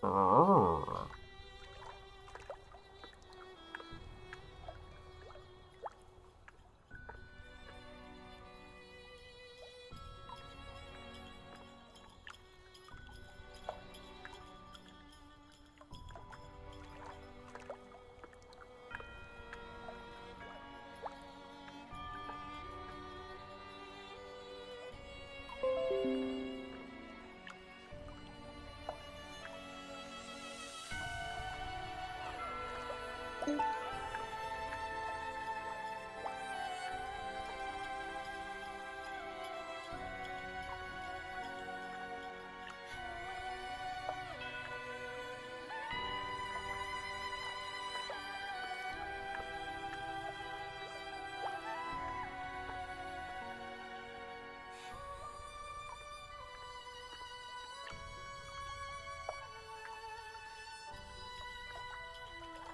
Oh.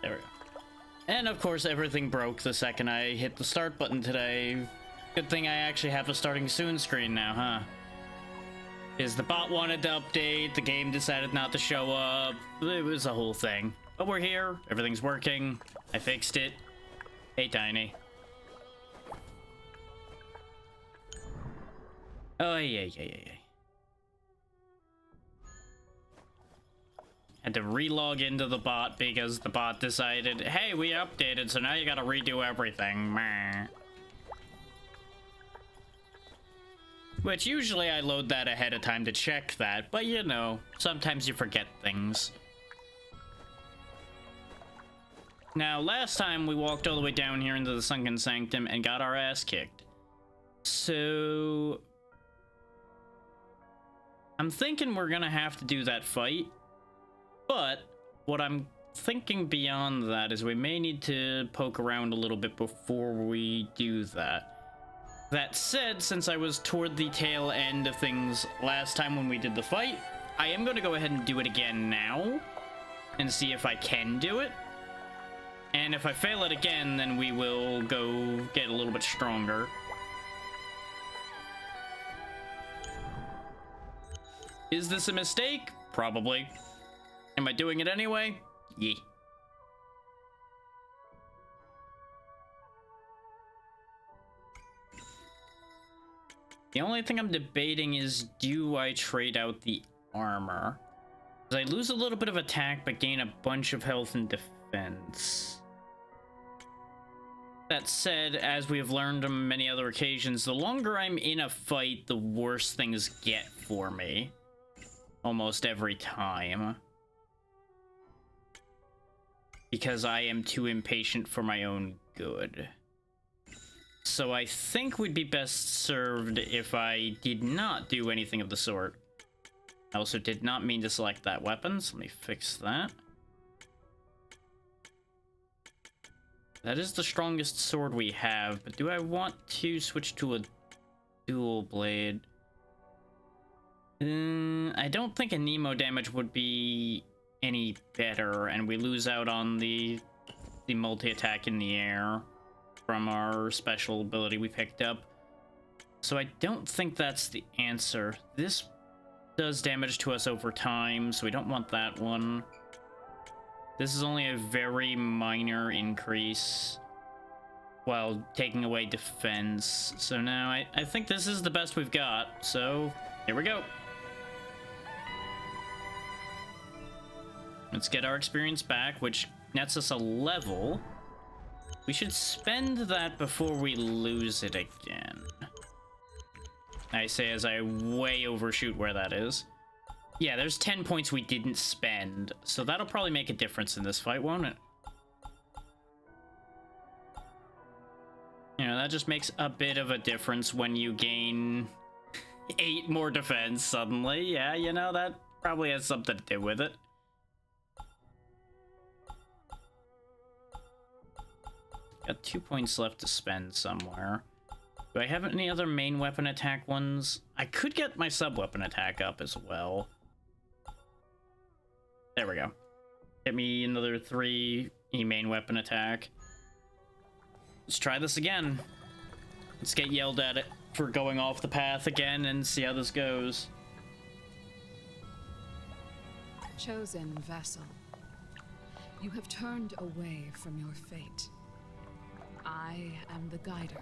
There we go. And of course, everything broke the second I hit the start button today. Good thing I actually have a starting soon screen now, huh? Is the bot wanted to update, the game decided not to show up. It was a whole thing. But we're here, everything's working. I fixed it. Hey, Tiny. Oh, yeah. Had to relog into the bot because the bot decided, hey, we updated, so now you gotta redo everything. Meh. Which usually I load that ahead of time to check that, but you know, sometimes you forget things. Now, last time we walked all the way down here into the Sunken Sanctum and got our ass kicked. So I'm thinking we're gonna have to do that fight. But what I'm thinking beyond that is we may need to poke around a little bit before we do that. That said, since I was toward the tail end of things last time when we did the fight, I am going to go ahead and do it again now and see if I can do it. And if I fail it again, then we will go get a little bit stronger. Is this a mistake? Probably. Am I doing it anyway? Yeah. The only thing I'm debating is, do I trade out the armor? Because I lose a little bit of attack, but gain a bunch of health and defense. That said, as we have learned on many other occasions, the longer I'm in a fight, the worse things get for me. Almost every time. Because I am too impatient for my own good. So I think we'd be best served if I did not do anything of the sort. I also did not mean to select that weapon, so let me fix that. That is the strongest sword we have, but do I want to switch to a dual blade? I don't think a Nemo damage would be any better, and we lose out on the multi-attack in the air from our special ability we picked up. So I don't think that's the answer. This does damage to us over time, so we don't want that one. This is only a very minor increase while taking away defense. So now I think this is the best we've got, so here we go. Let's get our experience back, which nets us a level. We should spend that before we lose it again. I say as I way overshoot where that is. Yeah, there's 10 points we didn't spend, so that'll probably make a difference in this fight, won't it? You know, that just makes a bit of a difference when you gain 8 more defense suddenly. Yeah, you know, that probably has something to do with it. Got 2 points left to spend somewhere. Do I have any other main weapon attack ones? I could get my sub-weapon attack up as well. There we go. Get me another 3 main weapon attack. Let's try this again. Let's get yelled at it for going off the path again and see how this goes. Chosen vessel, you have turned away from your fate. I am the guider,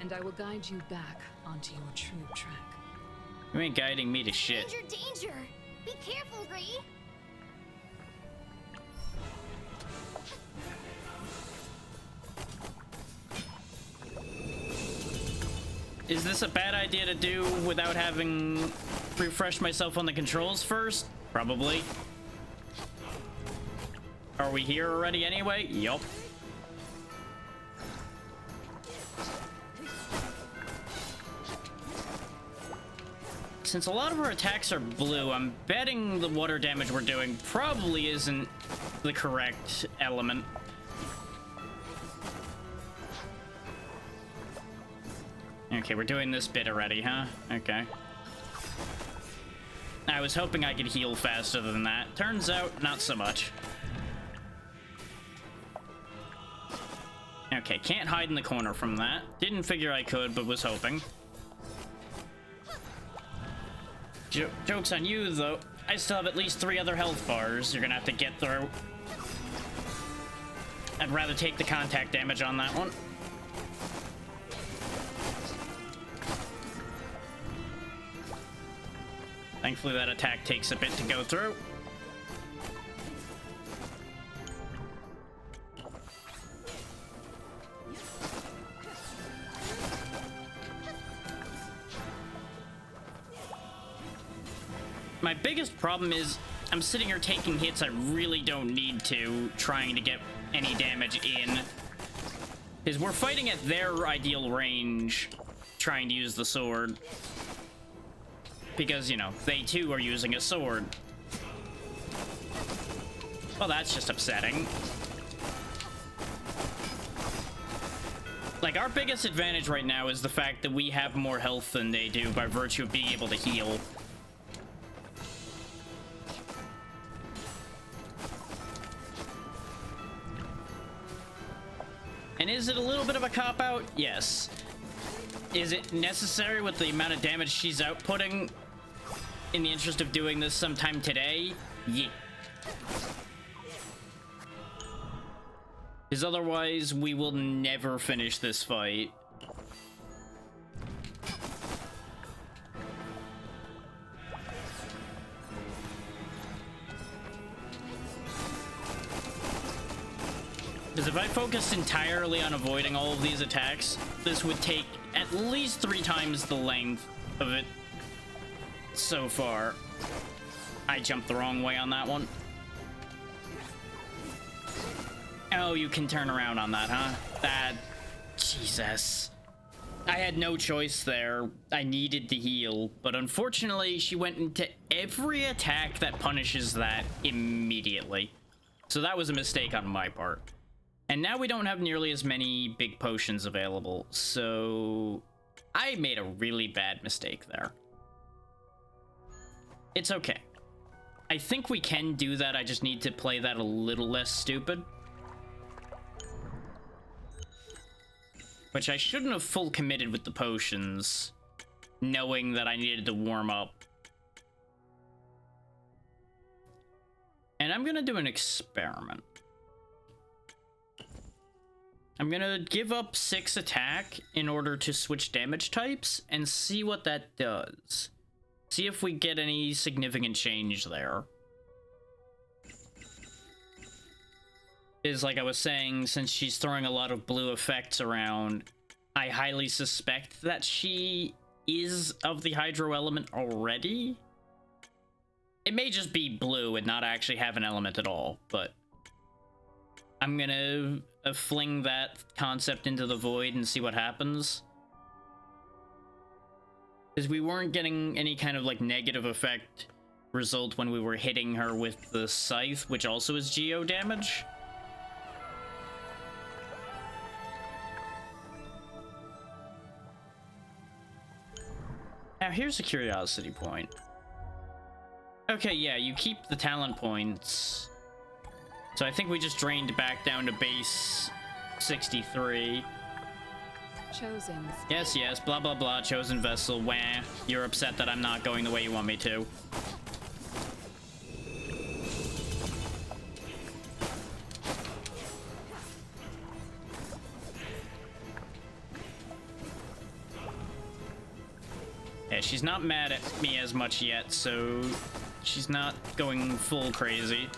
and I will guide you back onto your true track. You ain't guiding me to shit. Danger, danger! Be careful, Ree! Is this a bad idea to do without having refreshed myself on the controls first? Probably. Are we here already anyway? Yup. Since a lot of our attacks are blue, I'm betting the water damage we're doing probably isn't the correct element. Okay, we're doing this bit already, huh? Okay. I was hoping I could heal faster than that. Turns out, not so much. Okay, can't hide in the corner from that. Didn't figure I could, but was hoping. Joke's on you, though. I still have at least 3 other health bars you're gonna have to get through. I'd rather take the contact damage on that one. Thankfully, that attack takes a bit to go through. My biggest problem is I'm sitting here taking hits I really don't need to, trying to get any damage in. Because we're fighting at their ideal range, trying to use the sword. Because, you know, they too are using a sword. Well, that's just upsetting. Like, our biggest advantage right now is the fact that we have more health than they do by virtue of being able to heal. And is it a little bit of a cop-out? Yes. Is it necessary with the amount of damage she's outputting in the interest of doing this sometime today? Yeah. Because otherwise, we will never finish this fight. Because if I focused entirely on avoiding all of these attacks, this would take at least 3 times the length of it so far. I jumped the wrong way on that one. Oh, you can turn around on that, huh? That... Jesus. I had no choice there. I needed to heal, but unfortunately, she went into every attack that punishes that immediately. So that was a mistake on my part. And now we don't have nearly as many big potions available, so I made a really bad mistake there. It's okay. I think we can do that, I just need to play that a little less stupid. Which I shouldn't have full committed with the potions, knowing that I needed to warm up. And I'm gonna do an experiment. I'm gonna give up 6 attack in order to switch damage types and see what that does. See if we get any significant change there. Is like I was saying, since she's throwing a lot of blue effects around, I highly suspect that she is of the hydro element already. It may just be blue and not actually have an element at all, but I'm gonna fling that concept into the void and see what happens. Because we weren't getting any kind of like negative effect result when we were hitting her with the scythe, which also is geo damage. Now here's a curiosity point. Okay, yeah, you keep the talent points. So I think we just drained back down to base 63. Chosen. Yes, yes, blah, blah, blah, chosen vessel, wah. You're upset that I'm not going the way you want me to. Yeah, she's not mad at me as much yet, so she's not going full crazy.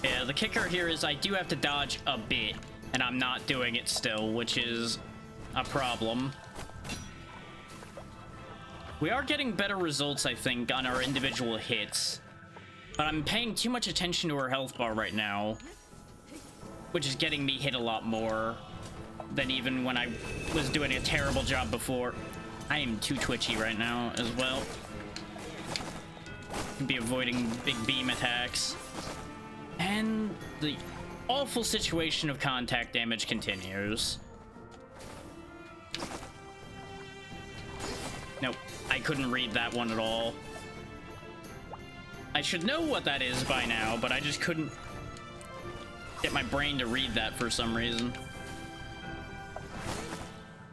Yeah, the kicker here is I do have to dodge a bit, and I'm not doing it still, which is a problem. We are getting better results, I think, on our individual hits, but I'm paying too much attention to her health bar right now, which is getting me hit a lot more than even when I was doing a terrible job before. I am too twitchy right now as well. Could be avoiding big beam attacks. And the awful situation of contact damage continues. Nope, I couldn't read that one at all. I should know what that is by now, but I just couldn't get my brain to read that for some reason.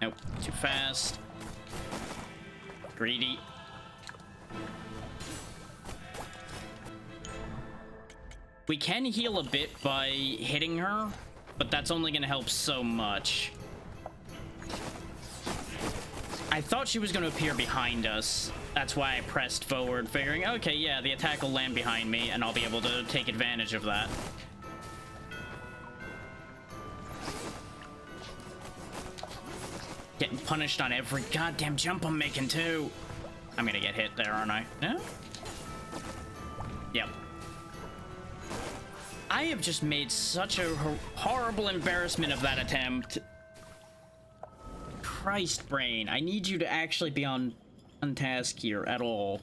Nope, too fast. Greedy. We can heal a bit by hitting her, but that's only going to help so much. I thought she was going to appear behind us. That's why I pressed forward, figuring, okay, yeah, the attack will land behind me, and I'll be able to take advantage of that. Getting punished on every goddamn jump I'm making, too. I'm going to get hit there, aren't I? No? Yep. I have just made such a horrible embarrassment of that attempt. Christ, brain, I need you to actually be on task here at all.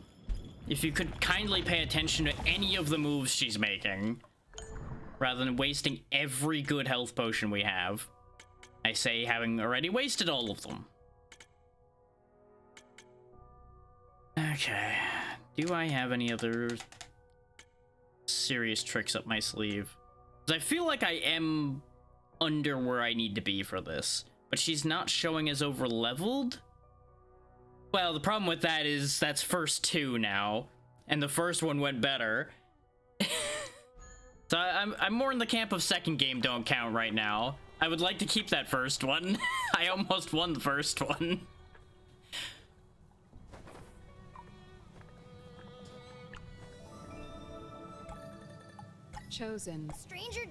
If you could kindly pay attention to any of the moves she's making, rather than wasting every good health potion we have. I say having already wasted all of them. Okay, do I have any other serious tricks up my sleeve? Because I feel like I am under where I need to be for this, but she's not showing as over leveled. Well, the problem with that is that's first two now, and the first one went better. So I'm more in the camp of second game don't count right now. I would like to keep that first one. I almost won the first one. Chosen. Stranger.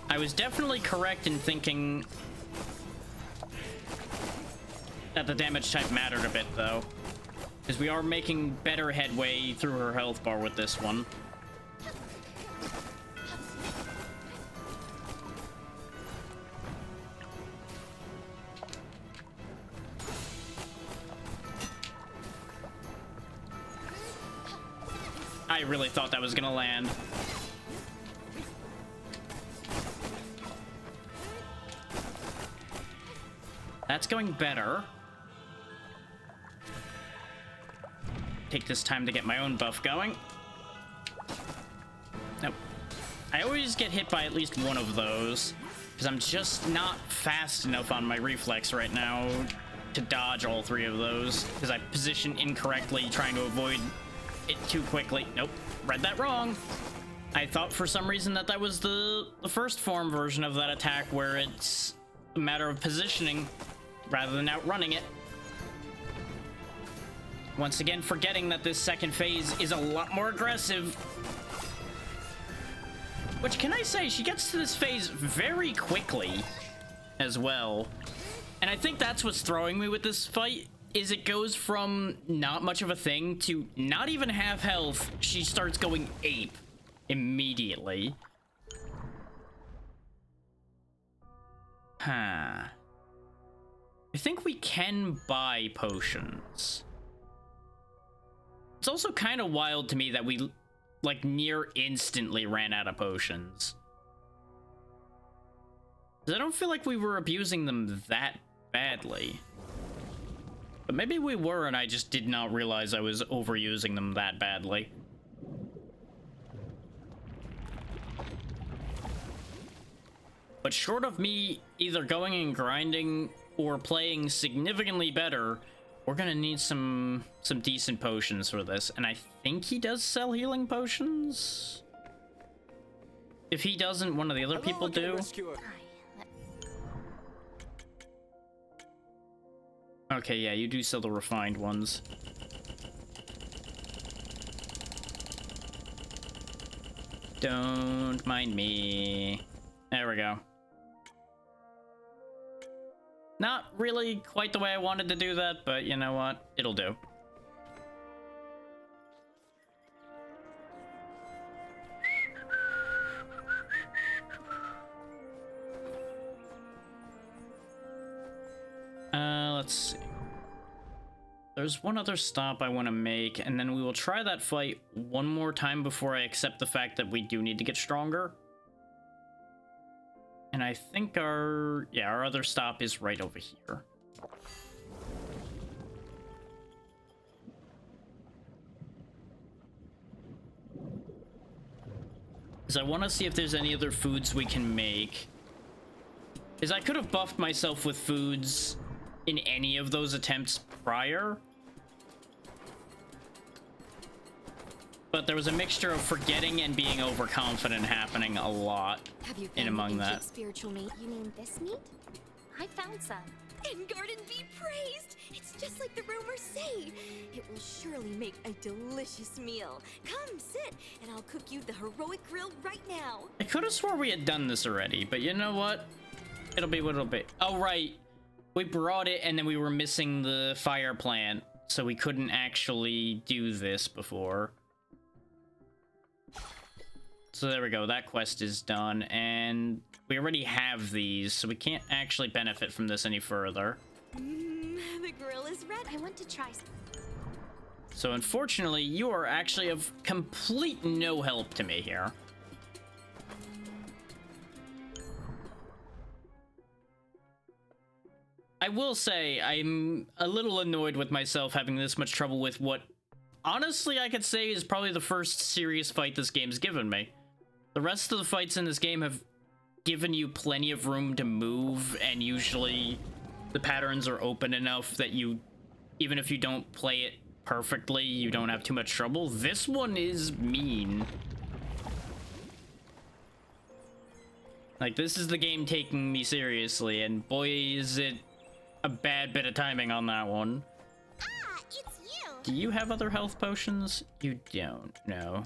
I was definitely correct in thinking that the damage type mattered a bit, though. Because we are making better headway through her health bar with this one. I really thought that was gonna land. That's going better. Take this time to get my own buff going. Nope. I always get hit by at least one of those, because I'm just not fast enough on my reflex right now to dodge all three of those, because I position incorrectly trying to avoid it too quickly. Nope, read that wrong. I thought for some reason that that was the first form version of that attack, where it's a matter of positioning rather than outrunning it. Once again, forgetting that this second phase is a lot more aggressive. Which, can I say, she gets to this phase very quickly as well. And I think that's what's throwing me with this fight, is it goes from not much of a thing to not even half health. She starts going ape immediately. Huh. I think we can buy potions. It's also kind of wild to me that we, like, near instantly ran out of potions. 'Cause I don't feel like we were abusing them that badly. But maybe we were, and I just did not realize I was overusing them that badly. But short of me either going and grinding or playing significantly better, we're gonna need some decent potions for this. And I think he does sell healing potions. If he doesn't, one of the other people do. Okay, yeah, you do sell the refined ones. Don't mind me. There we go. Not really quite the way I wanted to do that, but you know what? It'll do. Let's see. There's one other stop I want to make, and then we will try that fight one more time before I accept the fact that we do need to get stronger. And I think our other stop is right over here. Because I want to see if there's any other foods we can make. Because I could have buffed myself with foods in any of those attempts prior. But there was a mixture of forgetting and being overconfident happening a lot in among that. Spiritual meat? You mean this meat? I found some. And Garden be praised! It's just like the rumors say. It will surely make a delicious meal. Come, sit, and I'll cook you the heroic grill right now. I could have swore we had done this already, but you know what? It'll be what it'll be. Oh, right. We brought it, and then we were missing the fire plant, so we couldn't actually do this before. So there we go, that quest is done, and we already have these, so we can't actually benefit from this any further. The grill is red. I want to try some. So unfortunately, you are actually of complete no help to me here. I will say, I'm a little annoyed with myself having this much trouble with what, honestly, I could say is probably the first serious fight this game's given me. The rest of the fights in this game have given you plenty of room to move, and usually the patterns are open enough that you, even if you don't play it perfectly, you don't have too much trouble. This one is mean. Like, this is the game taking me seriously, and boy, is it a bad bit of timing on that one. Ah, it's you. Do you have other health potions? You don't, no.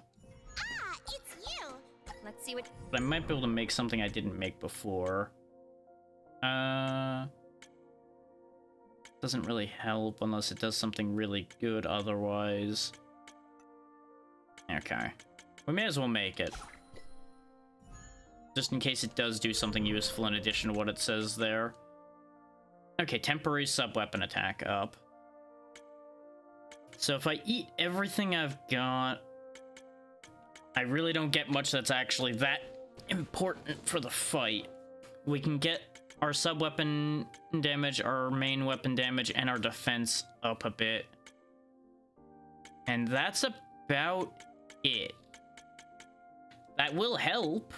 Ah, it's you. Let's see what. But I might be able to make something I didn't make before. Doesn't really help unless it does something really good otherwise. Okay. We may as well make it. Just in case it does do something useful in addition to what it says there. Okay, temporary sub-weapon attack up. So if I eat everything I've got, I really don't get much that's actually that important for the fight. We can get our sub-weapon damage, our main weapon damage, and our defense up a bit. And that's about it. That will help.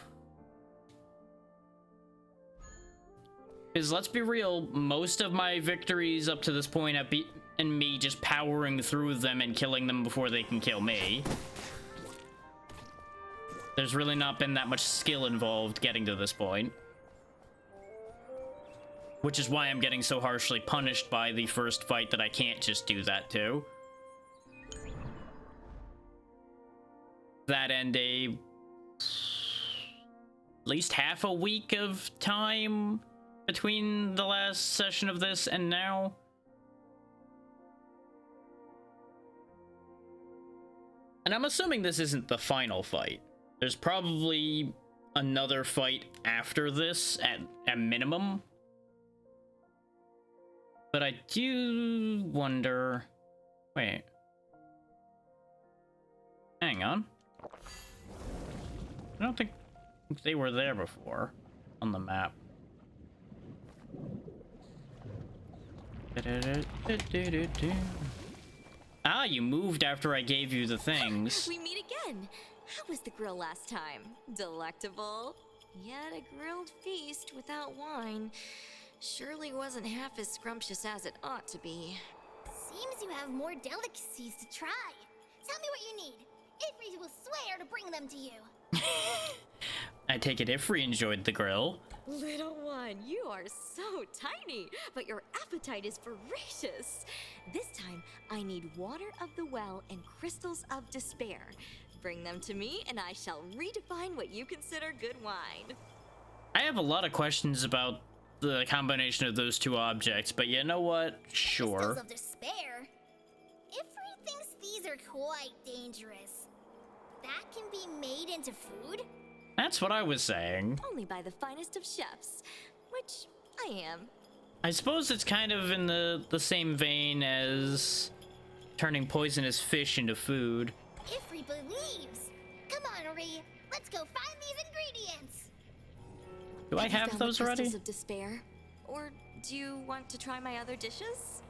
Because let's be real, most of my victories up to this point have been me just powering through them and killing them before they can kill me. There's really not been that much skill involved getting to this point. Which is why I'm getting so harshly punished by the first fight that I can't just do that to. That and at least half a week of time between the last session of this and now. And I'm assuming this isn't the final fight. There's probably another fight after this at a minimum. But I do wonder... Wait. Hang on. I don't think they were there before on the map. Ah, you moved after I gave you the things. We meet again. How was the grill last time? Delectable? Yet a grilled feast without wine surely wasn't half as scrumptious as it ought to be. Seems you have more delicacies to try. Tell me what you need. Ifri will swear to bring them to you. I take it Ifri enjoyed the grill. Little one, you are so tiny, but your appetite is voracious. This time, I need water of the well and crystals of despair. Bring them to me, and I shall redefine what you consider good wine. I have a lot of questions about the combination of those two objects, but you know what? Sure. Crystals of despair? Ifri thinks these are quite dangerous. That can be made into food? That's what I was saying. Only by the finest of chefs, which I am. I suppose it's kind of in the same vein as turning poisonous fish into food. Ifri believes. Come on, Ori. Let's go find these ingredients. Do I have those the already? crystals of despair? Or do you want to try my other dishes?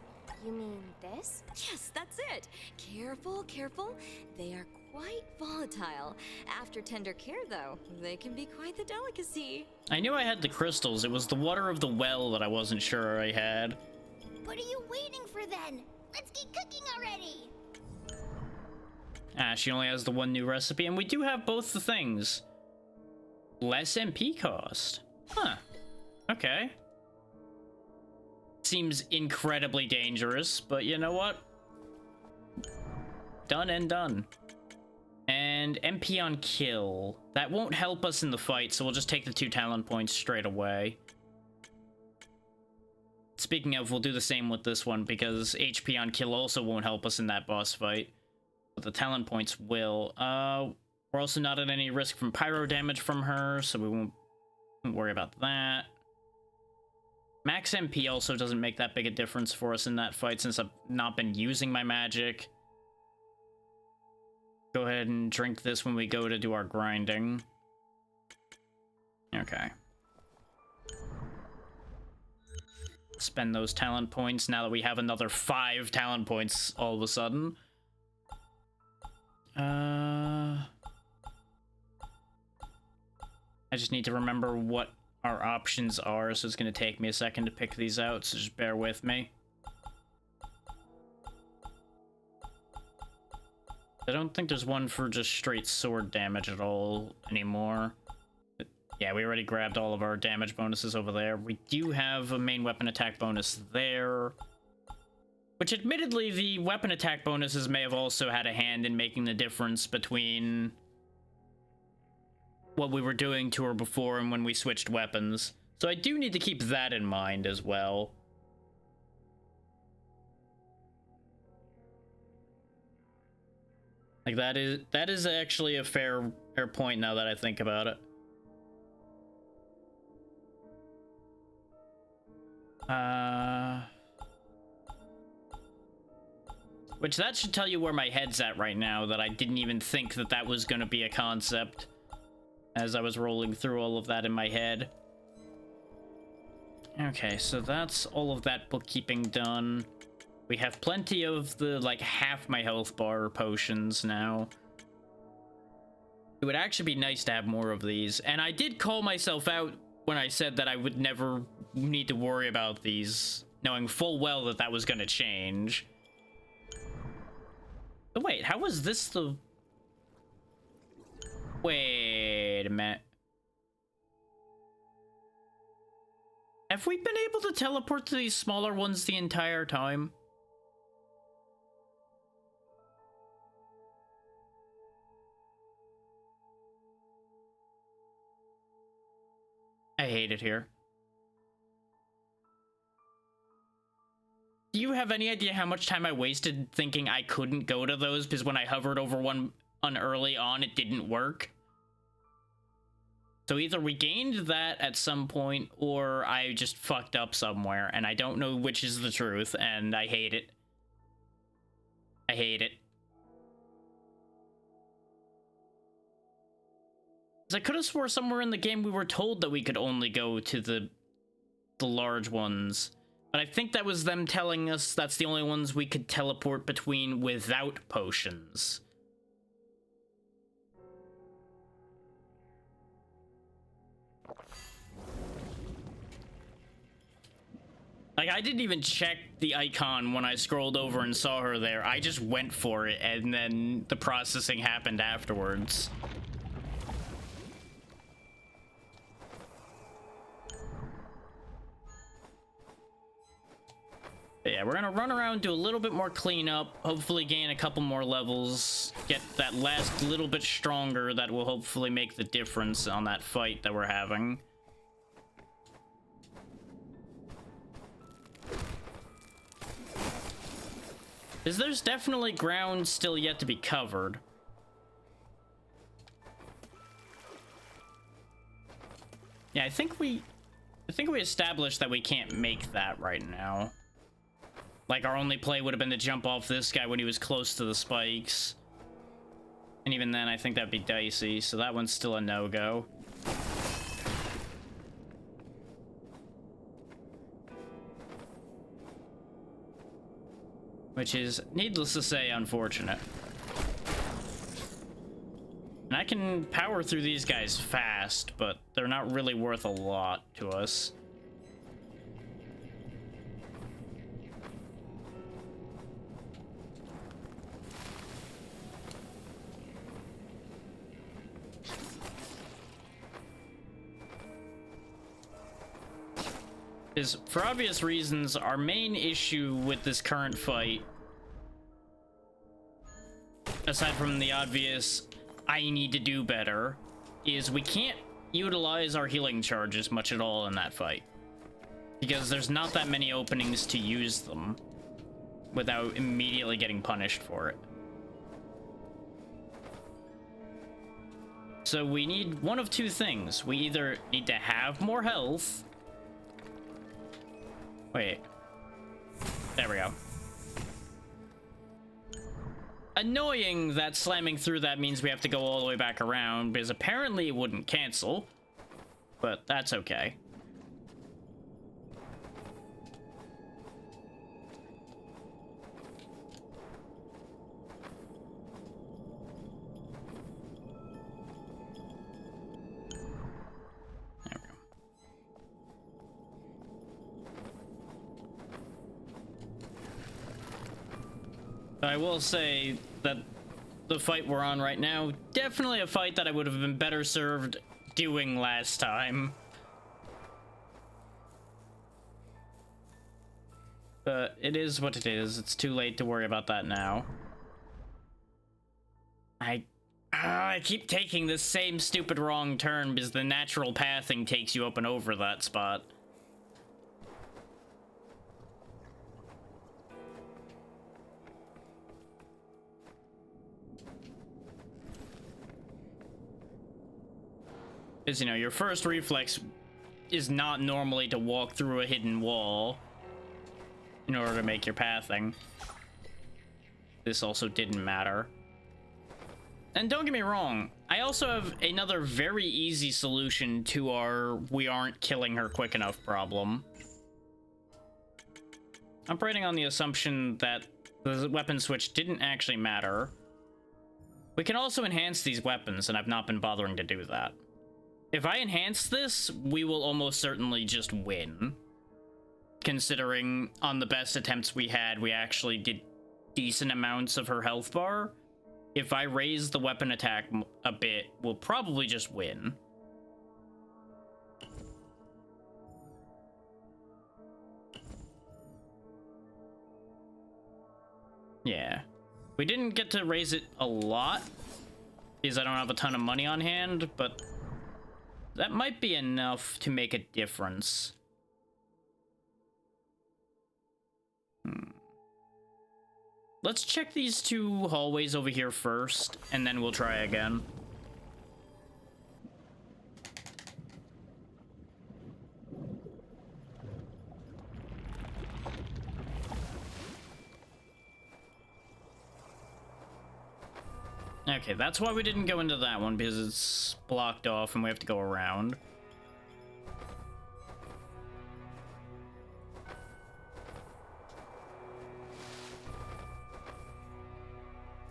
You mean this? Yes, that's it. Careful, careful. They are quite volatile. After tender care, though, they can be quite the delicacy. I knew I had the crystals. It was the water of the well that I wasn't sure I had. What are you waiting for then? Let's get cooking already. Ah, she only has the one new recipe, and we do have both the things. Less MP cost. Huh. Okay. Seems incredibly dangerous, but you know what? Done and done. And MP on kill. That won't help us in the fight, so we'll just take the 2 talent points straight away. Speaking of, we'll do the same with this one, because HP on kill also won't help us in that boss fight. But the talent points will. We're also not at any risk from pyro damage from her, so we won't worry about that. Max MP also doesn't make that big a difference for us in that fight since I've not been using my magic. Go ahead and drink this when we go to do our grinding. Okay. Spend those talent points now that we have another 5 talent points all of a sudden. I just need to remember what our options are, so it's going to take me a second to pick these out, so just bear with me. I don't think there's one for just straight sword damage at all anymore. But yeah, we already grabbed all of our damage bonuses over there. We do have a main weapon attack bonus there. Which, admittedly, the weapon attack bonuses may have also had a hand in making the difference between what we were doing to her before and when we switched weapons. So I do need to keep that in mind as well. Like, that is actually a fair point now that I think about it. Which that should tell you where my head's at right now, that I didn't even think that that was going to be a concept as I was rolling through all of that in my head. Okay, so that's all of that bookkeeping done. We have plenty of the, like, half my health bar potions now. It would actually be nice to have more of these. And I did call myself out when I said that I would never need to worry about these, knowing full well that that was going to change. But wait, how was this the... Wait a minute. Have we been able to teleport to these smaller ones the entire time? I hate it here. Do you have any idea how much time I wasted thinking I couldn't go to those because when I hovered over one early on, it didn't work? So either we gained that at some point, or I just fucked up somewhere, and I don't know which is the truth, and I hate it. I hate it. 'Cause I could have swore somewhere in the game we were told that we could only go to the large ones. But I think that was them telling us that's the only ones we could teleport between without potions. Like, I didn't even check the icon when I scrolled over and saw her there. I just went for it, and then the processing happened afterwards. But yeah, we're gonna run around, do a little bit more cleanup, hopefully gain a couple more levels, get that last little bit stronger that will hopefully make the difference on that fight that we're having. Because there's definitely ground still yet to be covered. Yeah, I think we established that we can't make that right now. Like, our only play would have been to jump off this guy when he was close to the spikes. And even then, I think that'd be dicey, so that one's still a no-go. Which is, needless to say, unfortunate. And I can power through these guys fast, but they're not really worth a lot to us. Is, for obvious reasons, our main issue with this current fight, aside from the obvious I need to do better, is we can't utilize our healing charges much at all in that fight, because there's not that many openings to use them without immediately getting punished for it. So we need one of two things. We either need to have more health. Wait. There we go. Annoying that slamming through that means we have to go all the way back around, because apparently it wouldn't cancel. But that's okay. I will say that the fight we're on right now, definitely a fight that I would have been better served doing last time. But it is what it is. It's too late to worry about that now. I keep taking this same stupid wrong turn because the natural pathing takes you up and over that spot. Because, you know, your first reflex is not normally to walk through a hidden wall in order to make your pathing. This also didn't matter. And don't get me wrong, I also have another very easy solution to our we aren't killing her quick enough problem. Operating on the assumption that the weapon switch didn't actually matter. We can also enhance these weapons, and I've not been bothering to do that. If I enhance this, we will almost certainly just win. Considering on the best attempts we had, we actually did decent amounts of her health bar. If I raise the weapon attack a bit, we'll probably just win. Yeah. We didn't get to raise it a lot, because I don't have a ton of money on hand, but that might be enough to make a difference. Let's check these two hallways over here first, and then we'll try again. Okay, that's why we didn't go into that one, because it's blocked off and we have to go around.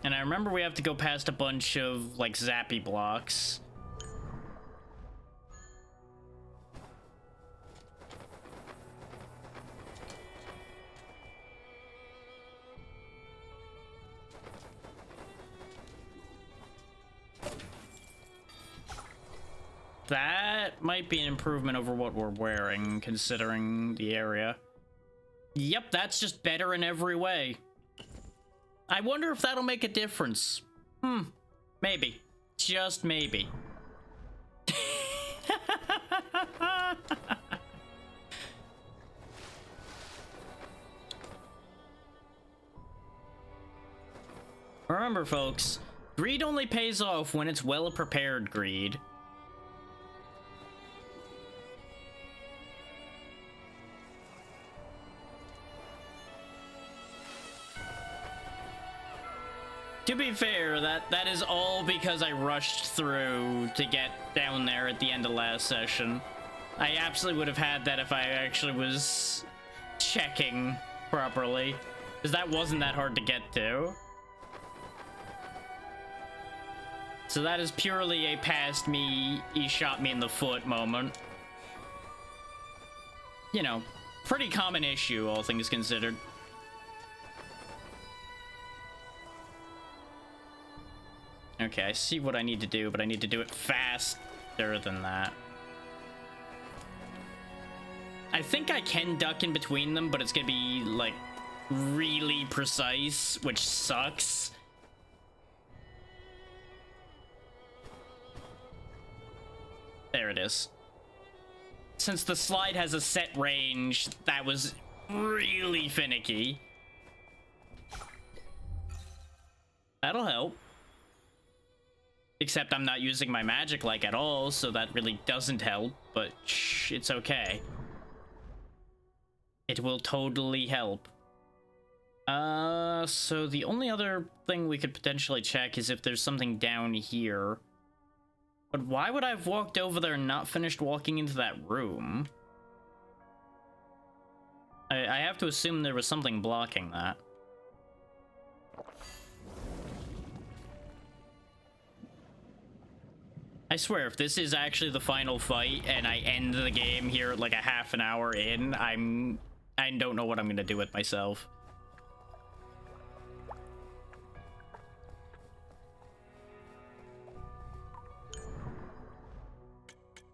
And I remember we have to go past a bunch of, like, zappy blocks. That might be an improvement over what we're wearing, considering the area. Yep, that's just better in every way. I wonder if that'll make a difference. Maybe. Just maybe. Remember, folks, greed only pays off when it's well-prepared greed. To be fair, that is all because I rushed through to get down there at the end of last session. I absolutely would have had that if I actually was checking properly, because that wasn't that hard to get to. So that is purely a past me, he shot me in the foot moment. You know, pretty common issue, all things considered. Okay, I see what I need to do, but I need to do it faster than that. I think I can duck in between them, but it's gonna be, like, really precise, which sucks. There it is. Since the slide has a set range, that was really finicky. That'll help. Except I'm not using my magic like at all, so that really doesn't help, but shh, it's okay. It will totally help. So the only other thing we could potentially check is if there's something down here. But why would I have walked over there and not finished walking into that room? I have to assume there was something blocking that. I swear, if this is actually the final fight and I end the game here like a half an hour in, I don't know what I'm gonna do with myself.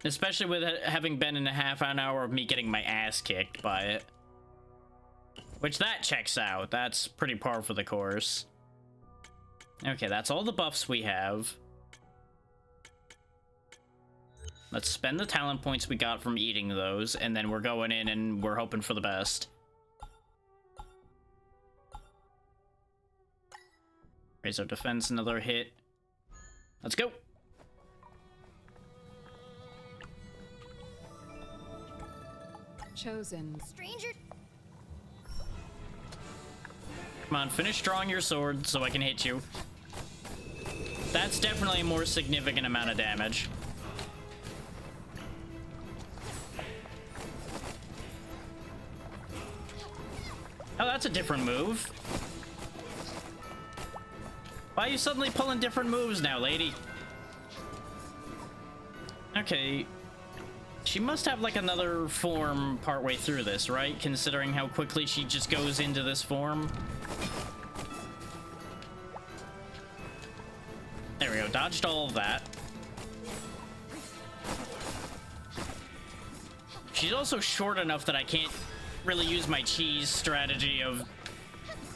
Especially with having been in a half an hour of me getting my ass kicked by it. Which that checks out. That's pretty par for the course. Okay, that's all the buffs we have. Let's spend the talent points we got from eating those, and then we're going in and we're hoping for the best. Raise our defense another hit. Let's go! Chosen. Stranger. Come on, finish drawing your sword so I can hit you. That's definitely a more significant amount of damage. Oh, that's a different move. Why are you suddenly pulling different moves now, lady? Okay. She must have, like, another form partway through this, right? Considering how quickly she just goes into this form. There we go. Dodged all of that. She's also short enough that I can't really use my cheese strategy of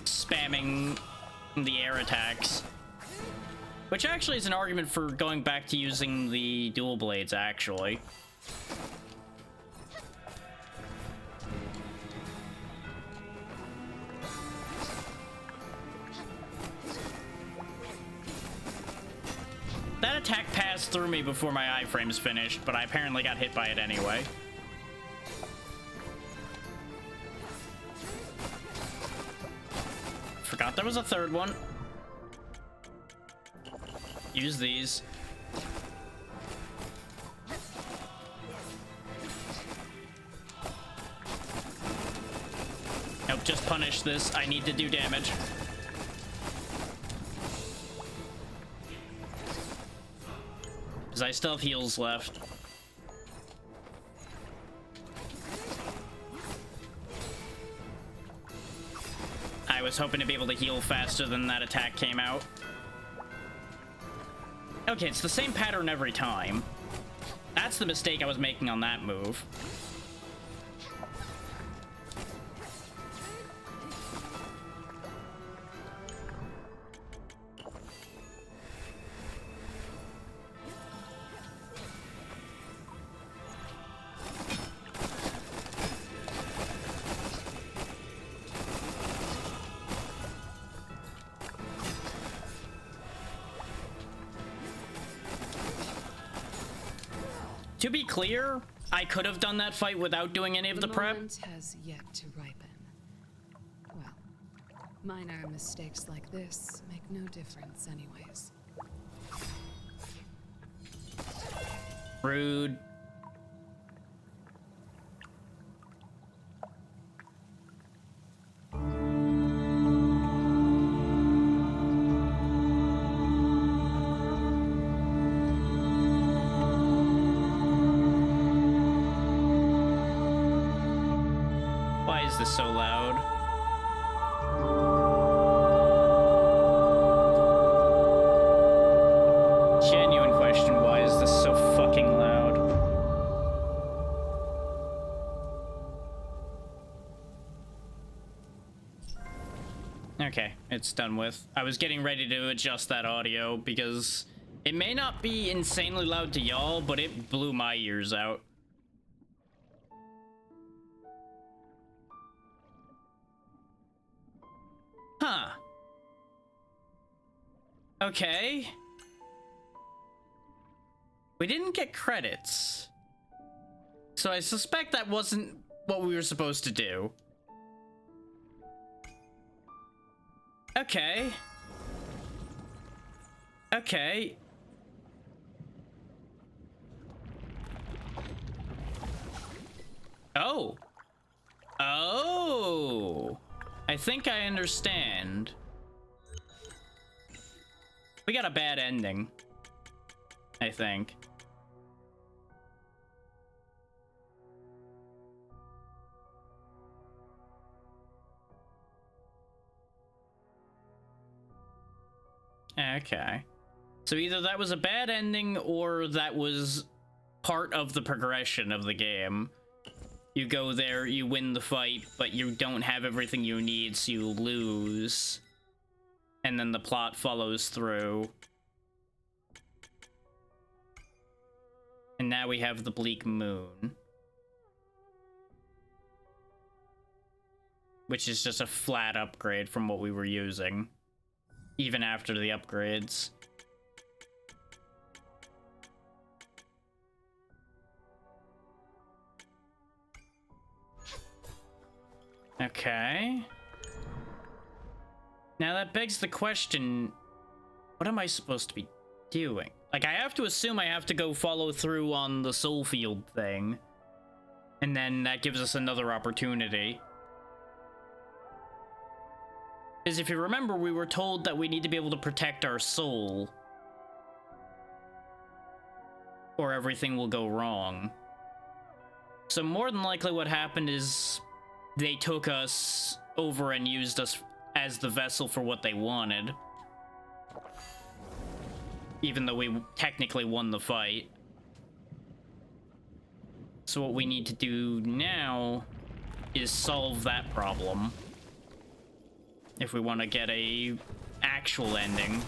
spamming the air attacks. Which actually is an argument for going back to using the dual blades, actually. That attack passed through me before my iframes finished, but I apparently got hit by it anyway. Forgot there was a third one. Use these. Nope, just punish this. I need to do damage. Because I still have heals left. I was hoping to be able to heal faster than that attack came out. Okay, it's the same pattern every time. That's the mistake I was making on that move. To be clear, I could have done that fight without doing any of the prep. The moment has yet to ripen. Well, minor mistakes like this make no difference anyways. Rude. Why is this so loud? Genuine question, why is this so fucking loud? Okay, it's done with. I was getting ready to adjust that audio because it may not be insanely loud to y'all, but it blew my ears out. Huh. Okay. We didn't get credits. So I suspect that wasn't what we were supposed to do. Okay. Okay. Oh. Oh. I think I understand. We got a bad ending, I think. Okay. So either that was a bad ending or that was part of the progression of the game. You go there, you win the fight, but you don't have everything you need, so you lose. And then the plot follows through. And now we have the Bleak Moon. Which is just a flat upgrade from what we were using. Even after the upgrades. Okay. Now that begs the question, what am I supposed to be doing? Like, I have to assume I have to go follow through on the soul field thing. And then that gives us another opportunity. Because if you remember, we were told that we need to be able to protect our soul. Or everything will go wrong. So more than likely what happened is they took us over and used us as the vessel for what they wanted. Even though we technically won the fight. So what we need to do now is solve that problem. If we want to get a actual ending.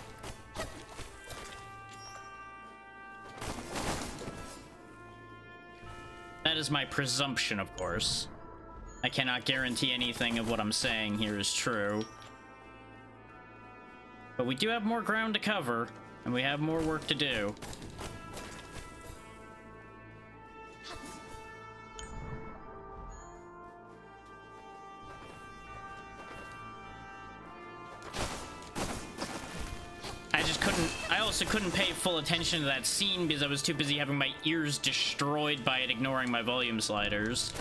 That is my presumption, of course. I cannot guarantee anything of what I'm saying here is true. But we do have more ground to cover, and we have more work to do. I also couldn't pay full attention to that scene because I was too busy having my ears destroyed by it ignoring my volume sliders.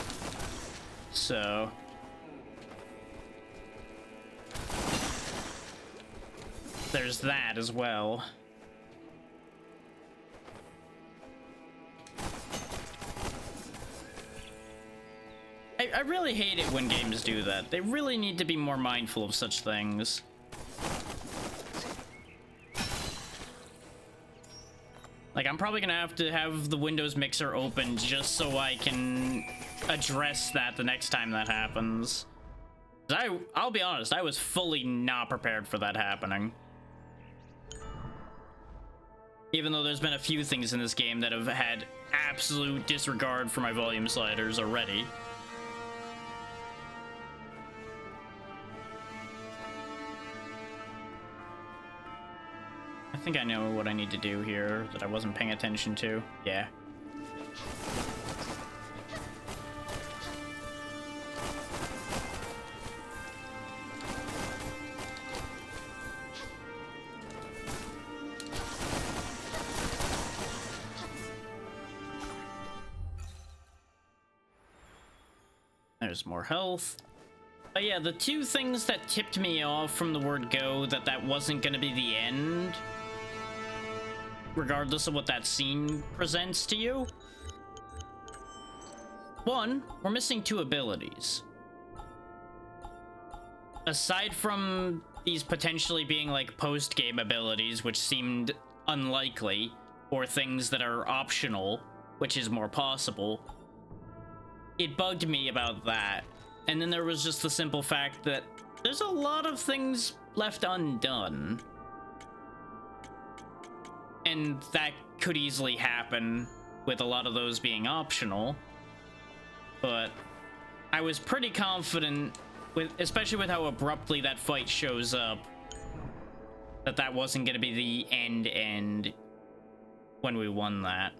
So... there's that as well. I really hate it when games do that. They really need to be more mindful of such things. Like, I'm probably gonna have to have the Windows mixer open just so I can address that the next time that happens. I'll be honest, I was fully not prepared for that happening. Even though there's been a few things in this game that have had absolute disregard for my volume sliders already. I think I know what I need to do here that I wasn't paying attention to. Yeah. There's more health. But yeah, the two things that tipped me off from the word go that wasn't gonna be the end, regardless of what that scene presents to you. One, we're missing two abilities. Aside from these potentially being like post-game abilities, which seemed unlikely, or things that are optional, which is more possible, it bugged me about that. And then there was just the simple fact that there's a lot of things left undone. And that could easily happen with a lot of those being optional. But I was pretty confident, especially with how abruptly that fight shows up, that wasn't going to be the end when we won that.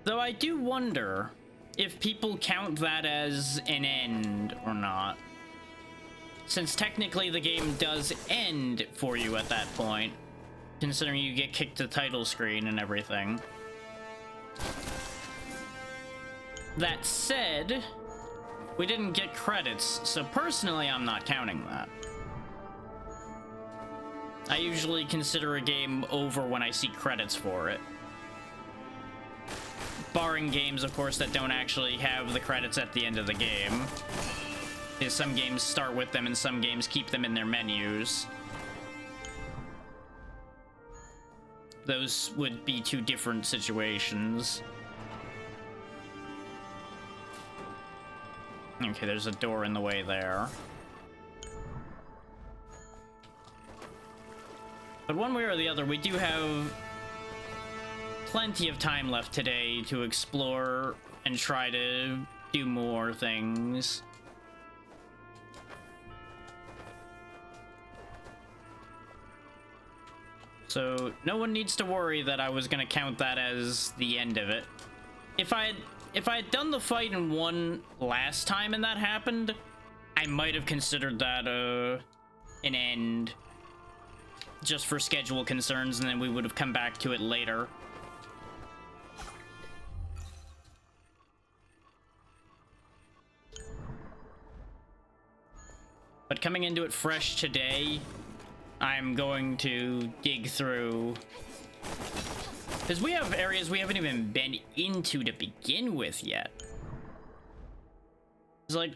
Though I do wonder if people count that as an end or not. Since technically the game does end for you at that point, considering you get kicked to the title screen and everything. That said, we didn't get credits, so personally I'm not counting that. I usually consider a game over when I see credits for it. Barring games, of course, that don't actually have the credits at the end of the game. Is some games start with them and some games keep them in their menus. Those would be two different situations. Okay, there's a door in the way there. But one way or the other, we do have plenty of time left today to explore and try to do more things. So no one needs to worry that I was gonna count that as the end of it. If I had done the fight and won last time and that happened, I might have considered that an end just for schedule concerns, and then we would have come back to it later. But coming into it fresh today, I'm going to dig through, because we have areas we haven't even been into to begin with yet. It's like,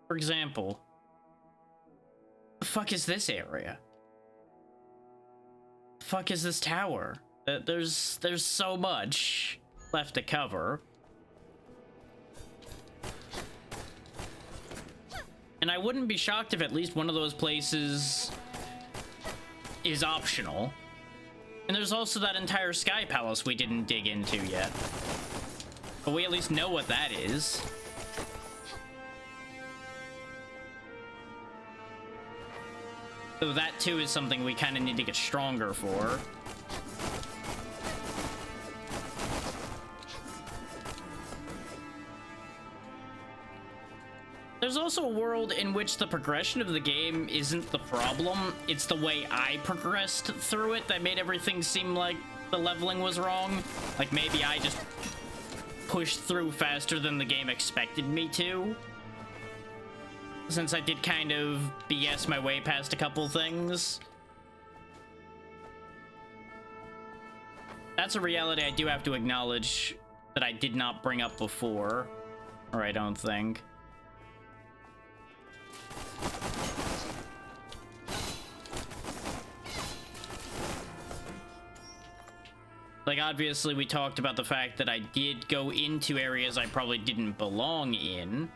for example, the fuck is this area? The fuck is this tower? There's so much left to cover. And I wouldn't be shocked if at least one of those places is optional. And there's also that entire Sky Palace we didn't dig into yet. But we at least know what that is. So that too is something we kind of need to get stronger for. There's also a world in which the progression of the game isn't the problem. It's the way I progressed through it that made everything seem like the leveling was wrong. Like maybe I just pushed through faster than the game expected me to. Since I did kind of BS my way past a couple things. That's a reality I do have to acknowledge that I did not bring up before. Or I don't think. Like, obviously, we talked about the fact that I did go into areas I probably didn't belong in.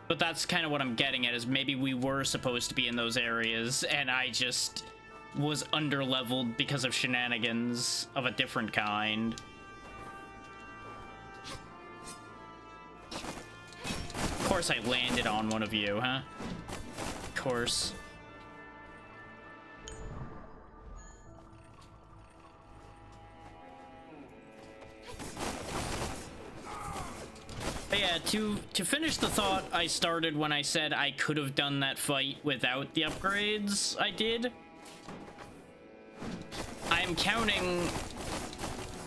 But that's kind of what I'm getting at, is maybe we were supposed to be in those areas, and I just was underleveled because of shenanigans of a different kind. Of course I landed on one of you, huh? Of course. But yeah, to finish the thought I started when I said I could have done that fight without the upgrades I did. I'm counting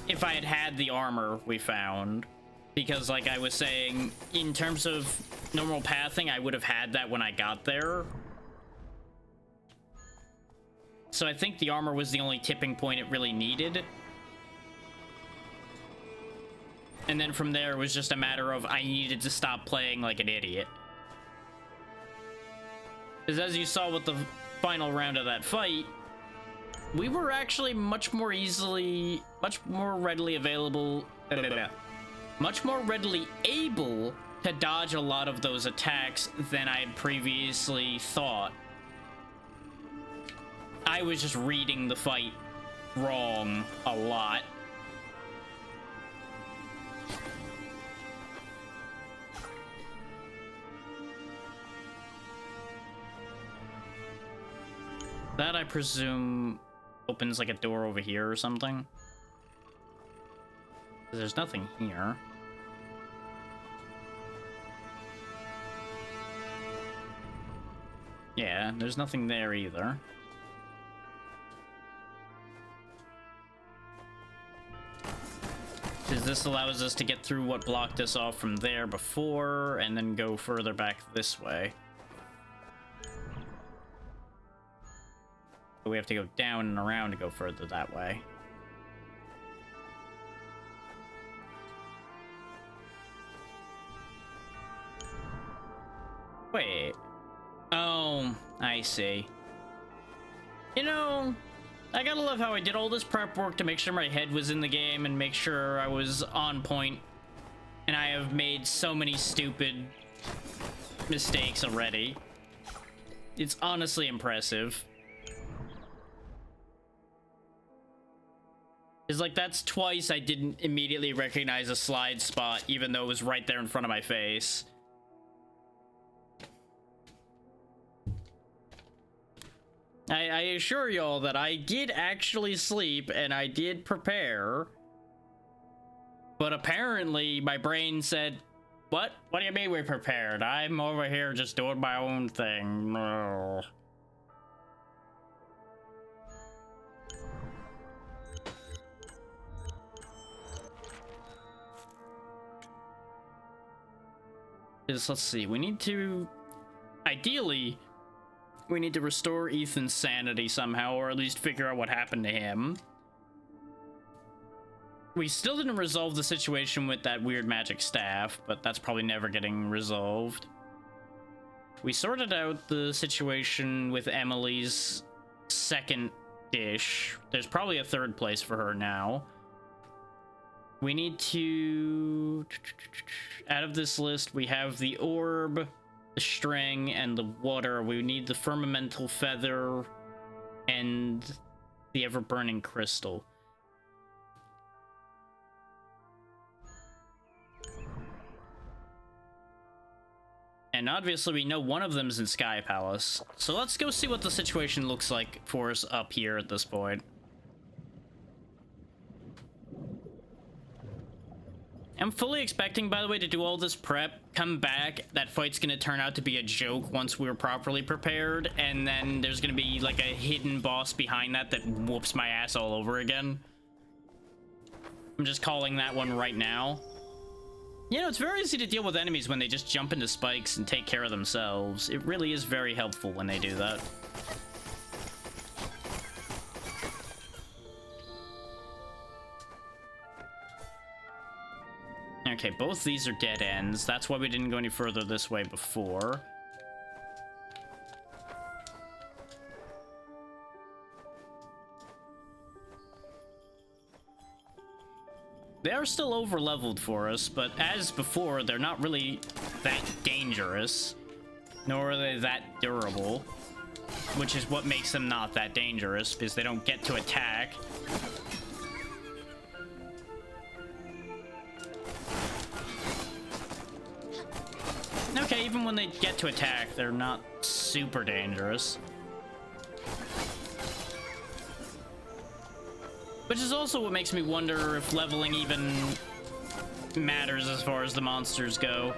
if I had had the armor we found. Because like I was saying, in terms of normal pathing, I would have had that when I got there. So I think the armor was the only tipping point it really needed. And then from there, it was just a matter of I needed to stop playing like an idiot. Because as you saw with the final round of that fight, we were actually much more readily able to dodge a lot of those attacks than I had previously thought. I was just reading the fight wrong a lot. That, I presume, opens like a door over here or something. There's nothing here. Yeah, there's nothing there either. Because this allows us to get through what blocked us off from there before, and then go further back this way. We have to go down and around to go further that way. Wait. Oh, I see. You know, I gotta love how I did all this prep work to make sure my head was in the game and make sure I was on point. And I have made so many stupid mistakes already. It's honestly impressive. It's like, that's twice I didn't immediately recognize a slide spot, even though it was right there in front of my face. I assure y'all that I did actually sleep and I did prepare. But apparently my brain said, what? What do you mean we prepared? I'm over here just doing my own thing. Ugh. Let's see, we need to, ideally, we need to restore Ethan's sanity somehow, or at least figure out what happened to him. We still didn't resolve the situation with that weird magic staff, but that's probably never getting resolved. We sorted out the situation with Emily's second dish. There's probably a third place for her now. We need to... Out of this list, we have the orb, the string, and the water. We need the firmamental feather and the ever-burning crystal. And obviously we know one of them is in Sky Palace. So let's go see what the situation looks like for us up here at this point. I'm fully expecting, by the way, to do all this prep, come back, that fight's gonna turn out to be a joke once we're properly prepared, and then there's gonna be like a hidden boss behind that whoops my ass all over again. I'm just calling that one right now. You know, it's very easy to deal with enemies when they just jump into spikes and take care of themselves. It really is very helpful when they do that. Okay, both these are dead ends. That's why we didn't go any further this way before. They are still over-leveled for us, but as before, they're not really that dangerous, nor are they that durable, which is what makes them not that dangerous, because they don't get to attack. Okay, even when they get to attack, they're not super dangerous. Which is also what makes me wonder if leveling even matters as far as the monsters go.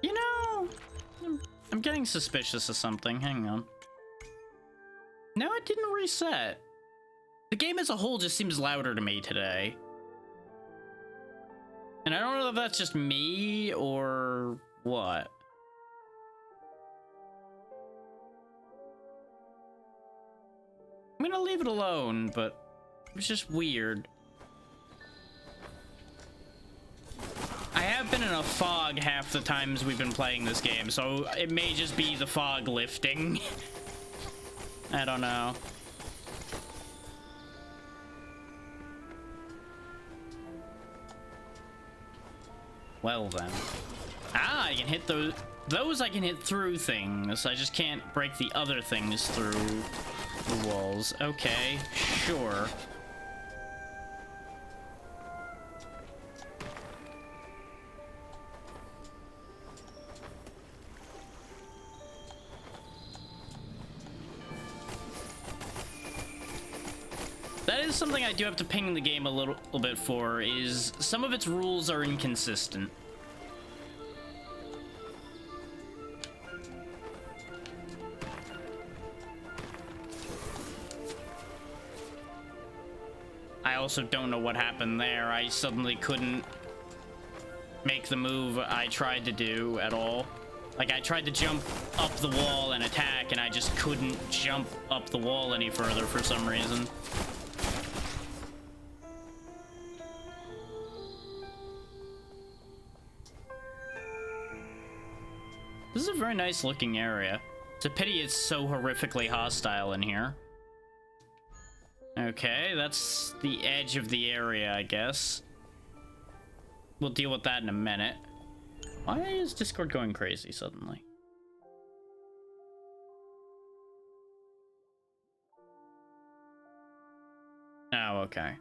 You know, I'm getting suspicious of something. Hang on. No, it didn't reset. The game as a whole just seems louder to me today. And I don't know if that's just me or what. I'm gonna leave it alone, but it's just weird. I have been in a fog half the times we've been playing this game, so it may just be the fog lifting. I don't know. Well then. Ah, I can hit those. Those I can hit through things. I just can't break the other things through the walls. Okay, sure. That is something I do have to ping the game a little bit for, is some of its rules are inconsistent. I also don't know what happened there. I suddenly couldn't make the move I tried to do at all. Like, I tried to jump up the wall and attack, and I just couldn't jump up the wall any further for some reason. This is a very nice looking area. It's a pity it's so horrifically hostile in here. Okay, that's the edge of the area, I guess. We'll deal with that in a minute. Why is Discord going crazy suddenly? Oh, okay.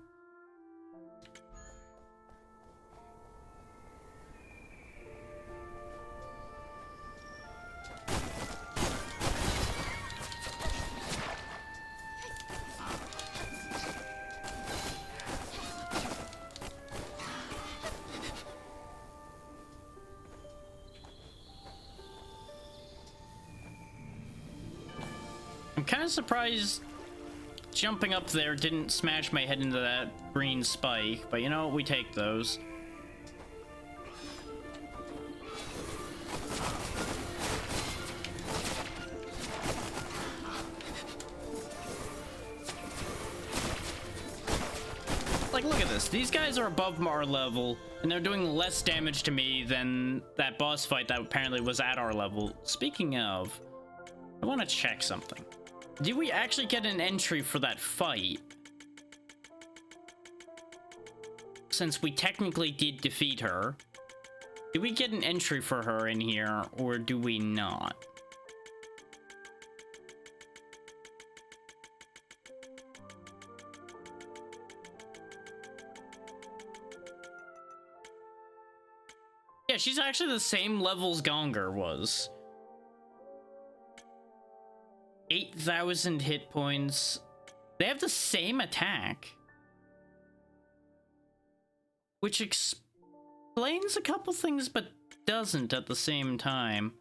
I'm kind of surprised jumping up there didn't smash my head into that green spike, but you know, we take those. Like, look at this. These guys are above our level, and they're doing less damage to me than that boss fight that apparently was at our level. Speaking of, I want to check something. Did we actually get an entry for that fight? Since we technically did defeat her, did we get an entry for her in here, or do we not? Yeah, she's actually the same level as Gonger was. 8,000 hit points. They have the same attack, which explains a couple things but doesn't at the same time.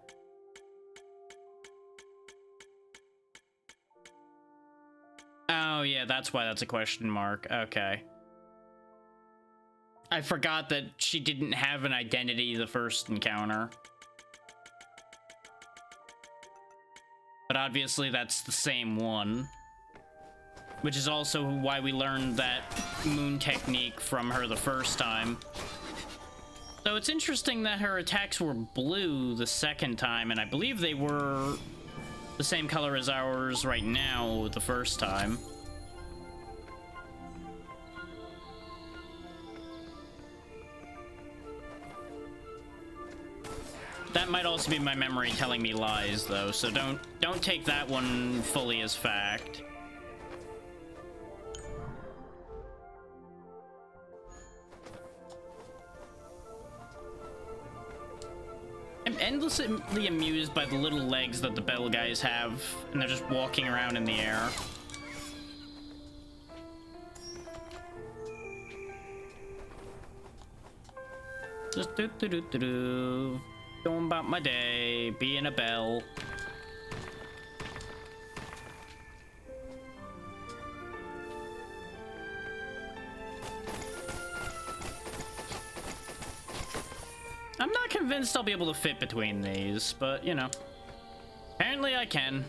Oh yeah, that's why that's a question mark. Okay. I forgot that she didn't have an identity the first encounter. But obviously that's the same one. which is also why we learned that moon technique from her the first time. So it's interesting that her attacks were blue the second time, and I believe they were the same color as ours right now the first time. That might also be my memory telling me lies, though, so don't take that one fully as fact. I'm endlessly amused by the little legs that the bell guys have, and they're just walking around in the air. Just do-do-do-do-do. Going about my day, being a bell. I'm not convinced I'll be able to fit between these, but, you know. Apparently I can.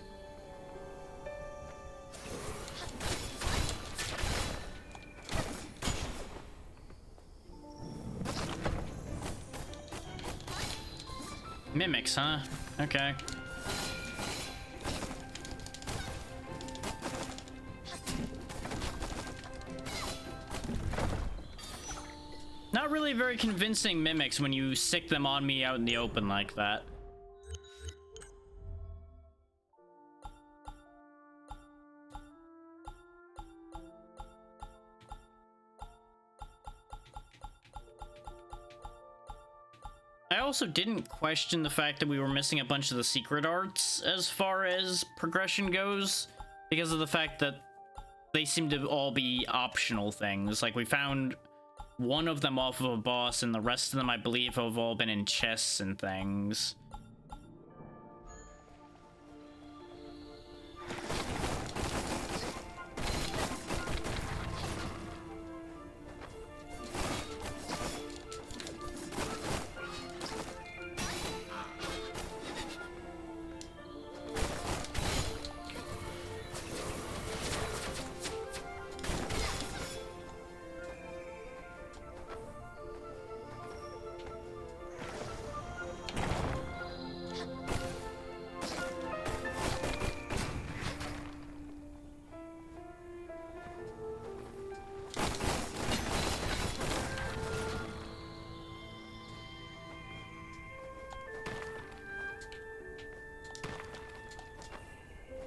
Mimics, huh? Okay. Not really very convincing mimics when you sick them on me out in the open like that. I also didn't question the fact that we were missing a bunch of the secret arts as far as progression goes, because of the fact that they seem to all be optional things. Like, we found one of them off of a boss, and the rest of them, I believe, have all been in chests and things.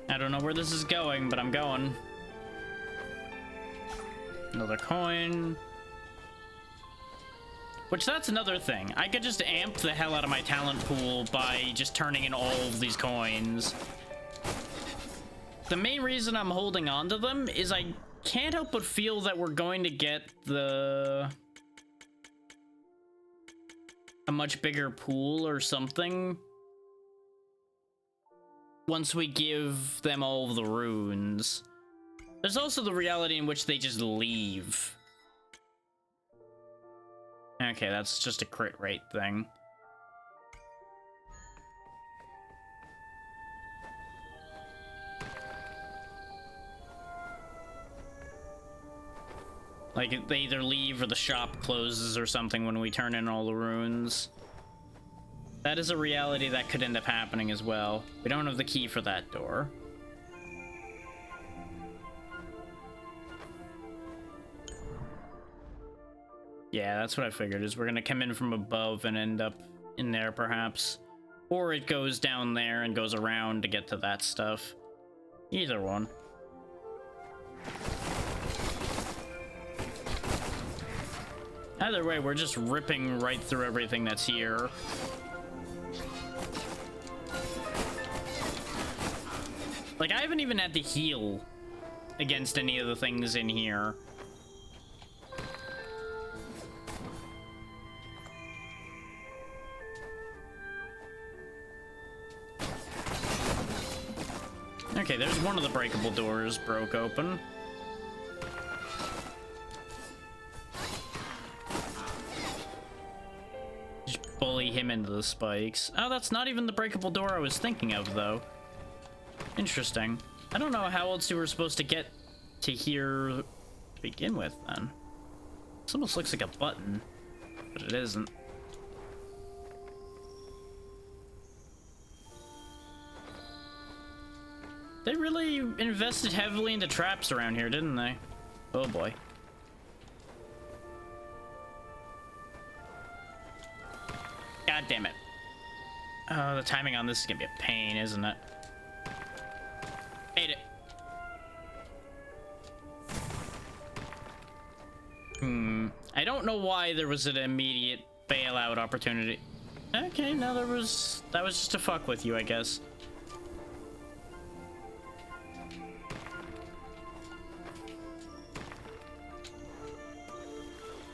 I don't know where this is going, but I'm going. Another coin. Which, that's another thing. I could just amp the hell out of my talent pool by just turning in all of these coins. The main reason I'm holding on to them is I can't help but feel that we're going to get a much bigger pool or something once we give them all of the runes. There's also the reality in which they just leave. Okay, that's just a crit rate thing. Like, they either leave or the shop closes or something when we turn in all the runes. That is a reality that could end up happening as well. We don't have the key for that door. Yeah, that's what I figured, is we're gonna come in from above and end up in there, perhaps. Or it goes down there and goes around to get to that stuff. Either one. Either way, we're just ripping right through everything that's here. Like, I haven't even had to heal against any of the things in here. Okay, there's one of the breakable doors broke open. Just bully him into the spikes. Oh, that's not even the breakable door I was thinking of, though. Interesting. I don't know how else you were supposed to get to here to begin with, then? This almost looks like a button, but it isn't. They really invested heavily into traps around here, didn't they? Oh boy. God damn it. Oh, the timing on this is gonna be a pain, isn't it? Ate it. I don't know why there was an immediate bailout opportunity. Okay, no, that was just to fuck with you, I guess.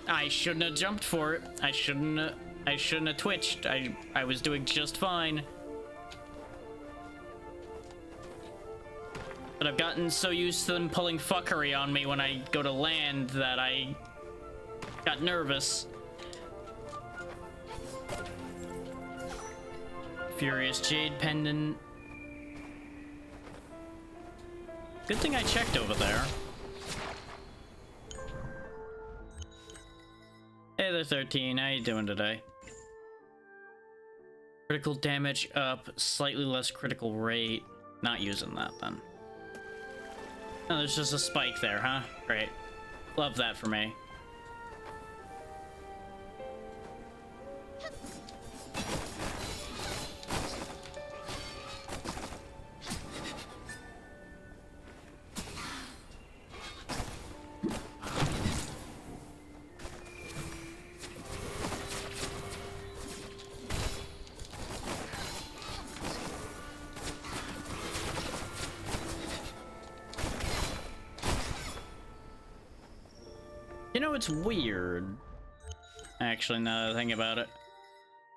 I shouldn't have jumped for it. I shouldn't have twitched. I was doing just fine. But I've gotten so used to them pulling fuckery on me when I go to land that I got nervous. Furious Jade Pendant. Good thing I checked over there. Hey there, 13. How you doing today? Critical damage up, slightly less critical rate. Not using that then. Oh, there's just a spike there, huh? Great. Love that for me. You know, it's weird. Actually, now that I think about it.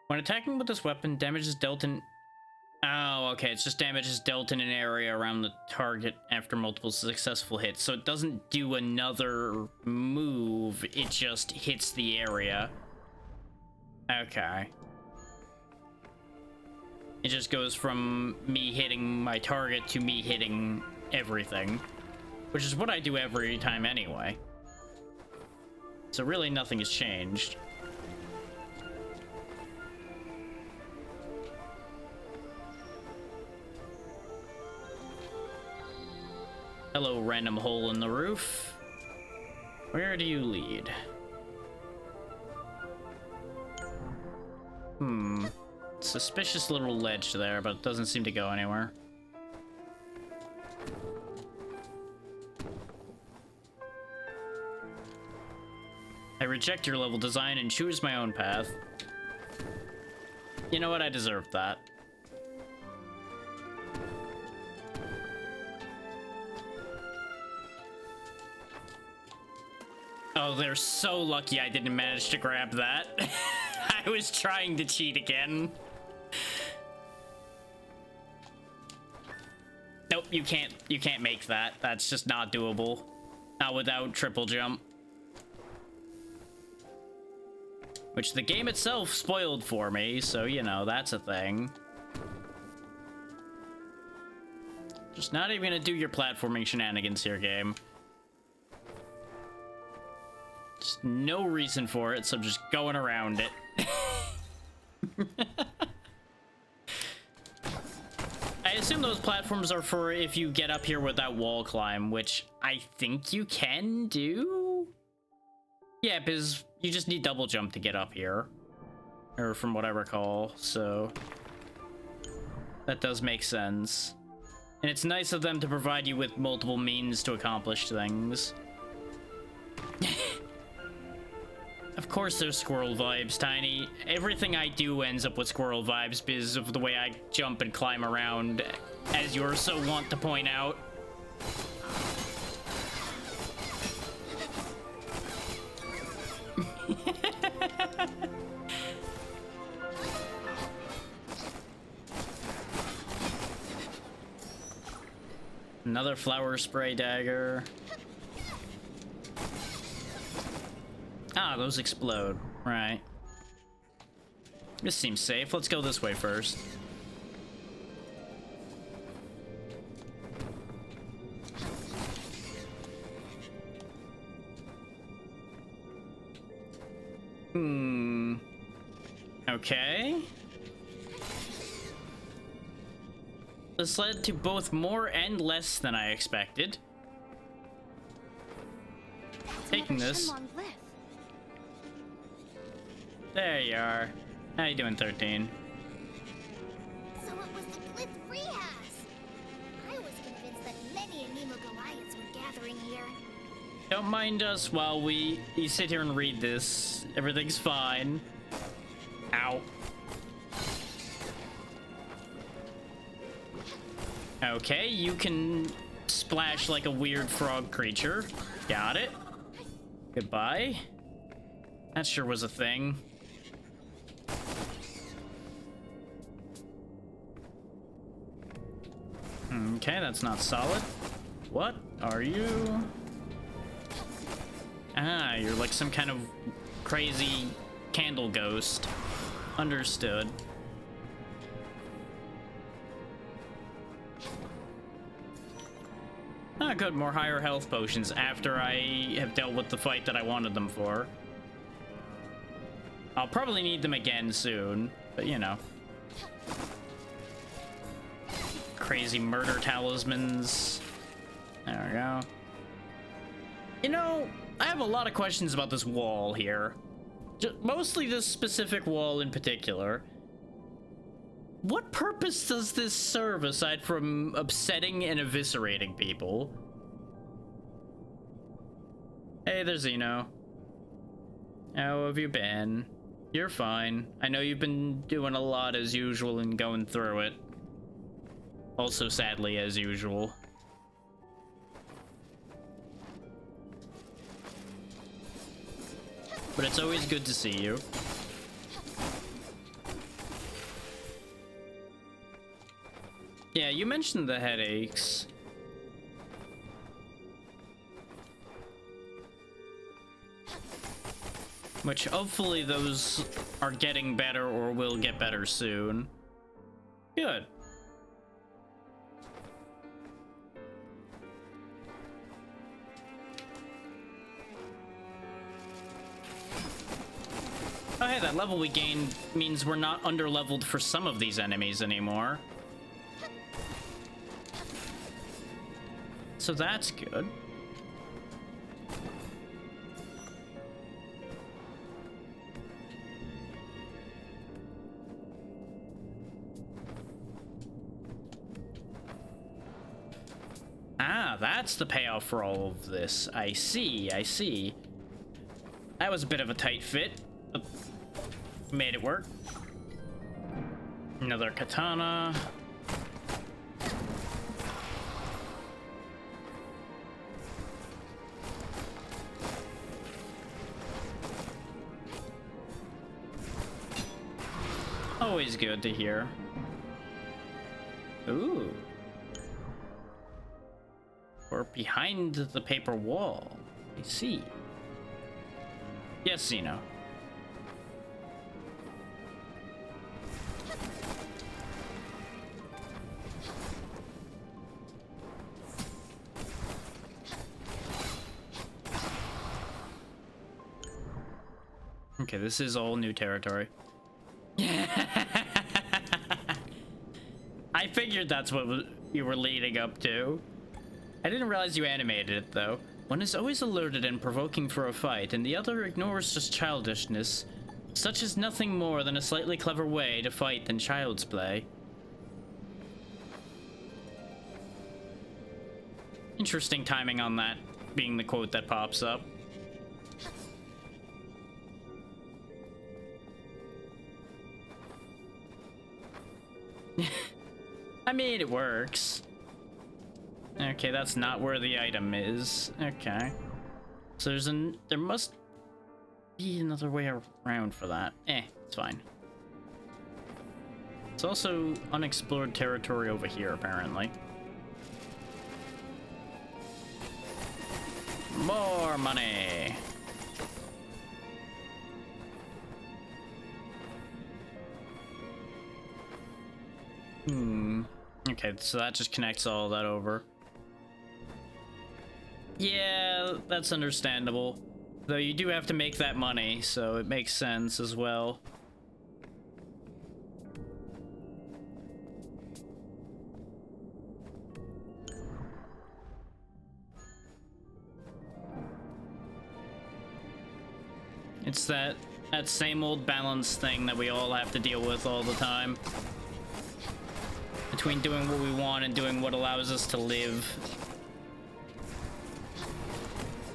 When attacking with this weapon, damage is dealt in... Oh, okay, it's just damage is dealt in an area around the target after multiple successful hits. So it doesn't do another move, it just hits the area. Okay. It just goes from me hitting my target to me hitting everything. Which is what I do every time anyway. So really nothing has changed. Hello, random hole in the roof. Where do you lead? Suspicious little ledge there, but it doesn't seem to go anywhere. I reject your level design and choose my own path. You know what? I deserved that. Oh, they're so lucky I didn't manage to grab that. I was trying to cheat again. Nope, you can't make that. That's just not doable. Not without triple jump. Which the game itself spoiled for me, so, you know, that's a thing. Just not even gonna do your platforming shenanigans here, game. Just no reason for it, so I'm just going around it. I assume those platforms are for if you get up here without wall climb, which I think you can do? Yeah, because you just need double jump to get up here. Or from what I recall, so... that does make sense. And it's nice of them to provide you with multiple means to accomplish things. Of course there's squirrel vibes, Tiny. Everything I do ends up with squirrel vibes because of the way I jump and climb around, as you're so wont to point out. Another flower spray dagger. Ah, those explode. Right. This seems safe. Let's go this way first. Okay. This led to both more and less than I expected. Taking this. There you are. How you doing, 13? So it was the Glyph Freehouse. I was convinced that many Anemo Goliaths were gathering here. Don't mind us while you sit here and read this. Everything's fine. Ow. Okay, you can splash like a weird frog creature. Got it. Goodbye. That sure was a thing. Okay, that's not solid. What are you? Ah, you're like some kind of crazy candle ghost. Understood. Ah, good, more higher health potions after I have dealt with the fight that I wanted them for. I'll probably need them again soon, but you know. Crazy murder talismans. There we go. You know, I have a lot of questions about this wall here. Mostly this specific wall in particular. What purpose does this serve aside from upsetting and eviscerating people? Hey, there's Zeno. How have you been? You're fine. I know you've been doing a lot as usual and going through it. Also, sadly, as usual. But it's always good to see you. Yeah, you mentioned the headaches. Which hopefully those are getting better or will get better soon. Good. Oh hey, that level we gained means we're not under-leveled for some of these enemies anymore. So that's good. Ah, that's the payoff for all of this. I see, I see. That was a bit of a tight fit, but made it work. Another katana. Always good to hear. Ooh. Or behind the paper wall. I see. Yes, Zeno. Okay, this is all new territory. I figured that's what you were leading up to. I didn't realize you animated it, though. One is always alerted and provoking for a fight, and the other ignores just childishness. Such is nothing more than a slightly clever way to fight than child's play. Interesting timing on that being the quote that pops up. I mean, it works. Okay, that's not where the item is. Okay. So there must be another way around for that. It's fine. It's also unexplored territory over here, apparently. More money! Okay, so that just connects all that over. Yeah, that's understandable. Though you do have to make that money, so it makes sense as well. It's that same old balance thing that we all have to deal with all the time. Between doing what we want and doing what allows us to live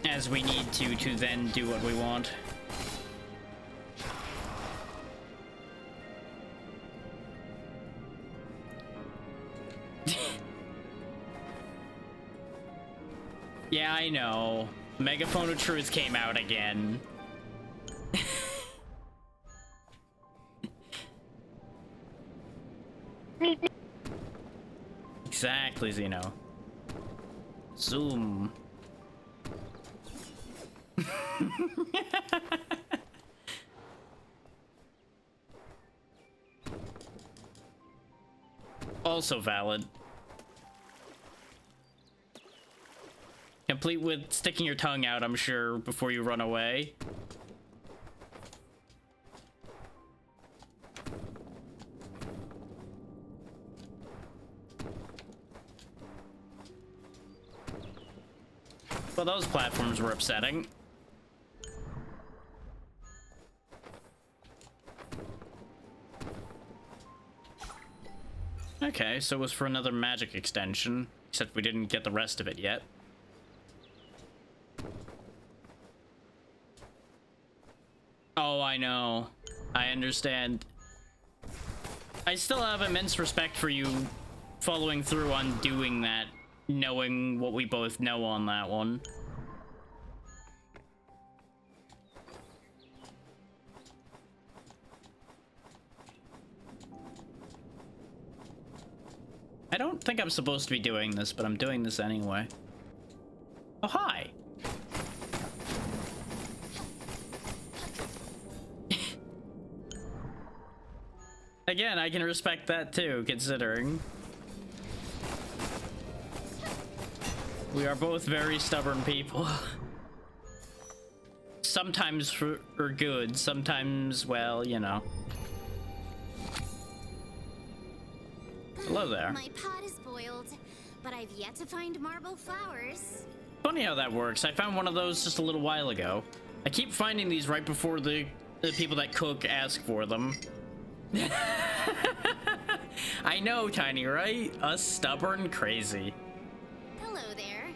as we need to then do what we want. Yeah, I know. Megaphone of Truth came out again. Exactly, Zeno. Zoom. Also valid. Complete with sticking your tongue out, I'm sure, before you run away. Well, those platforms were upsetting. Okay, so it was for another magic extension, except we didn't get the rest of it yet. Oh, I know. I understand. I still have immense respect for you following through on doing that, knowing what we both know on that one. I don't think I'm supposed to be doing this, but I'm doing this anyway. Oh, hi. Again, I can respect that too, considering we are both very stubborn people. Sometimes for good, sometimes, well, you know. Hello there. My pot is boiled, but I've yet to find marble flowers. Funny how that works. I found one of those just a little while ago. I keep finding these right before the people that cook ask for them. I know, Tiny, right? Us stubborn crazy. Hello there.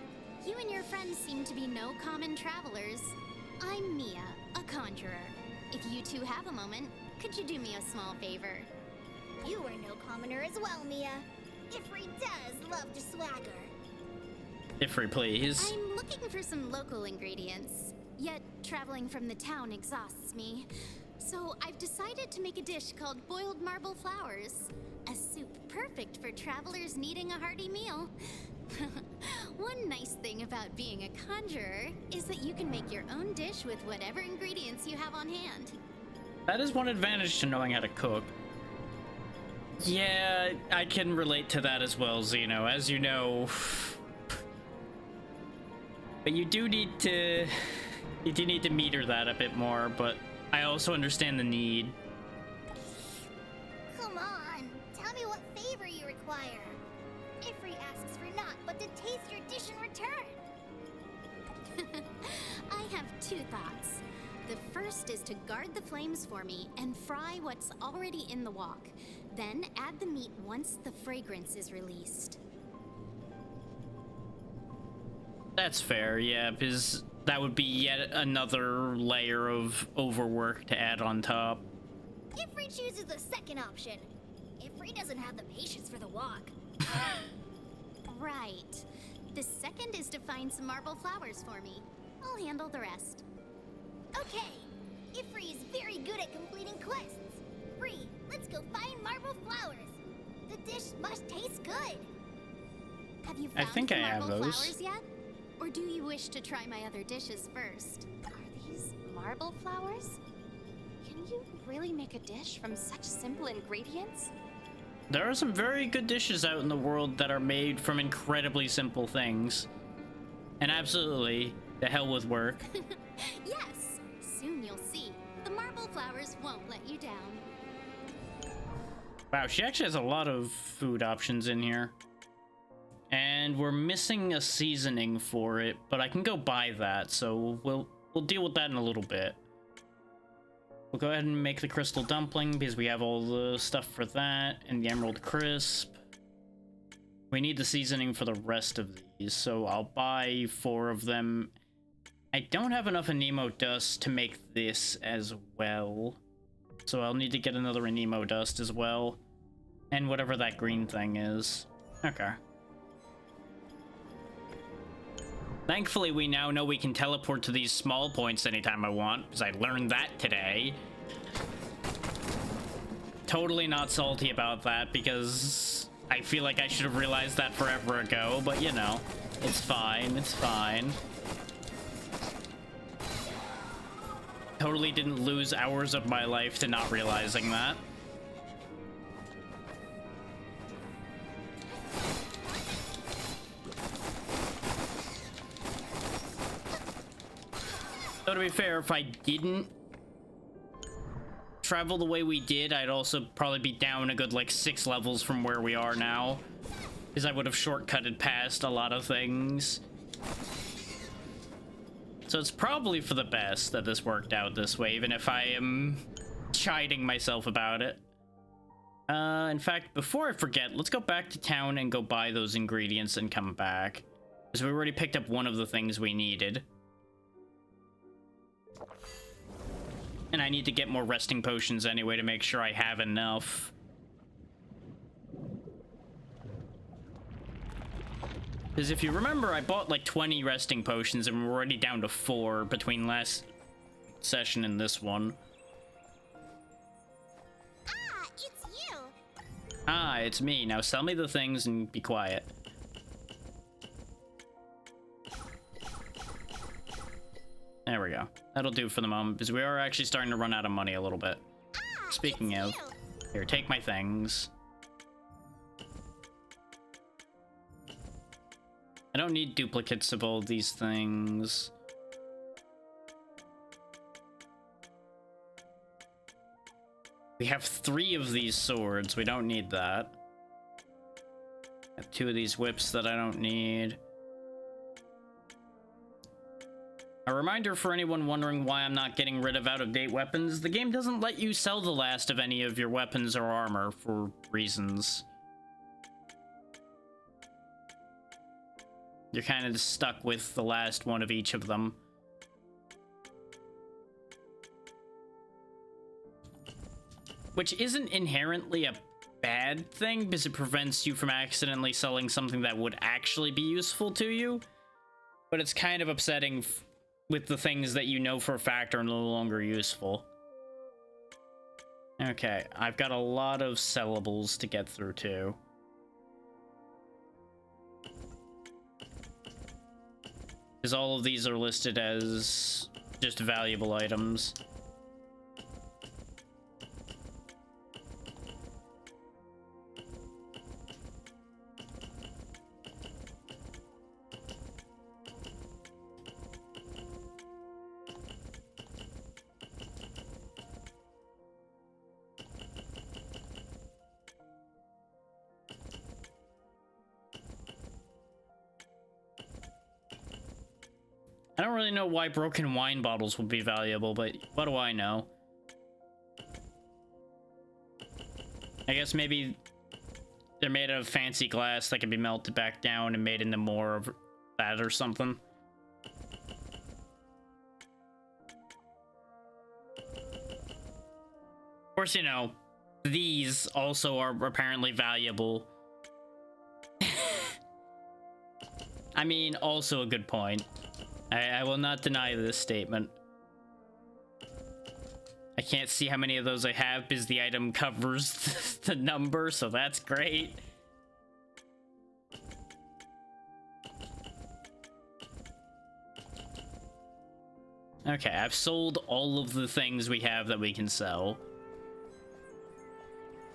You and your friends seem to be no common travelers. I'm Mia, a conjurer. If you two have a moment, could you do me a small favor? You are no commoner as well, Mia. Ifri does love to swagger. Ifri, please. I'm looking for some local ingredients, yet traveling from the town exhausts me. So I've decided to make a dish called boiled marble flowers. A soup perfect for travelers needing a hearty meal. One nice thing about being a conjurer is that you can make your own dish with whatever ingredients you have on hand. That is one advantage to knowing how to cook. Yeah, I can relate to that as well, Zeno, as you know. But you do need to meter that a bit more, but I also understand the need. Come on, tell me what favor you require. Ifri asks for naught but to taste your dish in return. I have two thoughts. The first is to guard the flames for me and fry what's already in the wok. Then add the meat once the fragrance is released. That's fair, yeah, because that would be yet another layer of overwork to add on top. Ifri chooses the second option. Ifri doesn't have the patience for the wok. Right. The second is to find some marble flowers for me. I'll handle the rest. Okay. Ifri is very good at completing quests. Free, let's go find marble flowers. The dish must taste good. Have you found think the I have marble those. flowers yet? Or do you wish to try my other dishes first? Are these marble flowers? Can you really make a dish from such simple ingredients? There are some very good dishes out in the world that are made from incredibly simple things. And absolutely, the hell with work. Yes, flowers won't let you down. Wow, she actually has a lot of food options in here. And we're missing a seasoning for it, but I can go buy that, so we'll deal with that in a little bit. We'll go ahead and make the crystal dumpling because we have all the stuff for that, and the emerald crisp. We need the seasoning for the rest of these, so I'll buy 4 of them. I don't have enough anemo dust to make this as well, so I'll need to get another anemo dust as well. And whatever that green thing is. Okay. Thankfully, we now know we can teleport to these small points anytime I want, because I learned that today. Totally not salty about that, because I feel like I should have realized that forever ago, but you know, it's fine, it's fine. Totally didn't lose hours of my life to not realizing that. So to be fair, if I didn't travel the way we did, I'd also probably be down a good like 6 levels from where we are now, because I would have shortcutted past a lot of things. So it's probably for the best that this worked out this way, even if I am chiding myself about it. In fact, before I forget, let's go back to town and go buy those ingredients and come back, because we already picked up one of the things we needed. And I need to get more resting potions anyway to make sure I have enough. Because if you remember, I bought like 20 resting potions and we're already down to 4 between last session and this one. Ah, it's you! Ah, it's me. Now sell me the things and be quiet. There we go. That'll do for the moment, because we are actually starting to run out of money a little bit. Ah, Speaking of, here, take my things. I don't need duplicates of all these things. We have 3 of these swords. We don't need that. I have 2 of these whips that I don't need. A reminder for anyone wondering why I'm not getting rid of out-of-date weapons, the game doesn't let you sell the last of any of your weapons or armor for reasons. You're kind of just stuck with the last one of each of them. Which isn't inherently a bad thing, because it prevents you from accidentally selling something that would actually be useful to you. But it's kind of upsetting with the things that you know for a fact are no longer useful. Okay, I've got a lot of sellables to get through too. Because all of these are listed as just valuable items. I don't really know why broken wine bottles would be valuable, but what do I know? I guess maybe they're made of fancy glass that can be melted back down and made into more of that or something. Of course, you know, these also are apparently valuable. I mean, also a good point. I will not deny this statement. I can't see how many of those I have because the item covers the number, so that's great. Okay, I've sold all of the things we have that we can sell.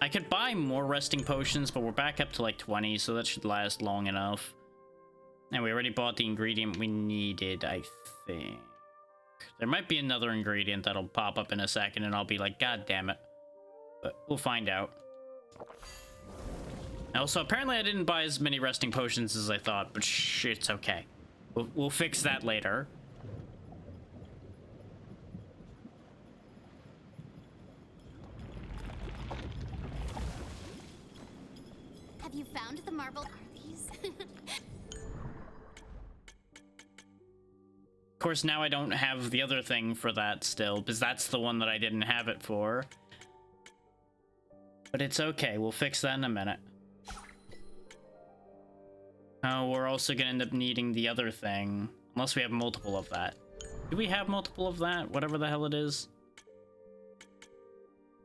I could buy more resting potions, but we're back up to like 20, so that should last long enough. And we already bought the ingredient we needed, I think. There might be another ingredient that'll pop up in a second, and I'll be like, God damn it. But we'll find out. Also, apparently I didn't buy as many resting potions as I thought, but shh, it's okay. We'll fix that later. Have you found the marble? Are these? Of course, now I don't have the other thing for that still, because that's the one that I didn't have it for. But it's okay, we'll fix that in a minute. Oh, we're also gonna end up needing the other thing. Unless we have multiple of that. Do we have multiple of that? Whatever the hell it is.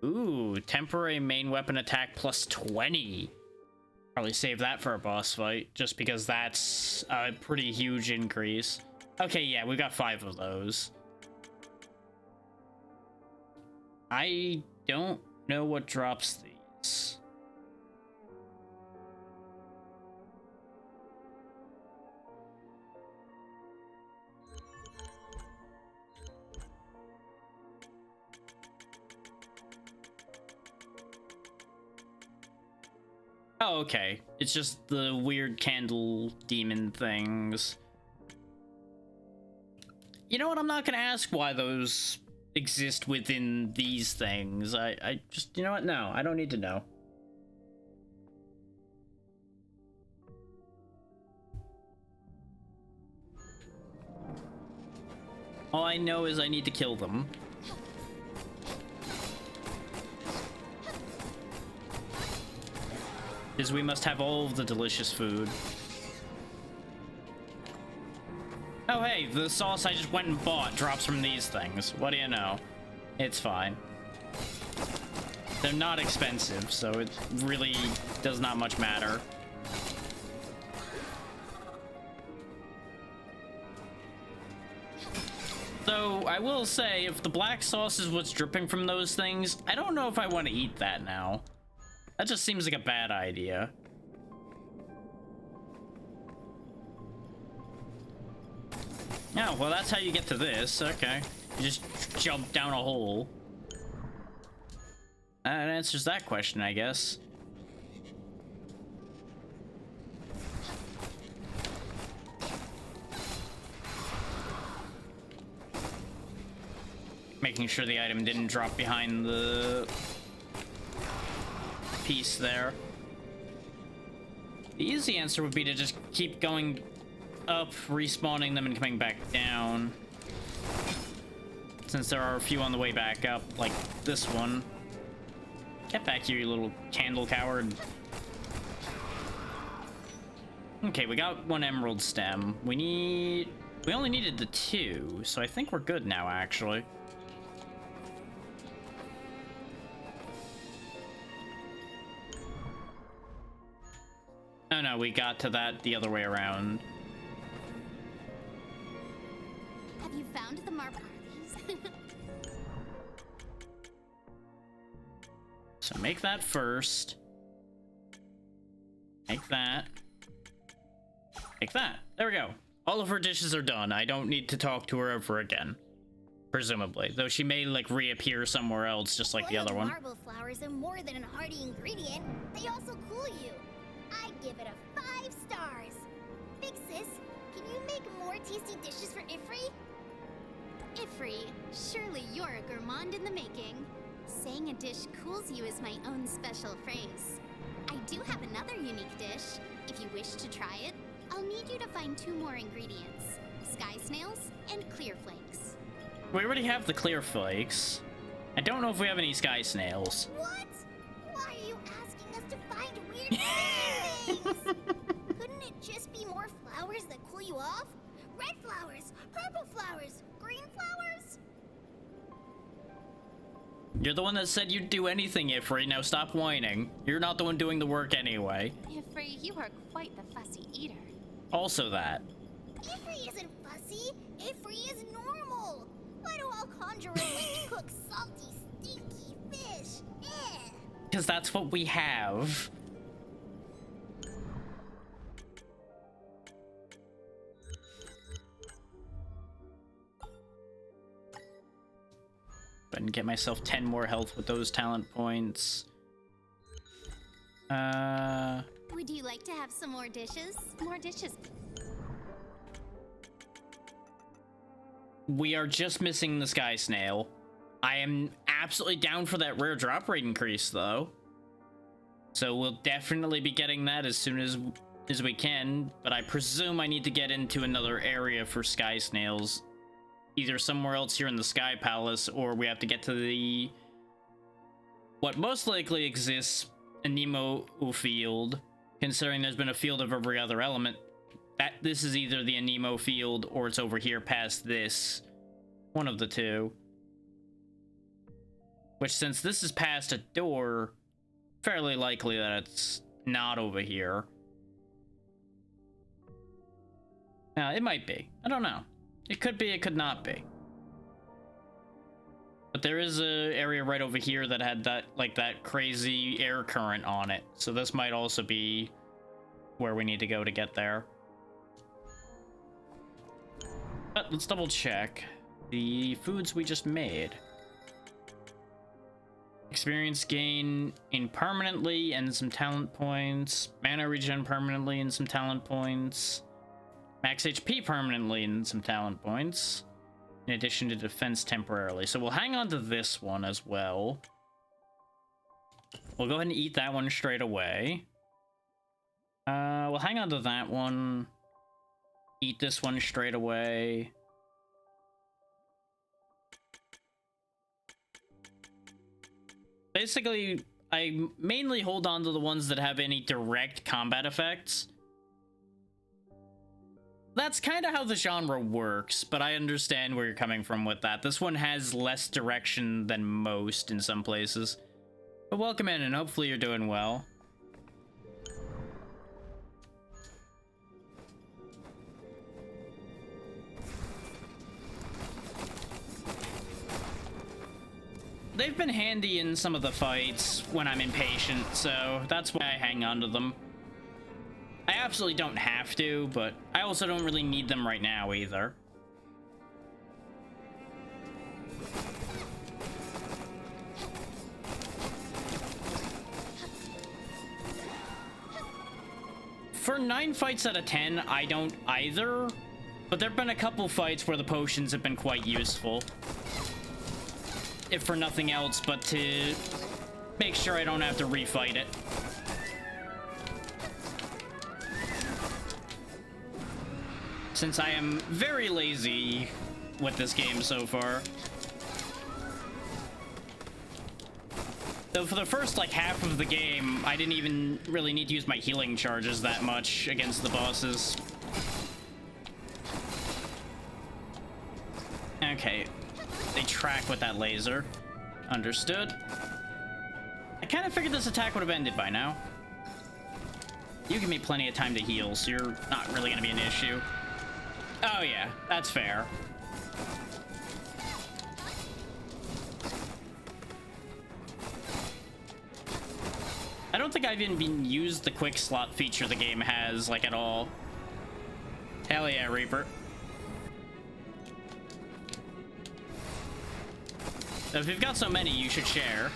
Ooh, temporary main weapon attack plus 20. Probably save that for a boss fight, just because that's a pretty huge increase. Okay, yeah, we got 5 of those. I don't know what drops these. Oh, okay. It's just the weird candle demon things. You know what? I'm not gonna ask why those exist within these things. I just, you know what? No, I don't need to know. All I know is I need to kill them. Because we must have all of the delicious food. Oh hey, the sauce I just went and bought drops from these things. What do you know? It's fine. They're not expensive, so it really does not much matter. Though, I will say, if the black sauce is what's dripping from those things, I don't know if I want to eat that now. That just seems like a bad idea. Oh, well, that's how you get to this. Okay. You just jump down a hole. That answers that question, I guess. Making sure the item didn't drop behind the piece there. The easy answer would be to just keep going up, respawning them, and coming back down. Since there are a few on the way back up, like this one. Get back here, you little candle coward. Okay, we got 1 emerald stem. We only needed the 2, so I think we're good now, actually. Oh no, we got to that the other way around. Have you found the marble? So make that first. Make that. Make that. There we go. All of her dishes are done. I don't need to talk to her ever again. Presumably. Though she may, like, reappear somewhere else, just like the other one. Marble flowers are more than a hearty ingredient. They also cool you. I give it a 5 stars. Big sis, can you make more tasty dishes for Ifri? Ifri, surely you're a gourmand in the making. Saying a dish cools you is my own special phrase. I do have another unique dish. If you wish to try it, I'll need you to find 2 more ingredients. Sky snails and clear flakes. We already have the clear flakes. I don't know if we have any sky snails. What? Why are you asking us to find weird things? Couldn't it just be more flowers that cool you off? Red flowers, purple flowers, green flowers? You're the one that said you'd do anything, Ifri. Now stop whining. You're not the one doing the work anyway. Ifri, you are quite the fussy eater. Also that. Ifri isn't fussy. Ifri is normal. Why do all conjurers like to cook salty, stinky fish? Eh. Because that's what we have. and get myself 10 more health with those talent points. Would you like to have some more dishes? More dishes. We are just missing the sky snail. I am absolutely down for that rare drop rate increase, though. So we'll definitely be getting that as soon as we can, but I presume I need to get into another area for sky snails. Either somewhere else here in the Sky Palace, or we have to get to the... what most likely exists, a Nemo field, considering there's been a field of every other element. This is either the Anemo field, or it's over here past this. One of the two. Which, since this is past a door, fairly likely that it's not over here. Now, it might be. I don't know. It could be, it could not be. But there is a area right over here that had that, like, that crazy air current on it. So this might also be where we need to go to get there. But let's double check the foods we just made. Experience gain in permanently and some talent points. Mana regen permanently and some talent points. Max HP permanently and some talent points. In addition to defense temporarily. So we'll hang on to this one as well. We'll go ahead and eat that one straight away. We'll hang on to that one. Eat this one straight away. Basically, I mainly hold on to the ones that have any direct combat effects. That's kind of how the genre works, but I understand where you're coming from with that. This one has less direction than most in some places. But welcome in, and hopefully you're doing well. They've been handy in some of the fights when I'm impatient, so that's why I hang on to them. I absolutely don't have to, but I also don't really need them right now either. For 9 fights out of 10, I don't either, but there've been a couple fights where the potions have been quite useful. If for nothing else, but to make sure I don't have to refight it. Since I am very lazy with this game so far. Though for the first, like, half of the game, I didn't even really need to use my healing charges that much against the bosses. Okay. They track with that laser. Understood. I kind of figured this attack would have ended by now. You give me plenty of time to heal, so you're not really going to be an issue. Oh yeah, that's fair. I don't think I've even been used the quick slot feature the game has, like, at all. Hell yeah, Reaper. If you've got so many, you should share.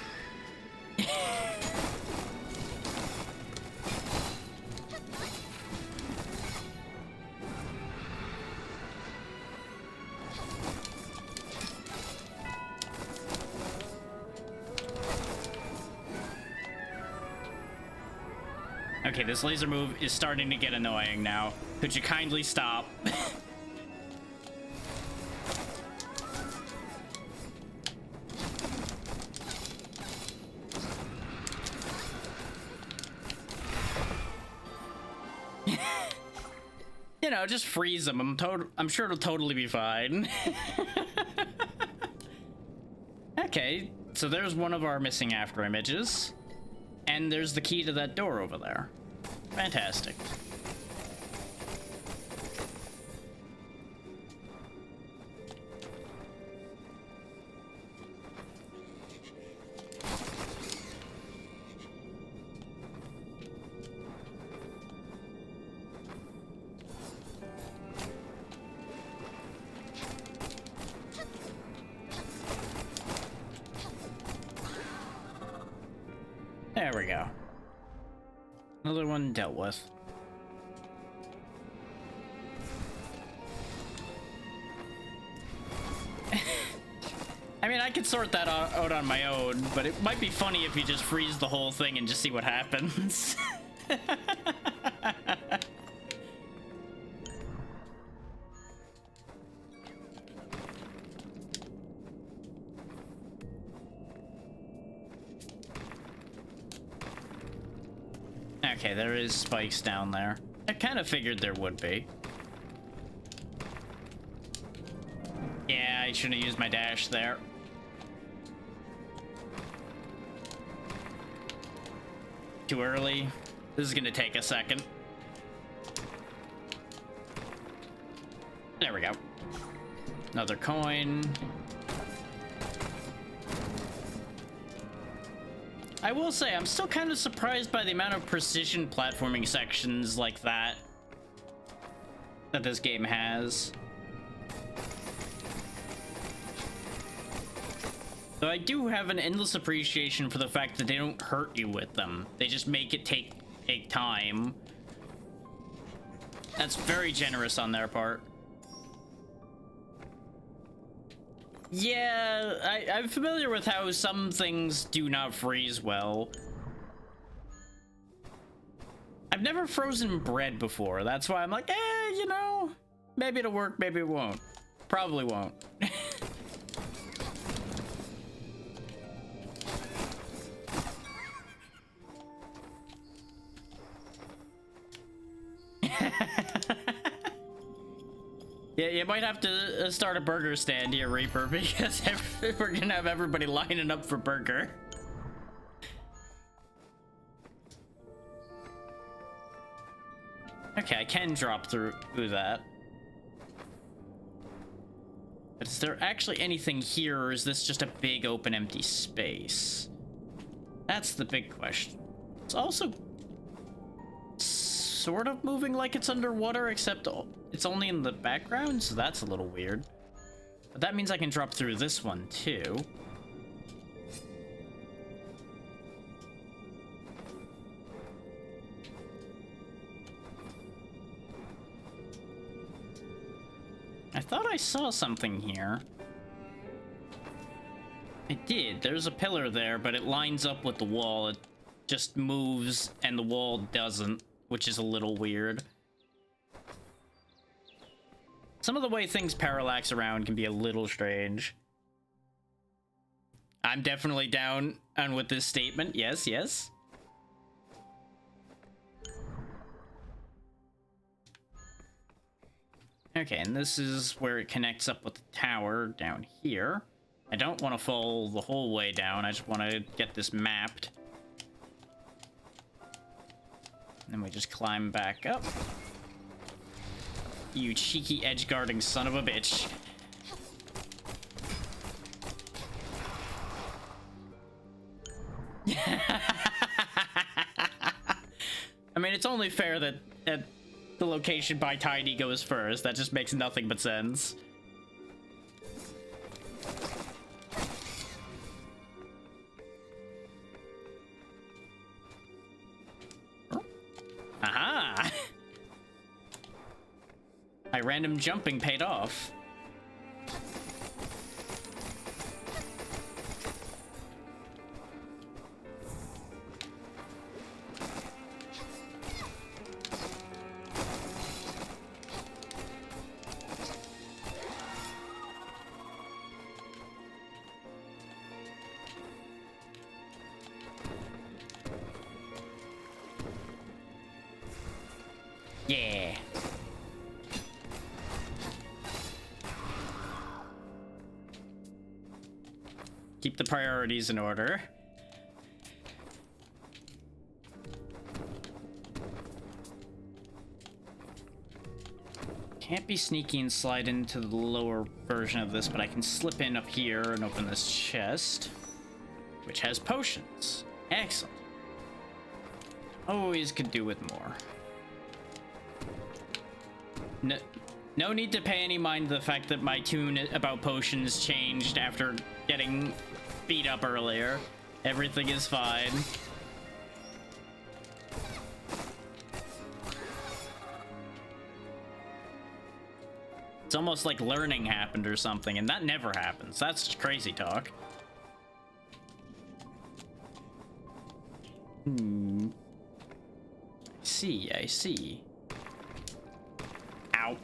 Okay, this laser move is starting to get annoying now. Could you kindly stop? You know, just freeze them. I'm sure it'll totally be fine. Okay, so there's one of our missing after images. And there's the key to that door over there. Fantastic. There we go. Another one dealt with. I mean, I could sort that out on my own, but it might be funny if you just freeze the whole thing and just see what happens. Okay, there is spikes down there. I kind of figured there would be. Yeah, I shouldn't have used my dash there. Too early. This is gonna take a second. There we go. Another coin. I will say, I'm still kind of surprised by the amount of precision platforming sections like that this game has. Though I do have an endless appreciation for the fact that they don't hurt you with them. They just make it take time. That's very generous on their part. Yeah, I'm familiar with how some things do not freeze well. I've never frozen bread before. That's why I'm like, you know, maybe it'll work, maybe it won't. Probably won't. Yeah, you might have to start a burger stand here, Reaper, because we're gonna have everybody lining up for burger. Okay, I can drop through that. But is there actually anything here, or is this just a big open empty space? That's the big question. It's also sort of moving like it's underwater, except it's only in the background, so that's a little weird. But that means I can drop through this one too. I thought I saw something here. I did. There's a pillar there, but it lines up with the wall. It just moves and the wall doesn't, which is a little weird. Some of the way things parallax around can be a little strange. I'm definitely down on with this statement. Yes, yes. Okay, and this is where it connects up with the tower down here. I don't want to fall the whole way down. I just want to get this mapped. And then we just climb back up. You cheeky edge-guarding son of a bitch. I mean, it's only fair that the location by Tiny goes first. That just makes nothing but sense. Aha! My random jumping paid off. Yeah. Keep the priorities in order. Can't be sneaky and slide into the lower version of this, but I can slip in up here and open this chest, which has potions. Excellent. Always could do with more. No need to pay any mind to the fact that my tune about potions changed after getting beat up earlier. Everything is fine. It's almost like learning happened or something, and that never happens. That's just crazy talk. I see. Ow.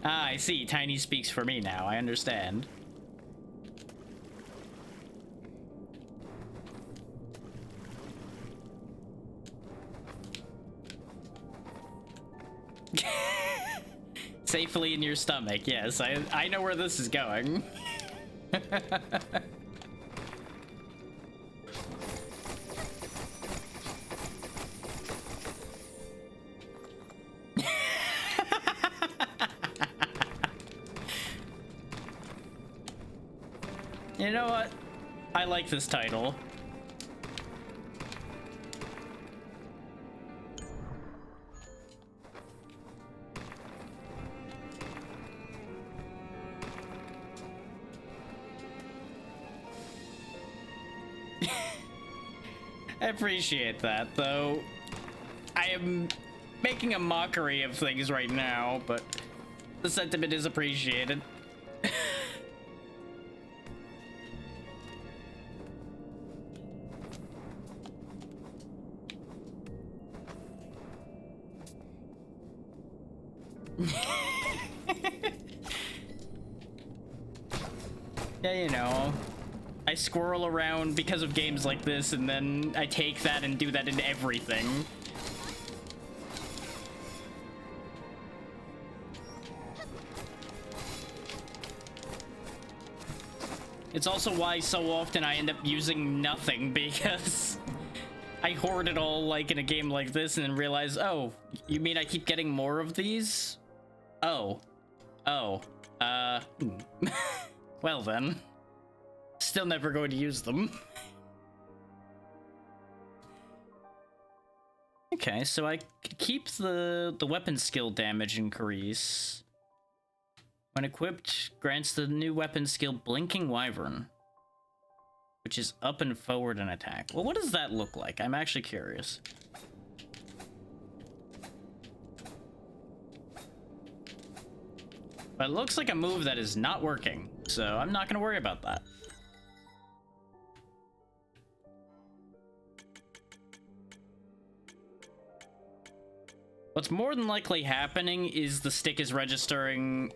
Ah, I see. Tiny speaks for me now. I understand. Safely in your stomach. Yes, I know where this is going. You know what? I like this title. I appreciate that, though. I am making a mockery of things right now, but the sentiment is appreciated. Yeah, you know, I squirrel around because of games like this, and then I take that and do that in everything. It's also why so often I end up using nothing, because I hoard it all like in a game like this and then realize, oh, you mean I keep getting more of these? Oh. Well then. Still never going to use them. Okay, so I could keep the weapon skill damage increase. When equipped, grants the new weapon skill Blinking Wyvern, which is up and forward in attack. Well, what does that look like? I'm actually curious. But it looks like a move that is not working, so I'm not going to worry about that. What's more than likely happening is the stick is registering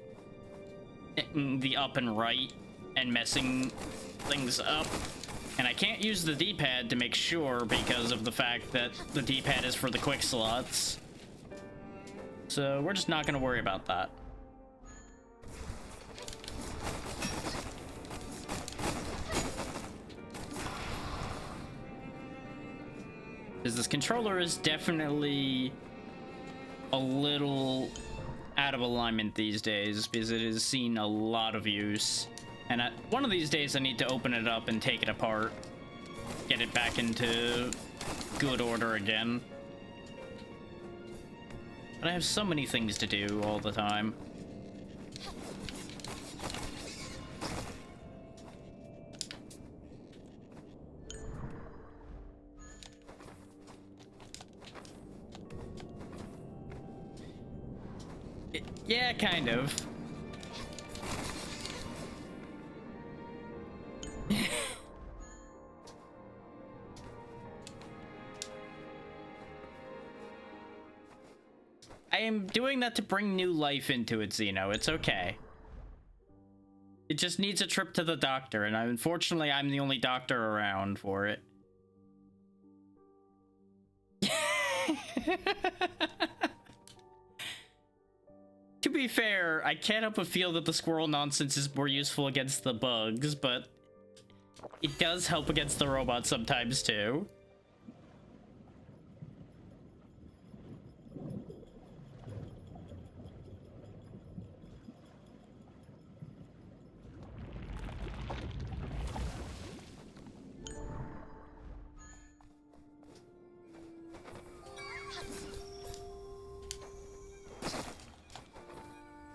the up and right and messing things up. And I can't use the D-pad to make sure because of the fact that the D-pad is for the quick slots. So we're just not going to worry about that. Because this controller is definitely a little out of alignment these days, because it has seen a lot of use. And one of these days I need to open it up and take it apart, get it back into good order again. But I have so many things to do all the time. Yeah, kind of. I am doing that to bring new life into it, Xeno. It's okay. It just needs a trip to the doctor, and unfortunately, I'm the only doctor around for it. To be fair, I can't help but feel that the squirrel nonsense is more useful against the bugs, but it does help against the robots sometimes too.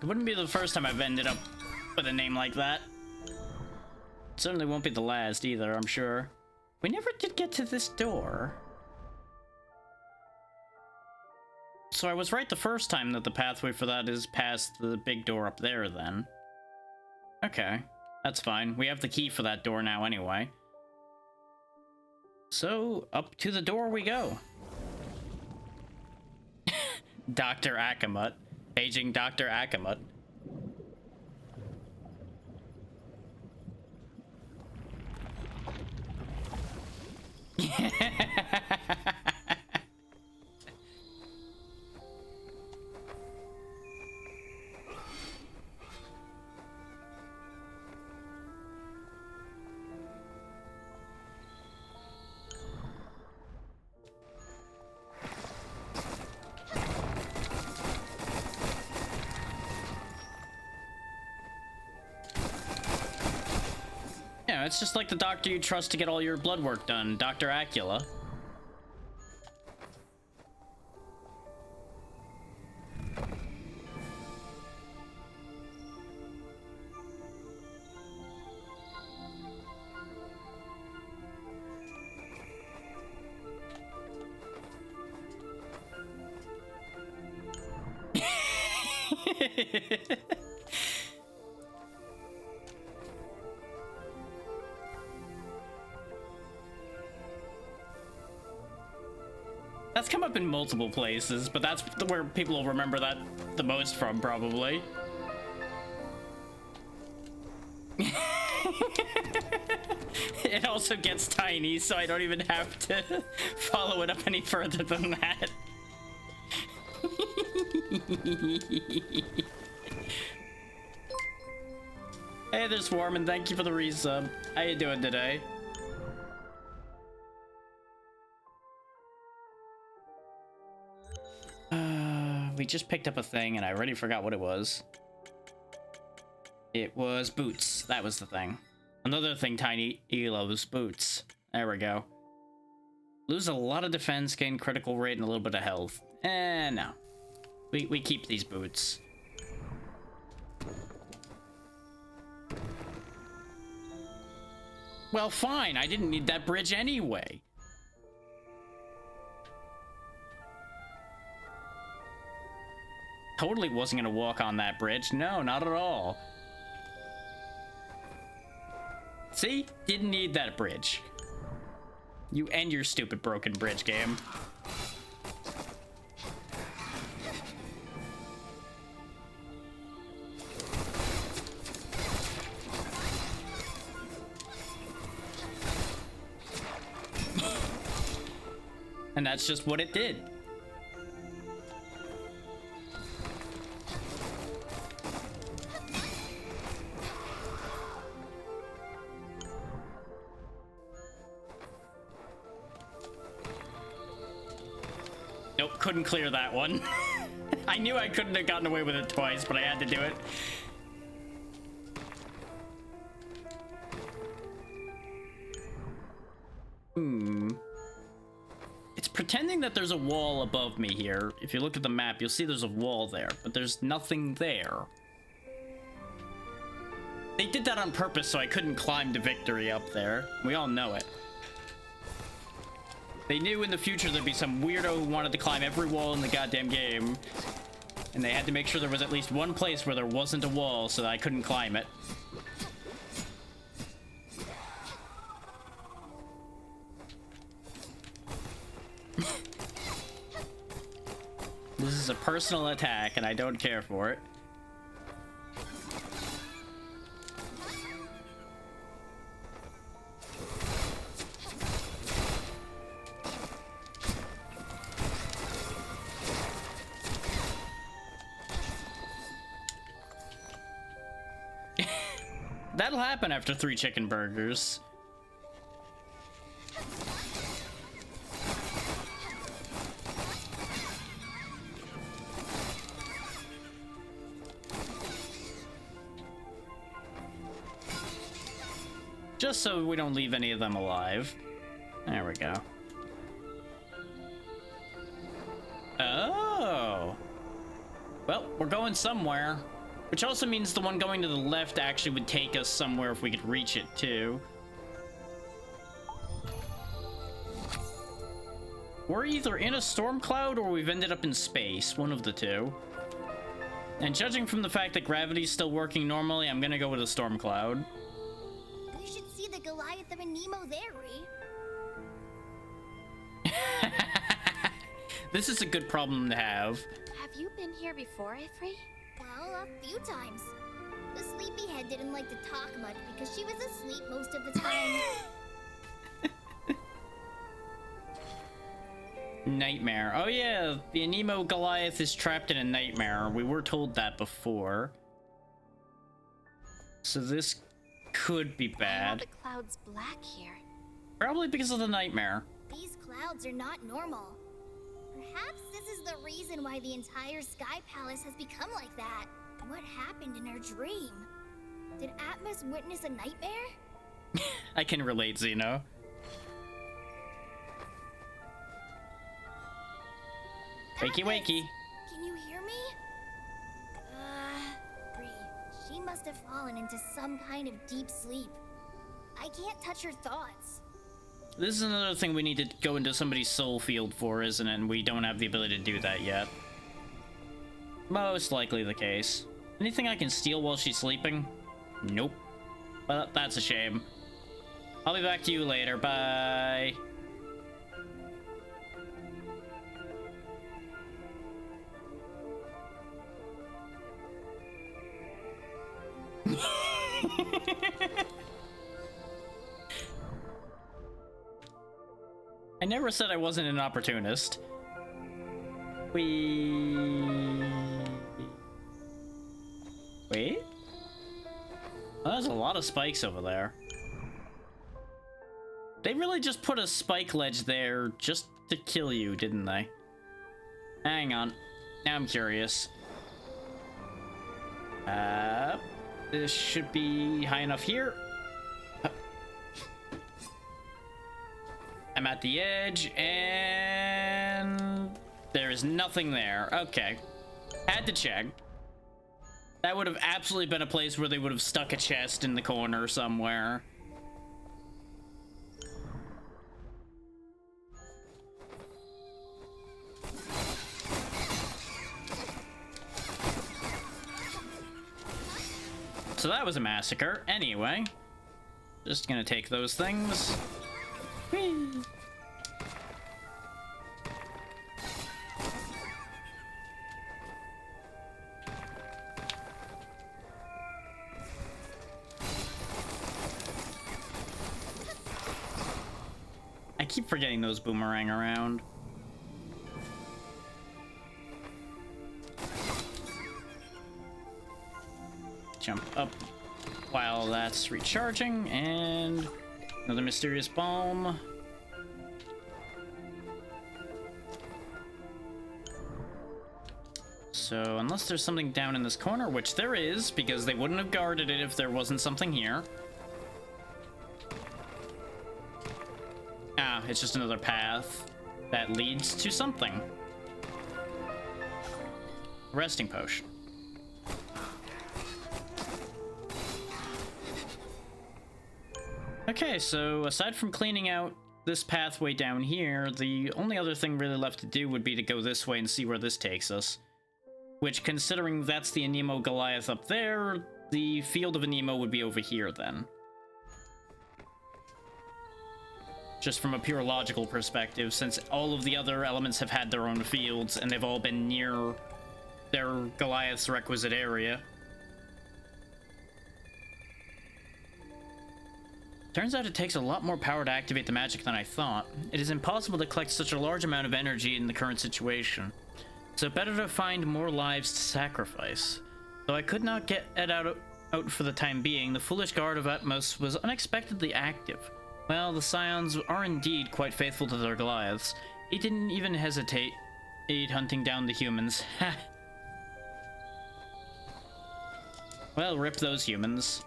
It wouldn't be the first time I've ended up with a name like that. It certainly won't be the last either, I'm sure. We never did get to this door. so I was right the first time that the pathway for that is past the big door up there, then. Okay, that's fine. We have the key for that door now anyway. So, up to the door we go. Dr. Akamut. Paging Dr. Akamut. Yeah, it's just like the doctor you trust to get all your blood work done, Dr. Acula. That's come up in multiple places, but that's where people will remember that the most from, probably. It also gets tiny, so I don't even have to follow it up any further than that. Hey there, Swarm, thank you for the resub. How you doing today? We just picked up a thing and I already forgot what it was. It was boots. That was the thing. Another thing Tiny E loves, boots. There we go. Lose a lot of defense, gain critical rate, and a little bit of health. No. We keep these boots. Well, fine. I didn't need that bridge anyway. Totally wasn't gonna walk on that bridge. No, not at all. See? Didn't need that bridge. You and your stupid broken bridge game. And that's just what it did. Nope, couldn't clear that one. I knew I couldn't have gotten away with it twice, but I had to do it. It's pretending that there's a wall above me here. If you look at the map, you'll see there's a wall there, but there's nothing there. They did that on purpose so I couldn't climb to victory up there. We all know it. They knew in the future there'd be some weirdo who wanted to climb every wall in the goddamn game. And they had to make sure there was at least one place where there wasn't a wall so that I couldn't climb it. This is a personal attack and I don't care for it. That'll happen after 3 chicken burgers. Just so we don't leave any of them alive. There we go. Oh. Well, we're going somewhere. Which also means the one going to the left actually would take us somewhere if we could reach it, too. We're either in a storm cloud or we've ended up in space. One of the two. And judging from the fact that gravity's still working normally, I'm gonna go with a storm cloud. We should see the Goliath of a Nemo there, Ree. This is a good problem to have. Have you been here before, Ifri? Well, a few times. The sleepyhead didn't like to talk much because she was asleep most of the time. Nightmare. Oh yeah, the Nemo Goliath is trapped in a nightmare. We were told that before. So this could be Why are bad. the clouds black here? Probably because of the nightmare. These clouds are not normal. Perhaps this is the reason why the entire Sky Palace has become like that. What happened in our dream? Did Atmos witness a nightmare? I can relate, Xeno. Wakey Atmos, wakey. Can you hear me? Bree, she must have fallen into some kind of deep sleep. I can't touch her thoughts. This is another thing we need to go into somebody's soul field for, isn't it? And we don't have the ability to do that yet. Most likely the case. Anything I can steal while she's sleeping? Nope. Well, that's a shame. I'll be back to you later. Bye. I never said I wasn't an opportunist. Wait? Oh, there's a lot of spikes over there. They really just put a spike ledge there just to kill you, didn't they? Hang on. Now I'm curious. This should be high enough here. I'm at the edge, and there is nothing there. Okay. Had to check. That would have absolutely been a place where they would have stuck a chest in the corner somewhere. So that was a massacre. Anyway, just gonna take those things. Whee! I keep forgetting those boomerang around. Jump up while that's recharging, and another mysterious bomb. So unless there's something down in this corner, which there is, because they wouldn't have guarded it if there wasn't something here. Ah, it's just another path that leads to something. Resting potion. Okay, so aside from cleaning out this pathway down here, the only other thing really left to do would be to go this way and see where this takes us. Which, considering that's the Anemo Goliath up there, the field of Anemo would be over here then. Just from a pure logical perspective, since all of the other elements have had their own fields, and they've all been near their Goliath's requisite area. Turns out it takes a lot more power to activate the magic than I thought. It is impossible to collect such a large amount of energy in the current situation. So better to find more lives to sacrifice. Though I could not get it out for the time being, the foolish guard of Atmos was unexpectedly active. Well, the Scions are indeed quite faithful to their Goliaths. He didn't even hesitate hunting down the humans. Well, rip those humans.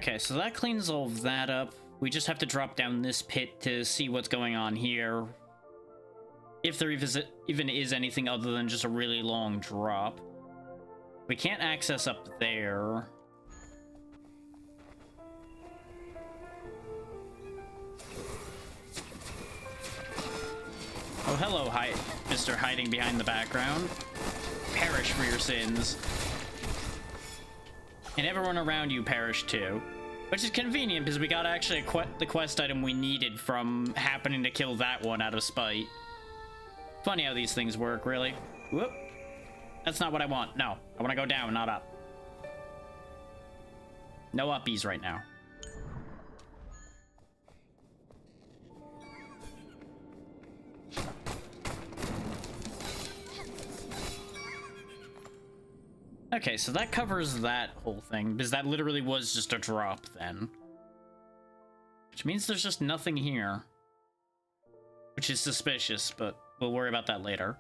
Okay, so that cleans all of that up. We just have to drop down this pit to see what's going on here. If there even is anything other than just a really long drop. We can't access up there. Oh, hello, Mr. Hiding behind the background. Perish for your sins. And everyone around you perished too. Which is convenient, because we got actually the quest item we needed from happening to kill that one out of spite. Funny how these things work, really. Whoop. That's not what I want. No, I want to go down, not up. No uppies right now. Okay, so that covers that whole thing, because that literally was just a drop then. Which means there's just nothing here. Which is suspicious, but we'll worry about that later.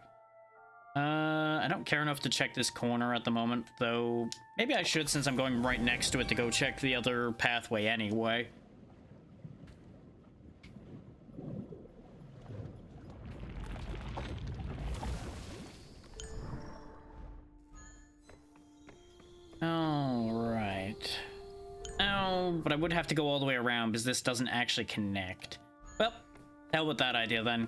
I don't care enough to check this corner at the moment, though maybe I should, since I'm going right next to it, to go check the other pathway anyway. Alright. Oh, but I would have to go all the way around because this doesn't actually connect. Well, hell with that idea then.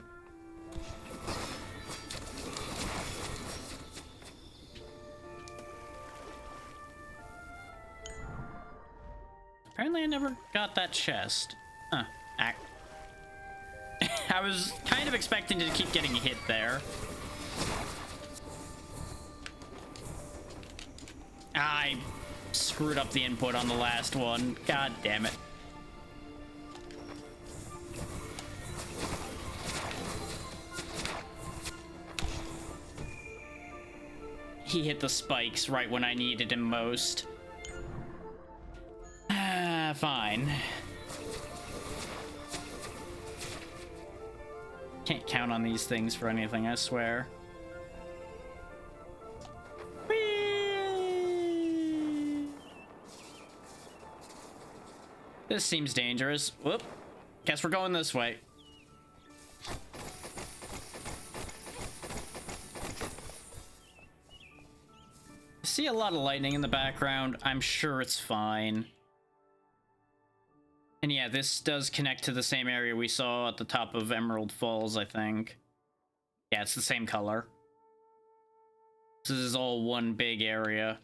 Apparently I never got that chest. Huh. I was kind of expecting to keep getting hit there. I screwed up the input on the last one. God damn it. He hit the spikes right when I needed him most. Fine. Can't count on these things for anything, I swear. Whee! This seems dangerous. Whoop. Guess we're going this way. I see a lot of lightning in the background. I'm sure it's fine. And yeah, this does connect to the same area we saw at the top of Emerald Falls, I think. Yeah, it's the same color. This is all one big area.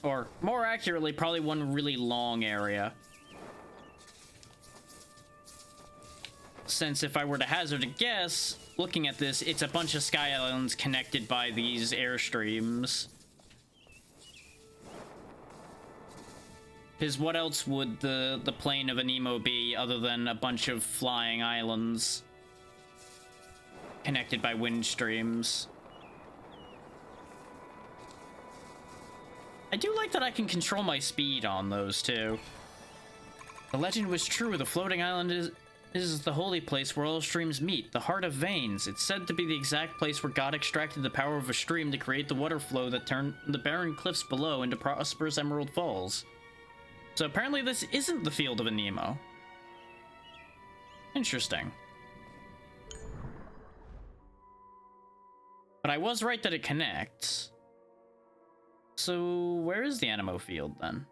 Or, more accurately, probably one really long area. Since if I were to hazard a guess, looking at this, it's a bunch of sky islands connected by these airstreams. Because what else would the plane of Anemo be other than a bunch of flying islands connected by wind streams? I do like that I can control my speed on those too. The legend was true. The floating island is the holy place where all streams meet, the heart of veins. It's said to be the exact place where God extracted the power of a stream to create the water flow that turned the barren cliffs below into prosperous Emerald Falls. So apparently this isn't the field of Anemo. Interesting. But I was right that it connects. So where is the Anemo field then?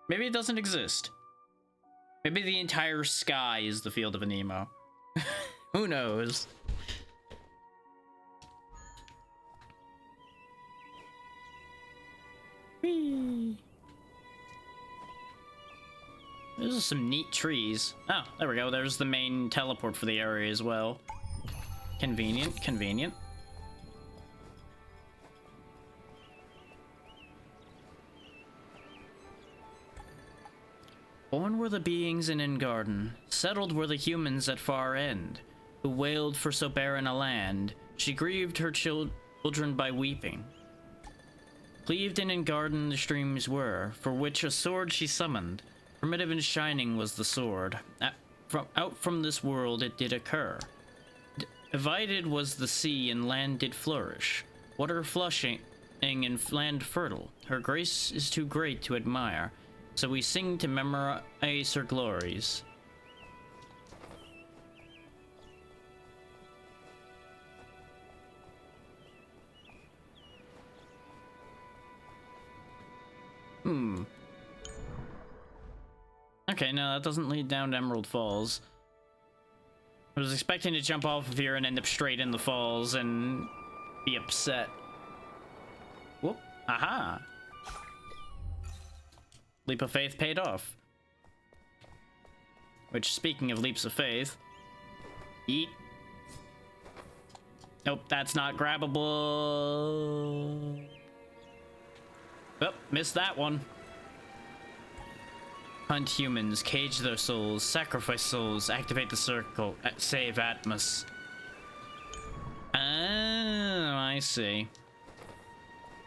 Maybe it doesn't exist. Maybe the entire sky is the field of Anemo. Who knows? Whee! Those are some neat trees. Oh, there we go. There's the main teleport for the area as well. Convenient, convenient. Born were the beings in Ingarden, settled were the humans at Far End, who wailed for so barren a land. She grieved her children by weeping. Cleaved in Ingarden the streams were, for which a sword she summoned. Primitive and shining was the sword. Out from this world it did occur. Divided was the sea and land did flourish. Water flushing and land fertile. Her grace is too great to admire. So we sing to memorize her glories. Okay, no, that doesn't lead down to Emerald Falls. I was expecting to jump off of here and end up straight in the falls and be upset. Whoop. Aha. Leap of faith paid off. Which, speaking of leaps of faith, eat. Nope, that's not grabbable. Oh, missed that one. Hunt humans, cage their souls, sacrifice souls, activate the circle, save Atmos. Oh, I see.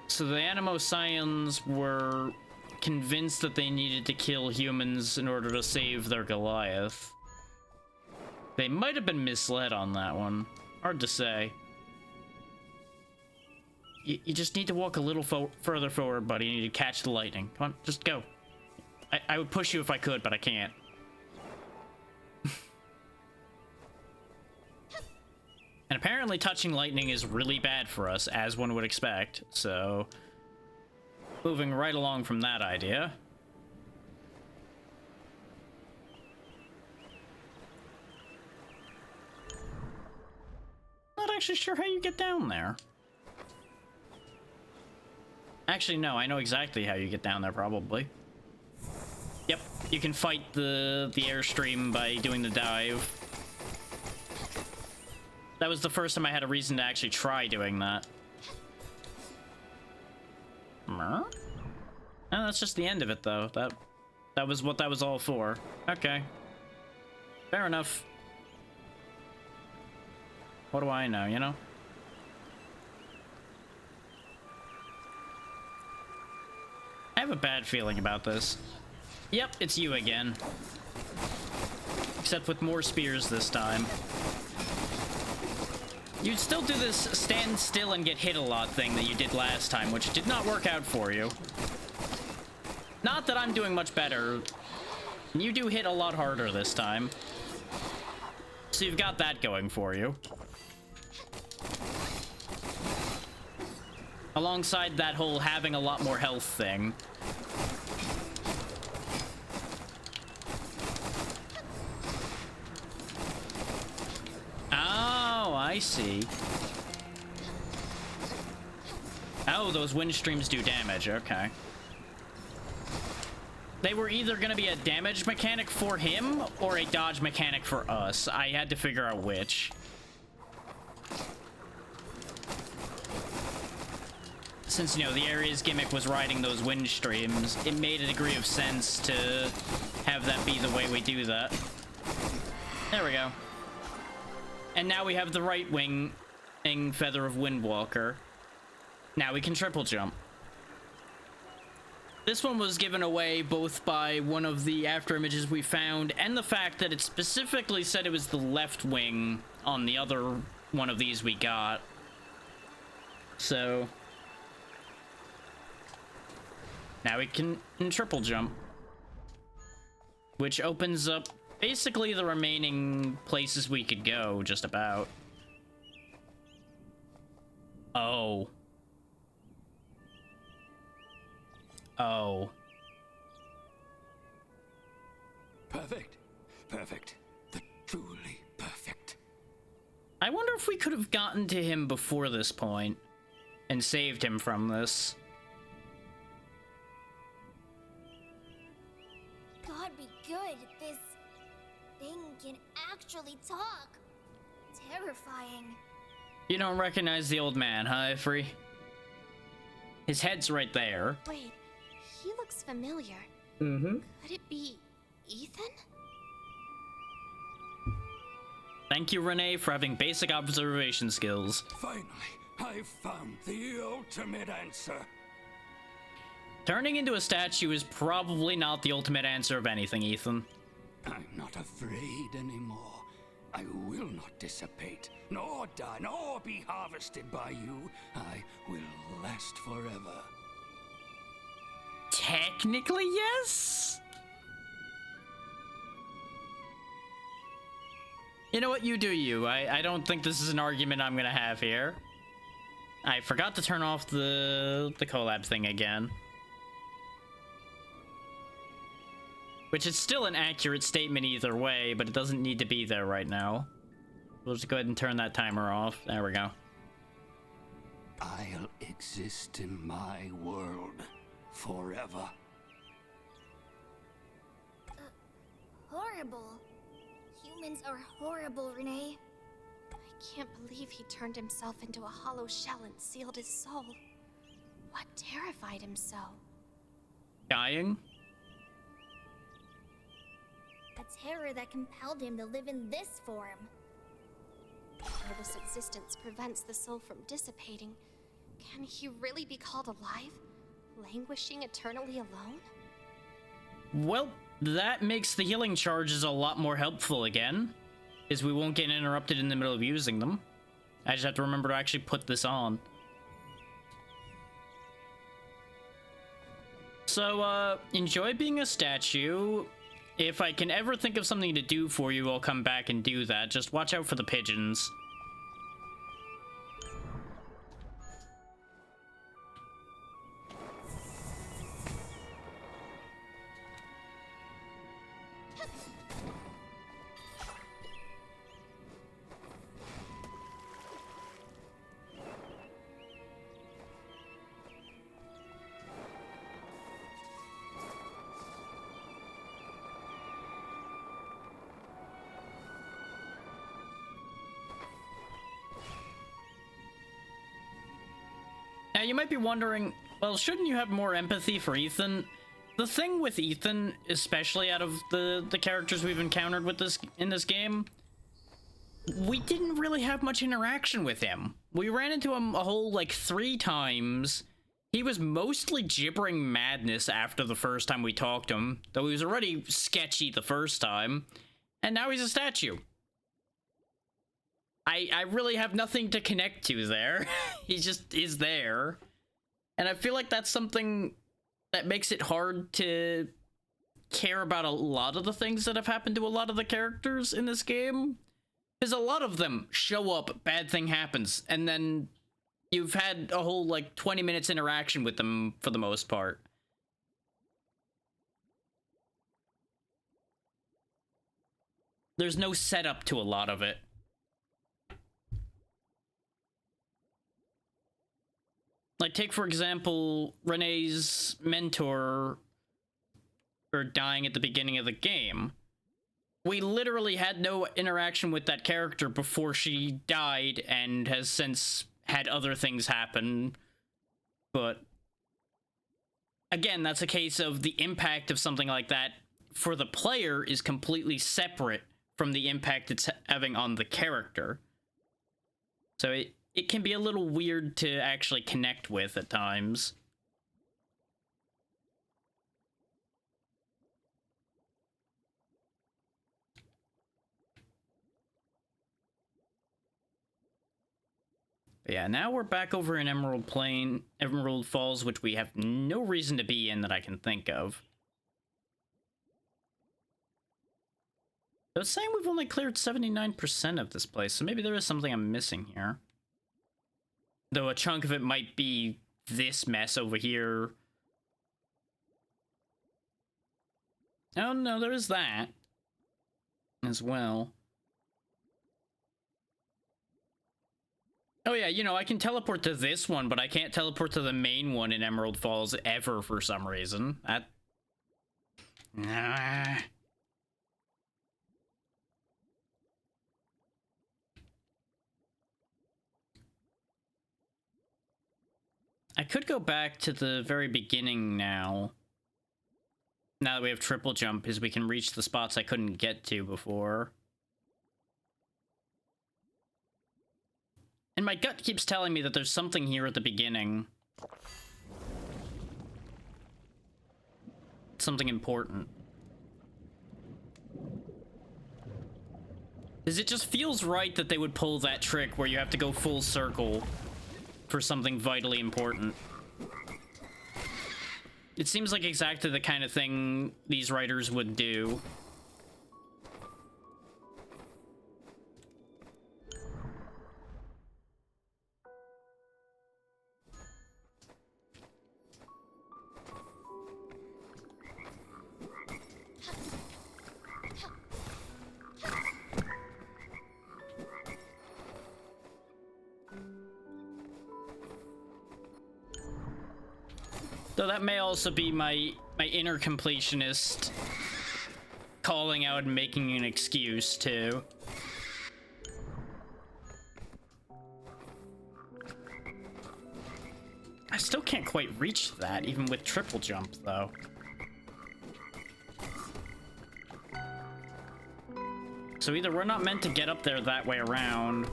So the Animoscions were convinced that they needed to kill humans in order to save their Goliath. They might have been misled on that one. Hard to say. You just need to walk a little further forward, buddy. You need to catch the lightning. Come on, just go. I would push you if I could, but I can't. And apparently touching lightning is really bad for us, as one would expect, so... Moving right along from that idea. Not actually sure how you get down there. Actually, no, I know exactly how you get down there, probably. Yep, you can fight the airstream by doing the dive. That was the first time I had a reason to actually try doing that. Oh, that's just the end of it, though. That was what that was all for. Okay. Fair enough. What do I know, you know? I have a bad feeling about this. Yep, it's you again. Except with more spears this time. You'd still do this stand still and get hit a lot thing that you did last time, which did not work out for you. Not that I'm doing much better. You do hit a lot harder this time. So you've got that going for you. Alongside that whole having a lot more health thing. Oh, I see. Oh, those wind streams do damage. Okay. They were either going to be a damage mechanic for him or a dodge mechanic for us. I had to figure out which. Since, you know, the area's gimmick was riding those wind streams, it made a degree of sense to have that be the way we do that. There we go. And now we have the right wing feather of Windwalker. Now we can triple jump. This one was given away both by one of the after images we found and the fact that it specifically said it was the left wing on the other one of these we got. So now we can triple jump, which opens up basically the remaining places we could go, just about. Oh. Oh. Perfect. Perfect. The truly perfect. I wonder if we could have gotten to him before this point and saved him from this. God be good, this thing can actually talk. Terrifying. You don't recognize the old man, huh, Ifri? His head's right there. Wait, he looks familiar. Mm-hmm. Could it be Ethan? Thank you, Renee, for having basic observation skills. Finally, I've found the ultimate answer. Turning into a statue is probably not the ultimate answer of anything, Ethan. I'm not afraid anymore. I will not dissipate, nor die, nor be harvested by you. I will last forever. Technically, yes? You know what? You do you. I don't think this is an argument I'm gonna have here. I forgot to turn off the collab thing again. Which is still an accurate statement either way, but it doesn't need to be there right now. We'll just go ahead and turn that timer off. There we go. I'll exist in my world forever. Horrible. Humans are horrible, Renee. I can't believe he turned himself into a hollow shell and sealed his soul. What terrified him so? Dying? A terror that compelled him to live in this form. This existence prevents the soul from dissipating. Can he really be called alive? Languishing eternally alone? Well, that makes the healing charges a lot more helpful again, as we won't get interrupted in the middle of using them. I just have to remember to actually put this on. So, enjoy being a statue. If I can ever think of something to do for you, I'll come back and do that. Just watch out for the pigeons. Now, you might be wondering, well, shouldn't you have more empathy for Ethan? The thing with Ethan, especially out of the characters we've encountered with in this game, we didn't really have much interaction with him. We ran into him a whole, like, 3 times. He was mostly gibbering madness after the first time we talked to him, though he was already sketchy the first time, and now he's a statue. I really have nothing to connect to there. He just is there. And I feel like that's something that makes it hard to care about a lot of the things that have happened to a lot of the characters in this game. Because a lot of them show up, bad thing happens, and then you've had a whole, like, 20 minutes interaction with them for the most part. There's no setup to a lot of it. Like, take, for example, Renee's mentor dying at the beginning of the game. We literally had no interaction with that character before she died and has since had other things happen. But again, that's a case of the impact of something like that for the player is completely separate from the impact it's having on the character. So it can be a little weird to actually connect with at times. But yeah, now we're back over in Emerald Falls, which we have no reason to be in that I can think of. So it's saying we've only cleared 79% of this place, so maybe there is something I'm missing here. Though a chunk of it might be this mess over here. Oh no, there is that as well. Oh yeah, you know, I can teleport to this one, but I can't teleport to the main one in Emerald Falls ever for some reason. Nah. I could go back to the very beginning now. Now that we have triple jump, is we can reach the spots I couldn't get to before. And my gut keeps telling me that there's something here at the beginning. Something important. Because it just feels right that they would pull that trick where you have to go full circle for something vitally important. It seems like exactly the kind of thing these writers would do. Though that may also be my inner completionist calling out and making an excuse too. I still can't quite reach that, even with triple jump, though. So either we're not meant to get up there that way around,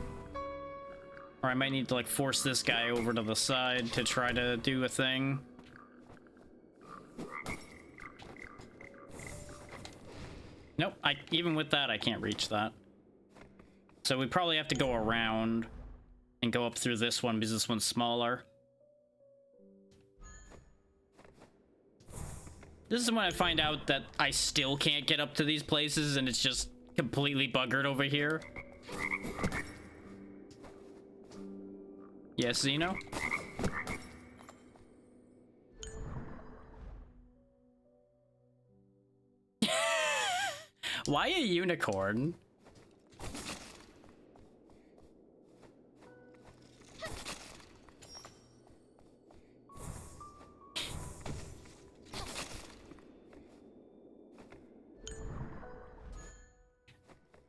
or I might need to, like, force this guy over to the side to try to do a thing. Nope, even with that, I can't reach that. So we probably have to go around and go up through this one because this one's smaller. This is when I find out that I still can't get up to these places and it's just completely buggered over here. Yes, Xeno? Why a unicorn?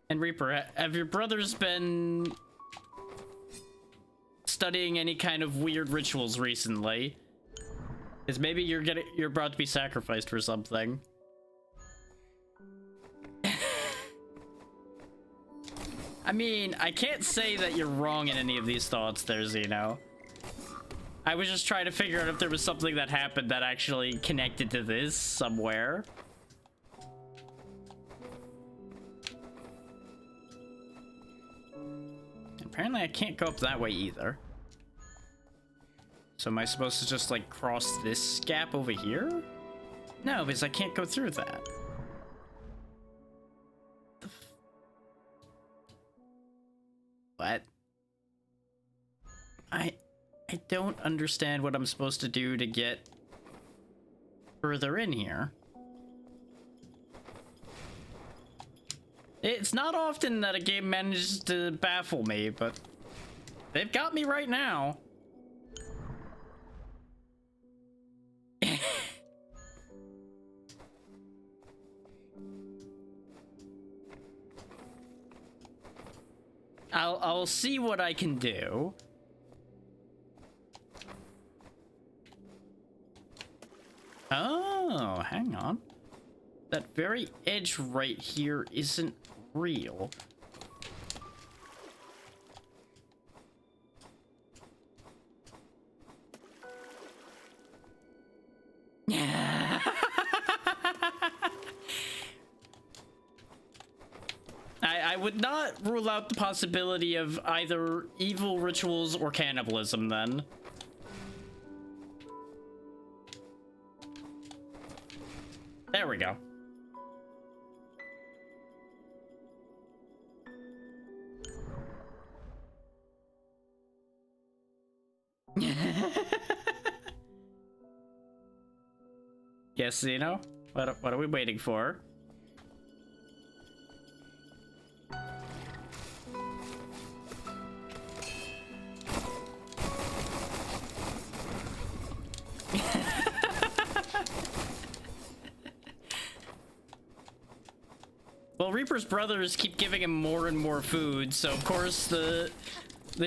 And Reaper, have your brothers been studying any kind of weird rituals recently? Because maybe you're about to be sacrificed for something. I mean, I can't say that you're wrong in any of these thoughts there, Xeno. I was just trying to figure out if there was something that happened that actually connected to this somewhere. Apparently I can't go up that way either. So am I supposed to just, like, cross this gap over here? No, because I can't go through that. What? I don't understand what I'm supposed to do to get further in here. It's not often that a game manages to baffle me, but they've got me right now. I'll see what I can do. Oh, hang on. That very edge right here isn't real. I would not rule out the possibility of either evil rituals or cannibalism then. There we go. Yes, Xeno? What are we waiting for? Well, Reaper's brothers keep giving him more and more food, so of course the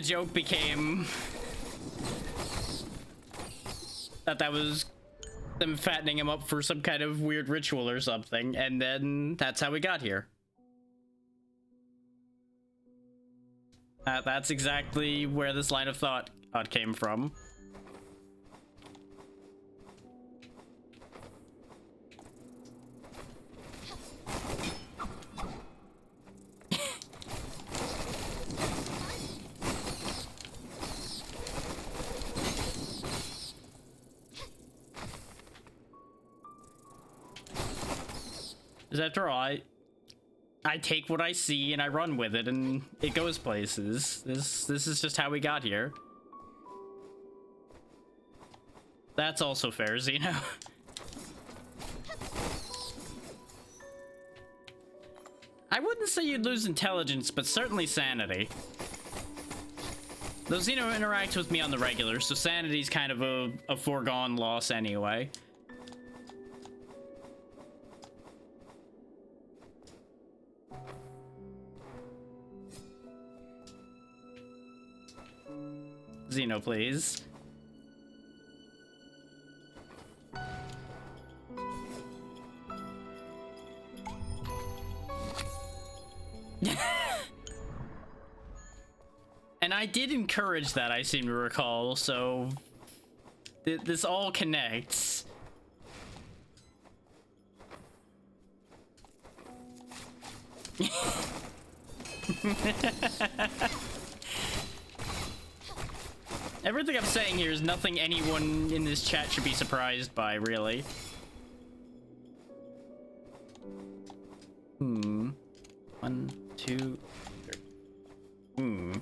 joke became that was them fattening him up for some kind of weird ritual or something, and then that's how we got here. That's exactly where this line of thought came from. Because after all, I take what I see and I run with it, and it goes places. This is just how we got here. That's also fair, Xeno. I wouldn't say you'd lose intelligence, but certainly sanity. Though Xeno interacts with me on the regular, so sanity's kind of a foregone loss anyway. Xeno, please. And I did encourage that, I seem to recall, so this all connects. Everything I'm saying here is nothing anyone in this chat should be surprised by, really. Hmm. 1, 2, 3. Hmm.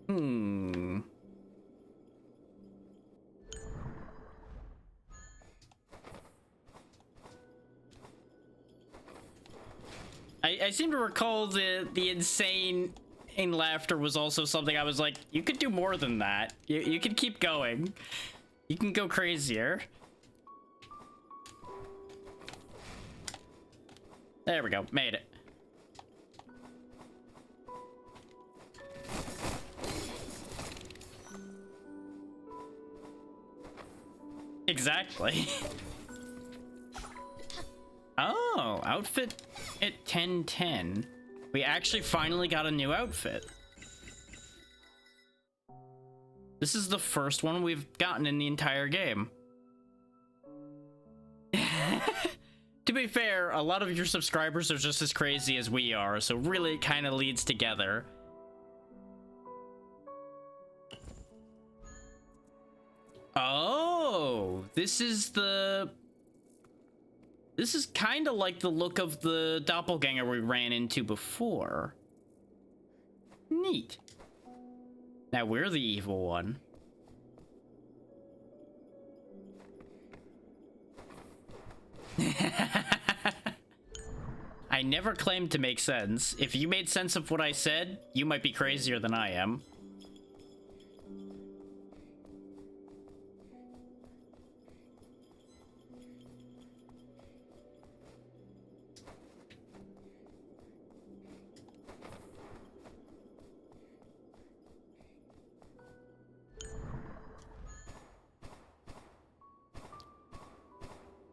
Hmm. I seem to recall the insane laughter was also something I was like, you could do more than that. You could keep going. You can go crazier. There we go. Made it. Exactly. Oh, outfit at 1010. We actually finally got a new outfit. This is the first one we've gotten in the entire game. To be fair, a lot of your subscribers are just as crazy as we are, so really it kind of leads together. Oh, this is kind of like the look of the doppelganger we ran into before. Neat. Now we're the evil one. I never claimed to make sense. If you made sense of what I said, you might be crazier than I am.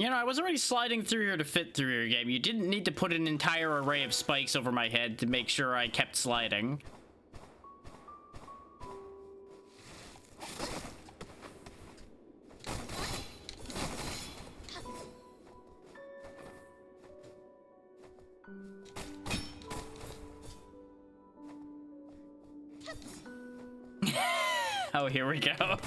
You know, I was already sliding through here to fit through your game. You didn't need to put an entire array of spikes over my head to make sure I kept sliding. Oh, here we go.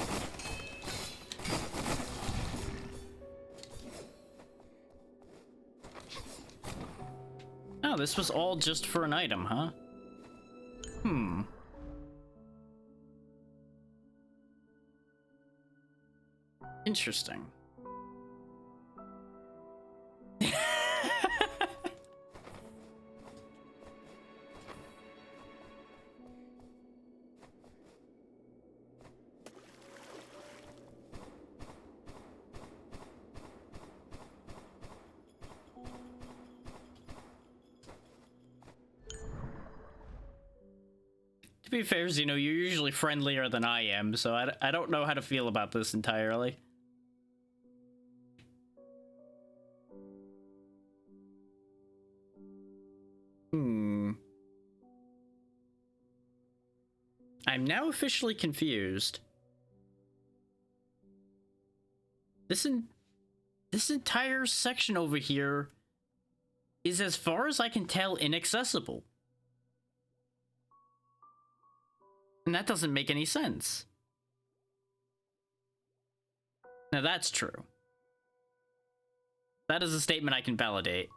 Oh, this was all just for an item, huh? Hmm. Interesting. To be fair, Xeno, you're usually friendlier than I am, so I don't know how to feel about this entirely. Hmm. I'm now officially confused. This entire section over here is, as far as I can tell, inaccessible. And that doesn't make any sense. Now that's true. That is a statement I can validate.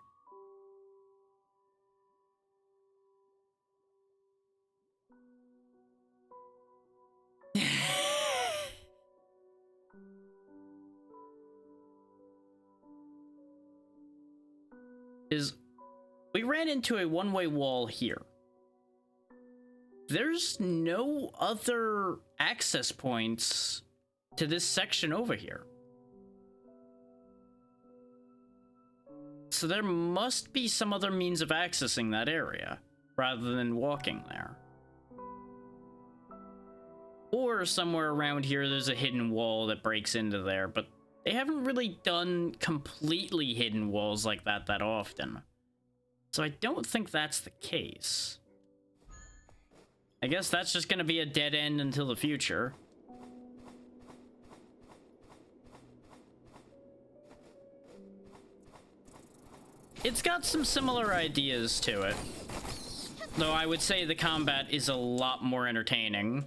We ran into a one-way wall here. There's no other access points to this section over here. So there must be some other means of accessing that area, rather than walking there. Or somewhere around here there's a hidden wall that breaks into there, but they haven't really done completely hidden walls like that often. So I don't think that's the case. I guess that's just gonna be a dead end until the future. It's got some similar ideas to it. Though I would say the combat is a lot more entertaining.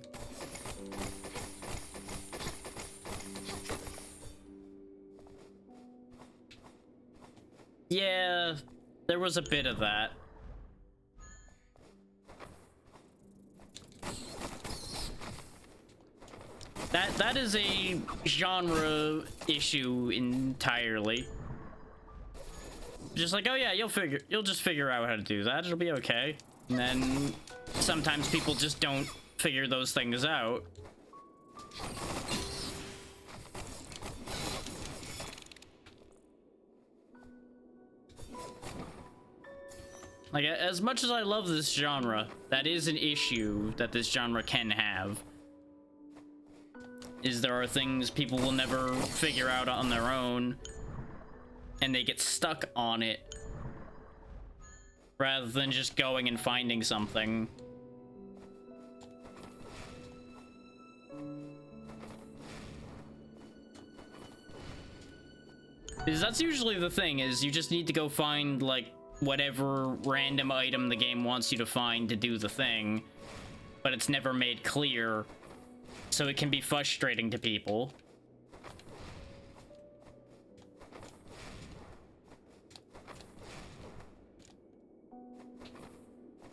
Yeah, there was a bit of that. That is a genre issue entirely. Just like, oh yeah, you'll just figure out how to do that. It'll be okay. And then sometimes people just don't figure those things out. Like, as much as I love this genre, that is an issue that this genre can have. Is there are things people will never figure out on their own, and they get stuck on it, rather than just going and finding something. Because that's usually the thing, is you just need to go find, like, whatever random item the game wants you to find to do the thing, but it's never made clear, so it can be frustrating to people.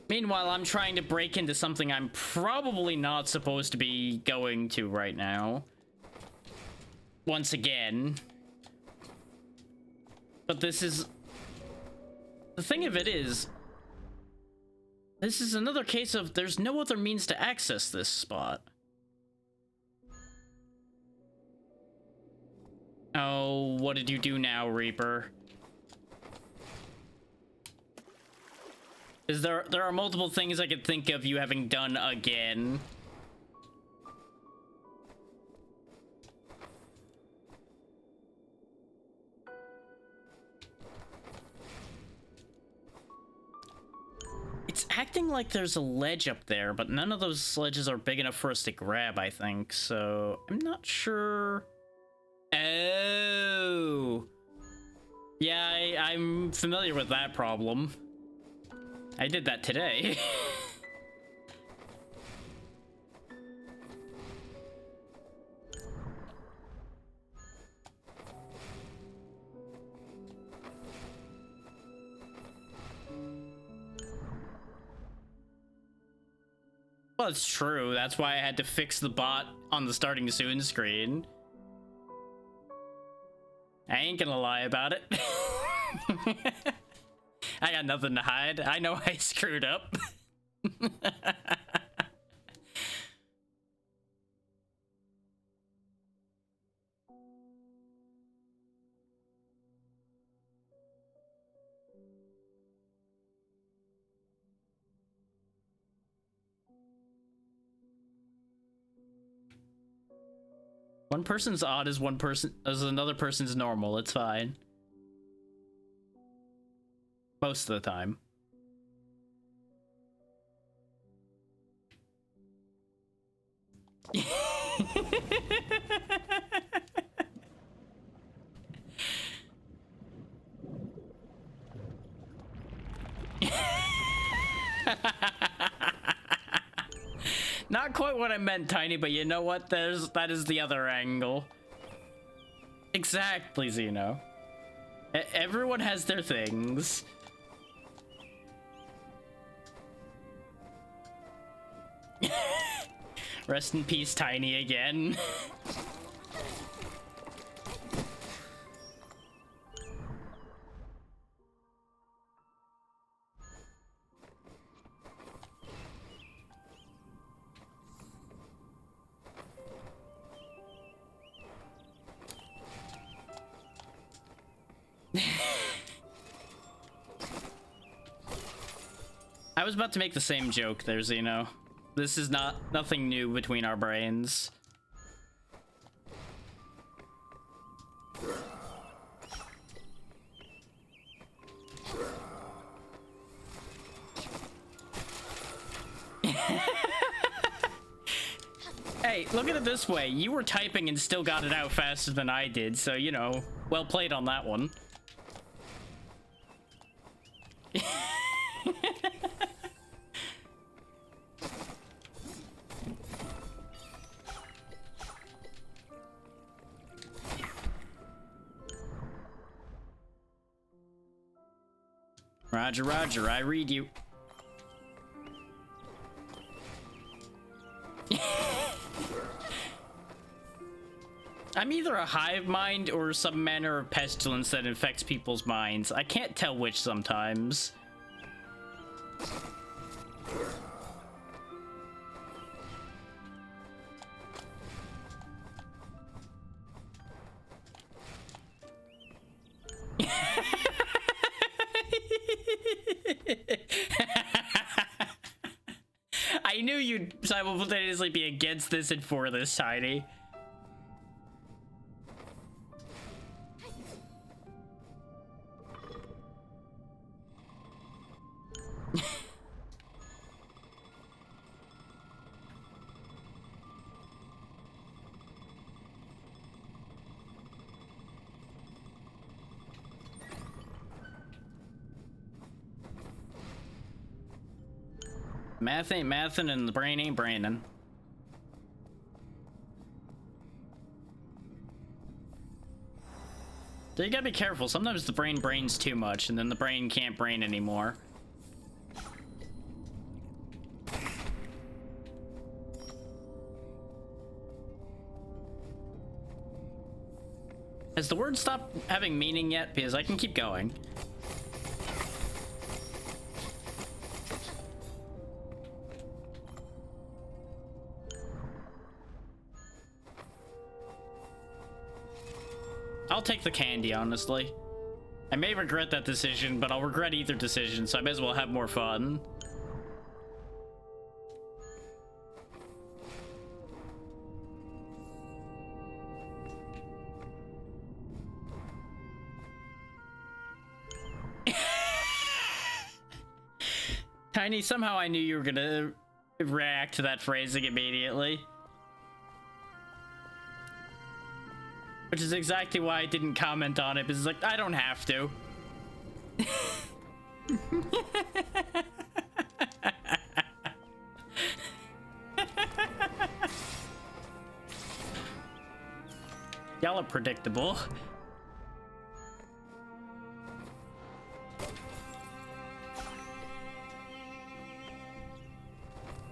Meanwhile, I'm trying to break into something I'm probably not supposed to be going to right now. Once again. But this is... The thing of it is, this is another case of there's no other means to access this spot. Oh, what did you do now, Reaper? Is there are multiple things I could think of you having done again. It's acting like there's a ledge up there, but none of those ledges are big enough for us to grab, I think, so I'm not sure. Oh. Yeah, I'm familiar with that problem. I did that today. Well, it's true. That's why I had to fix the bot on the starting soon screen. I ain't gonna lie about it. I got nothing to hide. I know I screwed up. One person's odd as another person's normal. It's fine. Most of the time. Not quite what I meant, Tiny, but you know what? That is the other angle. Exactly, Xeno. Everyone has their things. Rest in peace, Tiny, again. I was about to make the same joke there, Zeno. This is nothing new between our brains. Hey, look at it this way. You were typing and still got it out faster than I did, so, you know, well played on that one. Roger, roger, I read you. I'm either a hive mind or some manner of pestilence that infects people's minds. I can't tell which sometimes. I knew you'd simultaneously be against this and for this, Tiny. Math ain't mathin' and the brain ain't brainin'. So you gotta be careful. Sometimes the brain brains too much and then the brain can't brain anymore. Has the word stopped having meaning yet? Because I can keep going. I'll take the candy, honestly. I may regret that decision, but I'll regret either decision, so I may as well have more fun. Tiny, somehow I knew you were gonna react to that phrasing immediately. Which is exactly why I didn't comment on it, because it's like, I don't have to. Y'all are predictable.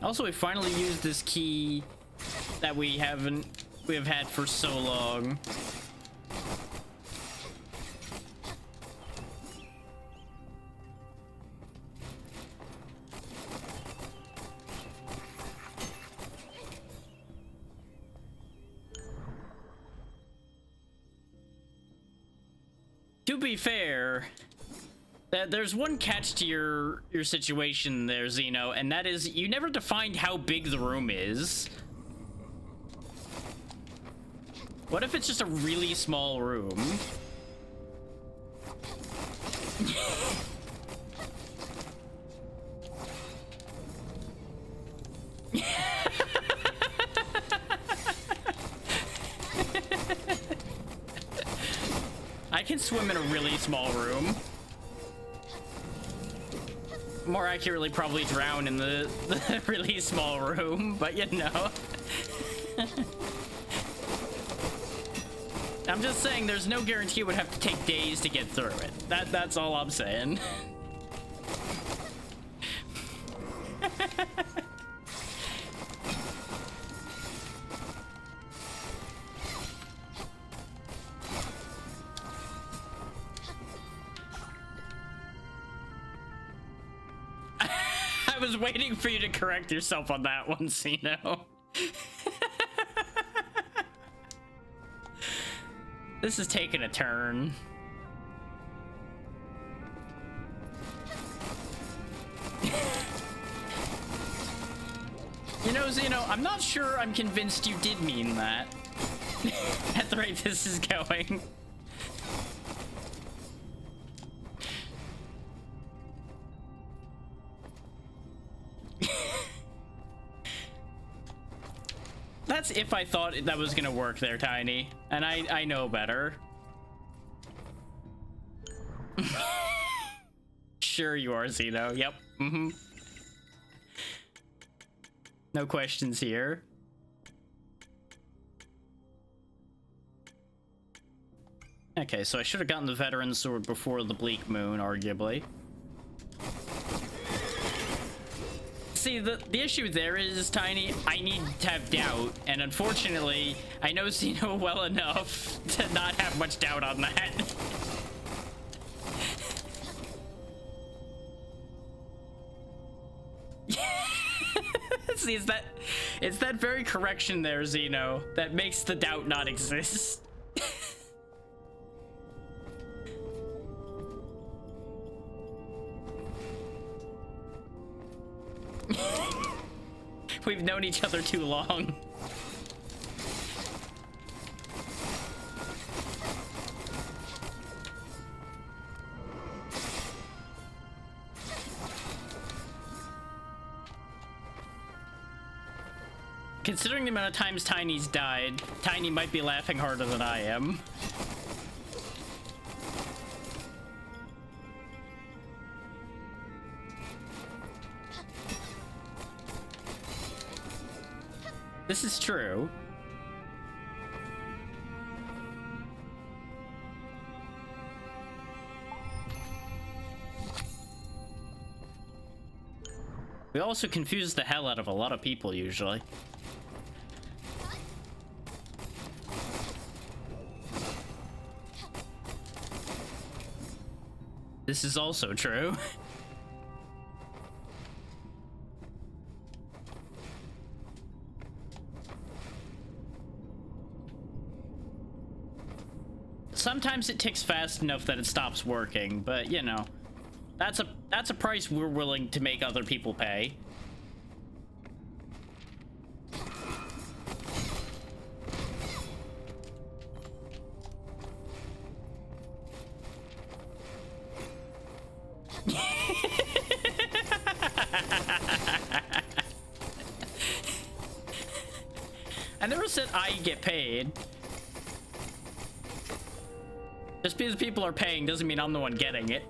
Also, we finally used this key that we have had for so long. To be fair, there's one catch to your situation there, Zeno, and that is you never defined how big the room is. What if it's just a really small room? I can swim in a really small room. More accurately, probably drown in the really small room, but you know. I'm just saying there's no guarantee it would have to take days to get through it. That's all I'm saying. I was waiting for you to correct yourself on that one, Zeno. This is taking a turn. You know, Zeno, I'm not sure I'm convinced you did mean that. At the rate this is going. That's if I thought that was gonna work there, Tiny. And I know better. Sure you are, Zeno. Yep. Mm-hmm. No questions here. Okay, so I should have gotten the veteran sword before the bleak moon, arguably. See, the issue there is, Tiny, I need to have doubt, and unfortunately, I know Zeno well enough to not have much doubt on that. See, it's that very correction there, Zeno, that makes the doubt not exist. We've known each other too long. Considering the amount of times Tiny's died, Tiny might be laughing harder than I am. This is true. We also confuse the hell out of a lot of people usually. This is also true. Sometimes it ticks fast enough that it stops working, but you know, that's a price we're willing to make other people pay. I never said I get paid. Just because people are paying doesn't mean I'm the one getting it.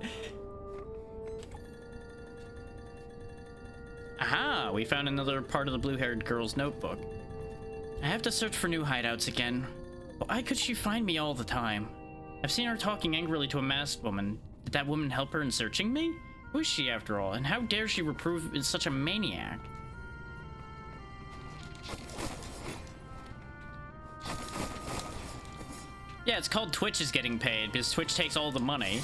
Aha, we found another part of the blue-haired girl's notebook. I have to search for new hideouts again. Why could she find me all the time? I've seen her talking angrily to a masked woman. Did that woman help her in searching me? Who is she after all, and how dare she reprove is such a maniac? Yeah, it's called Twitch is getting paid, because Twitch takes all the money.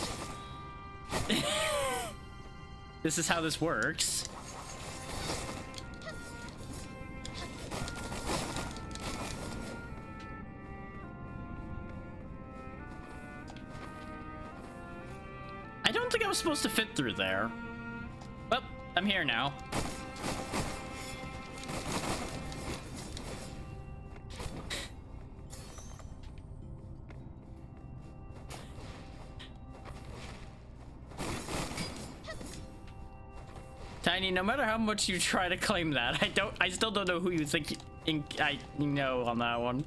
This is how this works. I don't think I was supposed to fit through there. Well, I'm here now. Tiny, no matter how much you try to claim that, I still don't know who you think I know on that one.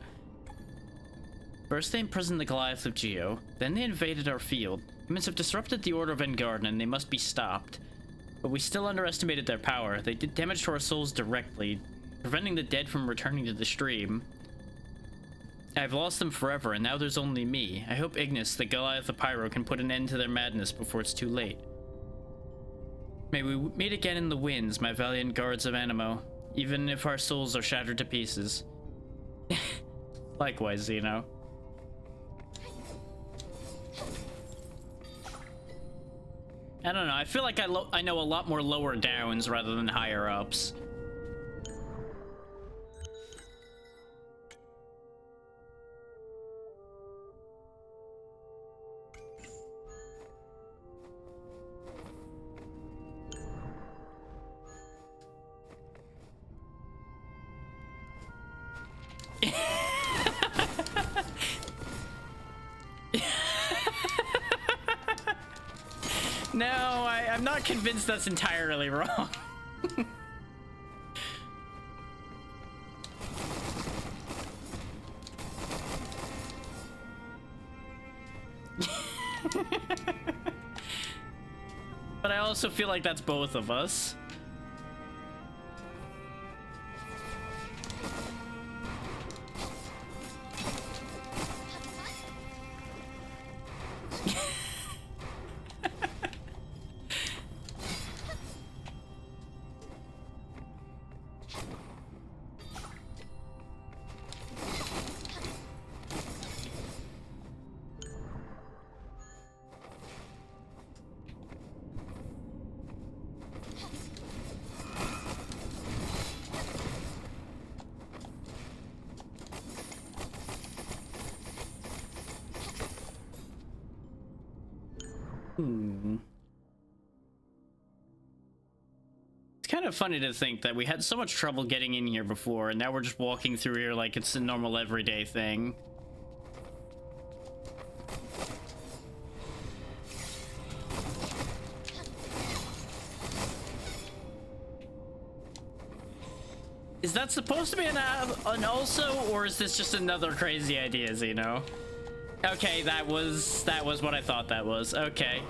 First they imprisoned the Goliath of Geo, then they invaded our field. Humans have disrupted the Order of Engarden and they must be stopped. But we still underestimated their power. They did damage to our souls directly, preventing the dead from returning to the stream. I've lost them forever, and now there's only me. I hope Ignis, the Goliath of Pyro, can put an end to their madness before it's too late. May we meet again in the winds, my valiant guards of Animo, even if our souls are shattered to pieces. Likewise, Zeno. I don't know, I feel like I know a lot more lower downs rather than higher ups. No, I'm not convinced that's entirely wrong. But I also feel like that's both of us. It's kind of funny to think that we had so much trouble getting in here before, and now we're just walking through here like it's a normal everyday thing. Is that supposed to be an also, or is this just another crazy idea, Zeno? Okay, that was what I thought that was. Okay.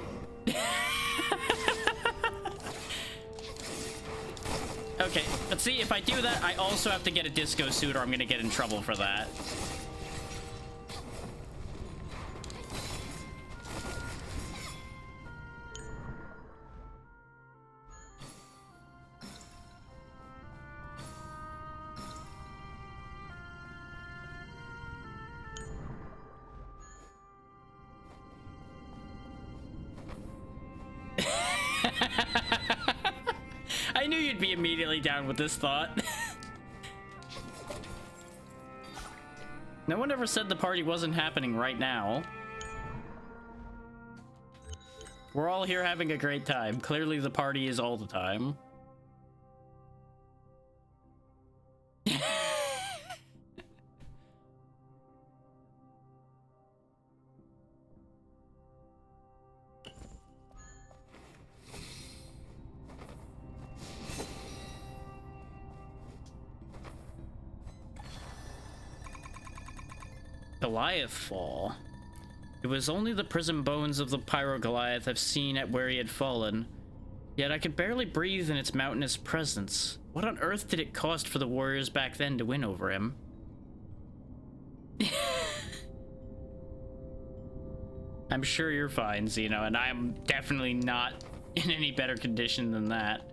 Okay, but see, if I do that, I also have to get a disco suit or I'm gonna get in trouble for that. I knew you'd be immediately down with this thought. No one ever said the party wasn't happening right now. We're all here having a great time. Clearly the party is all the time. Goliath fall. It was only the prison bones of the Pyro Goliath I've seen at where he had fallen. Yet I could barely breathe in its mountainous presence. What on earth did it cost for the warriors back then to win over him? I'm sure you're fine, Zeno, and I'm definitely not in any better condition than that.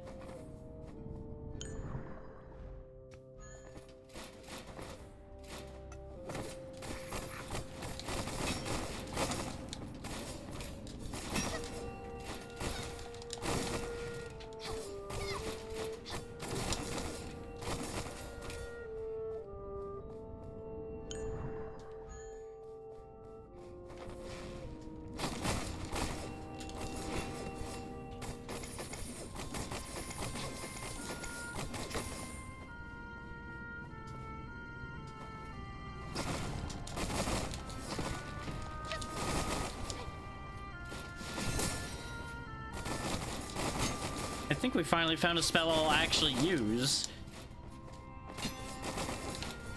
I think we finally found a spell I'll actually use.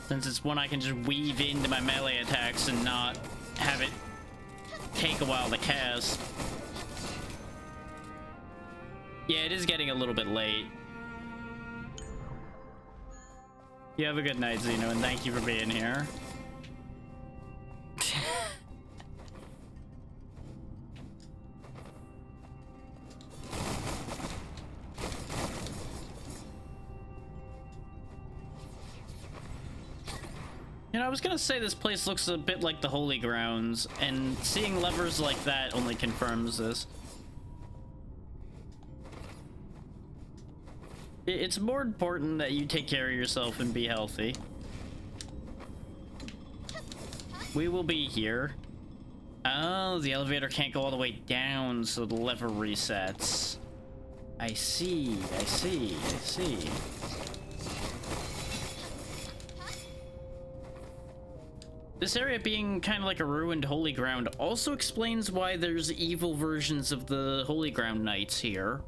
Since it's one I can just weave into my melee attacks and not have it take a while to cast. Yeah, it is getting a little bit late. You have a good night, Zeno, and thank you for being here. I was gonna say this place looks a bit like the Holy Grounds, and seeing levers like that only confirms this. It's more important that you take care of yourself and be healthy. We will be here. Oh, the elevator can't go all the way down, so the lever resets. I see, I see, I see. This area being kind of like a ruined Holy Ground also explains why there's evil versions of the Holy Ground Knights here.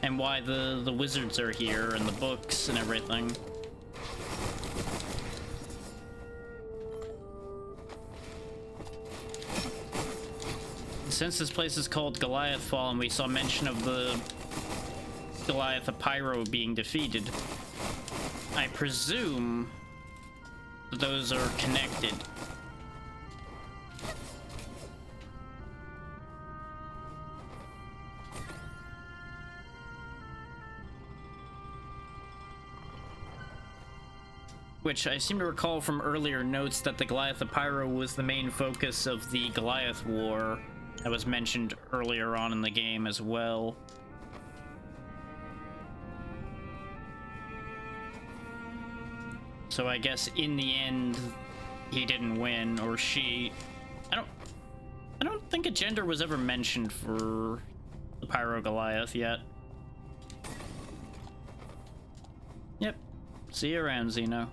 And why the wizards are here, and the books and everything. Since this place is called Goliath Fall, and we saw mention of the Goliath of Pyro being defeated, I presume that those are connected. Which I seem to recall from earlier notes that the Goliath of Pyro was the main focus of the Goliath War that was mentioned earlier on in the game as well. So I guess in the end, he didn't win, or she. I don't think a gender was ever mentioned for the Pyro Goliath yet. Yep. See you around, Xeno.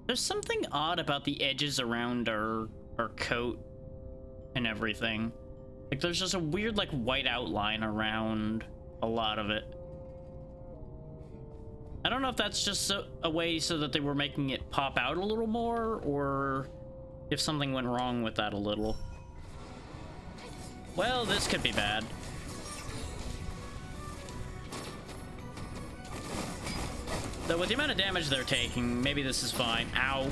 There's something odd about the edges around our coat and everything. Like, there's just a weird, like, white outline around a lot of it. I don't know if that's just a way so that they were making it pop out a little more, or if something went wrong with that a little. Well, this could be bad. Though with the amount of damage they're taking, maybe this is fine. Ow.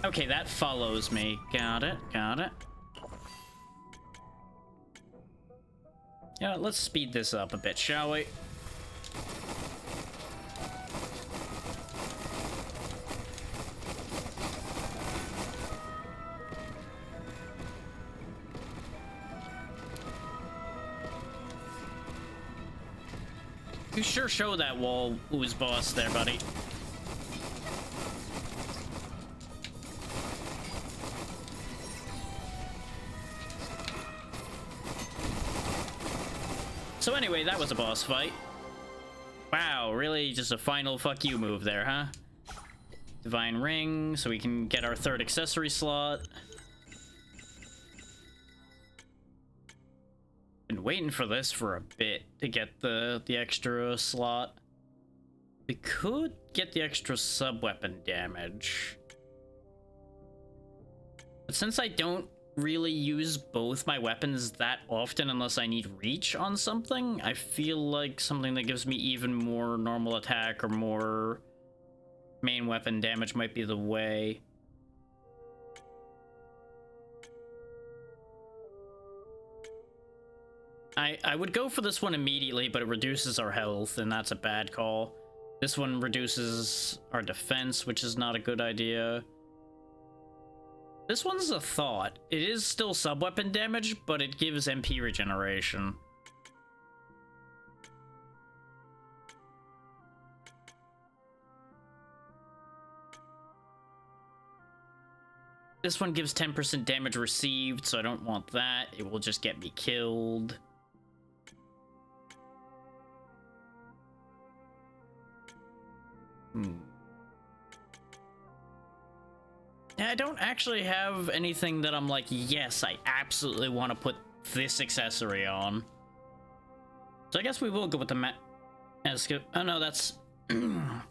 Okay, that follows me. Got it, got it. Yeah, let's speed this up a bit, shall we? You sure show that wall who's boss there, buddy. So anyway, that was a boss fight. Wow, really just a final fuck you move there, huh? Divine Ring, so we can get our third accessory slot. Been waiting for this for a bit to get the extra slot. We could get the extra sub-weapon damage. But since I don't really use both my weapons that often unless I need reach on something, I feel like something that gives me even more normal attack or more main weapon damage might be the way. I would go for this one immediately, but it reduces our health, and that's a bad call. This one reduces our defense, which is not a good idea. This one's a thought. It is still sub-weapon damage, but it gives MP regeneration. This one gives 10% damage received, so I don't want that. It will just get me killed. Yeah, I don't actually have anything that I'm like, yes, I absolutely want to put this accessory on. So I guess we will go with the oh no, that's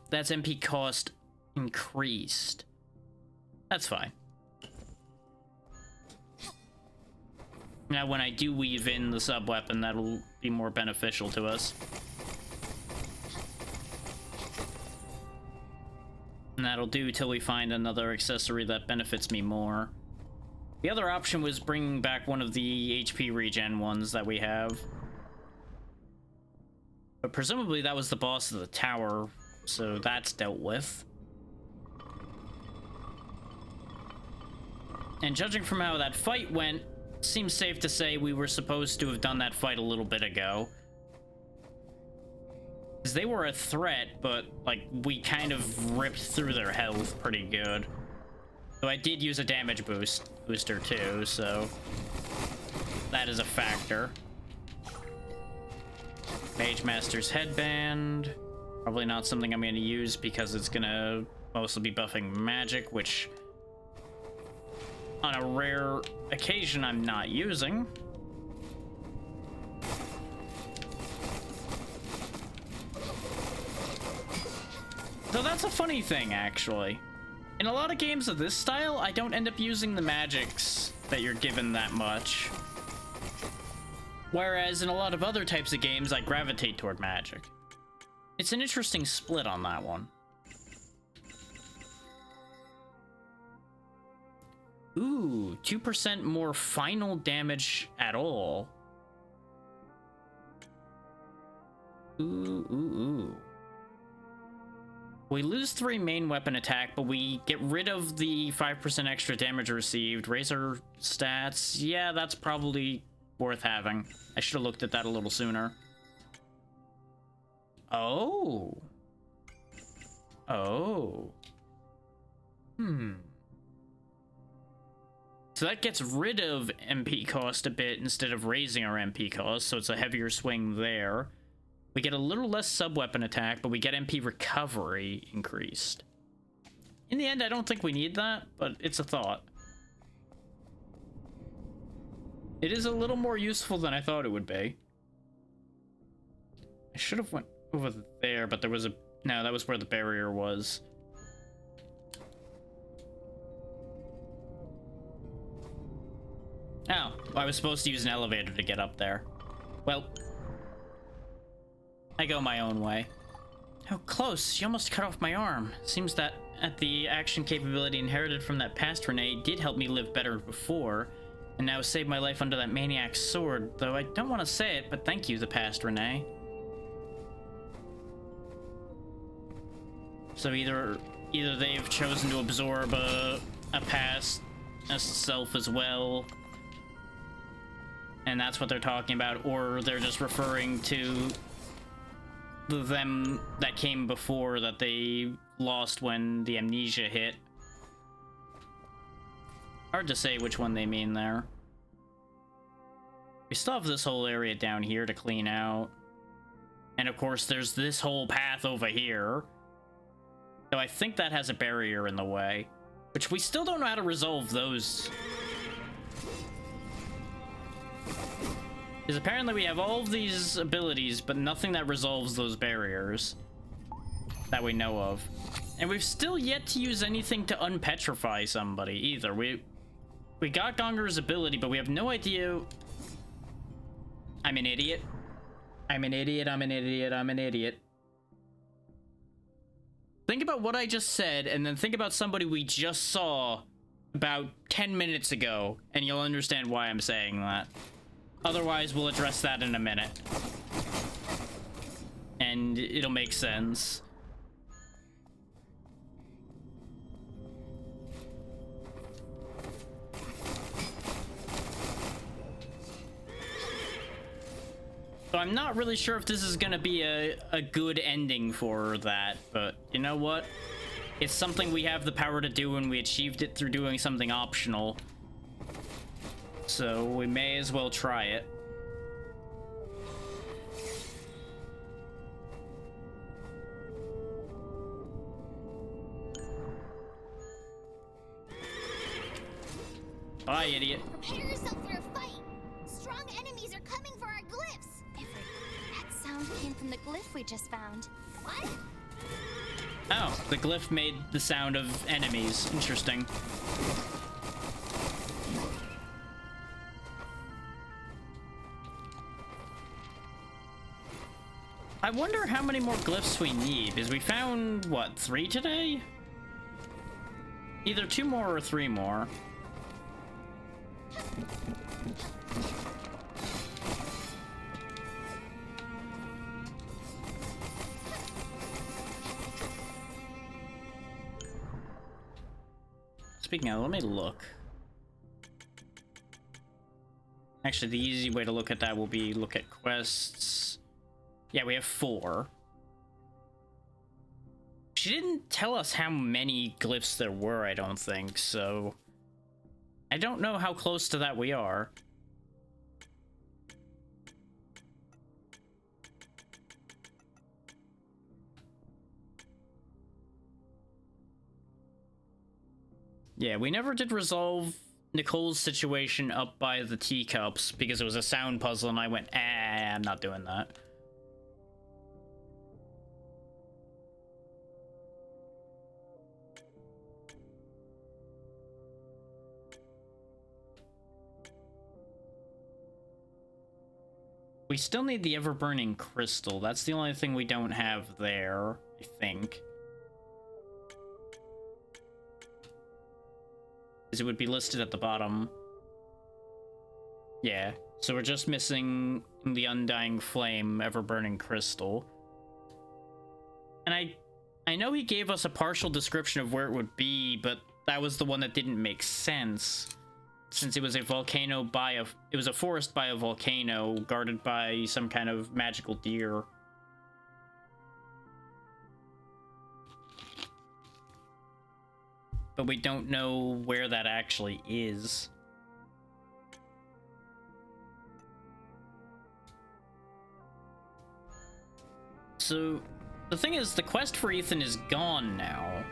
that's MP cost increased. That's fine. Now when I do weave in the sub-weapon, that'll be more beneficial to us. And that'll do till we find another accessory that benefits me more. The other option was bringing back one of the HP regen ones that we have. But presumably that was the boss of the tower, so that's dealt with. And judging from how that fight went, seems safe to say we were supposed to have done that fight a little bit ago. Because they were a threat, but, like, we kind of ripped through their health pretty good. So I did use a damage booster too, so that is a factor. Mage Master's Headband. Probably not something I'm going to use because it's going to mostly be buffing magic, which on a rare occasion I'm not using. So that's a funny thing, actually. In a lot of games of this style, I don't end up using the magics that you're given that much. Whereas in a lot of other types of games, I gravitate toward magic. It's an interesting split on that one. Ooh, 2% more final damage at all. Ooh. We lose 3 main weapon attack, but we get rid of the 5% extra damage received. Raise our stats. Yeah, that's probably worth having. I should have looked at that a little sooner. Oh. So that gets rid of MP cost a bit instead of raising our MP cost, so it's a heavier swing there. We get a little less sub-weapon attack, but we get MP recovery increased. In the end, I don't think we need that, but it's a thought. It is a little more useful than I thought it would be. I should have went over there, but there was a... No, that was where the barrier was. Oh, I was supposed to use an elevator to get up there. Well... I go my own way. How close? She almost cut off my arm. Seems that the action capability inherited from that past Renee did help me live better before, and now saved my life under that maniac's sword, though I don't want to say it, but thank you, the past Renee. So either they've chosen to absorb a past self as well, and that's what they're talking about, or they're just referring to them that came before that they lost when the amnesia hit. Hard to say which one they mean there. We still have this whole area down here to clean out. And of course there's this whole path over here. So I think that has a barrier in the way. Which we still don't know how to resolve those. Because apparently we have all of these abilities, but nothing that resolves those barriers that we know of. And we've still yet to use anything to unpetrify somebody either. We got Gonger's ability, but we have no idea. I'm an idiot. I'm an idiot. Think about what I just said, and then think about somebody we just saw about 10 minutes ago, and you'll understand why I'm saying that. Otherwise, we'll address that in a minute. And it'll make sense. So I'm not really sure if this is gonna be a good ending for that, but you know what? It's something we have the power to do, and we achieved it through doing something optional. So we may as well try it. Bye, idiot. Prepare yourself for a fight. Strong enemies are coming for our glyphs. That glyph we just found. What? Oh, the glyph made the sound of enemies. Interesting. I wonder how many more glyphs we need, because we found, what, 3 today? Either 2 more or 3 more. Speaking of, let me look. Actually, the easy way to look at that will be look at quests. Yeah, we have 4. She didn't tell us how many glyphs there were, I don't think, so... I don't know how close to that we are. Yeah, we never did resolve Nicole's situation up by the teacups because it was a sound puzzle and I went, I'm not doing that. We still need the ever-burning crystal. That's the only thing we don't have there, I think. It would be listed at the bottom. Yeah, so we're just missing the Undying Flame, Ever-Burning Crystal. And I know he gave us a partial description of where it would be, but that was the one that didn't make sense. Since it was a volcano it was a forest by a volcano, guarded by some kind of magical deer. But we don't know where that actually is. So, the thing is, the quest for Ethan is gone now.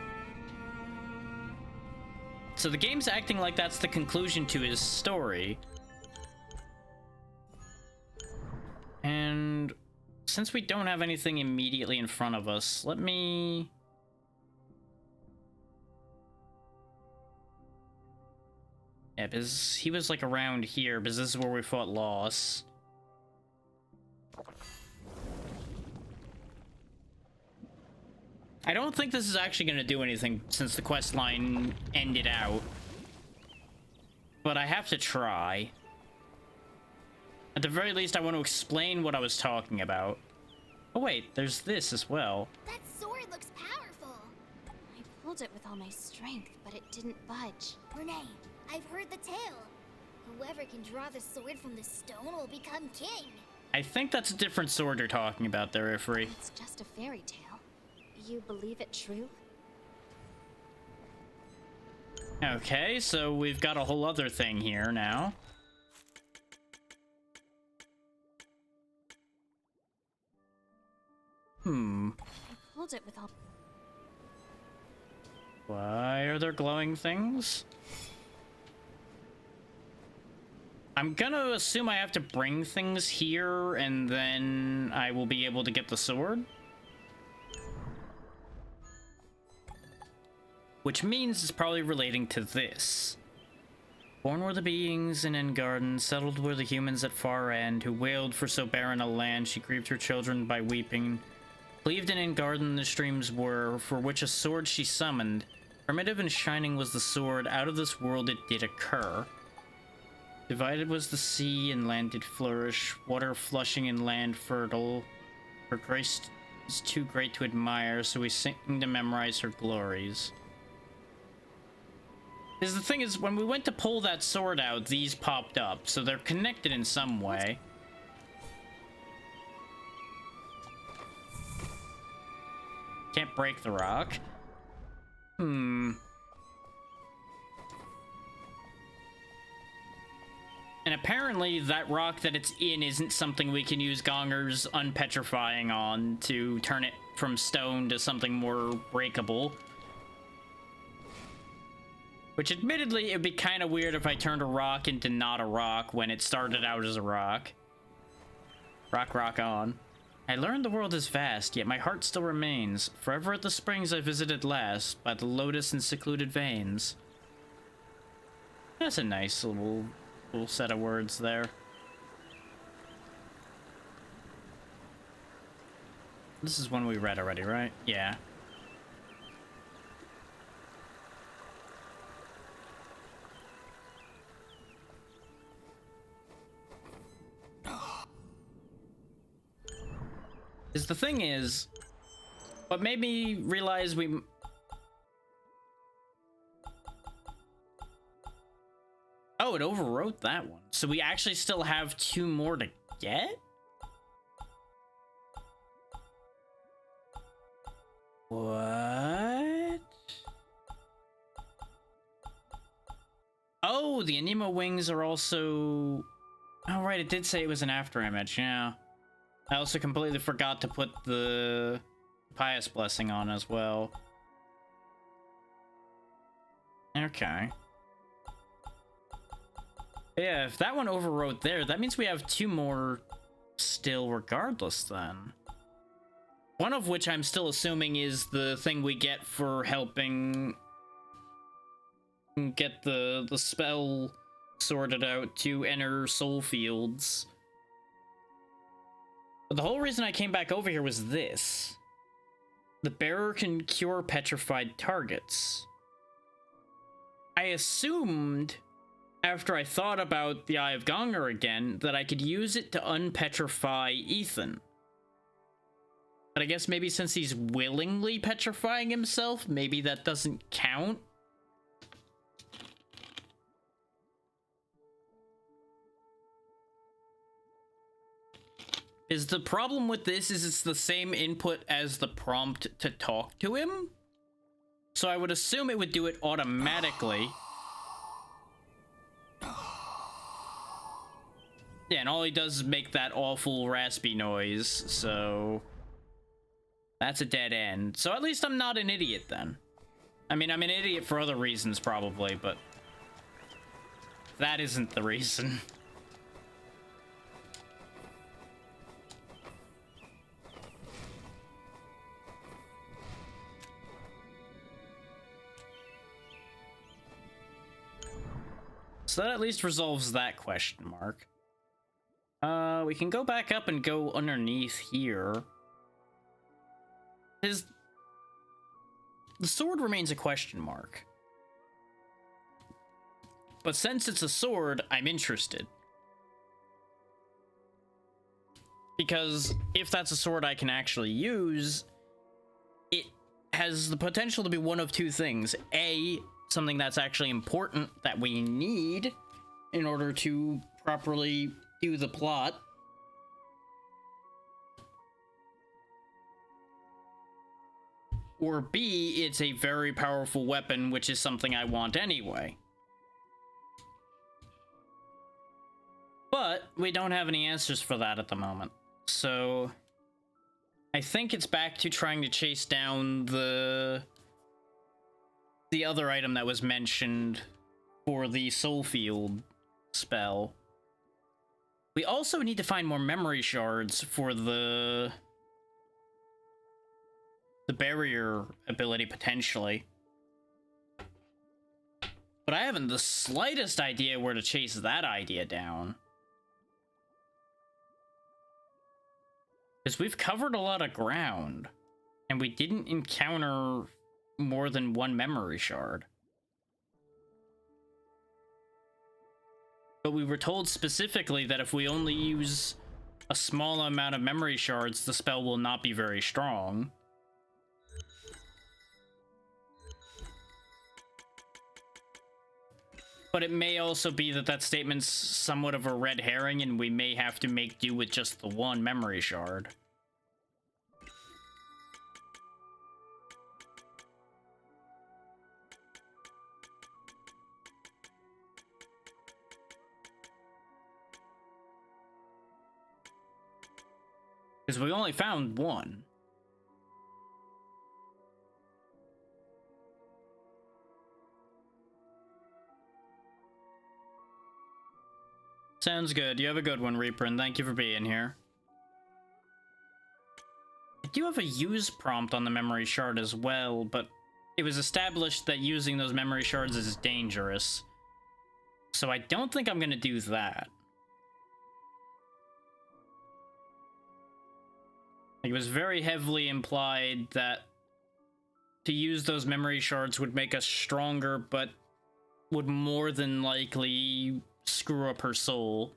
So the game's acting like that's the conclusion to his story. And since we don't have anything immediately in front of us, let me... Yeah, because he was, like, around here, because this is where we fought Loss. I don't think this is actually going to do anything, since the quest line ended out. But I have to try. At the very least, I want to explain what I was talking about. Oh wait, there's this as well. That sword looks powerful. I pulled it with all my strength, but it didn't budge. Renee, I've heard the tale. Whoever can draw the sword from the stone will become king. I think that's a different sword you're talking about there, Ifri. It's just a fairy tale. You believe it true? Okay, so we've got a whole other thing here now. I pulled it with all... Why are there glowing things? I'm gonna assume I have to bring things here, and then I will be able to get the sword. Which means it's probably relating to this. Born were the beings in Engarden, settled were the humans at far end, who wailed for so barren a land, she grieved her children by weeping. Cleaved in Engarden the streams were, for which a sword she summoned. Primitive and shining was the sword, out of this world it did occur. Divided was the sea, and land did flourish, water flushing and land fertile. Her grace is too great to admire, so we sing to memorize her glories. Because the thing is, when we went to pull that sword out, these popped up, so they're connected in some way. Can't break the rock. And apparently that rock that it's in isn't something we can use Gonger's unpetrifying on to turn it from stone to something more breakable. Which admittedly, it'd be kind of weird if I turned a rock into not a rock when it started out as a rock. Rock on. I learned the world is vast, yet my heart still remains, forever at the springs I visited last, by the lotus and secluded veins. That's a nice little set of words there. This is one we read already, right? Yeah. The thing is, what made me realize we... Oh, it overwrote that one. So we actually still have 2 more to get? What? Oh, the Anemo wings are also... Oh, right, it did say it was an afterimage, yeah. I also completely forgot to put the Pious Blessing on as well. Okay. Yeah, if that one overwrote there, that means we have 2 more still regardless then. One of which I'm still assuming is the thing we get for helping get the spell sorted out to enter soul fields. But the whole reason I came back over here was this. The bearer can cure petrified targets. I assumed, after I thought about the Eye of Gonger again, that I could use it to unpetrify Ethan. But I guess maybe since he's willingly petrifying himself, maybe that doesn't count. Is the problem with this is it's the same input as the prompt to talk to him? So I would assume it would do it automatically. Yeah, and all he does is make that awful raspy noise, so... That's a dead end. So at least I'm not an idiot then. I mean, I'm an idiot for other reasons probably, but... that isn't the reason. So that at least resolves that question mark. We can go back up and go underneath here. The sword remains a question mark. But since it's a sword, I'm interested. Because if that's a sword I can actually use, it has the potential to be one of 2 things. A, something that's actually important that we need in order to properly do the plot. Or B, it's a very powerful weapon, which is something I want anyway. But we don't have any answers for that at the moment. So I think it's back to trying to chase down the other item that was mentioned for the soul field spell. We also need to find more memory shards for the barrier ability potentially. But I haven't the slightest idea where to chase that idea down. Because we've covered a lot of ground, and we didn't encounter more than 1 memory shard. But we were told specifically that if we only use a small amount of memory shards, the spell will not be very strong. But it may also be that that statement's somewhat of a red herring and we may have to make do with just the 1 memory shard. Because we only found 1. Sounds good. You have a good one, Reaper, and thank you for being here. I do have a use prompt on the memory shard as well, but it was established that using those memory shards is dangerous. So I don't think I'm gonna do that. It was very heavily implied that to use those memory shards would make us stronger, but would more than likely screw up her soul.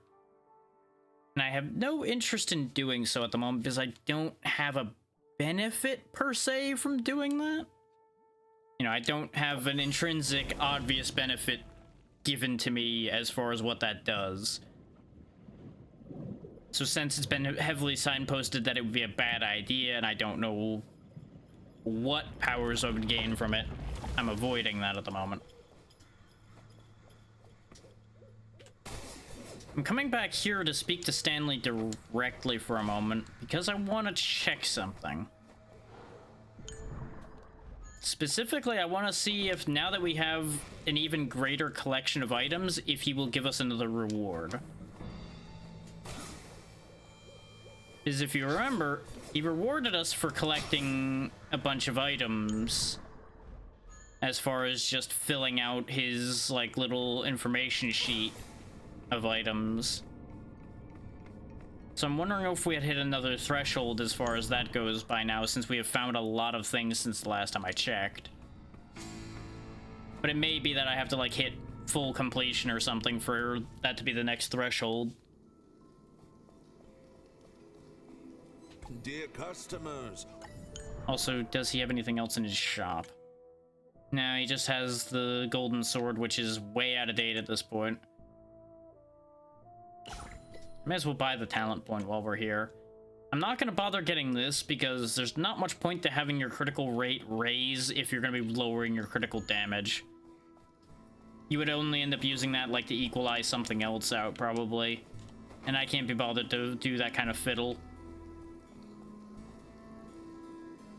And I have no interest in doing so at the moment because I don't have a benefit per se from doing that. You know, I don't have an intrinsic obvious benefit given to me as far as what that does. So since it's been heavily signposted that it would be a bad idea and I don't know what powers I would gain from it, I'm avoiding that at the moment. I'm coming back here to speak to Stanley directly for a moment because I want to check something. Specifically, I want to see if now that we have an even greater collection of items, if he will give us another reward. Because if you remember, he rewarded us for collecting a bunch of items as far as just filling out his like little information sheet of items. So I'm wondering if we had hit another threshold as far as that goes by now, since we have found a lot of things since the last time I checked. But it may be that I have to like hit full completion or something for that to be the next threshold. Dear customers. Also, does he have anything else in his shop? No, he just has the golden sword, which is way out of date at this point. May as well buy the talent point while we're here. I'm not going to bother getting this because there's not much point to having your critical rate raise if you're going to be lowering your critical damage. You would only end up using that like to equalize something else out probably. And I can't be bothered to do that kind of fiddle.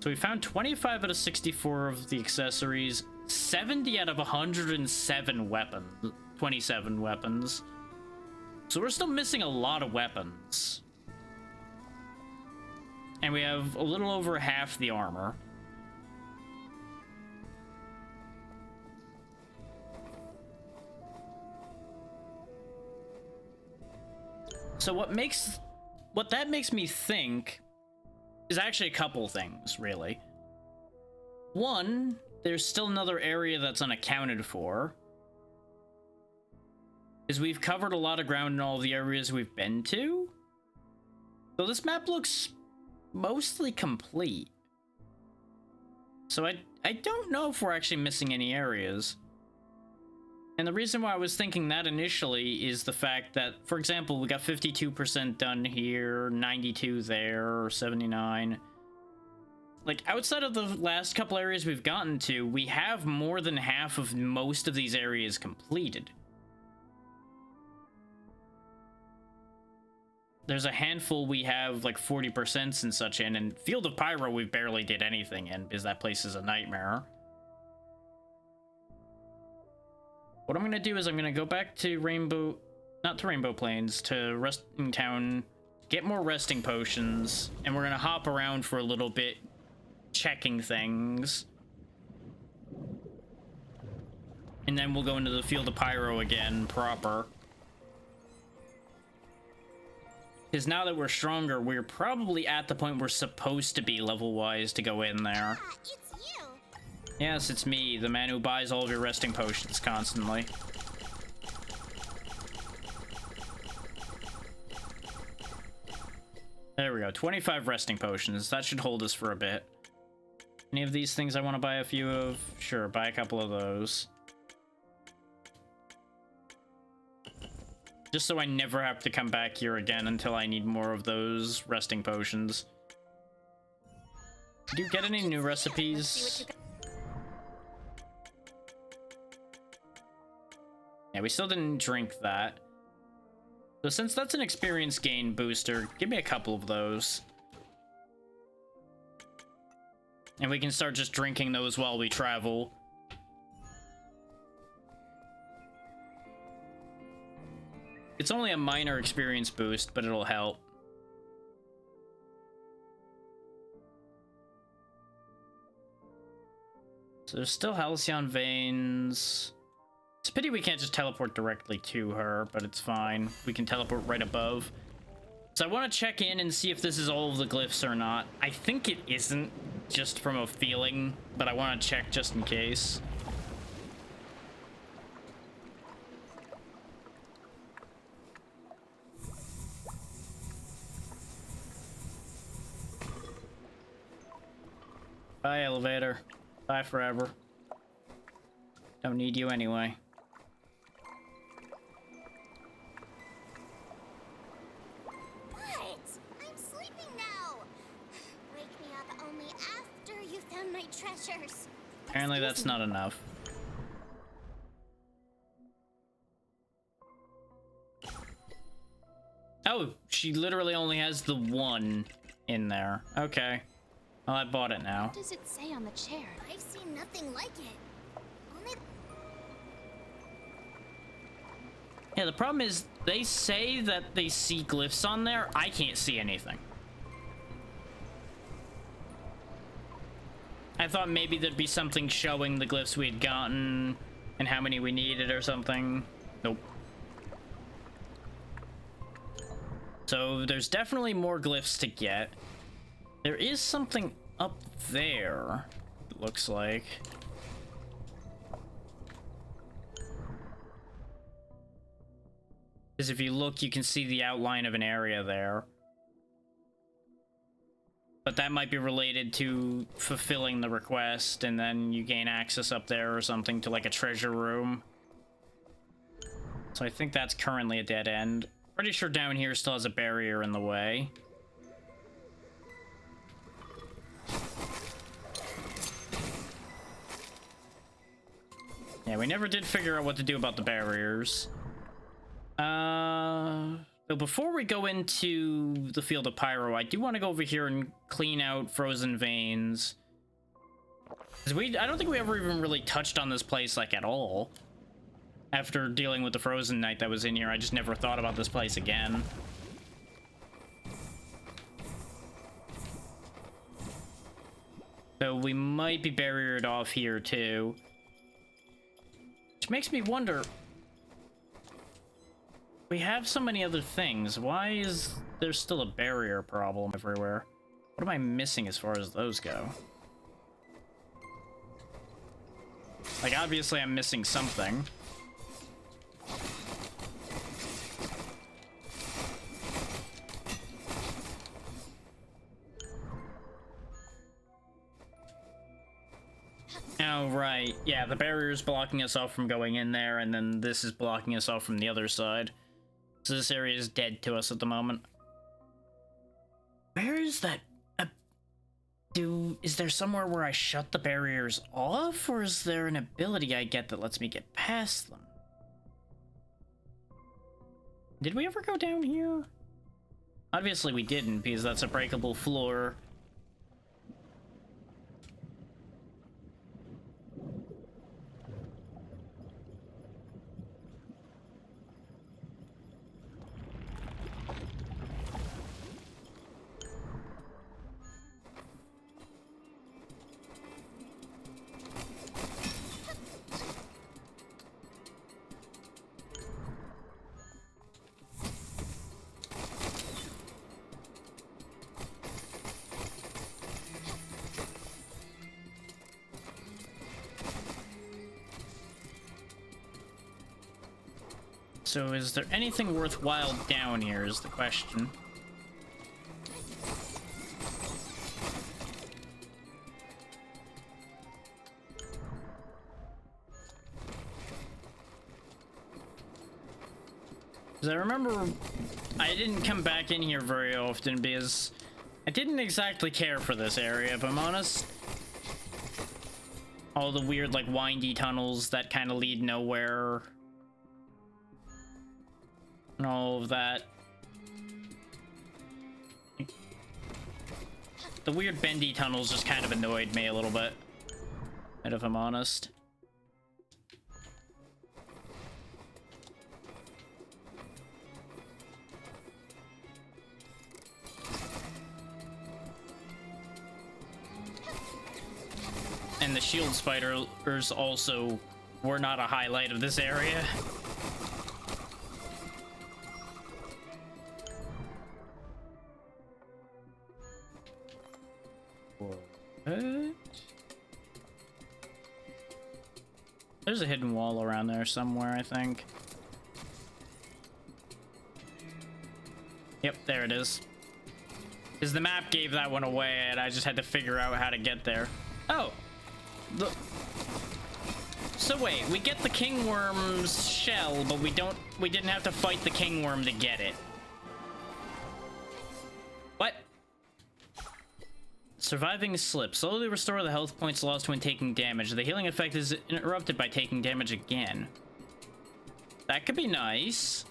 So we found 25 out of 64 of the accessories, 70 out of 107 weapons, 27 weapons. So we're still missing a lot of weapons. And we have a little over half the armor. So what that makes me think is actually a couple things, really. One, there's still another area that's unaccounted for. Is we've covered a lot of ground in all the areas we've been to. So this map looks mostly complete. So I don't know if we're actually missing any areas. And the reason why I was thinking that initially is the fact that, for example, we got 52% done here, 92 there, or 79. Like, outside of the last couple areas we've gotten to, we have more than half of most of these areas completed. There's a handful we have like 40% and such in, and Field of Pyro we barely did anything in because that place is a nightmare. What I'm gonna do is I'm gonna go back to not to Rainbow Plains, to Resting Town, get more resting potions, and we're gonna hop around for a little bit, checking things. And then we'll go into the Field of Pyro again, proper. Because now that we're stronger, we're probably at the point we're supposed to be level-wise to go in there. It's you. Yes, it's me, the man who buys all of your resting potions constantly. There we go, 25 resting potions. That should hold us for a bit. Any of these things I want to buy a few of? Sure, buy a couple of those. Just so I never have to come back here again until I need more of those resting potions. Do you get any new recipes? Yeah, we still didn't drink that. So since that's an experience gain booster, give me a couple of those. And we can start just drinking those while we travel. It's only a minor experience boost, but it'll help. So there's still halcyon veins. It's a pity we can't just teleport directly to her, but it's fine. We can teleport right above. So I want to check in and see if this is all of the glyphs or not. I think it isn't, just from a feeling, but I want to check just in case. Bye, elevator. Bye forever. Don't need you anyway. What? I'm sleeping now. Wake me up only after you found my treasures. Apparently that's not enough. Oh, she literally only has the one in there. Okay. Well, I bought it now. What does it say on the chair? I've seen nothing like it. Only Yeah, the problem is they say that they see glyphs on there. I can't see anything. I thought maybe there'd be something showing the glyphs we had gotten and how many we needed or something. Nope. So there's definitely more glyphs to get. There is something up there, it looks like. Because if you look, you can see the outline of an area there. But that might be related to fulfilling the request, and then you gain access up there or something to like a treasure room. So I think that's currently a dead end. Pretty sure down here still has a barrier in the way. Yeah, we never did figure out what to do about the barriers. So before we go into the field of pyro, I do want to go over here and clean out frozen veins. 'Cause I don't think we ever even really touched on this place like at all. After dealing with the frozen knight that was in here, I just never thought about this place again. So we might be barriered off here too. Which makes me wonder, we have so many other things. Why is there still a barrier problem everywhere? What am I missing as far as those go? Like, obviously I'm missing something. Oh, right. Yeah, the barrier's blocking us off from going in there, and then this is blocking us off from the other side. So this area is dead to us at the moment. Where is that? Is there somewhere where I shut the barriers off, or is there an ability I get that lets me get past them? Did we ever go down here? Obviously we didn't, because that's a breakable floor. So is there anything worthwhile down here is the question. Because I remember I didn't come back in here very often because I didn't exactly care for this area, if I'm honest. All the weird, like, windy tunnels that kind of lead nowhere. And all of that. The weird bendy tunnels just kind of annoyed me a little bit, if I'm honest. And the shield spiders also were not a highlight of this area. What? There's a hidden wall around there somewhere, I think. Yep, there it is. Because the map gave that one away, and I just had to figure out how to get there. Oh! So wait, we get the kingworm's shell, but we didn't have to fight the kingworm to get it. What? Surviving slip. Slowly restore the health points lost when taking damage. The healing effect is interrupted by taking damage again. That could be nice.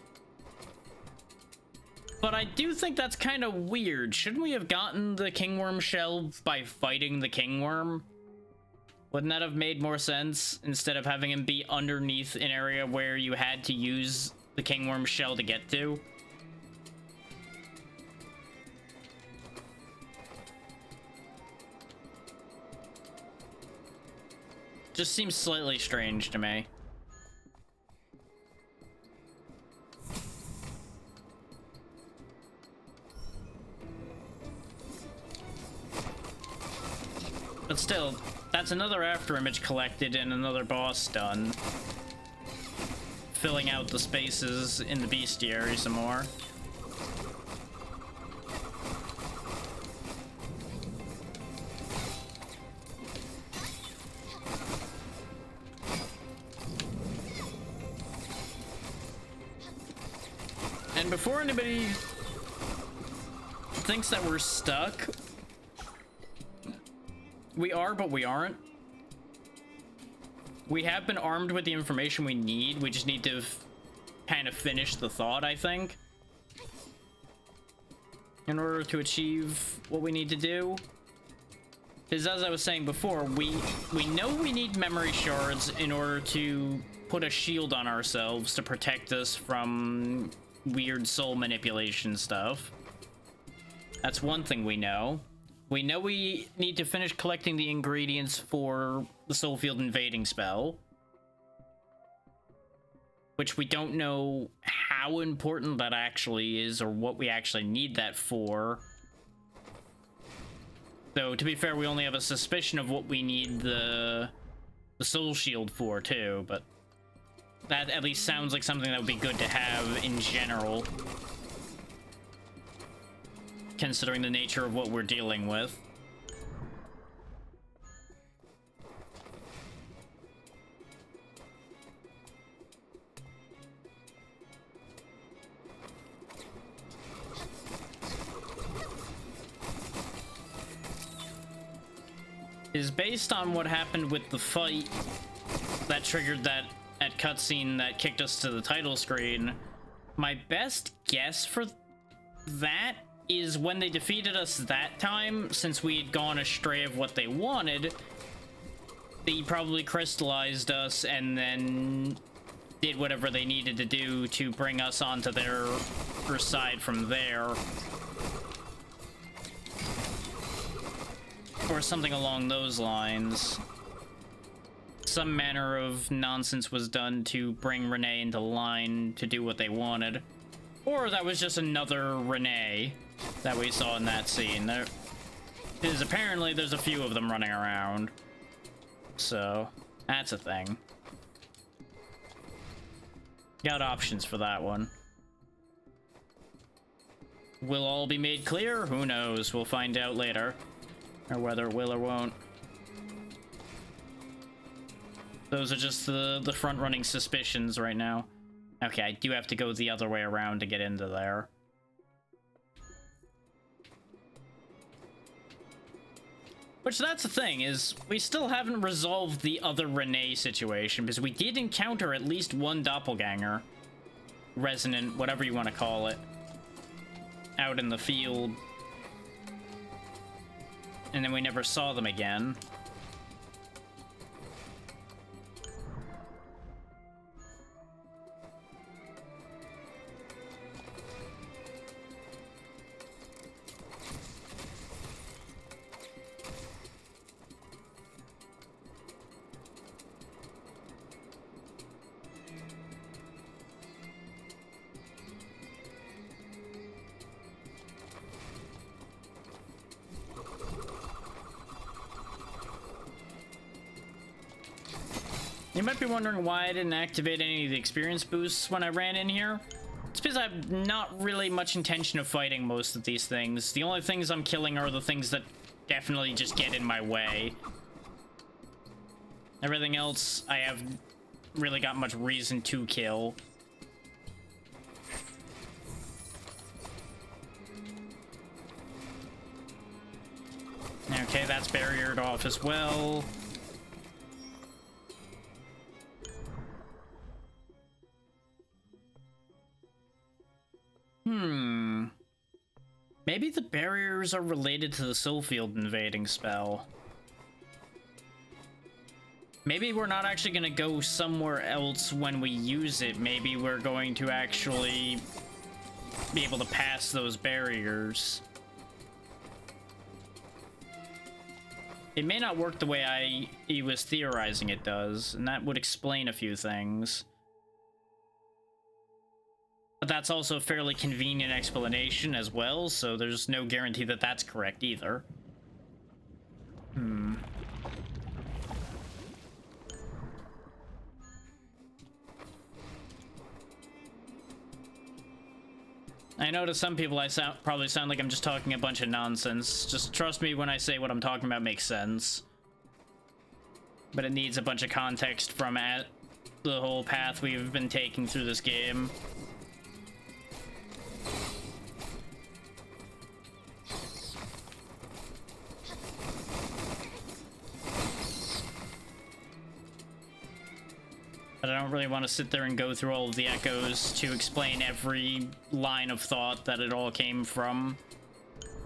But I do think that's kind of weird. Shouldn't we have gotten the kingworm shell by fighting the kingworm? Wouldn't that have made more sense instead of having him be underneath an area where you had to use the kingworm shell to get to? Just seems slightly strange to me. But still, that's another afterimage collected and another boss done. Filling out the spaces in the bestiary some more. And before anybody thinks that we're stuck, we are, but we aren't. We have been armed with the information we need. We just need to kind of finish the thought, I think, in order to achieve what we need to do. Because as I was saying before, we know we need memory shards in order to put a shield on ourselves to protect us from weird soul manipulation stuff. That's one thing we know. We know we need to finish collecting the ingredients for the soul field invading spell, which we don't know how important that actually is or what we actually need that for. Though, to be fair, we only have a suspicion of what we need the soul shield for, too, but that at least sounds like something that would be good to have in general, considering the nature of what we're dealing with. Is based on what happened with the fight that triggered that cutscene that kicked us to the title screen. My best guess for that is when they defeated us that time, since we had gone astray of what they wanted, they probably crystallized us and then did whatever they needed to do to bring us onto their side from there. Or something along those lines. Some manner of nonsense was done to bring Renee into line to do what they wanted. Or that was just another Renee that we saw in that scene. There is apparently there's a few of them running around. So, that's a thing. Got options for that one. Will all be made clear? Who knows? We'll find out later. Or whether it will or won't. Those are just the front-running suspicions right now. Okay, I do have to go the other way around to get into there. Which, that's the thing, is we still haven't resolved the other Renee situation, because we did encounter at least one doppelganger. Resonant, whatever you want to call it. Out in the field. And then we never saw them again. You might be wondering why I didn't activate any of the experience boosts when I ran in here. It's because I have not really much intention of fighting most of these things. The only things I'm killing are the things that definitely just get in my way. Everything else, I have really got much reason to kill. Okay, that's barriered off as well. Maybe the barriers are related to the soul field invading spell. Maybe we're not actually going to go somewhere else when we use it. Maybe we're going to actually be able to pass those barriers. It may not work the way he was theorizing it does, and that would explain a few things. But that's also a fairly convenient explanation as well, so there's no guarantee that that's correct either. I know to some people I probably sound like I'm just talking a bunch of nonsense. Just trust me when I say what I'm talking about makes sense. But it needs a bunch of context from the whole path we've been taking through this game. But I don't really want to sit there and go through all of the echoes to explain every line of thought that it all came from.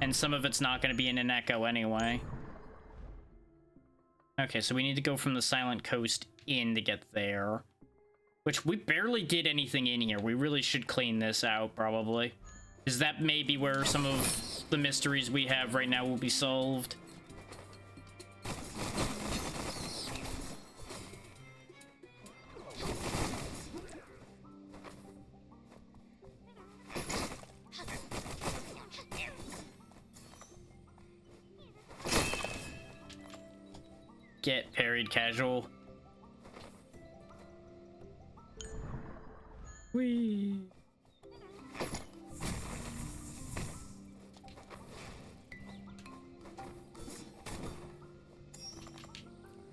And some of it's not going to be in an echo anyway. Okay, so we need to go from the Silent Coast in to get there. Which we barely did anything in here. We really should clean this out, probably. Because that may be where some of the mysteries we have right now will be solved. Get parried casual. Whee!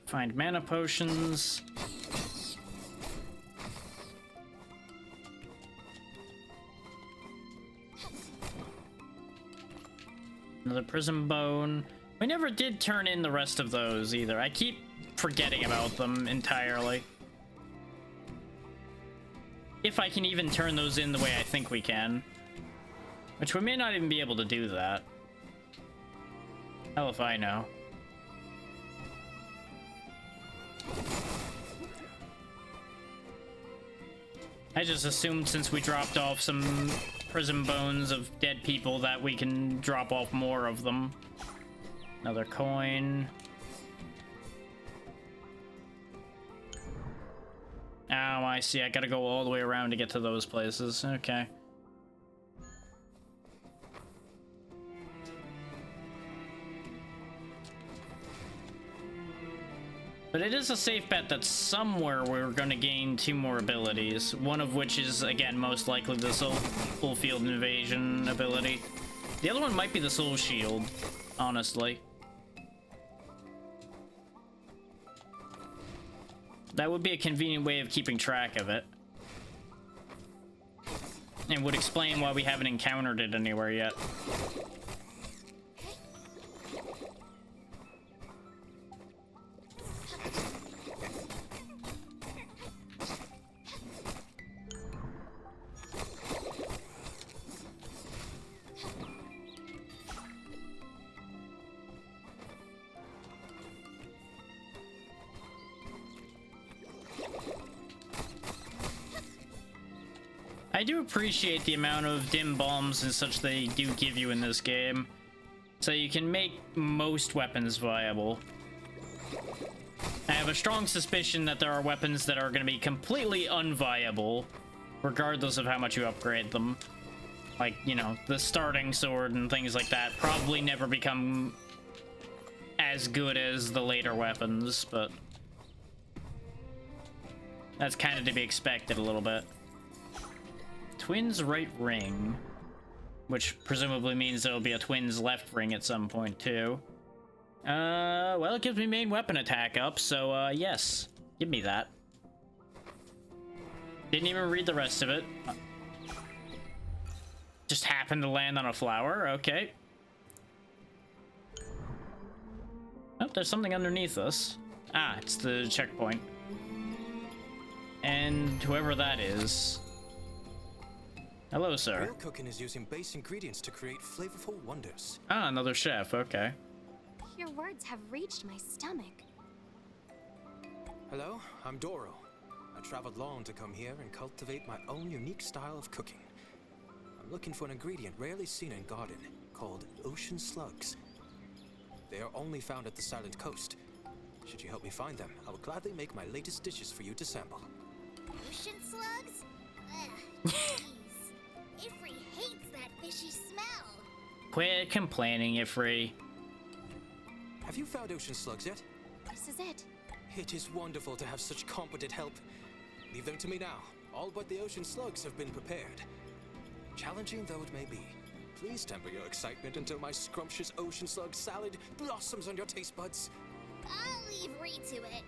Find mana potions. Another prism bone. We never did turn in the rest of those either. I keep forgetting about them entirely. If I can even turn those in the way I think we can. Which we may not even be able to do that. Hell if I know. I just assumed since we dropped off some prism bones of dead people that we can drop off more of them. Another coin. Oh, I see. I gotta go all the way around to get to those places. Okay. But it is a safe bet that somewhere we're gonna gain 2 more abilities. One of which is, again, most likely the Soul Field Invasion ability. The other one might be the Soul Shield, honestly. That would be a convenient way of keeping track of it. And would explain why we haven't encountered it anywhere yet. I do appreciate the amount of dim bombs and such they do give you in this game, so you can make most weapons viable. I have a strong suspicion that there are weapons that are going to be completely unviable, regardless of how much you upgrade them. Like, you know, the starting sword and things like that probably never become as good as the later weapons, but... That's kind of to be expected a little bit. Twins right ring, which presumably means there'll be a twins left ring at some point too. Well, it gives me main weapon attack up, so yes, give me that. Didn't even read the rest of it. Just happened to land on a flower, okay. Oh, there's something underneath us. Ah, it's the checkpoint. And whoever that is. Hello, sir. Real cooking is using base ingredients to create flavorful wonders. Ah, another chef, okay. Your words have reached my stomach. Hello, I'm Doro. I traveled long to come here and cultivate my own unique style of cooking. I'm looking for an ingredient rarely seen in Garden, called ocean slugs. They are only found at the Silent Coast. Should you help me find them, I will gladly make my latest dishes for you to sample. Ocean slugs? Ugh, jeez. Ifri hates that fishy smell. Quit complaining, Ifri. Have you found ocean slugs yet? This is it. It is wonderful to have such competent help. Leave them to me now. All but the ocean slugs have been prepared. Challenging though it may be, please temper your excitement until my scrumptious ocean slug salad blossoms on your taste buds. I'll leave Ree to it.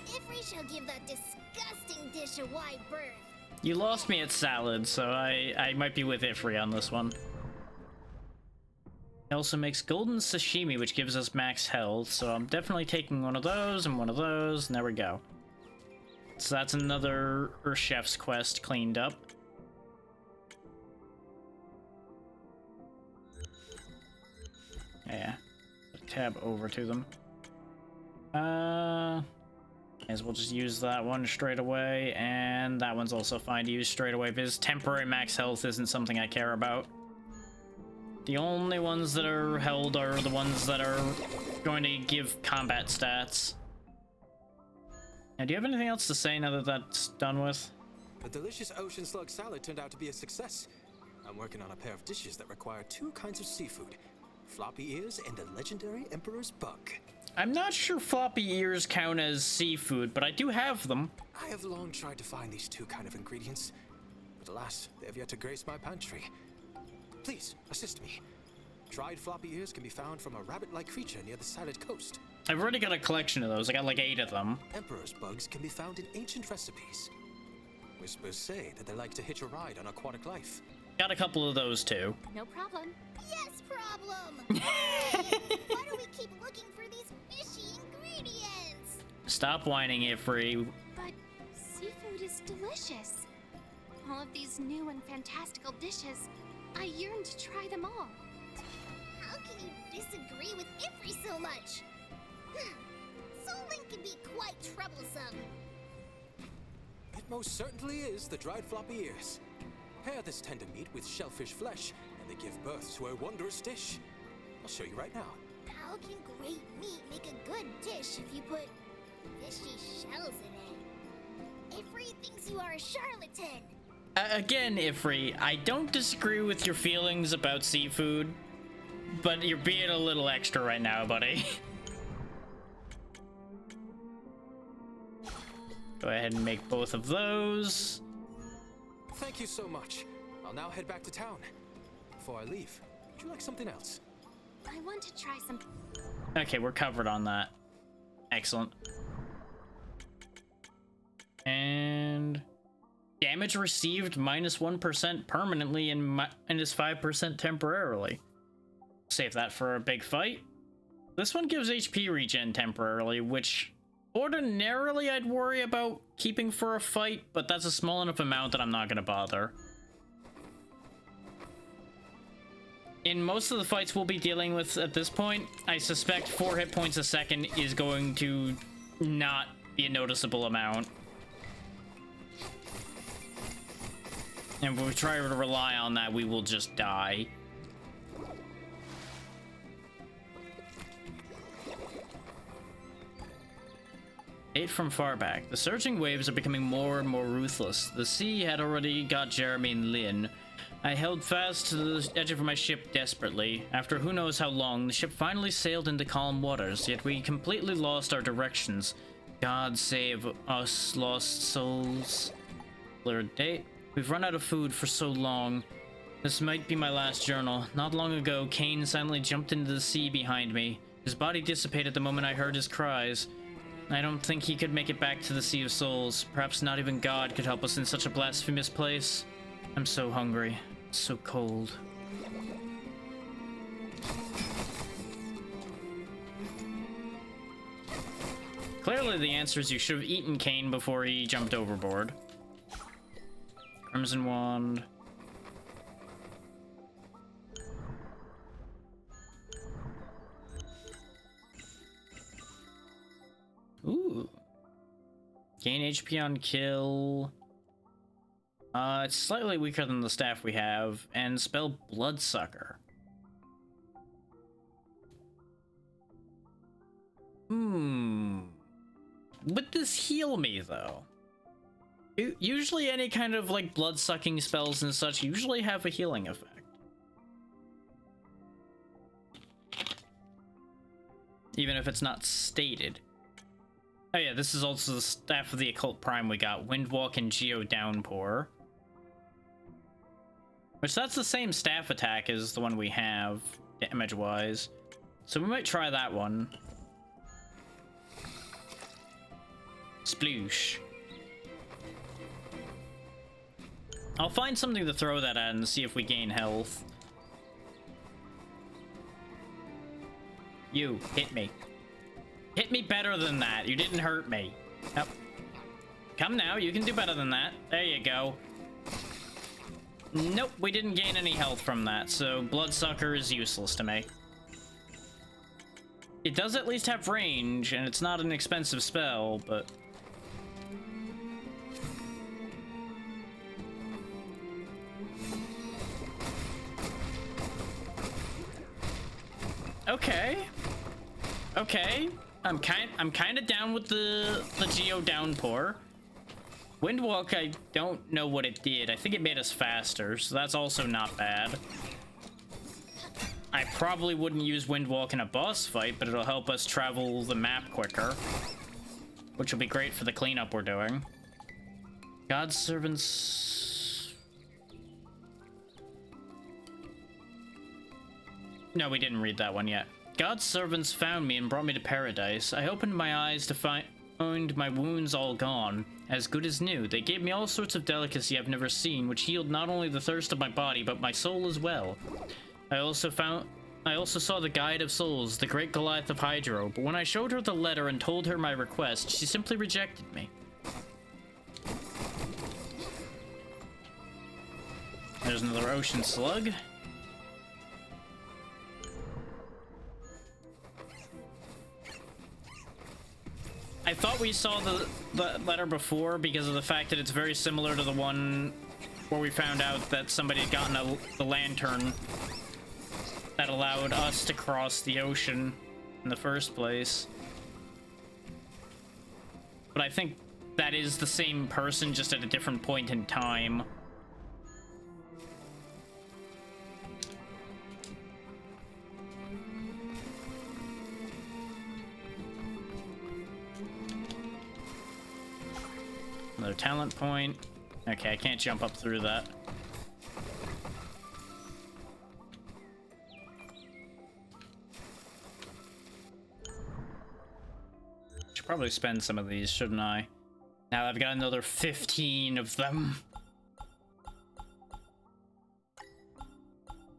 Ifri shall give that disgusting dish a wide berth. You lost me at salad, so I might be with Ifri on this one. It also makes golden sashimi, which gives us max health, so I'm definitely taking one of those and one of those, and there we go. So that's another chef's quest cleaned up. Yeah, tab over to them. May as well just use that one straight away, and that one's also fine to use straight away because temporary max health isn't something I care about. The only ones that are held are the ones that are going to give combat stats. Now, do you have anything else to say now that that's done with? The delicious ocean slug salad turned out to be a success. I'm working on a pair of dishes that require two kinds of seafood. Floppy ears and a legendary emperor's bug. I'm not sure floppy ears count as seafood, but I do have them. I have long tried to find these two kind of ingredients, but alas, they have yet to grace my pantry. Please, assist me. Dried floppy ears can be found from a rabbit-like creature near the Silent Coast. I've already got a collection of those. I got like 8 of them. Emperor's bugs can be found in ancient recipes. Whispers say that they like to hitch a ride on aquatic life. Got a couple of those too. No problem. Yes, problem! Why do we keep looking for these fishy ingredients? Stop whining, Ifri. But seafood is delicious. All of these new and fantastical dishes, I yearn to try them all. How can you disagree with Ifri so much? Soul Link can be quite troublesome. It most certainly is the dried floppy ears. Pair this tender meat with shellfish flesh, and they give birth to a wondrous dish. I'll show you right now. How can great meat make a good dish if you put fishy shells in it? Ifri thinks you are a charlatan. Again, Ifri, I don't disagree with your feelings about seafood, but you're being a little extra right now, buddy. Go ahead and make both of those. Thank you so much. I'll now head back to town. Before I leave, would you like something else? I want to try some. Okay, we're covered on that. Excellent. And damage received -1% permanently and -5% temporarily. Save that for a big fight. This one gives HP regen temporarily, which ordinarily I'd worry about keeping for a fight, but that's a small enough amount that I'm not gonna bother. In most of the fights we'll be dealing with at this point, I suspect 4 hit points a second is going to not be a noticeable amount. And if we try to rely on that, we will just die. Eight from far back. The surging waves are becoming more and more ruthless. The sea had already got Jeremy and Lynn. I held fast to the edge of my ship desperately. After who knows how long, the ship finally sailed into calm waters, yet we completely lost our directions. God save us lost souls. Blurred date. We've run out of food for so long. This might be my last journal. Not long ago, Cain suddenly jumped into the sea behind me. His body dissipated the moment I heard his cries. I don't think he could make it back to the Sea of Souls. Perhaps not even God could help us in such a blasphemous place. I'm so hungry. So cold. Clearly the answer is you should have eaten Cain before he jumped overboard. Crimson Wand. Ooh. Gain HP on kill. It's slightly weaker than the staff we have. And spell Bloodsucker. Would this heal me, though? Usually any kind of, like, blood-sucking spells and such usually have a healing effect. Even if it's not stated. Oh yeah, this is also the Staff of the Occult Prime we got. Windwalk and Geo Downpour. Which, that's the same staff attack as the one we have, damage-wise. So we might try that one. Sploosh. I'll find something to throw that at and see if we gain health. You, hit me. Hit me better than that. You didn't hurt me. Yep. Come now, you can do better than that. There you go. Nope, we didn't gain any health from that, so Bloodsucker is useless to me. It does at least have range, and it's not an expensive spell, but... Okay. Okay. I'm kind of down with the Geo Downpour. Windwalk, I don't know what it did. I think it made us faster, so that's also not bad. I probably wouldn't use Windwalk in a boss fight, but it'll help us travel the map quicker. Which will be great for the cleanup we're doing. God's servants... No, we didn't read that one yet. God's servants found me and brought me to paradise. I opened my eyes to find my wounds all gone, as good as new. They gave me all sorts of delicacy I've never seen, which healed not only the thirst of my body, but my soul as well. I also saw the Guide of Souls, the great Goliath of Hydro, but when I showed her the letter and told her my request, she simply rejected me. There's another ocean slug. I thought we saw the letter before because of the fact that it's very similar to the one where we found out that somebody had gotten the lantern that allowed us to cross the ocean in the first place. But I think that is the same person, just at a different point in time. Another talent point. Okay, I can't jump up through that. Should probably spend some of these, shouldn't I? Now I've got another 15 of them.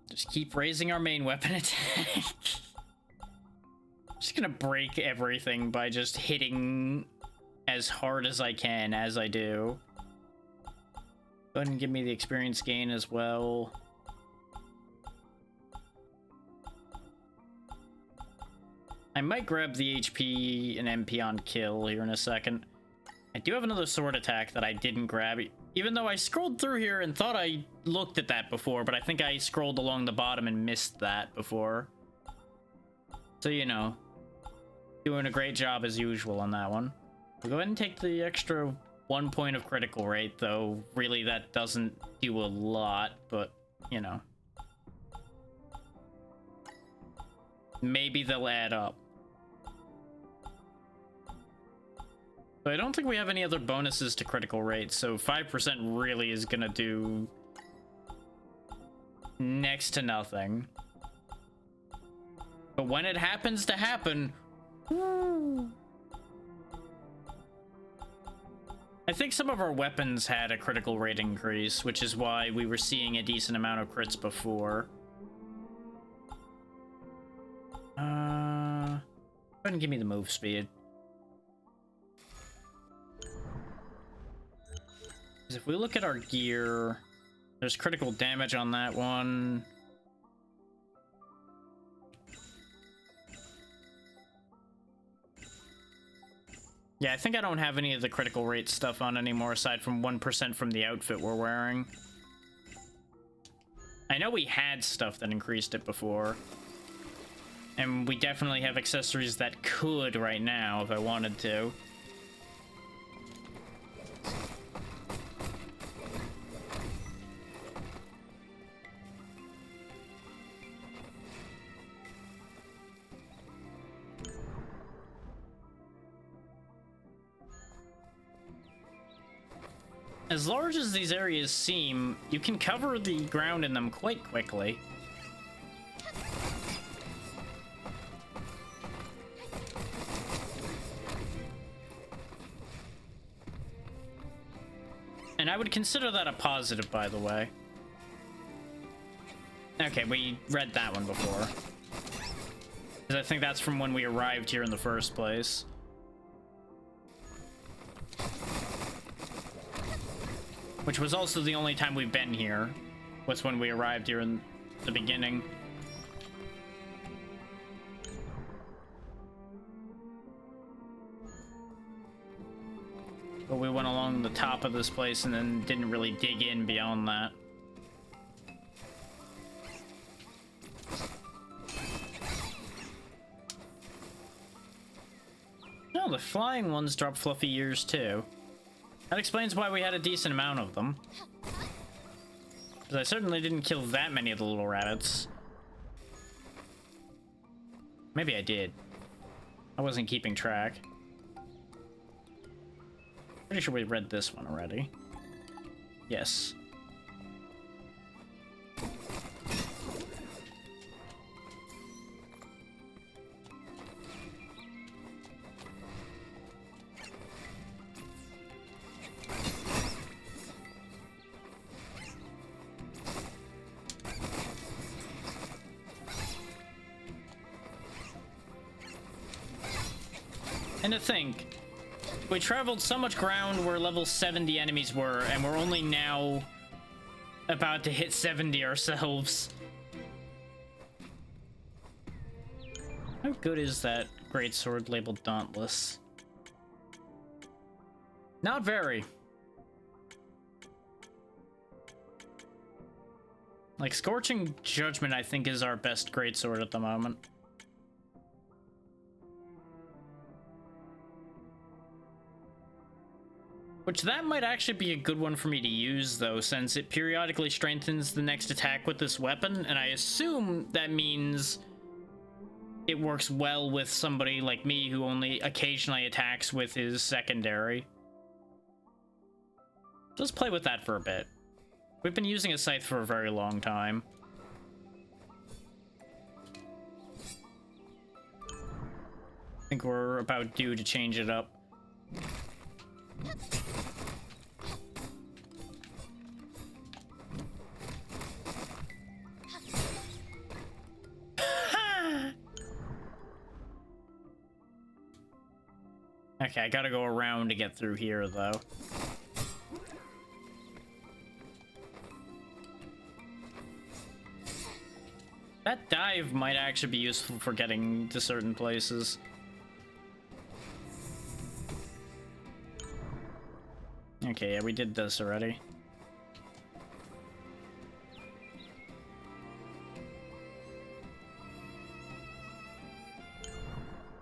Just keep raising our main weapon attack. I'm just gonna break everything by just hitting as hard as I can as I do. Go ahead and give me the experience gain as well. I might grab the HP and MP on kill here in a second. I do have another sword attack that I didn't grab, even though I scrolled through here and thought I looked at that before, but I think I scrolled along the bottom and missed that before. So, you know, doing a great job as usual on that one. We'll go ahead and take the extra 1 point of critical rate, though really that doesn't do a lot, but, you know. Maybe they'll add up. But I don't think we have any other bonuses to critical rate, so 5% really is gonna do next to nothing. But when it happens to happen, woo. I think some of our weapons had a critical rate increase, which is why we were seeing a decent amount of crits before. Go ahead and give me the move speed. Because if we look at our gear, there's critical damage on that one. Yeah, I think I don't have any of the critical rate stuff on anymore, aside from 1% from the outfit we're wearing. I know we had stuff that increased it before. And we definitely have accessories that could right now, if I wanted to. As large as these areas seem, you can cover the ground in them quite quickly. And I would consider that a positive, by the way. Okay, we read that one before. Because I think that's from when we arrived here in the first place. Which was also the only time we've been here, was when we arrived here in the beginning. But we went along the top of this place and then didn't really dig in beyond that. No, the flying ones drop fluffy ears too. That explains why we had a decent amount of them. Because I certainly didn't kill that many of the little rabbits. Maybe I did. I wasn't keeping track. Pretty sure we read this one already. Yes. And to think, we traveled so much ground where level 70 enemies were, and we're only now about to hit 70 ourselves. How good is that greatsword labeled Dauntless? Not very. Like, Scorching Judgment, I think, is our best greatsword at the moment. Which that might actually be a good one for me to use, though, since it periodically strengthens the next attack with this weapon, and I assume that means it works well with somebody like me who only occasionally attacks with his secondary. Let's play with that for a bit. We've been using a scythe for a very long time. I think we're about due to change it up. Okay, I gotta go around to get through here, though. That dive might actually be useful for getting to certain places. Okay, yeah, we did this already.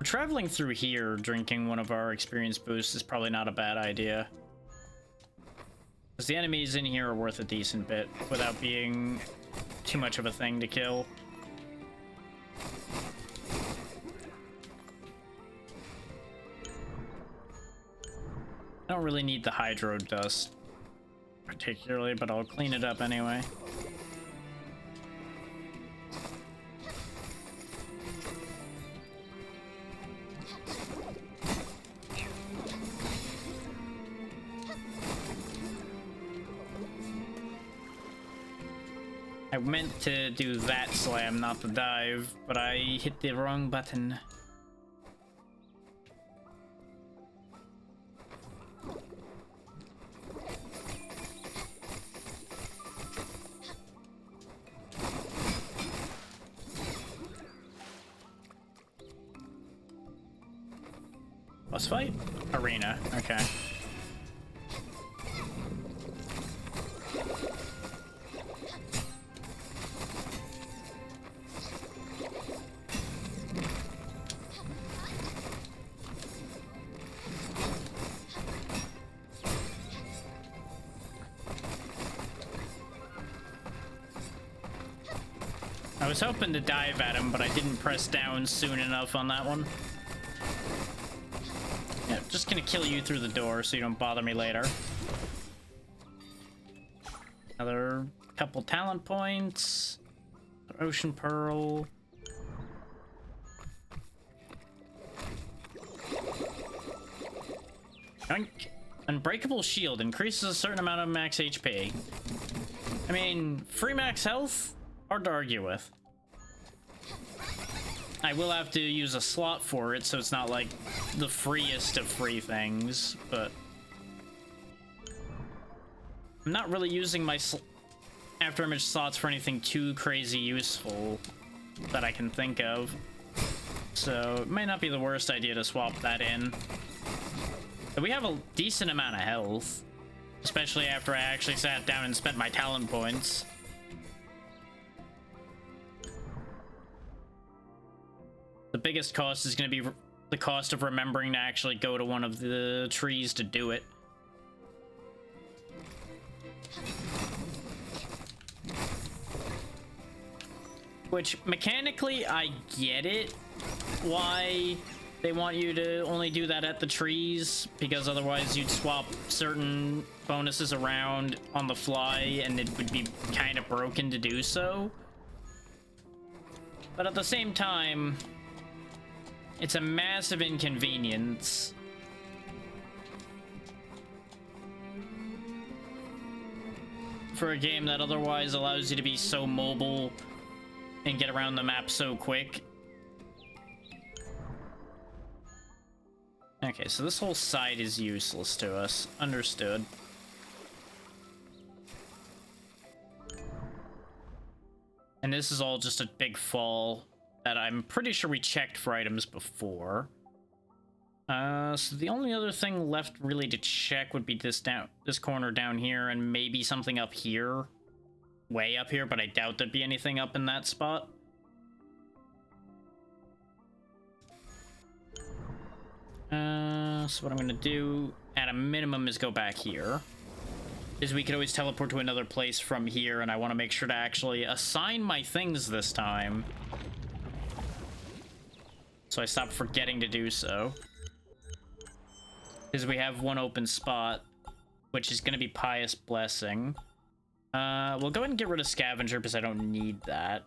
Traveling through here, drinking one of our experience boosts is probably not a bad idea. Because the enemies in here are worth a decent bit without being too much of a thing to kill. I don't really need the hydro dust particularly, but I'll clean it up anyway. I meant to do that slam, not the dive, but I hit the wrong button. Boss fight? Arena, okay. I was hoping to dive at him, but I didn't press down soon enough on that one. Yeah, just gonna kill you through the door so you don't bother me later. Another couple talent points. Ocean Pearl. Yoink. Unbreakable Shield increases a certain amount of max HP. I mean, free max health? Hard to argue with. I will have to use a slot for it, so it's not like the freest of free things, but I'm not really using my afterimage slots for anything too crazy useful that I can think of. So it might not be the worst idea to swap that in. But we have a decent amount of health, especially after I actually sat down and spent my talent points. The biggest cost is going to be the cost of remembering to actually go to one of the trees to do it. Which, mechanically, I get it. Why they want you to only do that at the trees, because otherwise you'd swap certain bonuses around on the fly, and it would be kind of broken to do so. But at the same time, it's a massive inconvenience. For a game that otherwise allows you to be so mobile and get around the map so quick. Okay, so this whole side is useless to us. Understood. And this is all just a big fall that I'm pretty sure we checked for items before. So the only other thing left really to check would be this corner down here, and maybe something up here. Way up here, but I doubt there'd be anything up in that spot. So what I'm gonna do at a minimum is go back here. Is we could always teleport to another place from here, and I want to make sure to actually assign my things this time, so I stop forgetting to do so. Because we have one open spot, which is going to be Pious Blessing. We'll go ahead and get rid of Scavenger because I don't need that.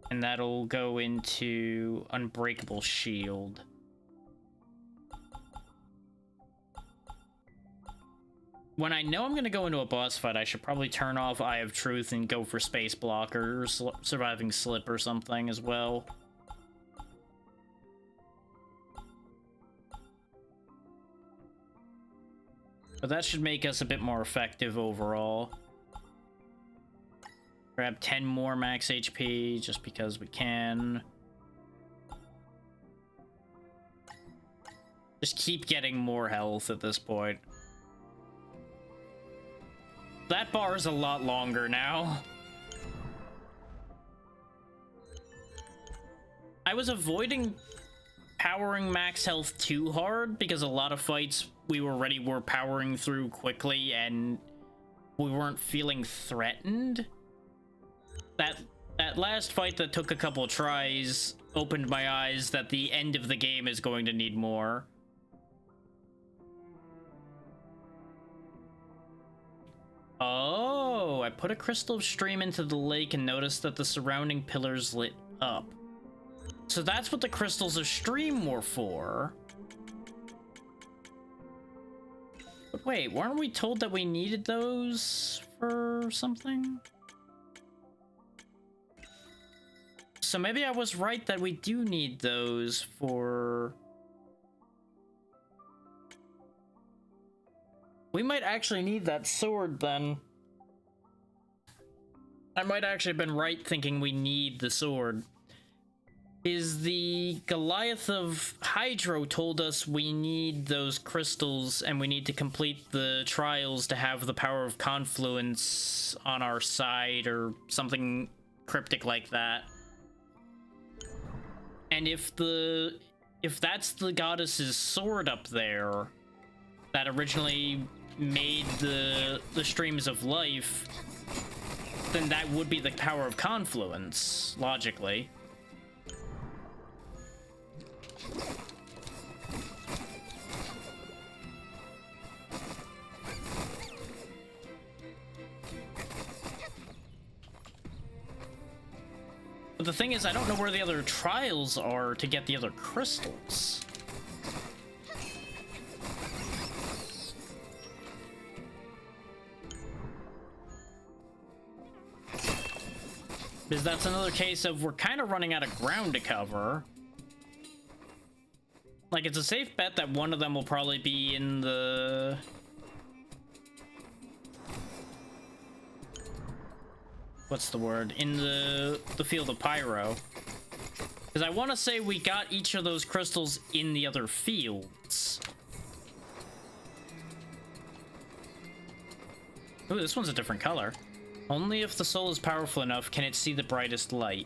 And that'll go into Unbreakable Shield. When I know I'm going to go into a boss fight, I should probably turn off Eye of Truth and go for Space Blocker or Surviving Slip or something as well. But that should make us a bit more effective overall. Grab 10 more max HP just because we can. Just keep getting more health at this point. That bar is a lot longer now. I was avoiding powering max health too hard because a lot of fights we were powering through quickly and we weren't feeling threatened. That last fight that took a couple tries opened my eyes that the end of the game is going to need more. Oh, I put a crystal stream into the lake and noticed that the surrounding pillars lit up. So that's what the crystals of stream were for. But wait, weren't we told that we needed those for something? So maybe I was right that we do need those for... We might actually need that sword then. I might actually have been right thinking we need the sword. Is the Goliath of Hydro told us we need those crystals and we need to complete the trials to have the power of confluence on our side or something cryptic like that. And if that's the goddess's sword up there that originally made the streams of life, then that would be the power of confluence, logically. But the thing is, I don't know where the other trials are to get the other crystals. Because that's another case of we're kind of running out of ground to cover. Like, it's a safe bet that one of them will probably be in the... What's the word? In the field of Pyro. Because I want to say we got each of those crystals in the other fields. Ooh, this one's a different color. Only if the soul is powerful enough can it see the brightest light.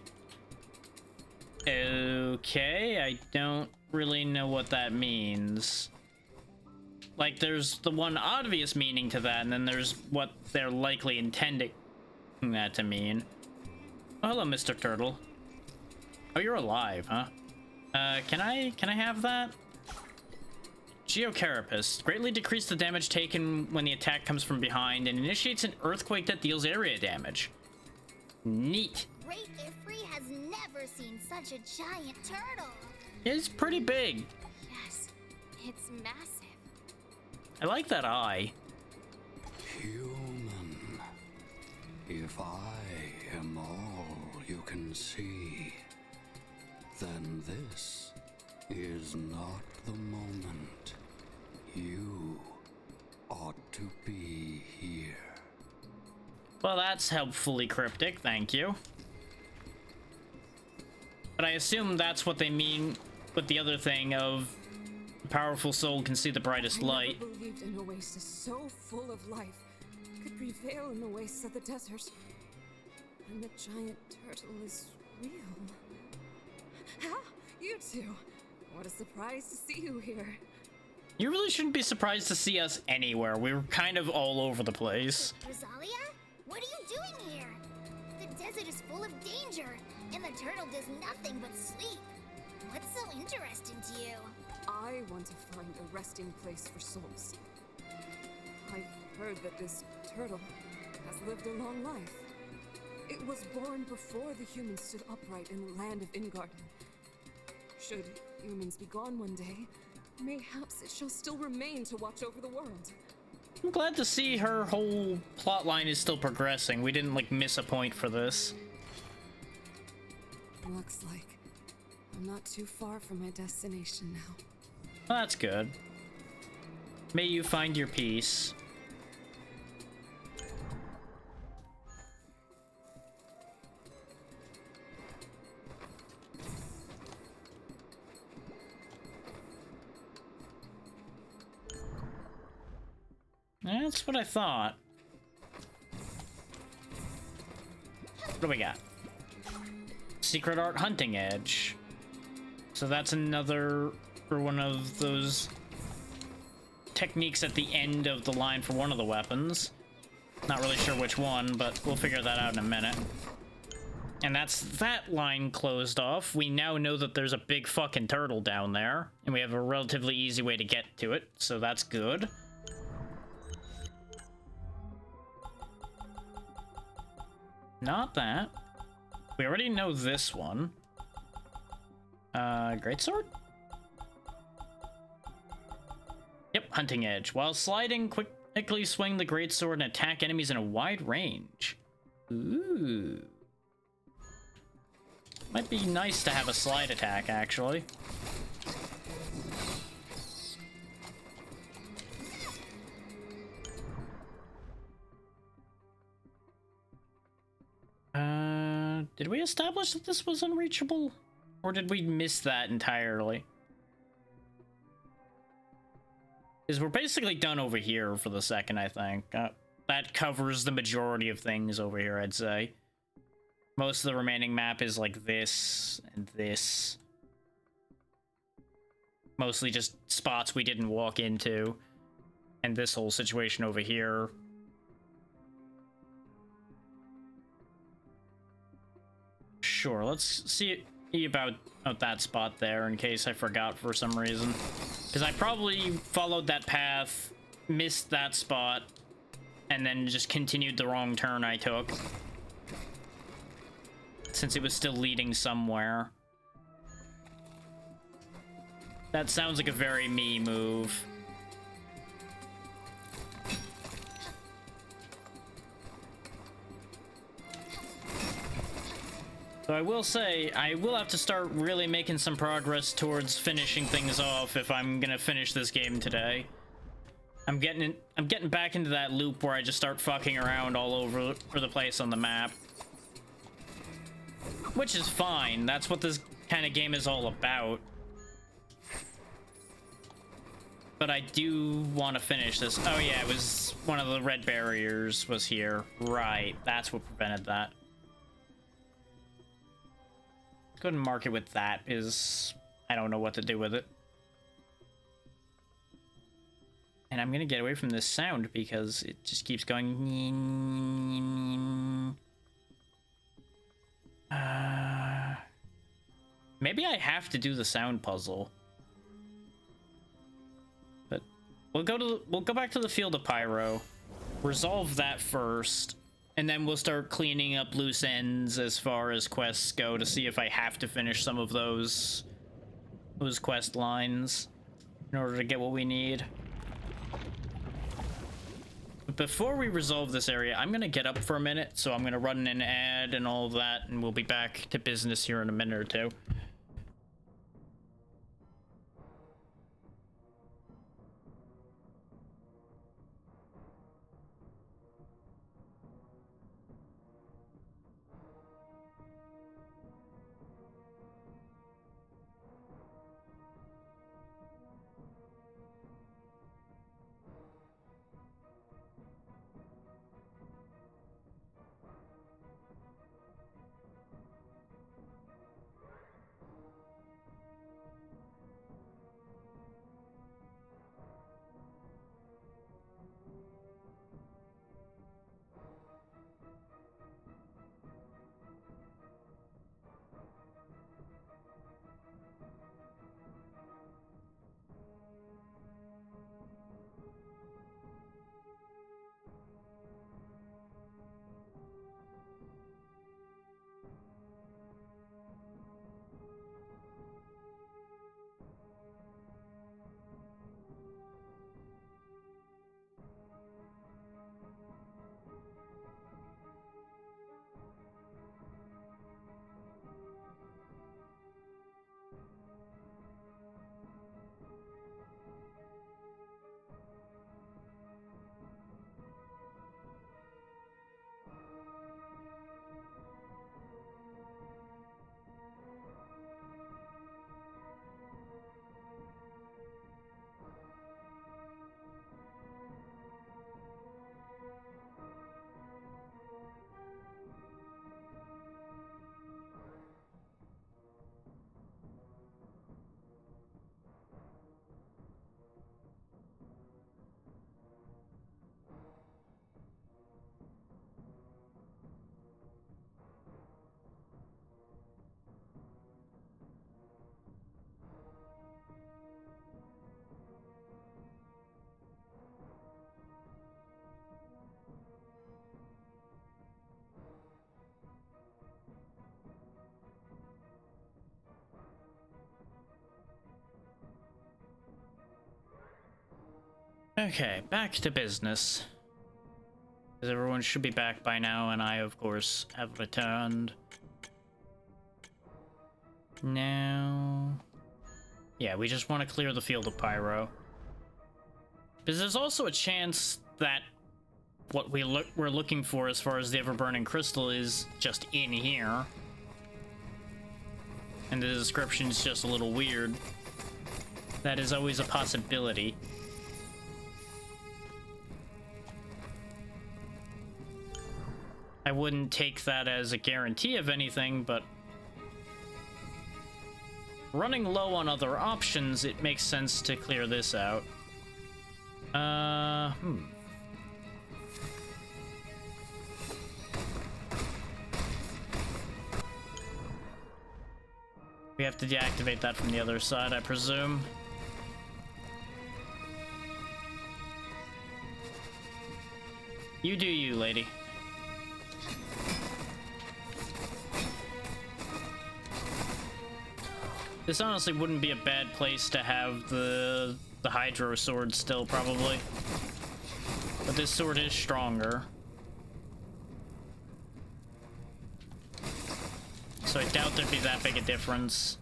Okay, I don't really know what that means. Like, there's the one obvious meaning to that, and then there's what they're likely intending that to mean. Oh, hello, Mr. Turtle. Oh, you're alive, huh? Can I have that? Geocarapace. Greatly decrease the damage taken when the attack comes from behind and initiates an earthquake that deals area damage. Neat. Great Ifri has never seen such a giant turtle. It's pretty big. Yes, it's massive. I like that eye. Human, if I am all you can see, then this is not the moment. You ought to be here. Well, that's helpfully cryptic, thank you. But I assume that's what they mean with the other thing of the powerful soul can see the brightest light. I never believed an oasis so full of life could prevail in the wastes of the desert. And the giant turtle is real. Ah, you two. What a surprise to see you here. You really shouldn't be surprised to see us anywhere. We were kind of all over the place. Rosalia? What are you doing here? The desert is full of danger, and the turtle does nothing but sleep. What's so interesting to you? I want to find a resting place for souls. I've heard that this turtle has lived a long life. It was born before the humans stood upright in the land of Ingarden. Should humans be gone one day, mayhaps it shall still remain to watch over the world. I'm glad to see her whole plot line is still progressing. We didn't, like, miss a point for this. Looks like I'm not too far from my destination now. Well, that's good. May you find your peace. That's what I thought. What do we got? Secret Art Hunting Edge. So that's another, or one of those techniques at the end of the line for one of the weapons. Not really sure which one, but we'll figure that out in a minute. And that's that line closed off. We now know that there's a big fucking turtle down there, and we have a relatively easy way to get to it, so that's good. Not that. We already know this one. Greatsword? Yep, hunting edge. While sliding, quickly swing the greatsword and attack enemies in a wide range. Ooh. Might be nice to have a slide attack, actually. Did we establish that this was unreachable? Or did we miss that entirely? Because we're basically done over here for the second, I think. That covers the majority of things over here, I'd say. Most of the remaining map is like this and this. Mostly just spots we didn't walk into. And this whole situation over here. Sure, let's see about that spot there in case I forgot for some reason. Because I probably followed that path, missed that spot, and then just continued the wrong turn I took. Since it was still leading somewhere. That sounds like a very me move. So I will say, I will have to start really making some progress towards finishing things off if I'm gonna finish this game today. I'm getting back into that loop where I just start fucking around all over the place on the map. Which is fine, that's what this kind of game is all about. But I do want to finish this. Oh yeah, it was one of the red barriers was here. Right, that's what prevented that. Go ahead and mark it with that, is I don't know what to do with it. And I'm gonna get away from this sound because it just keeps going. Maybe I have to do the sound puzzle. But we'll go back to the field of pyro, resolve that first. And then we'll start cleaning up loose ends as far as quests go to see if I have to finish some of those quest lines in order to get what we need. But before we resolve this area, I'm gonna get up for a minute, so I'm gonna run an ad and all of that, and we'll be back to business here in a minute or two. Okay, back to business. Because everyone should be back by now, and I, of course, have returned. Now... yeah, we just want to clear the field of pyro. Because there's also a chance that what we're looking for as far as the ever-burning crystal is just in here. And the description's just a little weird. That is always a possibility. I wouldn't take that as a guarantee of anything, but running low on other options, it makes sense to clear this out. We have to deactivate that from the other side, I presume. You do you, lady. This honestly wouldn't be a bad place to have the Hydro sword still, probably. But this sword is stronger. So I doubt there'd be that big a difference.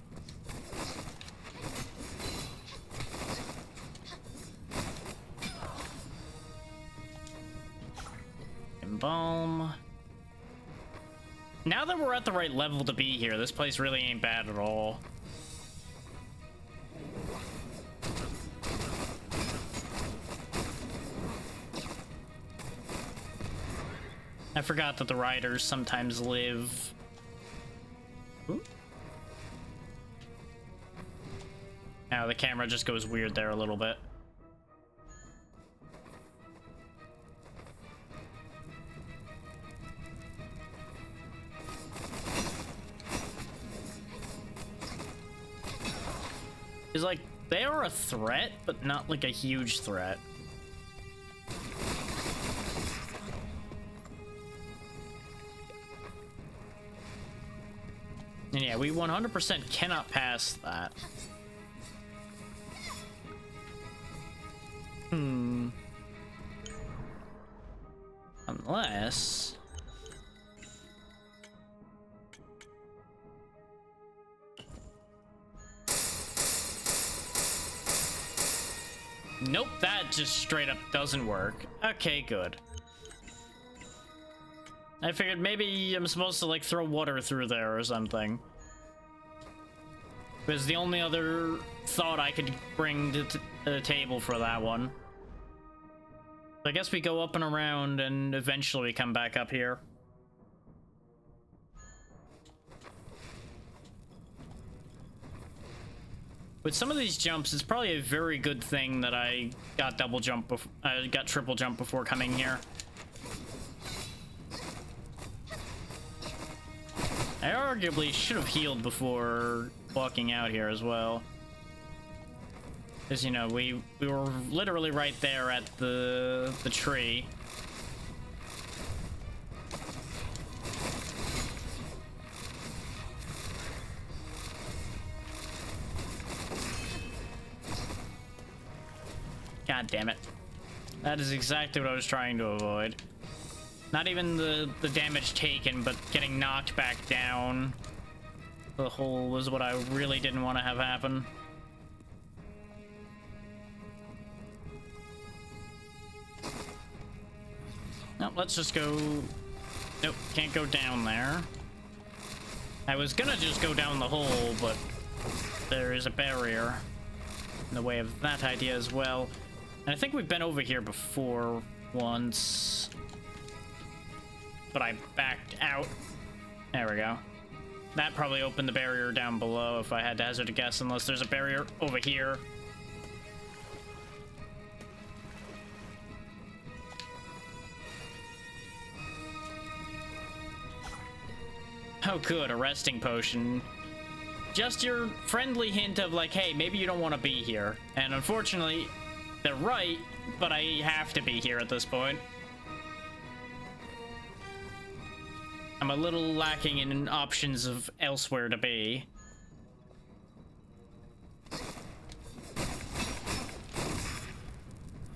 Embalm. Now that we're at the right level to be here, this place really ain't bad at all. I forgot that the riders sometimes live... ooh. Now the camera just goes weird there a little bit. It's like, they are a threat, but not like a huge threat. And yeah, we 100% cannot pass that. Unless... nope, that just straight up doesn't work. Okay, good. I figured maybe I'm supposed to, like, throw water through there or something. It was the only other thought I could bring to the table for that one. So I guess we go up and around and eventually we come back up here. With some of these jumps, it's probably a very good thing that I got got triple jump before coming here. I arguably should have healed before walking out here as well. Because, you know, we were literally right there at the tree. God damn it. That is exactly what I was trying to avoid. Not even the damage taken, but getting knocked back down. The hole was what I really didn't want to have happen. Nope, let's just go... nope, can't go down there. I was gonna just go down the hole, but there is a barrier in the way of that idea as well. And I think we've been over here before once. But I backed out. There we go. That probably opened the barrier down below if I had to hazard a guess, unless there's a barrier over here. Oh good, a resting potion. Just your friendly hint of like, hey, maybe you don't want to be here. And unfortunately, they're right, but I have to be here at this point. I'm a little lacking in options of elsewhere to be.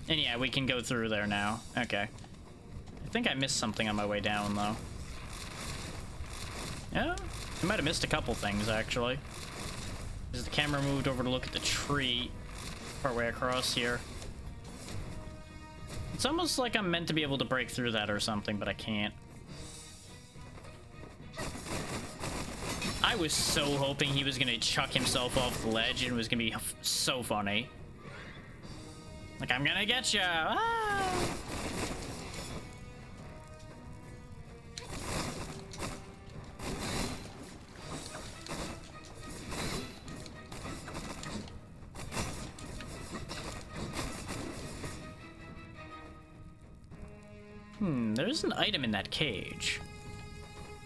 And yeah, we can go through there now. Okay. I think I missed something on my way down, though. Yeah, I might have missed a couple things, actually. As the camera moved over to look at the tree partway across here. It's almost like I'm meant to be able to break through that or something, but I can't. I was so hoping he was gonna chuck himself off the ledge and it was gonna be so funny. Like, I'm gonna get ya! Ah! There's an item in that cage.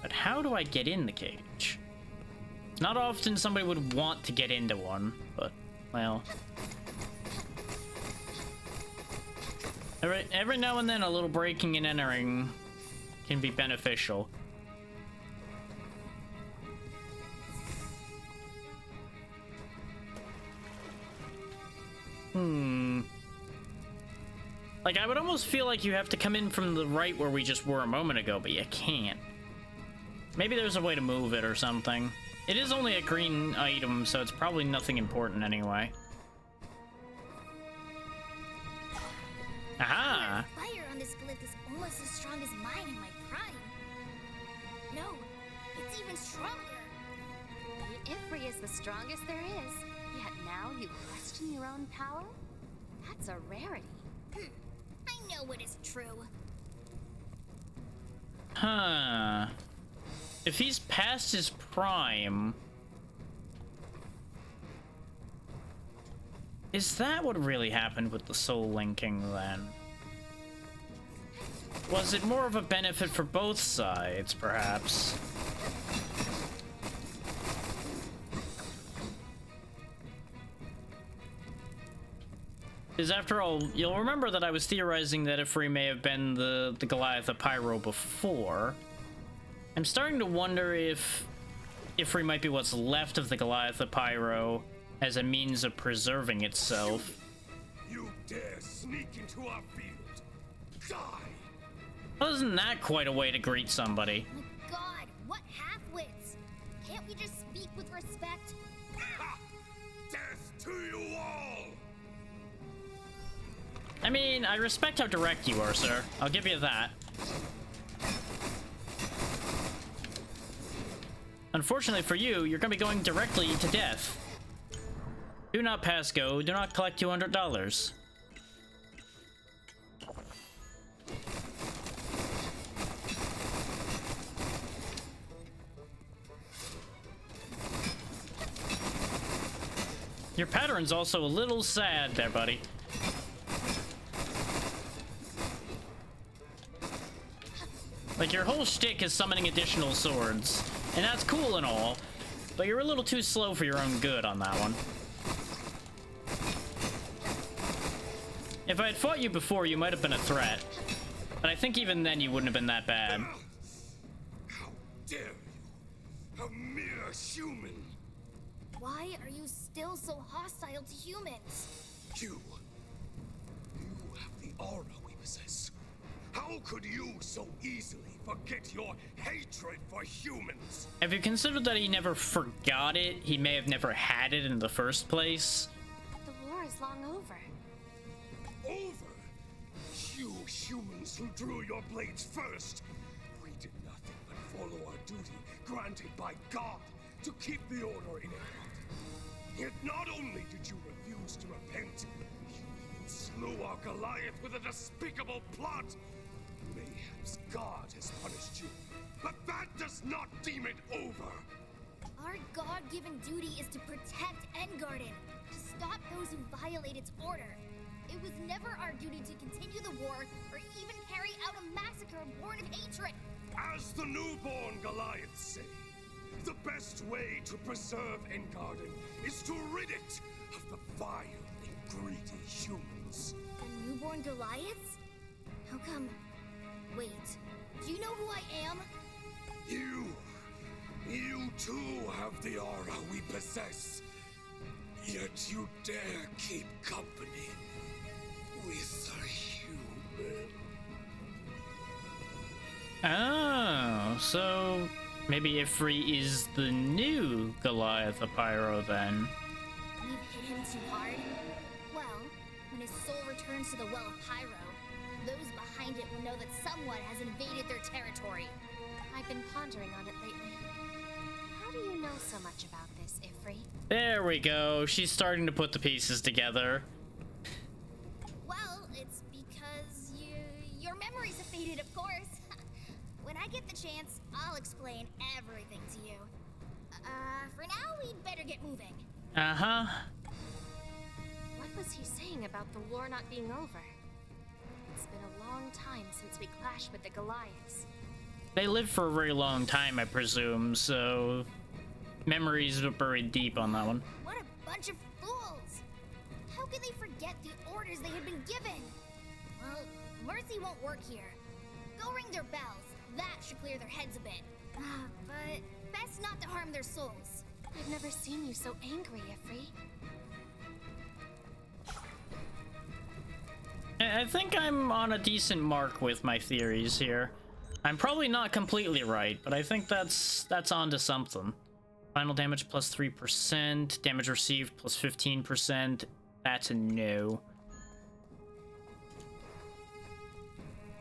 But how do I get in the cage? Not often somebody would want to get into one, but, well. Every now and then a little breaking and entering can be beneficial. Like, I would almost feel like you have to come in from the right where we just were a moment ago, but you can't. Maybe there's a way to move it or something. It is only a green item, so it's probably nothing important anyway. Aha! The fire on this glyph is almost as strong as mine in my prime. No, it's even stronger. The Ifri is the strongest there is. Yet now you question your own power? That's a rarity. I know it is true. Huh. If he's past his prime... Is that what really happened with the soul linking, then? Was it more of a benefit for both sides, perhaps? Because after all, you'll remember that I was theorizing that Ifri may have been the Goliath of Pyro before. I'm starting to wonder if Ifri might be what's left of the Goliath of Pyro as a means of preserving itself. You dare sneak into our field? Die! Well, isn't that quite a way to greet somebody? My God, what half-wits? Can't we just speak with respect? Ha! Death to you all! I mean, I respect how direct you are, sir. I'll give you that. Unfortunately for you, you're gonna be going directly to death. Do not pass go. Do not collect $200. Your pattern's also a little sad there, buddy. Like, your whole shtick is summoning additional swords. And that's cool and all, but you're a little too slow for your own good on that one. If I had fought you before, you might have been a threat. But I think even then you wouldn't have been that bad. How dare you! A mere human! Why are you still so hostile to humans? You have the aura we possess. How could you so easily forget your hatred for humans? Have you considered that he never forgot it? He may have never had it in the first place. The war is long over. Over? You humans who drew your blades first. We did nothing but follow our duty granted by God to keep the order in effect. Yet not only did you refuse to repent, you even slew our Goliath with a despicable plot. Mayhaps God has punished you, but that does not deem it over. Our God-given duty is to protect Engarden, to stop those who violate its order. It was never our duty to continue the war or even carry out a massacre born of hatred. As the newborn Goliaths say, the best way to preserve Engarden is to rid it of the vile and greedy humans. The newborn Goliaths? How come? Wait, do you know who I am? You too have the aura we possess. Yet you dare keep company with a human. Oh, so maybe Ifri is the new Goliath of Pyro then. We've hit him too hard? Well, when his soul returns to the Well of Pyro, those behind it will know that someone has invaded their territory. I've been pondering on it lately. How do you know so much about this, Ifri? There we go. She's starting to put the pieces together. Well, it's because your memories have faded, of course. When I get the chance, I'll explain everything to you. For now, we'd better get moving. Uh-huh. What was he saying about the war not being over? It's been a long time since we clashed with the Goliaths. They lived for a very long time, I presume, so memories are buried deep on that one. What a bunch of fools! How could they forget the orders they had been given? Well, mercy won't work here. Go ring their bells. That should clear their heads a bit. But best not to harm their souls. I've never seen you so angry, Ifri. I think I'm on a decent mark with my theories here. I'm probably not completely right, but I think that's onto something. Final damage plus 3%, damage received plus 15%. That's a no.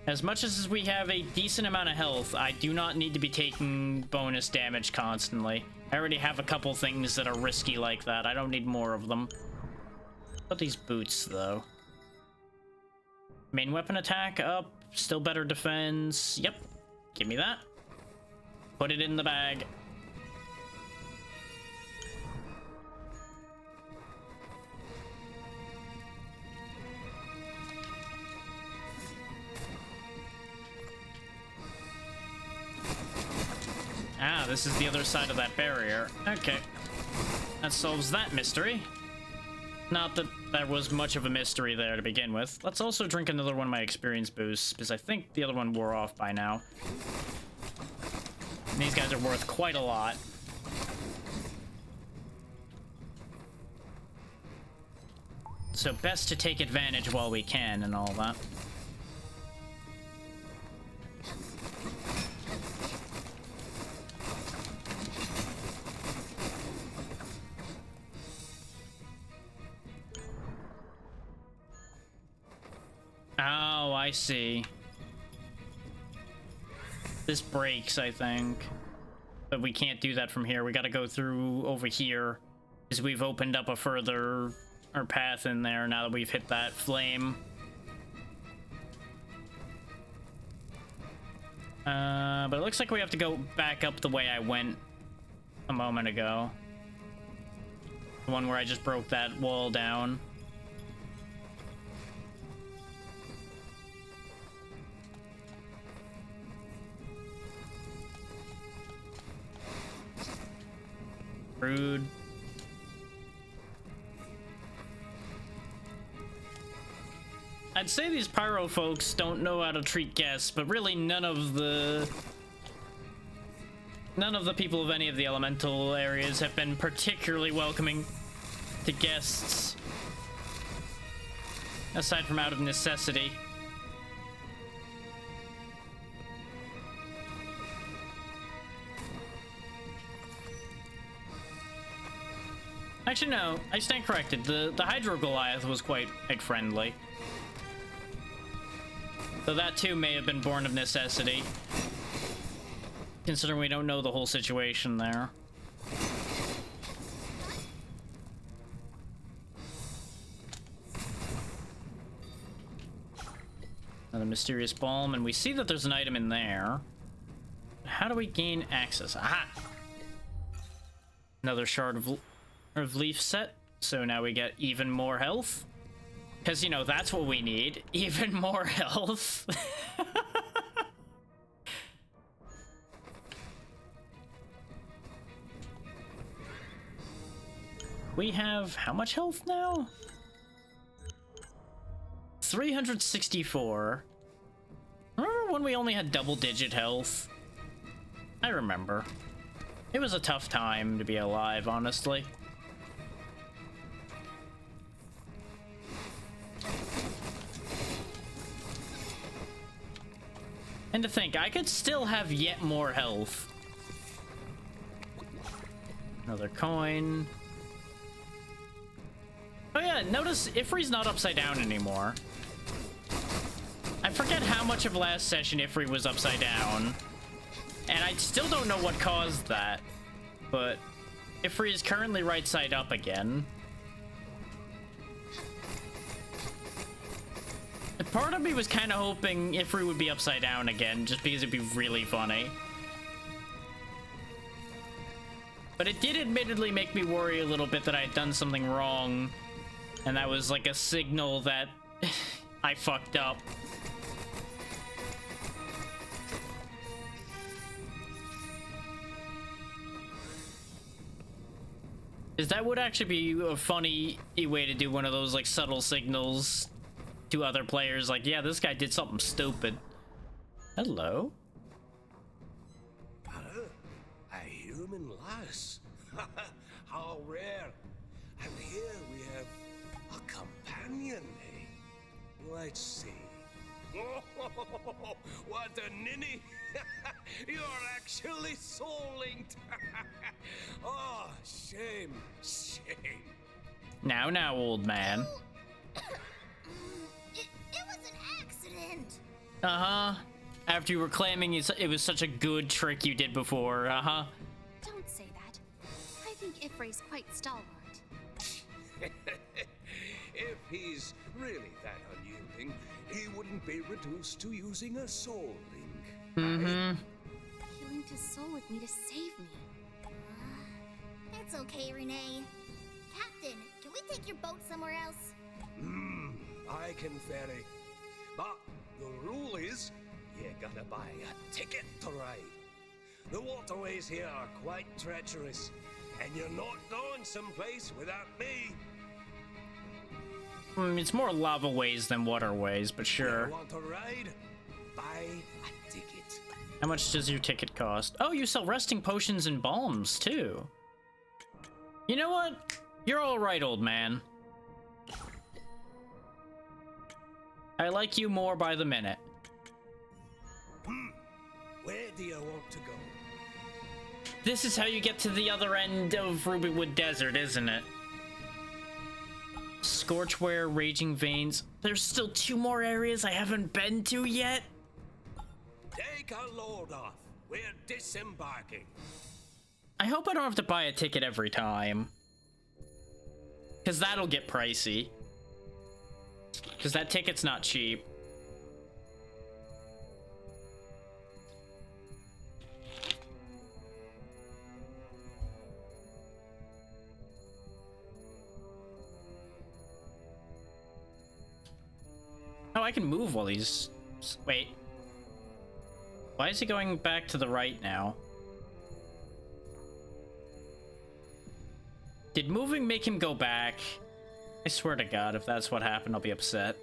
As much as we have a decent amount of health, I do not need to be taking bonus damage constantly. I already have a couple things that are risky like that. I don't need more of them. But these boots, though. Main weapon attack up, still better defense. Yep, give me that. Put it in the bag. Ah, this is the other side of that barrier. Okay. That solves that mystery. Not that there was much of a mystery there to begin with. Let's also drink another one of my experience boosts, because I think the other one wore off by now. And these guys are worth quite a lot. So best to take advantage while we can and all that. Oh, I see. This breaks, I think. But we can't do that from here. We gotta go through over here. Because we've opened up a further path in there now that we've hit that flame. But it looks like we have to go back up the way I went a moment ago. The one where I just broke that wall down. Rude. I'd say these pyro folks don't know how to treat guests, but really none of the people of any of the elemental areas have been particularly welcoming to guests, aside from out of necessity. Actually, no, I stand corrected. The Hydro Goliath was quite friendly. Though that too may have been born of necessity, considering we don't know the whole situation there. Another mysterious balm, and we see that there's an item in there. How do we gain access? Aha! Another shard of leaf set, so now we get even more health. Because, you know, that's what we need. Even more health. We have how much health now? 364. Remember when we only had double-digit health? I remember. It was a tough time to be alive, honestly. And to think, I could still have yet more health. Another coin. Oh yeah, notice Ifri's not upside down anymore. I forget how much of last session Ifri was upside down. And I still don't know what caused that. But Ifri is currently right side up again. And part of me was kind of hoping Ifri would be upside down again, just because it'd be really funny. But it did admittedly make me worry a little bit that I had done something wrong. And that was like a signal that I fucked up. That would actually be a funny way to do one of those like subtle signals to other players, like, yeah, this guy did something stupid. Hello? A human lass. How rare. And here we have a companion, eh? Let's see. Oh, what a ninny! You're actually soul-linked. Oh, shame, shame. Now, old man. It was an accident. Uh-huh. After you were claiming it was such a good trick you did before, uh-huh. Don't say that. I think Ifri's quite stalwart. If he's really that unyielding, he wouldn't be reduced to using a soul link. Mm-hmm. He linked his soul with me to save me. It's okay, Renee. Captain, can we take your boat somewhere else? I can ferry. But the rule is, you gotta buy a ticket to ride. The waterways here are quite treacherous, and you're not going someplace without me. It's more lava ways than waterways, but sure. You want to ride? Buy a ticket. How much does your ticket cost? Oh, you sell resting potions and balms, too. You know what? You're all right, old man. I like you more by the minute. Where do you want to go? This is how you get to the other end of Rubywood Desert, isn't it? Scorchware, Raging Veins. There's still 2 more areas I haven't been to yet. Take a load off. We're disembarking. I hope I don't have to buy a ticket every time. Because that'll get pricey. Because that ticket's not cheap. Oh, I can move while he's... Wait. Why is he going back to the right now? Did moving make him go back? I swear to God, if that's what happened, I'll be upset.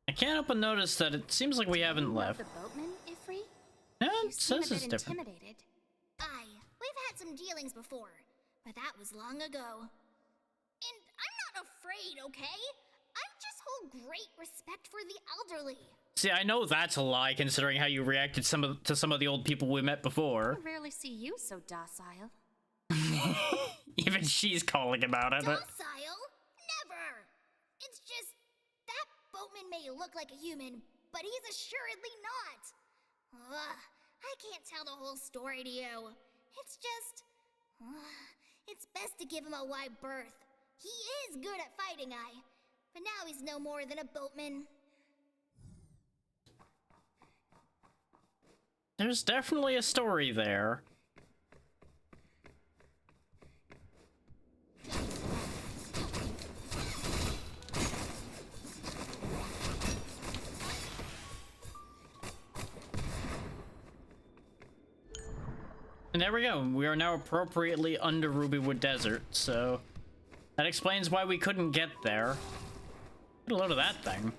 I can't help but notice that it seems like we haven't left. The boatman, Ifri? Yeah, You it seem a says it's bit different. intimidated. Aye, we've had some dealings before, but that was long ago. And I'm not afraid, okay? I just hold great respect for the elderly. See, I know that's a lie, considering how you reacted to some of the old people we met before. I rarely see you so docile. Even she's calling about it. Docile? Never! It's just, that boatman may look like a human, but he's assuredly not. Ugh, I can't tell the whole story to you. It's just... it's best to give him a wide berth. He is good at fighting, but now he's no more than a boatman. There's definitely a story there. And there we go. We are now appropriately under Rubywood Desert, so that explains why we couldn't get there. Get a load of that thing.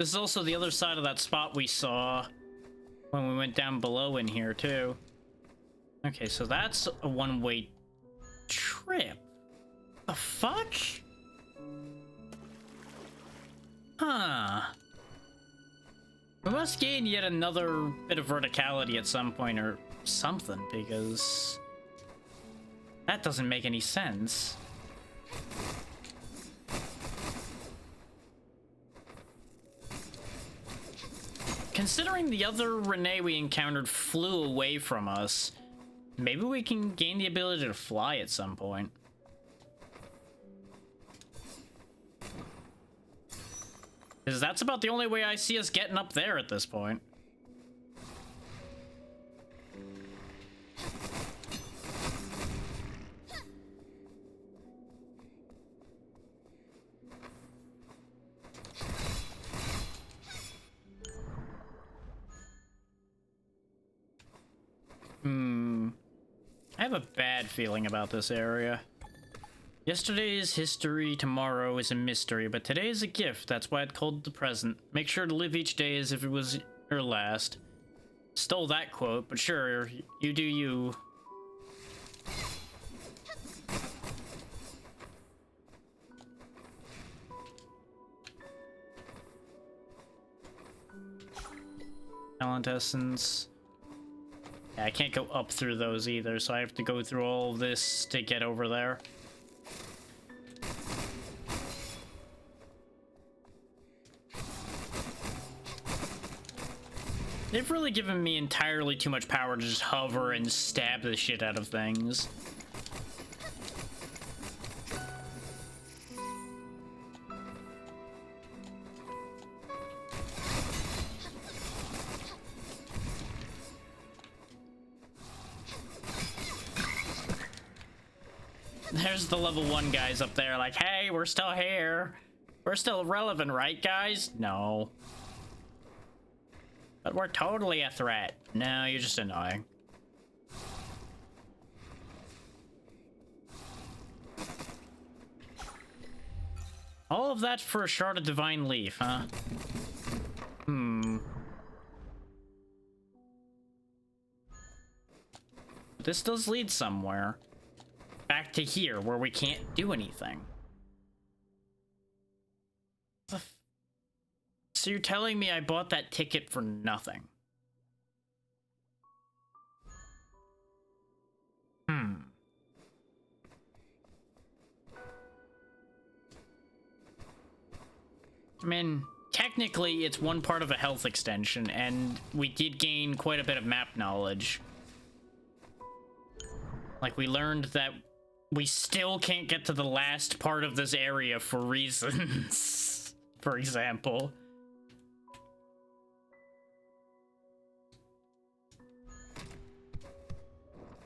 This is also the other side of that spot we saw when we went down below in here, too. Okay, so that's a one-way trip. The fuck? Huh. We must gain yet another bit of verticality at some point or something, because that doesn't make any sense. Considering the other Renee we encountered flew away from us, maybe we can gain the ability to fly at some point. Because that's about the only way I see us getting up there at this point. I have a bad feeling about this area. Yesterday is history, tomorrow is a mystery, but today is a gift. That's why it's called the present. Make sure to live each day as if it was your last. Stole that quote, but sure, you do you. Talent essence. Yeah, I can't go up through those either, so I have to go through all of this to get over there. They've really given me entirely too much power to just hover and stab the shit out of things. There's the level 1 guys up there like, hey, we're still here. We're still relevant, right, guys? No. But we're totally a threat. No, you're just annoying. All of that for a shard of divine leaf, huh? This does lead somewhere. Back to here, where we can't do anything. So you're telling me I bought that ticket for nothing? I mean, technically it's one part of a health extension, and we did gain quite a bit of map knowledge. Like, we learned that we still can't get to the last part of this area for reasons, for example.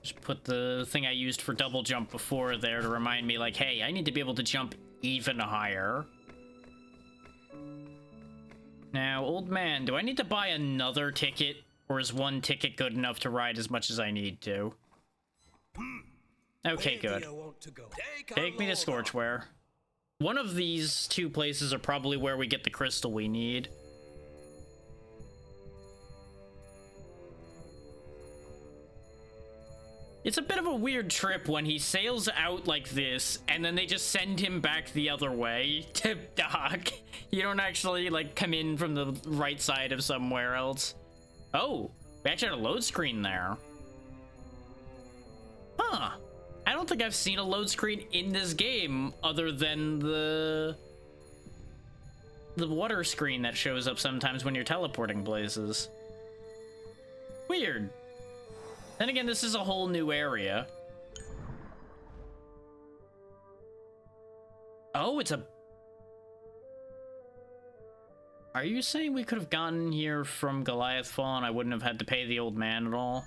Just put the thing I used for double jump before there to remind me, like, hey, I need to be able to jump even higher. Now, old man, do I need to buy another ticket, or is one ticket good enough to ride as much as I need to? Okay, good. Take me to Scorchware. One of these two places are probably where we get the crystal we need. It's a bit of a weird trip when he sails out like this, and then they just send him back the other way to dock. You don't actually, like, come in from the right side of somewhere else. Oh, we actually had a load screen there. Huh. I don't think I've seen a load screen in this game other than the water screen that shows up sometimes when you're teleporting places. Weird. Then again, this is a whole new area. Oh, it's a... Are you saying we could have gotten here from Goliath Fall and I wouldn't have had to pay the old man at all?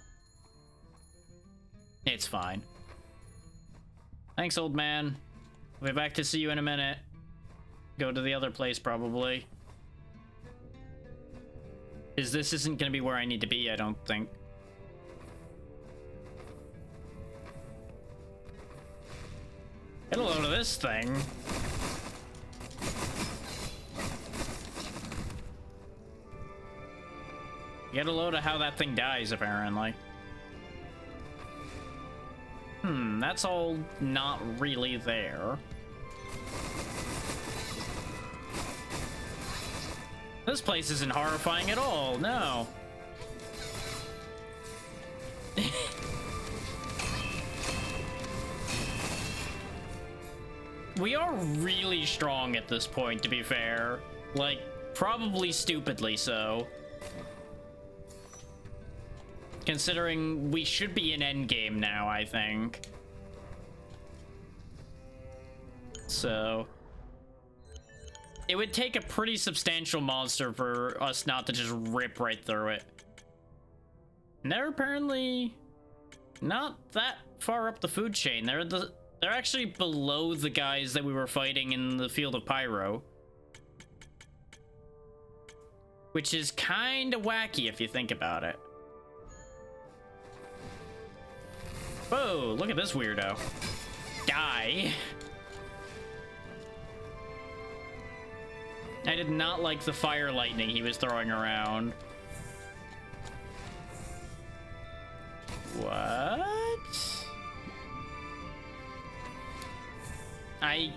It's fine. Thanks, old man. I'll be back to see you in a minute. Go to the other place, probably. This isn't gonna be where I need to be, I don't think. Get a load of this thing. Get a load of how that thing dies, apparently. That's all not really there. This place isn't horrifying at all, no. We are really strong at this point, to be fair. Like, probably stupidly so. Considering we should be in endgame now, I think. So... it would take a pretty substantial monster for us not to just rip right through it. And they're apparently not that far up the food chain. They're actually below the guys that we were fighting in the field of Pyro. Which is kind of wacky if you think about it. Whoa, look at this weirdo. Die. I did not like the fire lightning he was throwing around. What? I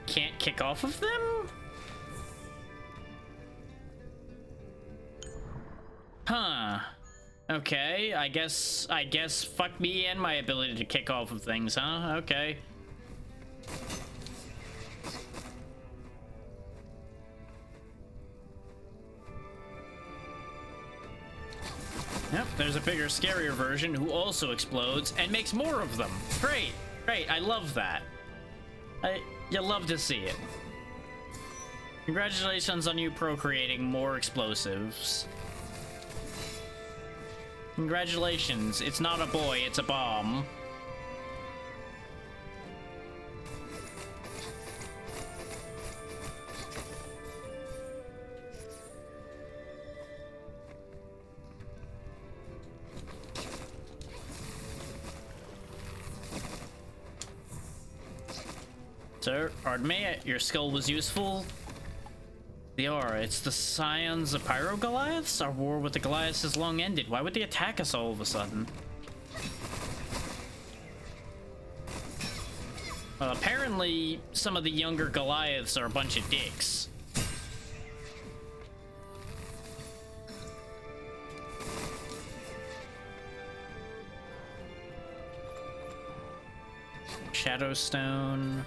can't kick off of them? Huh. Okay, I guess fuck me and my ability to kick off of things, huh? Okay. Yep, there's a bigger, scarier version who also explodes and makes more of them. Great, great, I love that. You love to see it. Congratulations on you procreating more explosives. Congratulations, it's not a boy, it's a bomb. Sir, pardon me, your skull was useful. They are. It's the scions of Pyro Goliaths? Our war with the Goliaths has long ended. Why would they attack us all of a sudden? Well, apparently, some of the younger Goliaths are a bunch of dicks. Shadowstone.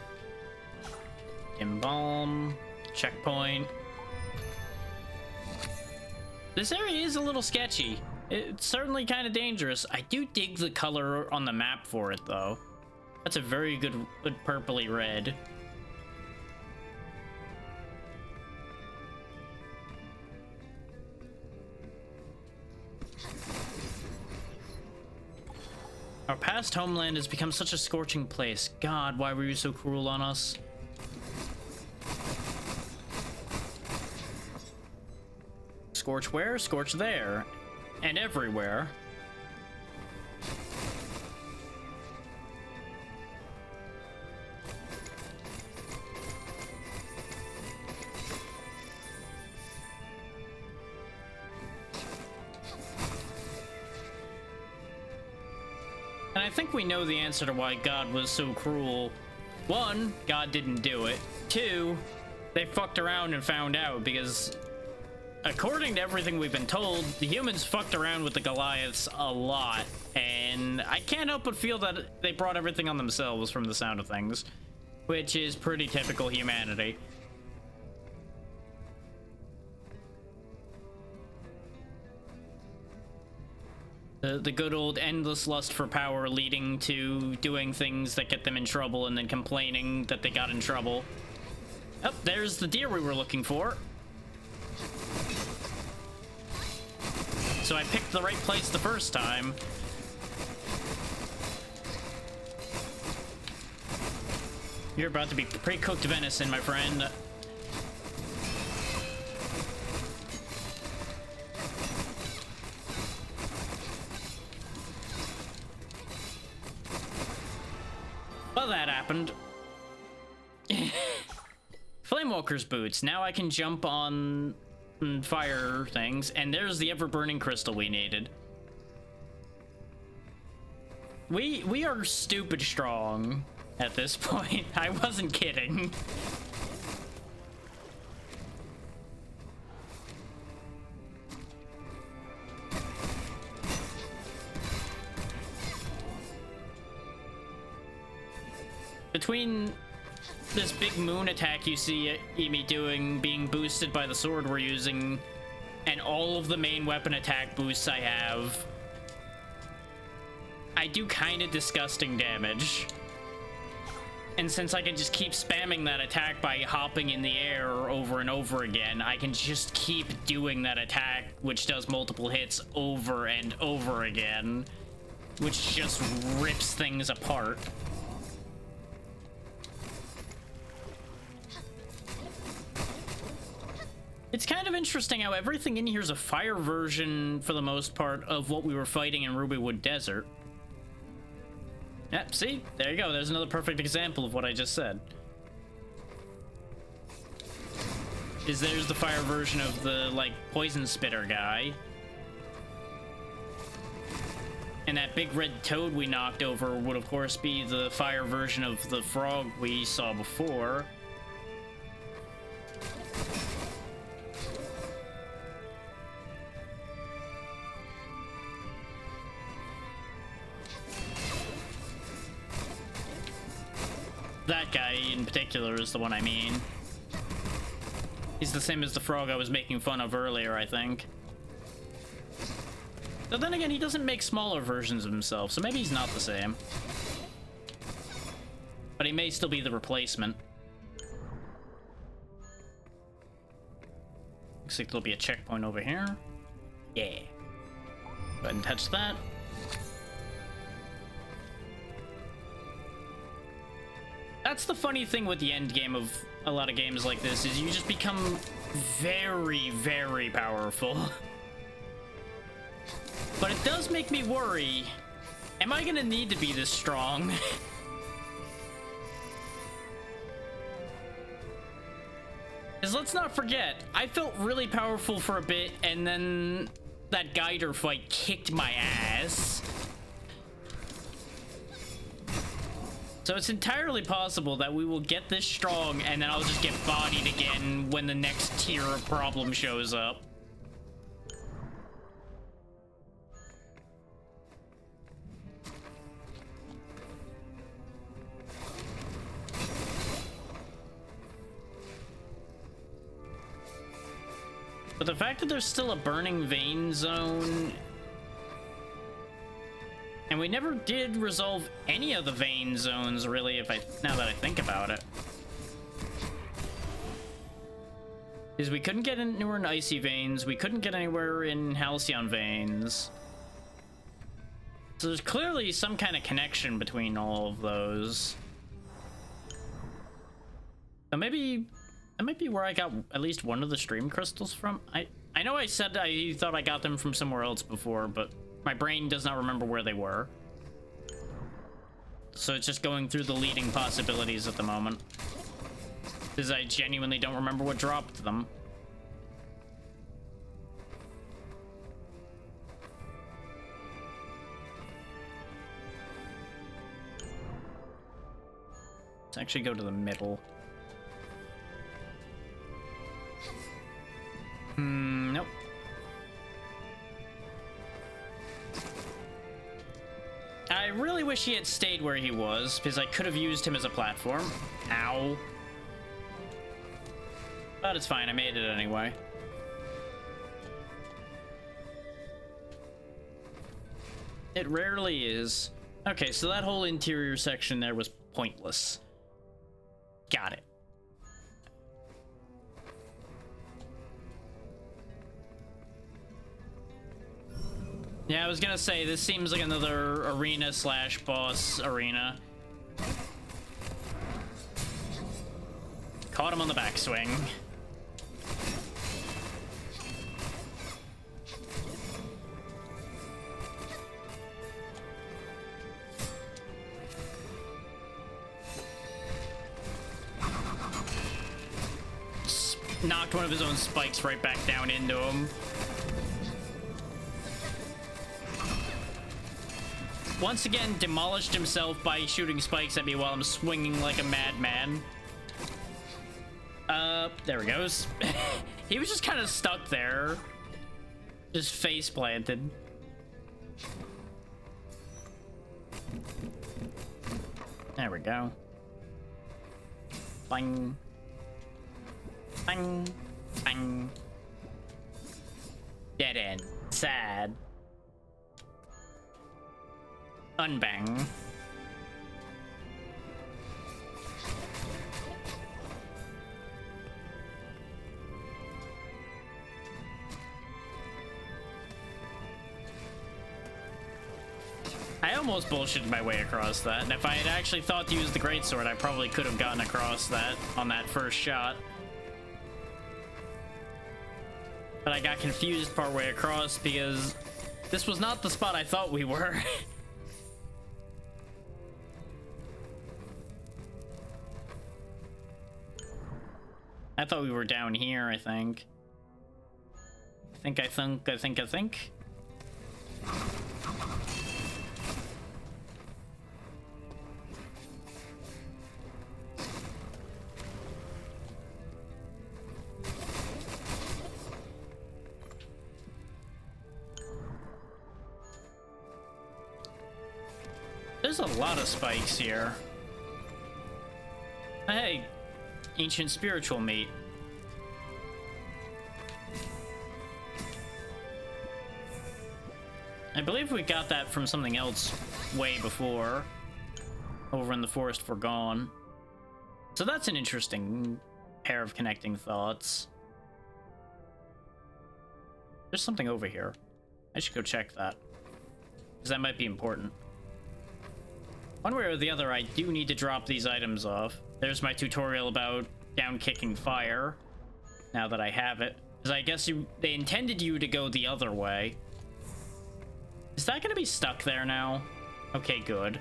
Embalm. Checkpoint. This area is a little sketchy. It's certainly kind of dangerous. I do dig the color on the map for it, though. That's a very good purpley red. Our past homeland has become such a scorching place. God, why were you so cruel on us? Scorch where? Scorch there. And everywhere. And I think we know the answer to why God was so cruel. One, God didn't do it. Two, they fucked around and found out because... according to everything we've been told, the humans fucked around with the Goliaths a lot, and I can't help but feel that they brought everything on themselves from the sound of things, which is pretty typical humanity. The good old endless lust for power leading to doing things that get them in trouble and then complaining that they got in trouble. Oh, there's the deer we were looking for. So I picked the right place the first time. You're about to be pre-cooked venison, my friend. Well, that happened. Flamewalker's boots. Now I can jump on fire things, and there's the ever-burning crystal we needed. We are stupid strong at this point. I wasn't kidding. Between this big moon attack you see me doing, being boosted by the sword we're using, and all of the main weapon attack boosts I have, I do kind of disgusting damage. And since I can just keep spamming that attack by hopping in the air over and over again, I can just keep doing that attack, which does multiple hits over and over again, which just rips things apart. It's kind of interesting how everything in here is a fire version, for the most part, of what we were fighting in Rubywood Desert. Yep, see? There you go. There's another perfect example of what I just said. There's the fire version of the, like, poison spitter guy. And that big red toad we knocked over would, of course, be the fire version of the frog we saw before. That guy in particular is the one I mean. He's the same as the frog I was making fun of earlier, I think. But then again, he doesn't make smaller versions of himself, so maybe he's not the same. But he may still be the replacement. Looks like there'll be a checkpoint over here. Yeah. Go ahead and touch that. That's the funny thing with the end game of a lot of games like this, is you just become very, very powerful. But it does make me worry, am I gonna need to be this strong? Because let's not forget, I felt really powerful for a bit, and then that Guider fight kicked my ass. So it's entirely possible that we will get this strong, and then I'll just get bodied again when the next tier of problem shows up. But the fact that there's still a burning vein zone, and we never did resolve any of the vein zones, really, now that I think about it. Is we couldn't get anywhere in Icy Veins, we couldn't get anywhere in Halcyon Veins. So there's clearly some kind of connection between all of those. So maybe that might be where I got at least one of the stream crystals from. I know I said I thought I got them from somewhere else before, but my brain does not remember where they were. So it's just going through the leading possibilities at the moment, because I genuinely don't remember what dropped them. Let's actually go to the middle. Nope. I really wish he had stayed where he was, because I could have used him as a platform. Ow. But it's fine, I made it anyway. It rarely is. Okay, so that whole interior section there was pointless. Got it. Yeah, I was gonna say, this seems like another arena slash boss arena. Caught him on the backswing. knocked one of his own spikes right back down into him. Once again, demolished himself by shooting spikes at me while I'm swinging like a madman. There he goes. He was just kind of stuck there. Just face planted. There we go. Bang. Bang. Bang. Dead end. Sad. Unbang. I almost bullshitted my way across that, and if I had actually thought to use the greatsword, I probably could have gotten across that on that first shot. But I got confused partway across because this was not the spot I thought we were. I thought we were down here, I think. I think. There's a lot of spikes here. Hey, ancient spiritual meat. I believe we got that from something else way before, over in the Forest Forgone. So that's an interesting pair of connecting thoughts. There's something over here. I should go check that, because that might be important. One way or the other, I do need to drop these items off. There's my tutorial about down-kicking fire, now that I have it. Because I guess they intended you to go the other way. Is that going to be stuck there now? Okay, good.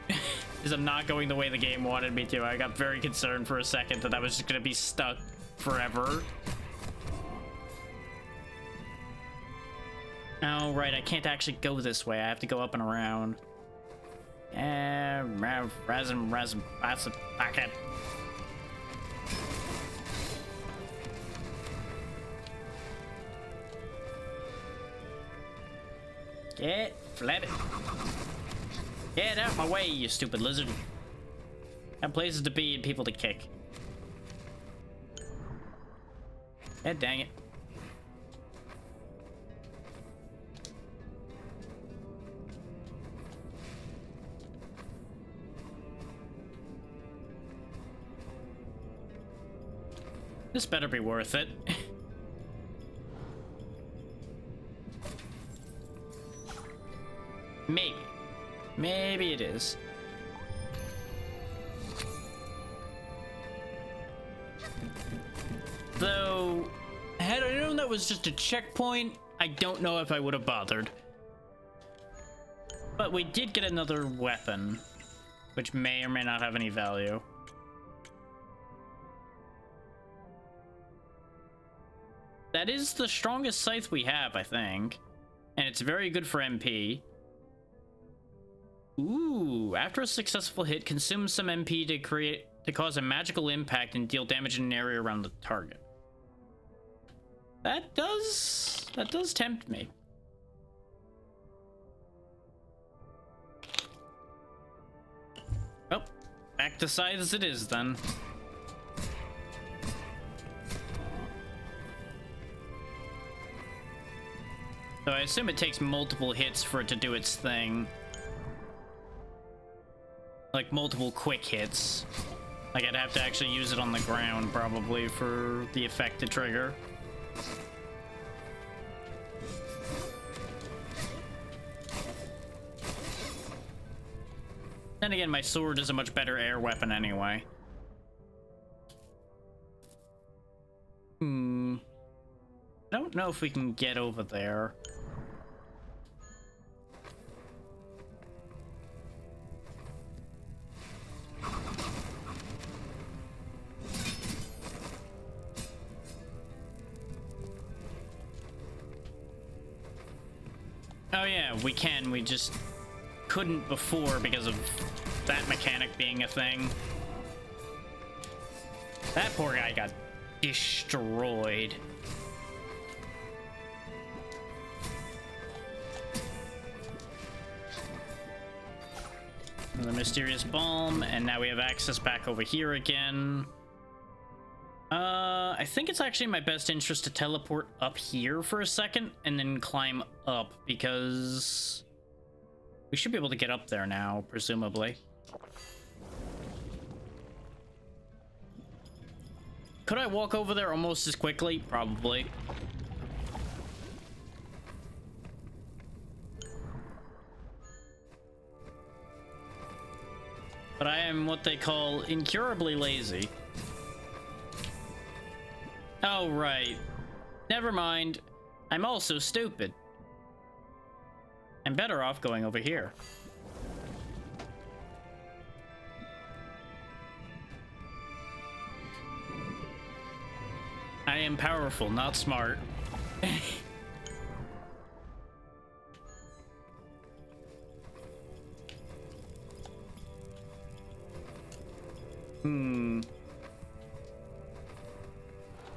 Because I'm not going the way the game wanted me to. I got very concerned for a second that was just going to be stuck forever. Oh, right, I can't actually go this way. I have to go up and around. Resin, that's a packet. Get flapping. Get out my way, you stupid lizard. Got places to be and people to kick. God dang it. This better be worth it. Maybe. Maybe it is. Though, had I known that was just a checkpoint, I don't know if I would have bothered. But we did get another weapon, which may or may not have any value. That is the strongest scythe we have, I think. And it's very good for MP. Ooh, after a successful hit, consume some MP to cause a magical impact and deal damage in an area around the target. That does tempt me. Oh, back to scythes it is then. So I assume it takes multiple hits for it to do its thing. Like multiple quick hits. Like I'd have to actually use it on the ground probably for the effect to trigger. Then again, my sword is a much better air weapon anyway. I don't know if we can get over there. Oh yeah, we can. We just couldn't before because of that mechanic being a thing. That poor guy got destroyed. The mysterious balm, and now we have access back over here again. I think it's actually in my best interest to teleport up here for a second and then climb up, because we should be able to get up there now, presumably. Could I walk over there almost as quickly? Probably. But I am what they call incurably lazy. Oh, right. Never mind. I'm also stupid. I'm better off going over here. I am powerful, not smart.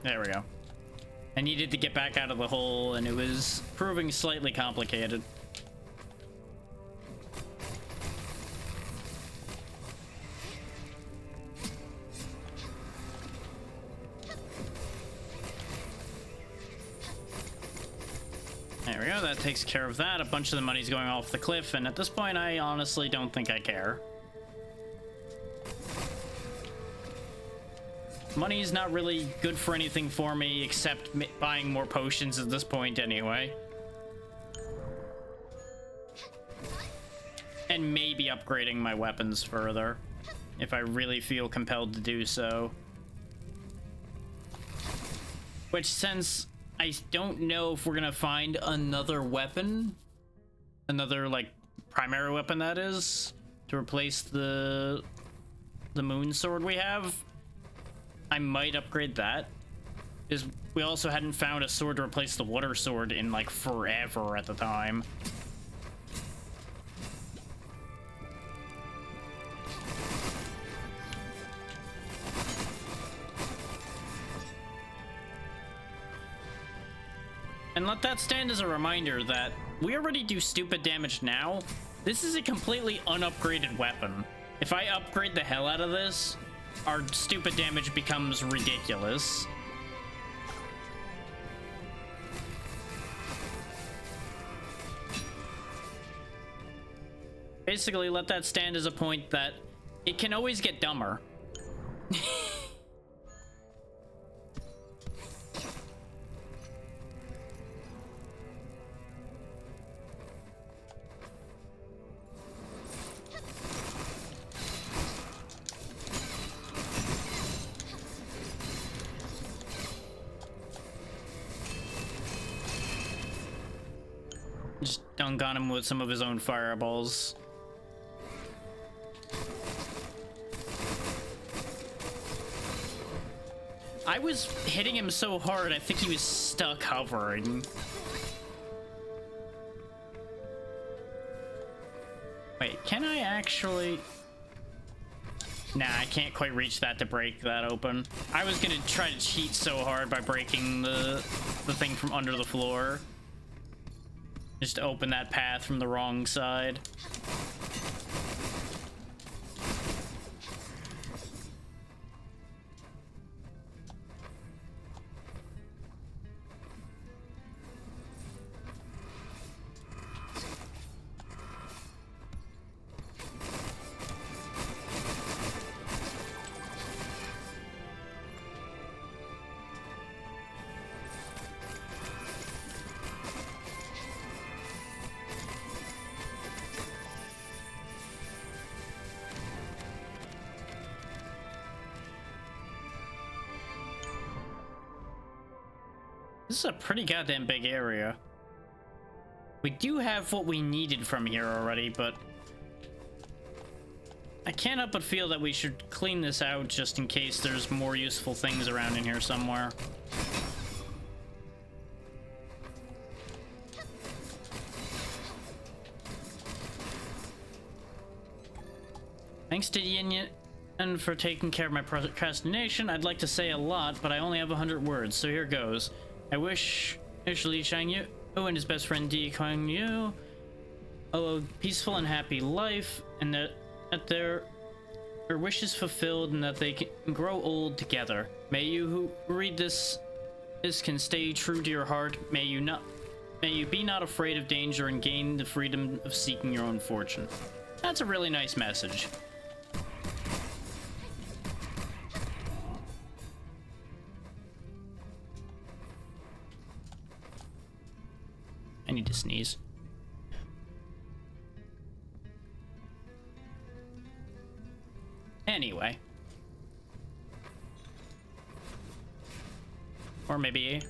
There we go. I needed to get back out of the hole, and it was proving slightly complicated. There we go, that takes care of that. A bunch of the money's going off the cliff, and at this point, I honestly don't think I care. Money's not really good for anything for me except buying more potions at this point anyway. And maybe upgrading my weapons further if I really feel compelled to do so. Which, since I don't know if we're gonna find another weapon, another like primary weapon that is, to replace the moon sword we have, I might upgrade that. Because we also hadn't found a sword to replace the water sword in like forever at the time. And let that stand as a reminder that we already do stupid damage now. This is a completely unupgraded weapon. If I upgrade the hell out of this, our stupid damage becomes ridiculous. Basically, let that stand as a point that it can always get dumber. Just dunk on him with some of his own fireballs. I was hitting him so hard, I think he was stuck hovering. Wait, can I actually... Nah, I can't quite reach that to break that open. I was gonna try to cheat so hard by breaking the thing from under the floor. Just to open that path from the wrong side. This is a pretty goddamn big area. We do have what we needed from here already, but I can't help but feel that we should clean this out just in case there's more useful things around in here somewhere. Thanks to Yin and for taking care of my procrastination. I'd like to say a lot, but I only have 100 words, so here goes. I wish Li Shangyu and his best friend Di Kuang a peaceful and happy life, and that their wishes fulfilled, and that they can grow old together. May you who read this can stay true to your heart. May you be not afraid of danger and gain the freedom of seeking your own fortune. That's a really nice message. I need to sneeze. Anyway. Or maybe...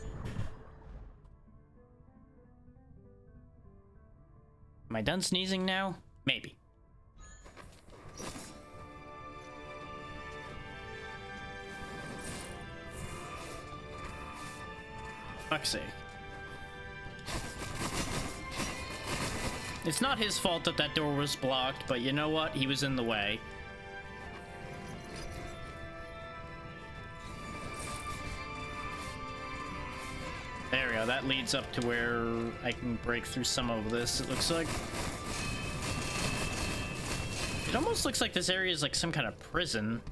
Am I done sneezing now? Maybe. Fuck's sake. It's not his fault that that door was blocked, but you know what? He was in the way. There we go. That leads up to where I can break through some of this, it looks like. It almost looks like this area is like some kind of prison.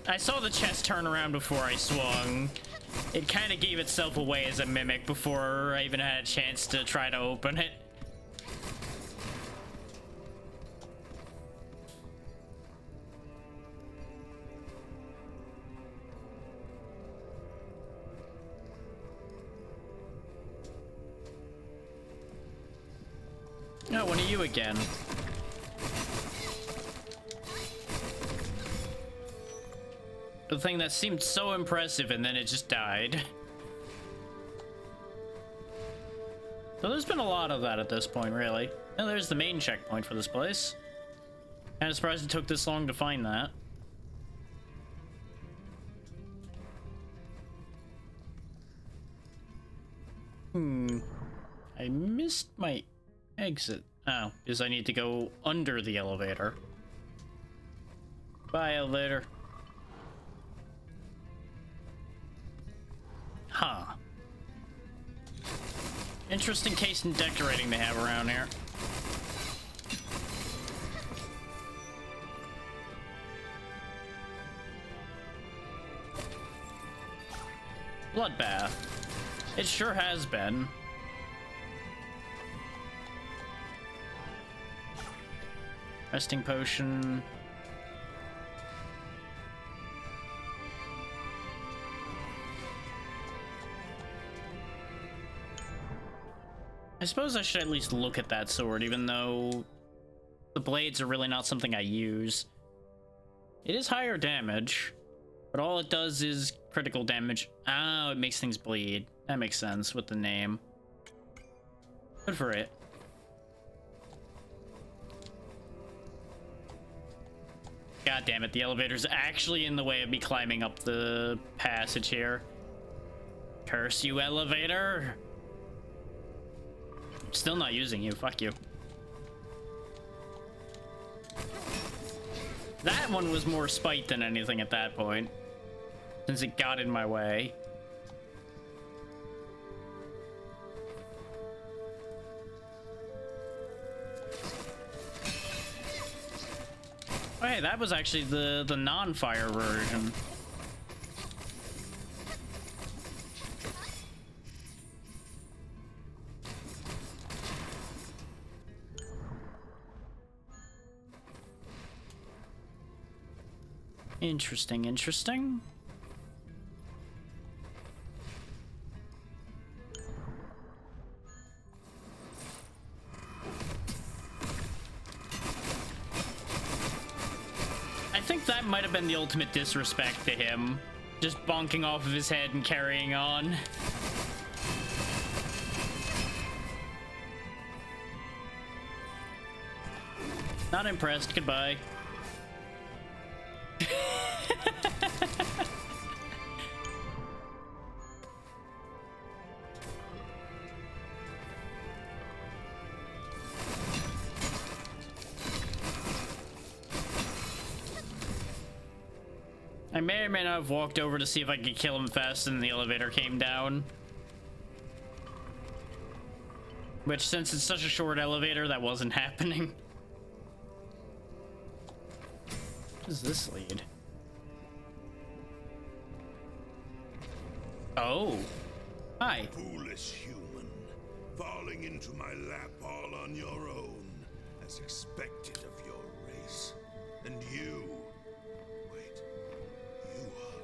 I saw the chest turn around before I swung. It kind of gave itself away as a mimic before I even had a chance to try to open it. No, one of you again. The thing that seemed so impressive and then it just died. So there's been a lot of that at this point, really. And there's the main checkpoint for this place. Kinda surprised it took this long to find that. I missed my exit. Oh, because I need to go under the elevator. Bye, elevator. Huh. Interesting case and decorating they have around here. Bloodbath. It sure has been. Resting potion. I suppose I should at least look at that sword, even though the blades are really not something I use. It is higher damage, but all it does is critical damage. Oh, it makes things bleed. That makes sense with the name. Good for it. God damn it, the elevator's actually in the way of me climbing up the passage here. Curse you, elevator! Still not using you, fuck you. That one was more spite than anything at that point, since it got in my way. Oh, hey, that was actually the non-fire version. Interesting, interesting. I think that might have been the ultimate disrespect to him. Just bonking off of his head and carrying on. Not impressed, goodbye. I may or may not have walked over to see if I could kill him fast and the elevator came down. Which, since it's such a short elevator, that wasn't happening. What does this lead? Oh. Hi. Foolish human, falling into my lap all on your own, as expected of your race. And you... Wait, you are...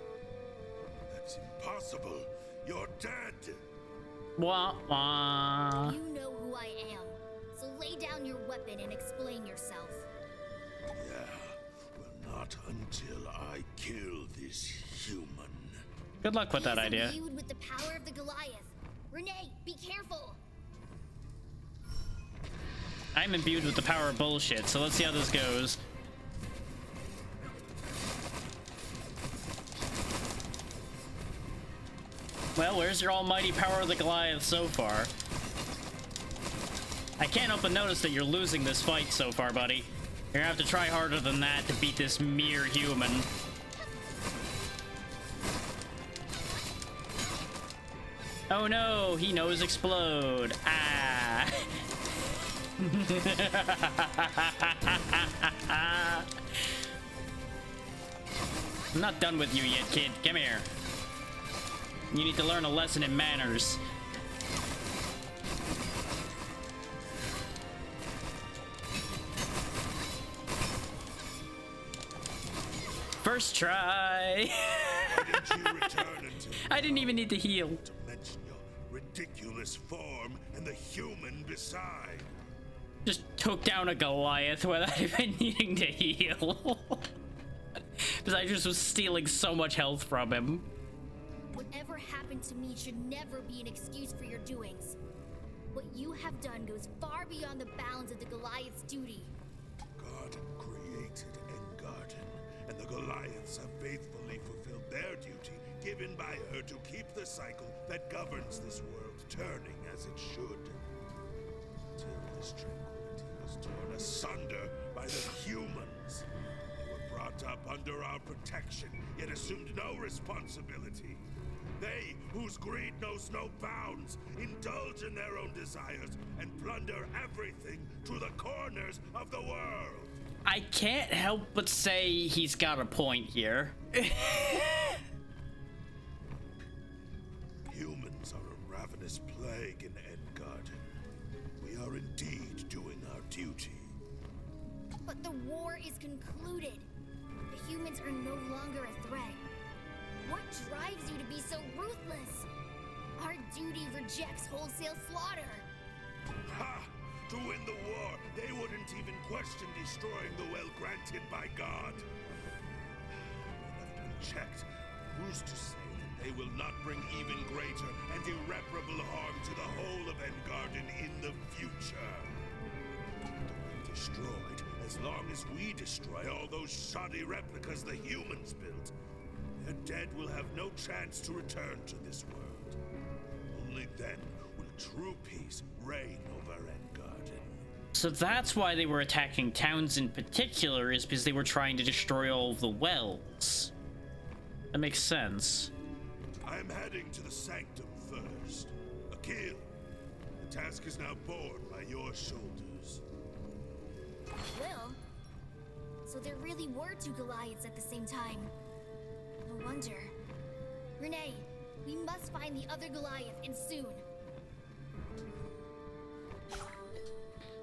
That's impossible. You're dead. Wah, wah. You know who I am, so lay down your weapon and explain yourself. Yeah, well, not until I kill this human. Good luck with that idea. Imbued with the power of the Goliath. Renee, be careful. I'm imbued with the power of bullshit, so let's see how this goes. Well, where's your almighty power of the Goliath so far? I can't help but notice that you're losing this fight so far, buddy. You're gonna have to try harder than that to beat this mere human. Oh no, he knows explode. Ah. I'm not done with you yet, kid. Come here. You need to learn a lesson in manners. First try. I didn't even need to heal. To mention your ridiculous form and the human beside. Just took down a Goliath without even needing to heal. Because I just was stealing so much health from him. Whatever happened to me should never be an excuse for your doings. What you have done goes far beyond the bounds of the Goliath's duty. God created Engarden, and the Goliaths have faithfully fulfilled their duty given by her to keep the cycle that governs this world turning as it should. Till this tranquility was torn asunder by the humans. They were brought up under our protection, yet assumed no responsibility. They, whose greed knows no bounds, indulge in their own desires and plunder everything to the corners of the world. I can't help but say he's got a point here. Humans are a ravenous plague in Engarden. We are indeed doing our duty. But the war is concluded. The humans are no longer a threat. What drives you to be so ruthless? Our duty rejects wholesale slaughter. Ha! To win the war, they wouldn't even question destroying the well granted by God. Left unchecked, who's to say that they will not bring even greater and irreparable harm to the whole of Engarden in the future? Destroyed, as long as we destroy all those shoddy replicas the humans built. The dead will have no chance to return to this world. Only then will true peace reign over Engarden. So that's why they were attacking towns in particular, is because they were trying to destroy all of the wells. That makes sense. I'm heading to the sanctum first. Akil, the task is now borne by your shoulders. Will? So there really were two Goliaths at the same time. No wonder. Renee, we must find the other Goliath, and soon.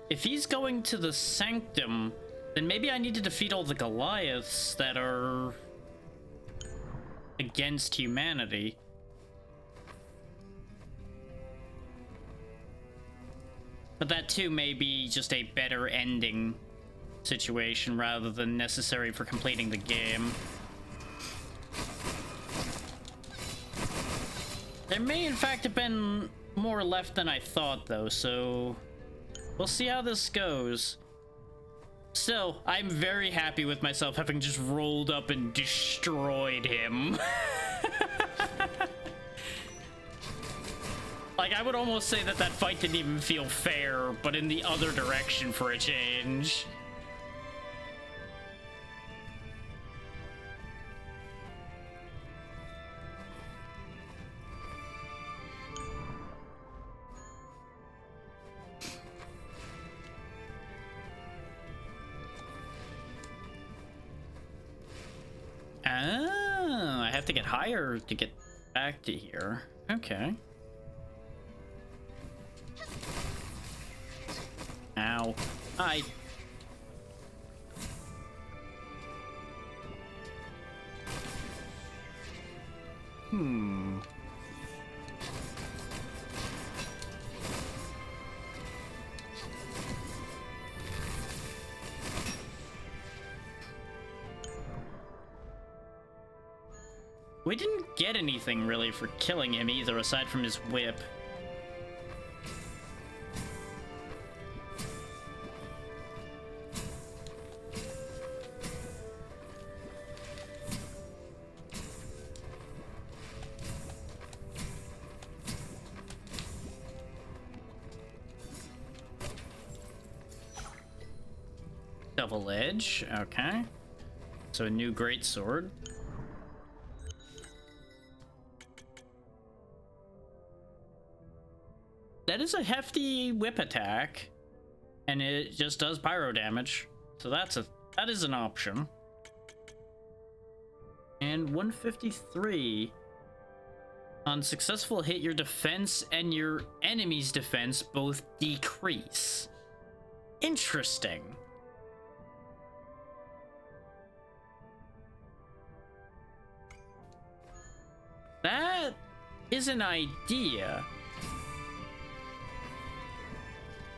If he's going to the sanctum, then maybe I need to defeat all the Goliaths that are against humanity. But that too may be just a better ending situation rather than necessary for completing the game. There may in fact have been more left than I thought though, so we'll see how this goes. Still, I'm very happy with myself having just rolled up and destroyed him. Like, I would almost say that that fight didn't even feel fair, but in the other direction for a change. have to get higher to get back to here. Okay. Ow. Hi. We didn't get anything really for killing him either, aside from his whip. Double edge, okay. So a new great sword. That is a hefty whip attack, and it just does pyro damage. So that is an option. And 153. On successful hit, your defense and your enemy's defense both decrease. Interesting. That is an idea.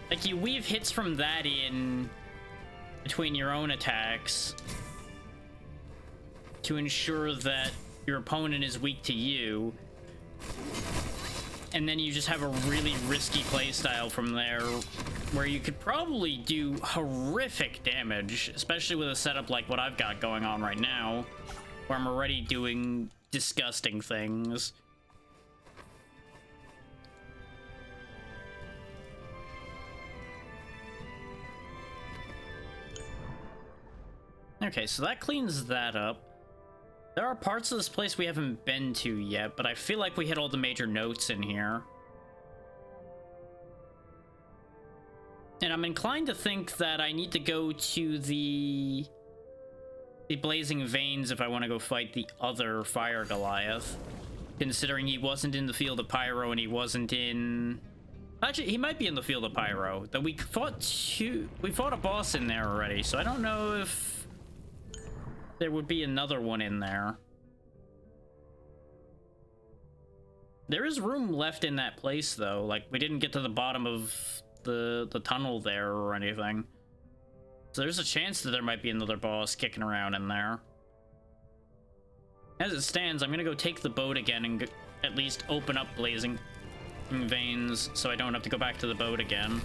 Like, you weave hits from that in between your own attacks to ensure that your opponent is weak to you. And then you just have a really risky playstyle from there where you could probably do horrific damage, especially with a setup like what I've got going on right now, where I'm already doing disgusting things. Okay, so that cleans that up. There are parts of this place we haven't been to yet, but I feel like we hit all the major notes in here. And I'm inclined to think that I need to go to the Blazing Veins if I want to go fight the other Fire Goliath. Considering he wasn't in the Field of Pyro and he wasn't in... Actually, he might be in the Field of Pyro. Though we fought a boss in there already, so I don't know if there would be another one in there. There is room left in that place, though. Like, we didn't get to the bottom of the tunnel there or anything. So there's a chance that there might be another boss kicking around in there. As it stands, I'm gonna go take the boat again and at least open up Blazing Veins so I don't have to go back to the boat again.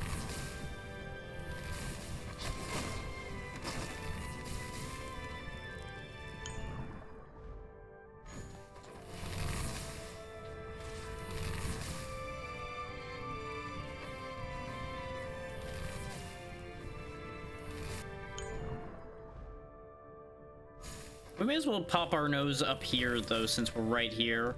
We may as well pop our nose up here, though, since we're right here.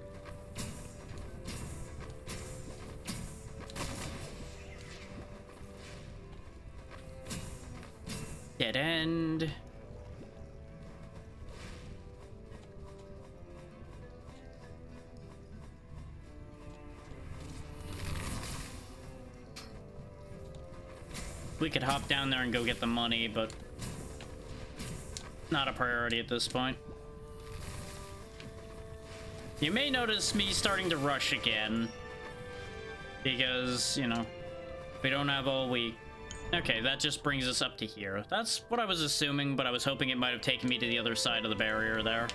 Dead end. We could hop down there and go get the money, but not a priority at this point. You may notice me starting to rush again because, you know, we don't have all week. Okay, that just brings us up to here. That's what I was assuming, but I was hoping it might have taken me to the other side of the barrier there.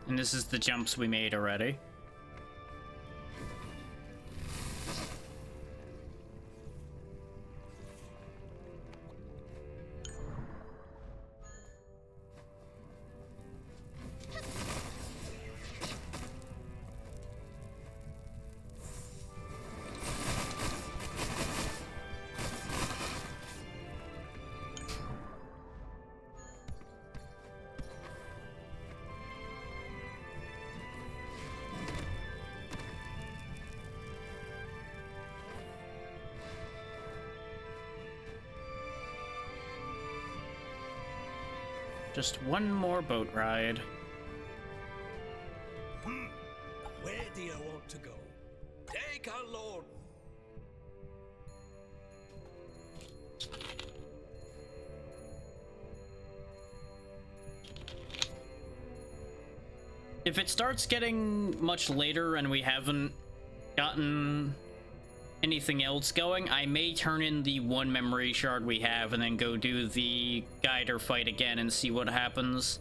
And this is the jumps we made already. Just one more boat ride. Where do you want to go? Take our lord. If it starts getting much later and we haven't gotten anything else going, I may turn in the one memory shard we have and then go do the guider fight again and see what happens.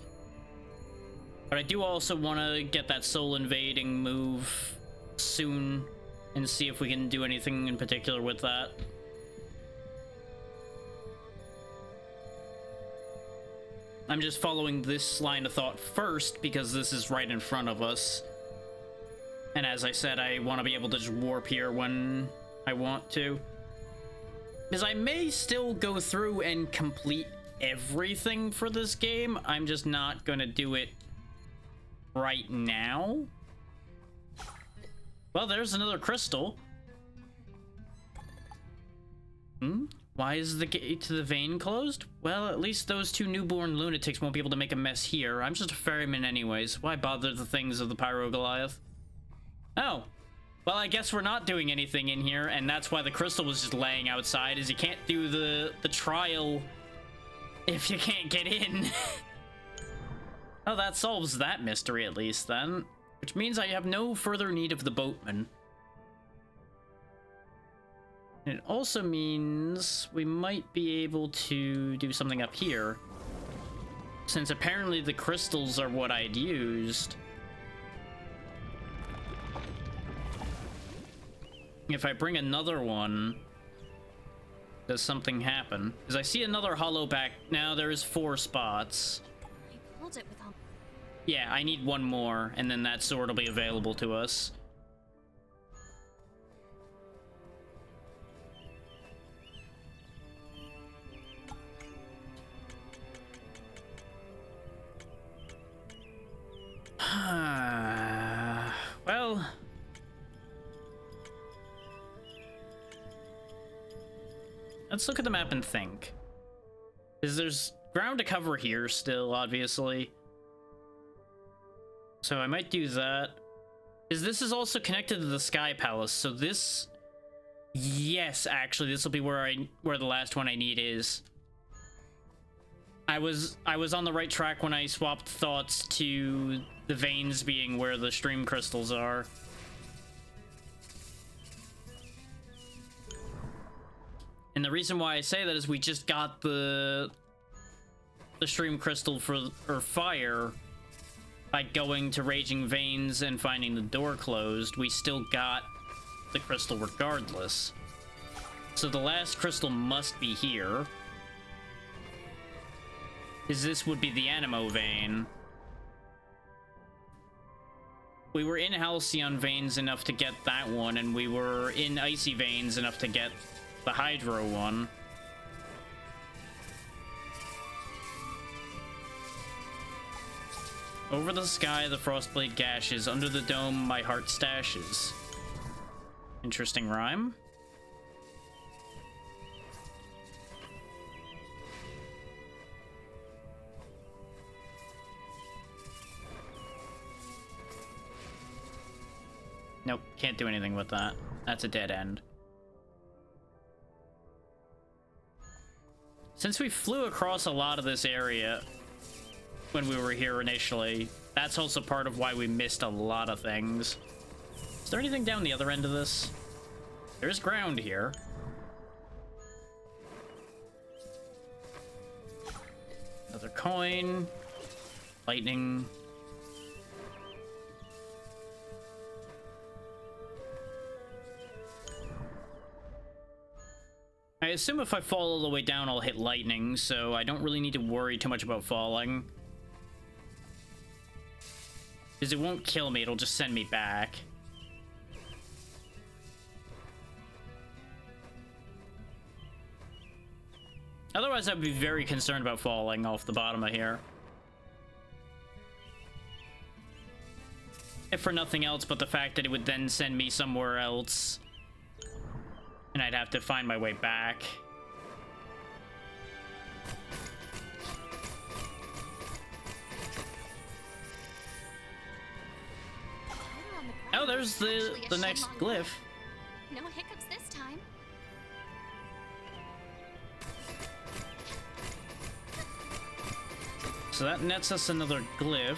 But I do also want to get that soul invading move soon and see if we can do anything in particular with that. I'm just following this line of thought first because this is right in front of us. And as I said, I want to be able to just warp here when I want to. Because I may still go through and complete everything for this game. I'm just not going to do it right now. Well, there's another crystal. Why is the gate to the vein closed? Well, at least those two newborn lunatics won't be able to make a mess here. I'm just a ferryman anyways. Why bother the things of the Pyro Goliath? Oh. Well, I guess we're not doing anything in here, and that's why the crystal was just laying outside, is you can't do the trial if you can't get in. Oh, that solves that mystery at least, then. Which means I have no further need of the boatman. It also means we might be able to do something up here, since apparently the crystals are what I'd used. If I bring another one, does something happen? Because I see another hollow back. Now there's 4 spots. I pulled it with all... Yeah, I need one more, and then that sword will be available to us. Well, let's look at the map and think. Because there's ground to cover here still, obviously. So I might do that. Because this is also connected to the Sky Palace, so this... Yes, actually, this will be where the last one I need is. I was on the right track when I swapped thoughts to the veins being where the stream crystals are. And the reason why I say that is we just got the stream crystal for fire by going to Raging Veins and finding the door closed. We still got the crystal regardless. So the last crystal must be here. Is this would be the Animo vein. We were in Halcyon veins enough to get that one, and we were in Icy veins enough to get the Hydro one. Over the sky, the Frostblade gashes. Under the dome, my heart stashes. Interesting rhyme. Nope, can't do anything with that. That's a dead end. Since we flew across a lot of this area when we were here initially, that's also part of why we missed a lot of things. Is there anything down the other end of this? There's ground here. Another coin. Lightning. I assume if I fall all the way down, I'll hit lightning, so I don't really need to worry too much about falling. Because it won't kill me, it'll just send me back. Otherwise, I'd be very concerned about falling off the bottom of here. If for nothing else but the fact that it would then send me somewhere else. And I'd have to find my way back. there's the next glyph. No hiccups this time. So that nets us another glyph,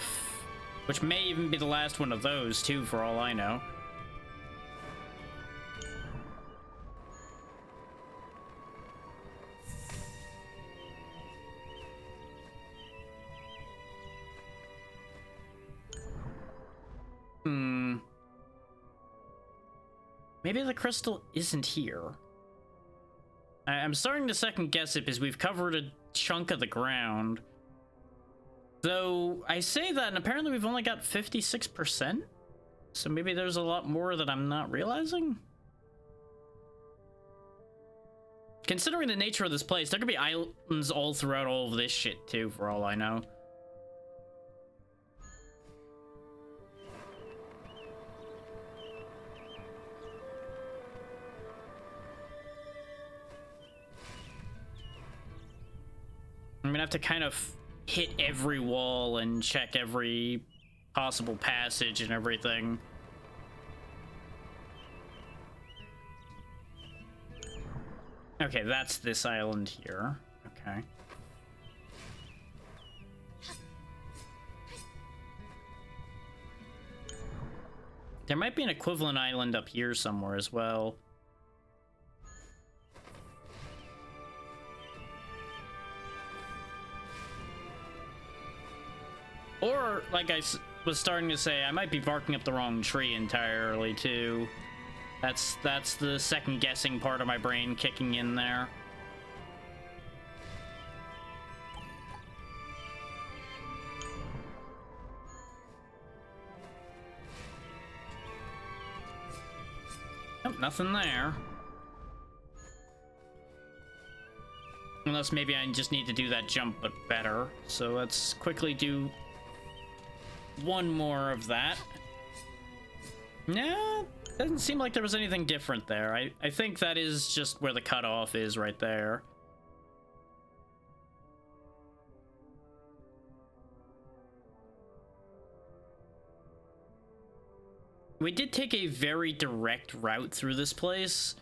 which may even be the last one of those, too, for all I know. Maybe the crystal isn't here. I'm starting to second guess it because we've covered a chunk of the ground. Though, I say that, and apparently we've only got 56%? So maybe there's a lot more that I'm not realizing? Considering the nature of this place, there could be islands all throughout all of this shit, too, for all I know. I'm gonna have to kind of hit every wall and check every possible passage and everything. Okay, that's this island here. Okay. There might be an equivalent island up here somewhere as well. Or, like I was starting to say, I might be barking up the wrong tree entirely, too. That's the second guessing part of my brain kicking in there. Nope, nothing there. Unless maybe I just need to do that jump, but better. So let's quickly do one more of that. Nah, doesn't seem like there was anything different there. I think that is just where the cutoff is right there. We did take a very direct route through this place,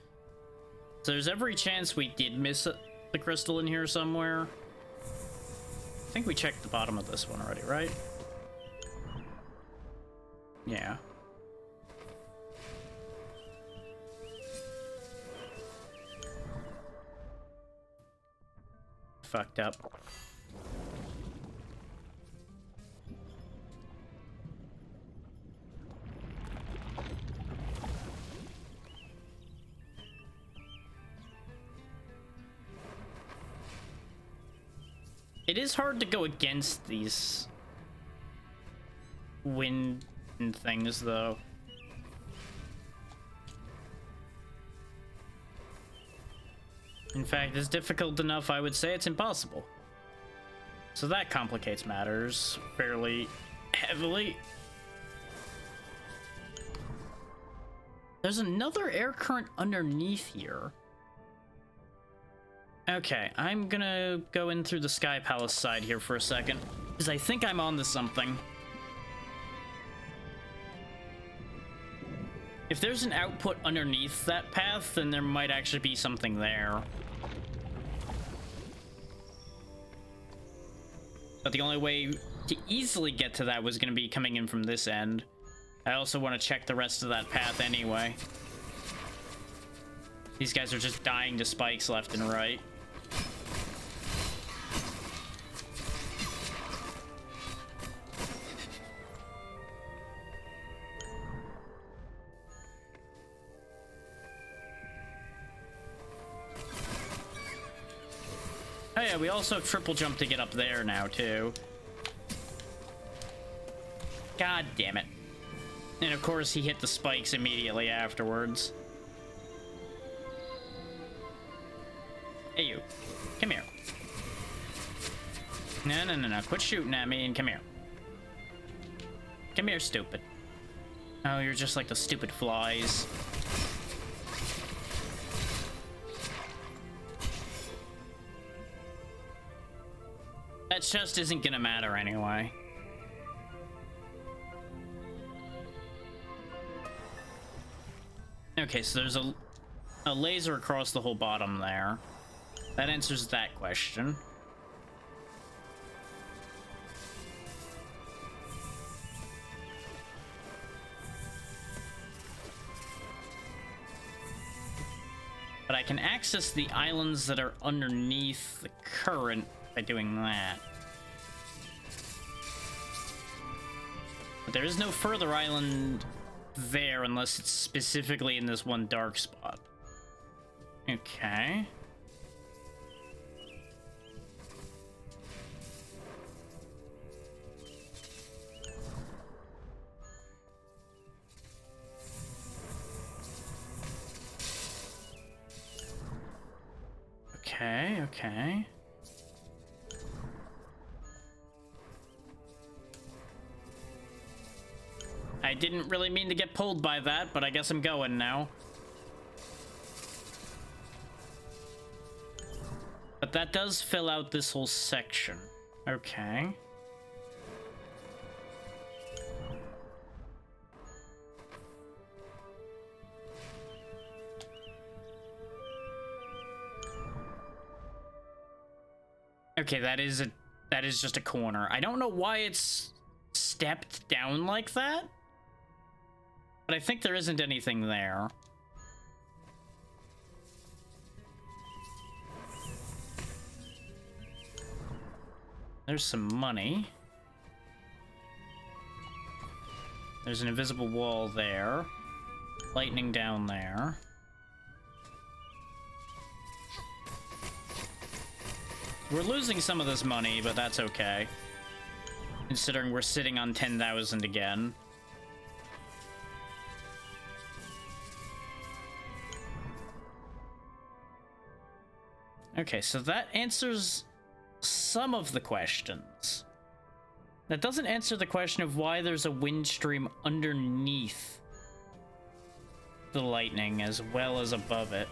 so there's every chance we did miss the crystal in here somewhere. I think we checked the bottom of this one already, right? Yeah. Fucked up. It is hard to go against these wind and things, though. In fact, it's difficult enough, I would say it's impossible. So that complicates matters fairly heavily. There's another air current underneath here. Okay, I'm gonna go in through the Sky Palace side here for a second, because I think I'm onto something. If there's an output underneath that path, then there might actually be something there. But the only way to easily get to that was going to be coming in from this end. I also want to check the rest of that path anyway. These guys are just dying to spikes left and right. Oh yeah, we also have triple jump to get up there now, too. God damn it. And of course, he hit the spikes immediately afterwards. Hey, you. Come here. No. Quit shooting at me and come here. Come here, stupid. Oh, you're just like the stupid flies. That just isn't gonna matter anyway. Okay, so there's a laser across the whole bottom there. That answers that question. But I can access the islands that are underneath the current by doing that. But there is no further island there unless it's specifically in this one dark spot. Okay. Okay. I didn't really mean to get pulled by that, but I guess I'm going now. But that does fill out this whole section. Okay. Okay, that is just a corner. I don't know why it's stepped down like that, but I think there isn't anything there. There's some money. There's an invisible wall there. Lightning down there. We're losing some of this money, but that's okay. Considering we're sitting on 10,000 again. Okay, so that answers some of the questions. That doesn't answer the question of why there's a wind stream underneath the lightning as well as above it.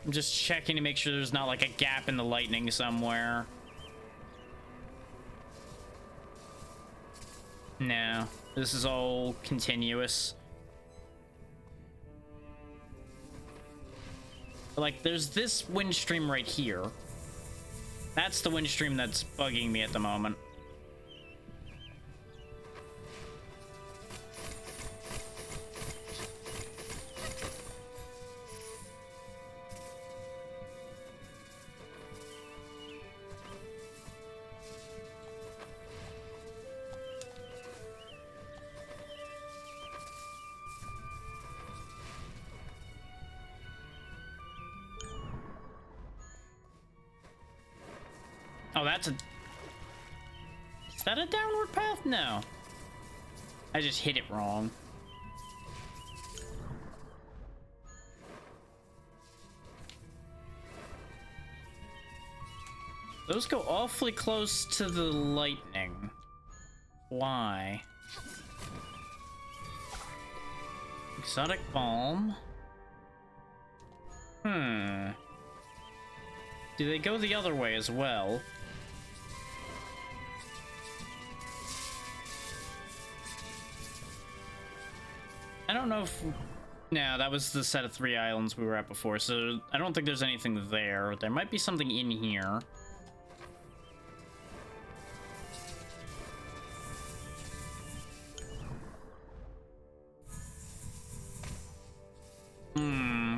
I'm just checking to make sure there's not like a gap in the lightning somewhere. No, this is all continuous. But like, there's this wind stream right here. That's the wind stream that's bugging me at the moment. Oh, that's a... Is that a downward path? No. I just hit it wrong. Those go awfully close to the lightning. Why? Exotic balm. Do they go the other way as well? I don't know if... No, that was the set of 3 islands we were at before, so I don't think there's anything there. There might be something in here.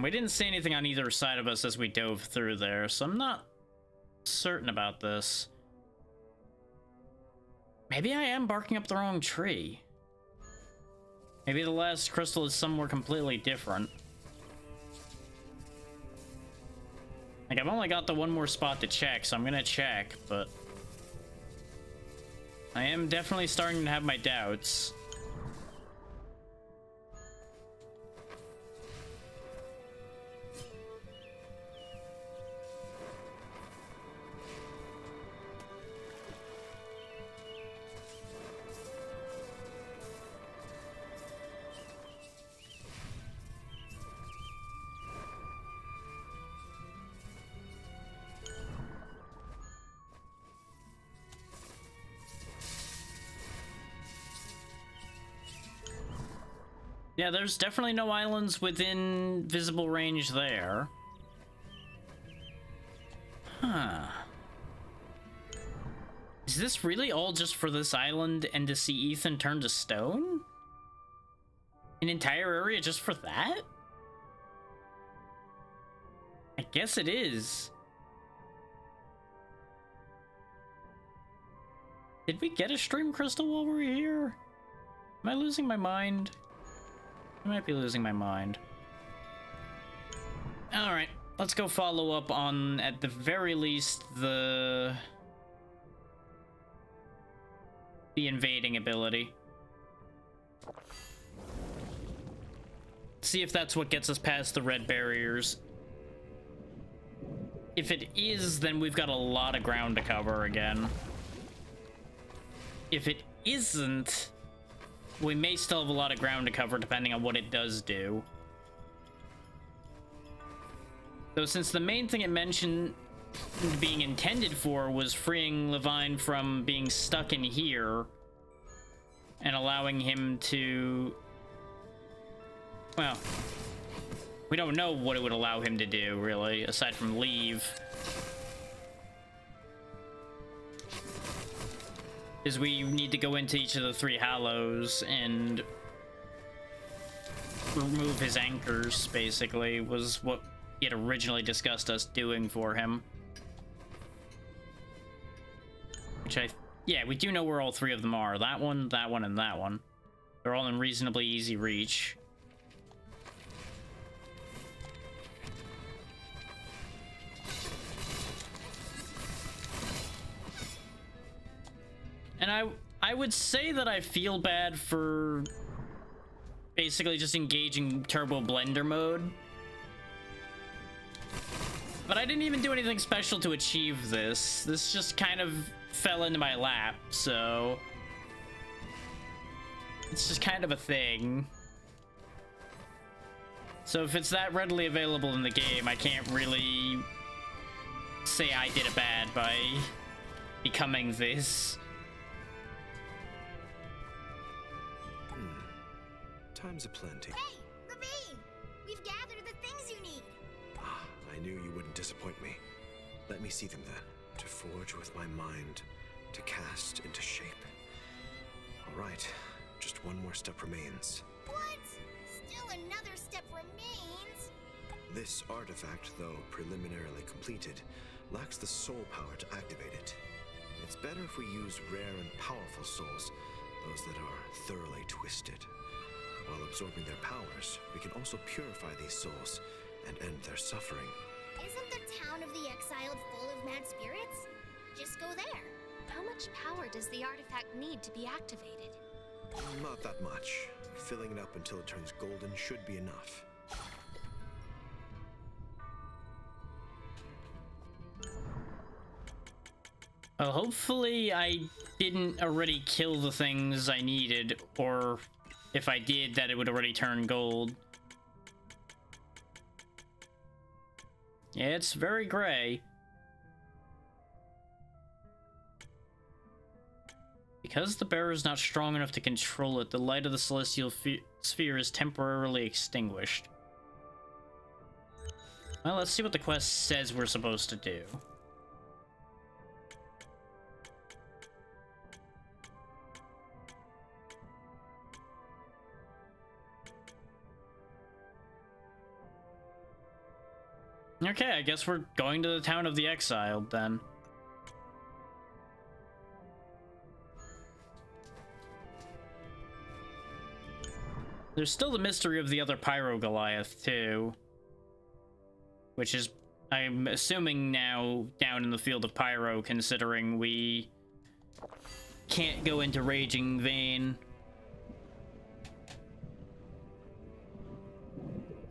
We didn't see anything on either side of us as we dove through there, so I'm not certain about this. Maybe I am barking up the wrong tree. Maybe the last crystal is somewhere completely different. Like, I've only got the one more spot to check, so I'm gonna check, but... I am definitely starting to have my doubts. Yeah, there's definitely no islands within visible range there. Huh. Is this really all just for this island and to see Ethan turn to stone? An entire area just for that? I guess it is. Did we get a stream crystal while we were here? Am I losing my mind? I might be losing my mind. Alright, let's go follow up on, at the very least, the invading ability. See if that's what gets us past the red barriers. If it is, then we've got a lot of ground to cover again. If it isn't, we may still have a lot of ground to cover depending on what it does do. So since the main thing it mentioned being intended for was freeing Levine from being stuck in here and allowing him to... Well, we don't know what it would allow him to do, really, aside from leave. Is we need to go into each of the 3 hollows and remove his anchors, basically, was what he had originally discussed us doing for him. Which yeah, we do know where all 3 of them are. That one, and that one. They're all in reasonably easy reach. And I would say that I feel bad for basically just engaging Turbo Blender mode. But I didn't even do anything special to achieve this. This just kind of fell into my lap, so... It's just kind of a thing. So if it's that readily available in the game, I can't really say I did it bad by becoming this. Time's aplenty. Hey, Levine! We've gathered the things you need. Ah, I knew you wouldn't disappoint me. Let me see them then. To forge with my mind, to cast into shape. All right, just one more step remains. What? Still another step remains? This artifact, though preliminarily completed, lacks the soul power to activate it. It's better if we use rare and powerful souls, those that are thoroughly twisted. While absorbing their powers, we can also purify these souls and end their suffering. Isn't the town of the exiled full of mad spirits? Just go there. How much power does the artifact need to be activated? Not that much. Filling it up until it turns golden should be enough. Well, hopefully I didn't already kill the things I needed, or if I did, that it would already turn gold. Yeah, it's very gray. Because the bearer is not strong enough to control it, the light of the celestial sphere is temporarily extinguished. Well, let's see what the quest says we're supposed to do. Okay, I guess we're going to the town of the exiled, then. There's still the mystery of the other Pyro Goliath, too. Which is, I'm assuming, now down in the field of Pyro, considering we can't go into Raging Vein.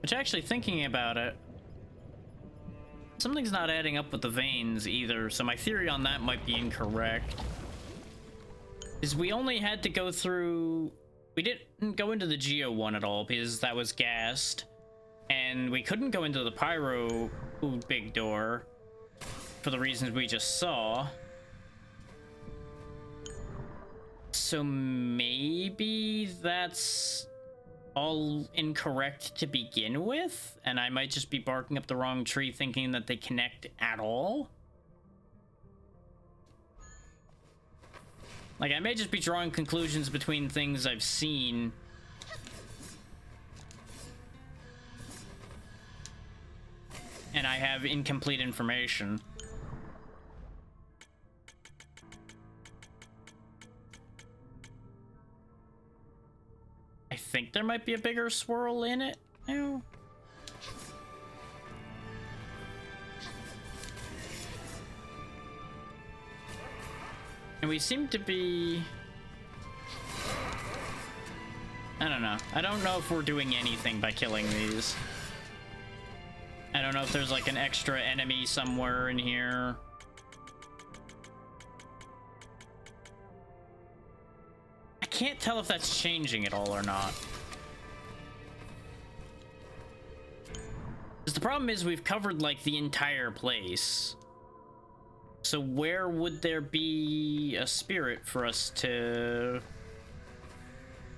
Which, actually, thinking about it, something's not adding up with the veins either, so my theory on that might be incorrect. Is we only had to go through... We didn't go into the Geo one at all because that was gassed. And we couldn't go into the Pyro big door for the reasons we just saw. So maybe that's all incorrect to begin with, and I might just be barking up the wrong tree thinking that they connect at all. Like, I may just be drawing conclusions between things I've seen. And I have incomplete information. I think there might be a bigger swirl in it now. And we seem to be... I don't know. I don't know if we're doing anything by killing these. I don't know if there's like an extra enemy somewhere in here. I can't tell if that's changing at all or not. Because the problem is we've covered like the entire place. So where would there be a spirit for us to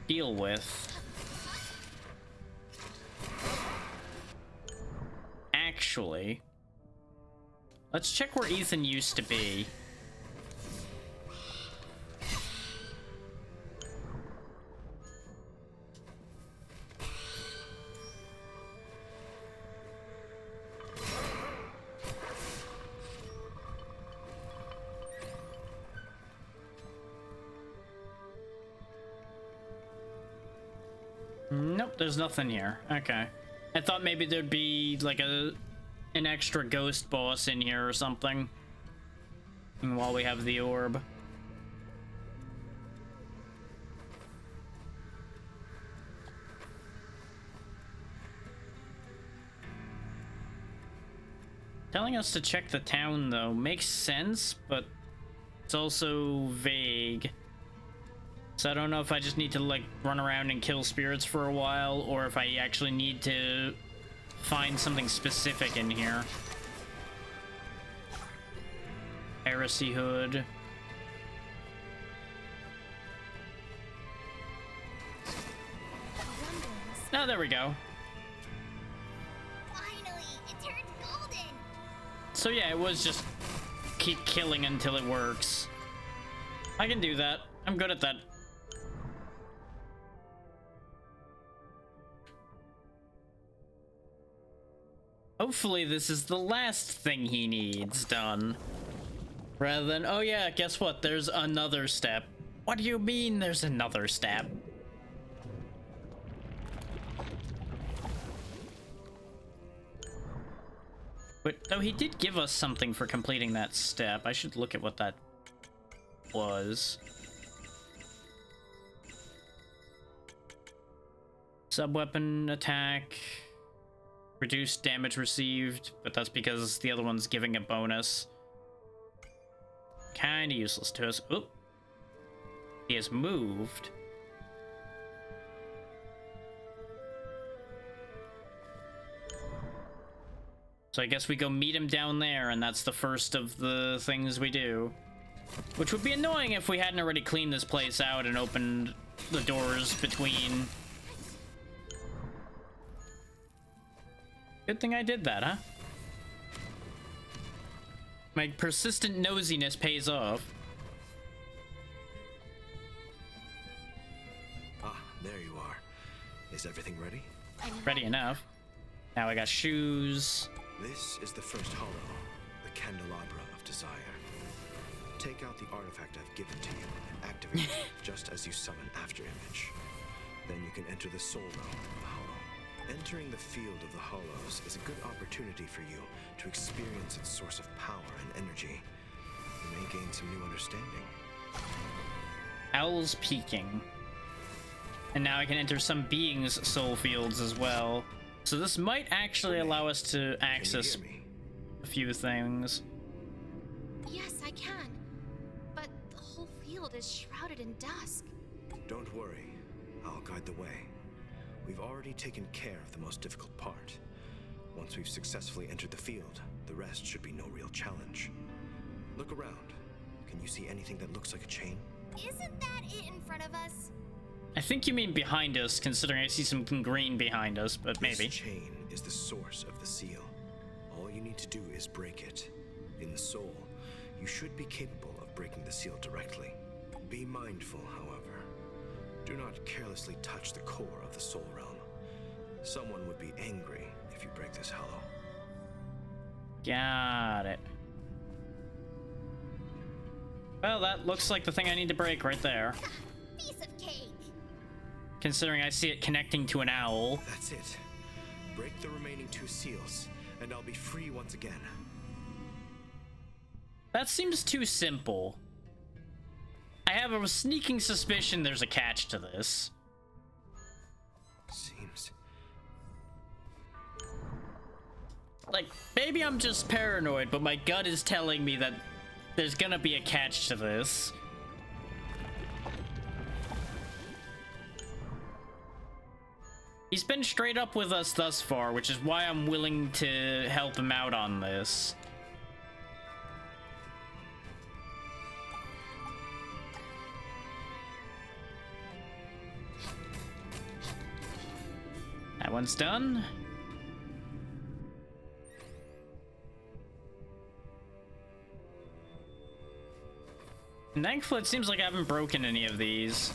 deal with? Actually, let's check where Ethan used to be. Nope, there's nothing here. Okay. I thought maybe there'd be like an extra ghost boss in here or something. And while we have the orb. Telling us to check the town though makes sense, but it's also vague. So I don't know if I just need to like run around and kill spirits for a while, or if I actually need to find something specific in here. Heresy hood. Oh, there we go. Finally, it turned golden. So yeah, it was just keep killing until it works. I can do that. I'm good at that. Hopefully this is the last thing he needs done. Rather than, oh yeah, guess what? There's another step. What do you mean there's another step? But, oh, he did give us something for completing that step. I should look at what that was. Sub-weapon attack. Reduced damage received, but that's because the other one's giving a bonus. Kinda useless to us. Oop. He has moved. So I guess we go meet him down there, and that's the first of the things we do. Which would be annoying if we hadn't already cleaned this place out and opened the doors between. Good thing I did that, huh? My persistent nosiness pays off. Ah, there you are. Is everything ready? Ready enough. Now I got shoes. This is the first hollow, the candelabra of desire. Take out the artifact I've given to you and activate it just as you summon afterimage. Then you can enter the soul realm of the hollow. Entering the field of the hollows is a good opportunity for you to experience its source of power and energy. You may gain some new understanding. Owl's peeking. And now I can enter some beings' soul fields as well. So this might actually allow us to access a few things. Yes, I can. But the whole field is shrouded in dusk. Don't worry, I'll guide the way. We've already taken care of the most difficult part. Once we've successfully entered the field, the rest should be no real challenge. Look around. Can you see anything that looks like a chain? Isn't that it in front of us? I think you mean behind us, considering I see something green behind us, but maybe. This chain is the source of the seal. All you need to do is break it. In the soul, you should be capable of breaking the seal directly. Be mindful, however. Do not carelessly touch the core of the soul realm. Someone would be angry if you break this hollow. Got it. Well, that looks like the thing I need to break right there. Piece of cake. Considering I see it connecting to an owl. That's it. Break the remaining 2 seals, and I'll be free once again. That seems too simple. I have a sneaking suspicion there's a catch to this. Seems... Like, maybe I'm just paranoid, but my gut is telling me that there's gonna be a catch to this. He's been straight up with us thus far, which is why I'm willing to help him out on this. That one's done. And thankfully, it seems like I haven't broken any of these.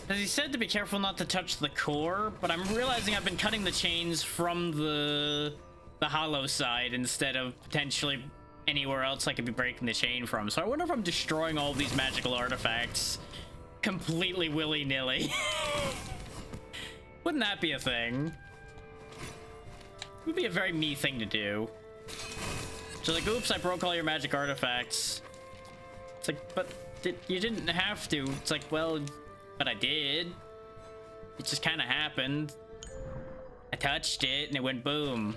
As he said to be careful not to touch the core, but I'm realizing I've been cutting the chains from the hollow side instead of potentially anywhere else I could be breaking the chain from. So I wonder if I'm destroying all these magical artifacts completely willy-nilly. Wouldn't that be a thing? It would be a very me thing to do. So like, oops, I broke all your magic artifacts. It's like, but you didn't have to. It's like, well, but I did. It just kind of happened. I touched it and it went boom.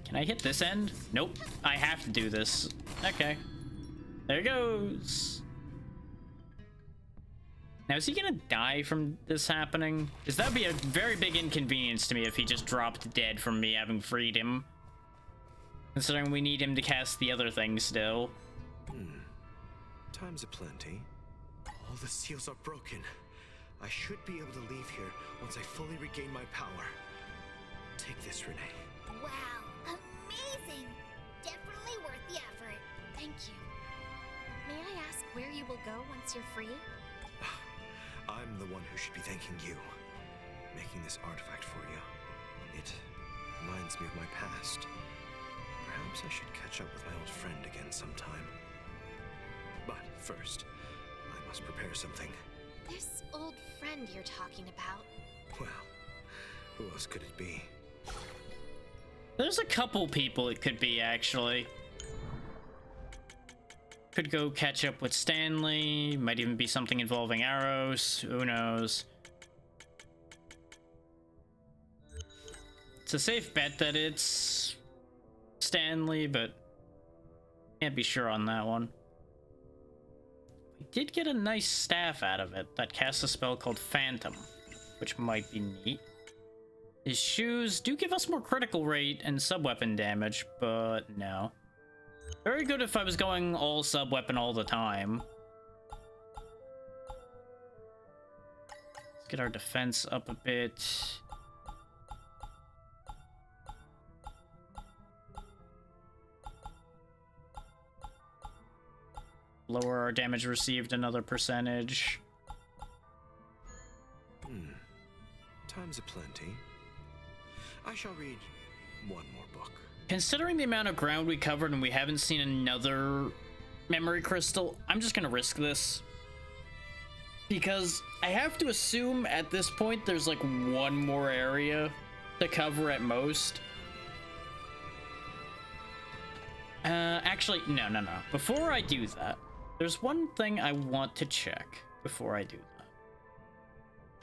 Can I hit this end? Nope. I have to do this. Okay. There it goes. Now, is he gonna die from this happening? Because that'd be a very big inconvenience to me if he just dropped dead from me having freed him. Considering we need him to cast the other thing still. Time's aplenty. All the seals are broken. I should be able to leave here once I fully regain my power. Take this, Renee. Wow, amazing! Definitely worth the effort. Thank you. May I ask where you will go once you're free? I'm the one who should be thanking you. Making this artifact for you. It reminds me of my past. Perhaps I should catch up with my old friend again sometime. But first, I must prepare something. This old friend you're talking about. Well, who else could it be? There's a couple people it could be, actually. Could go catch up with Stanley. Might even be something involving arrows. Who knows? It's a safe bet that it's Stanley, but can't be sure on that one. We did get a nice staff out of it that casts a spell called Phantom, which might be neat. His shoes do give us more critical rate and sub-weapon damage, but no. Very good if I was going all sub-weapon all the time. Let's get our defense up a bit. Lower our damage received another percentage. Time's aplenty. I shall read one more book. Considering the amount of ground we covered and we haven't seen another memory crystal, I'm just gonna risk this. Because I have to assume at this point there's like one more area to cover at most. Actually, no. Before I do that, there's one thing I want to check before I do that.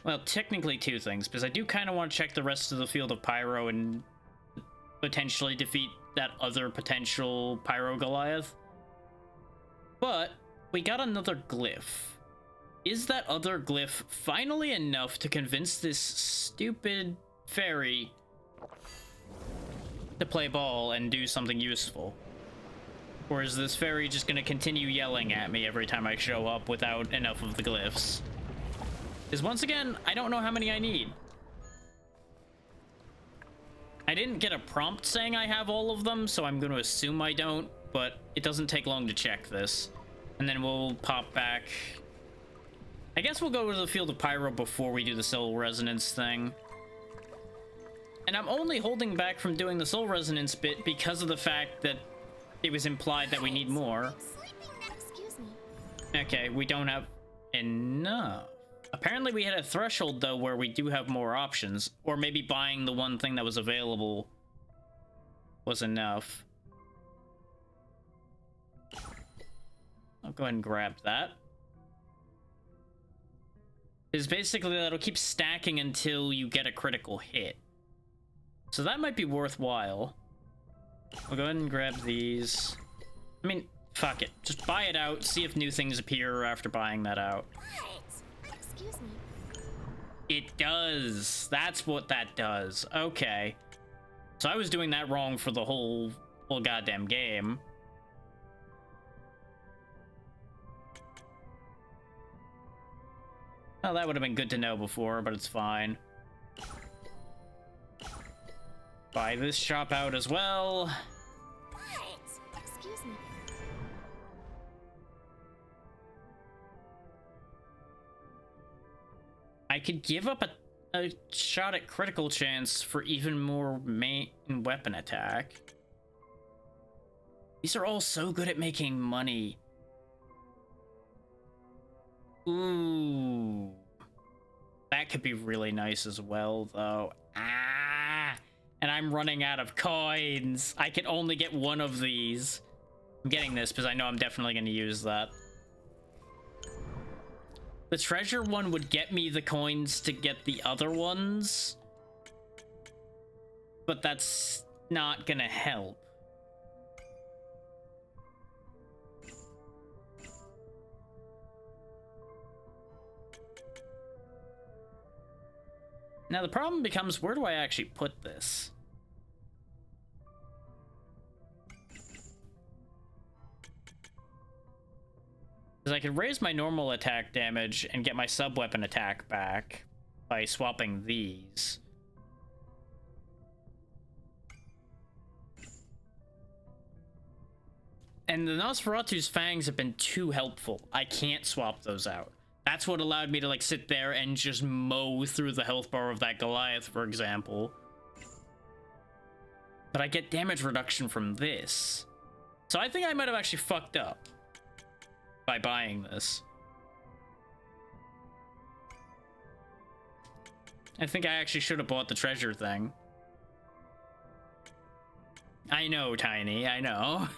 Well, technically two things, because I do kind of want to check the rest of the field of Pyro and potentially defeat that other potential Pyro Goliath. But we got another glyph. Is that other glyph finally enough to convince this stupid fairy to play ball and do something useful? Or is this fairy just gonna continue yelling at me every time I show up without enough of the glyphs? Because once again, I don't know how many I need. I didn't get a prompt saying I have all of them, so I'm going to assume I don't, but it doesn't take long to check this. And then we'll pop back. I guess we'll go to the Field of Pyro before we do the Soul Resonance thing. And I'm only holding back from doing the Soul Resonance bit because of the fact that it was implied that we need more. Excuse me. Okay, we don't have enough. Apparently we hit a threshold, though, where we do have more options. Or maybe buying the one thing that was available was enough. I'll go ahead and grab that. Because basically that'll keep stacking until you get a critical hit. So that might be worthwhile. We'll go ahead and grab these. I mean, fuck it. Just buy it out, see if new things appear after buying that out. Excuse me. It does. That's what that does. Okay. So I was doing that wrong for the whole goddamn game. Well, that would have been good to know before, but it's fine. Buy this shop out as well. Excuse me. I could give up a shot at critical chance for even more main weapon attack. These are all so good at making money. Ooh. That could be really nice as well, though. Ah! And I'm running out of coins. I can only get one of these. I'm getting this because I know I'm definitely going to use that. The treasure one would get me the coins to get the other ones. But that's not going to help. Now the problem becomes, where do I actually put this? Because I could raise my normal attack damage and get my sub-weapon attack back by swapping these. And the Nosferatu's fangs have been too helpful. I can't swap those out. That's what allowed me to, like, sit there and just mow through the health bar of that Goliath, for example. But I get damage reduction from this. So I think I might have actually fucked up by buying this. I think I actually should have bought the treasure thing. I know, Tiny, I know.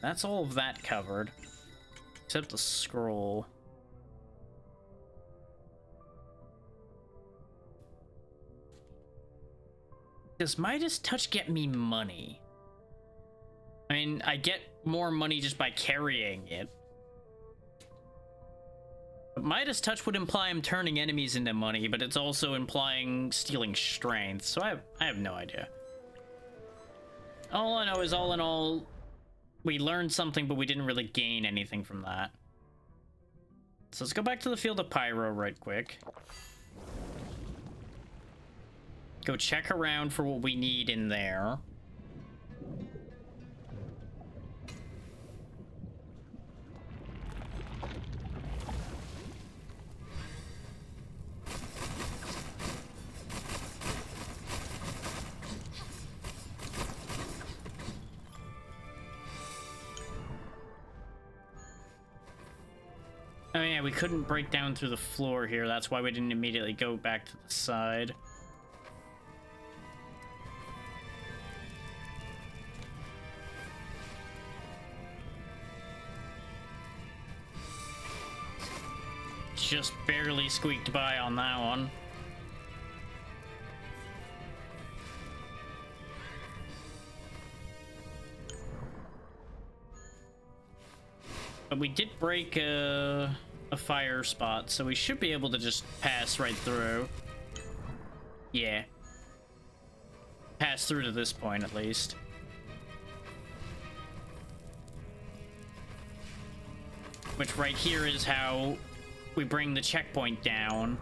That's all of that covered. Except the scroll. Does Midas Touch get me money? I mean, I get more money just by carrying it. But Midas Touch would imply I'm turning enemies into money, but it's also implying stealing strength, so I have no idea. All I know is, all in all, we learned something, but we didn't really gain anything from that. So let's go back to the Field of Pyro right quick. Go check around for what we need in there. Oh yeah, we couldn't break down through the floor here. That's why we didn't immediately go back to the side. just barely squeaked by on that one. But we did break a fire spot, so we should be able to just pass right through. Yeah. Pass through to this point, at least. Which right here is how we bring the checkpoint down.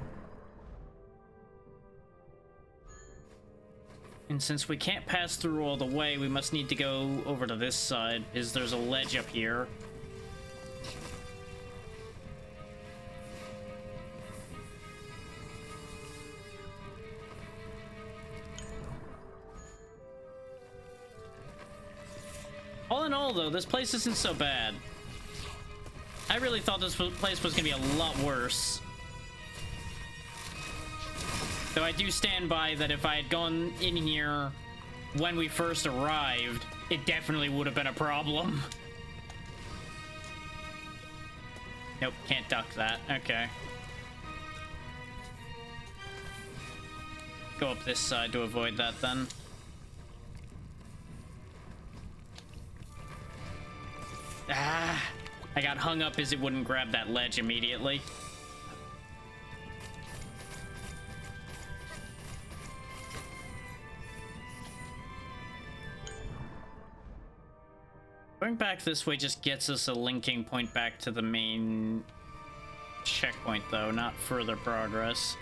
And since we can't pass through all the way, we must need to go over to this side, because there's a ledge up here. All in all, though, this place isn't so bad. I really thought this place was gonna be a lot worse. Though I do stand by that if I had gone in here when we first arrived, it definitely would have been a problem. Nope, can't duck that. Okay. Go up this side to avoid that then. Ah! I got hung up as it wouldn't grab that ledge immediately. Going back this way just gets us a linking point back to the main checkpoint, though, not further progress.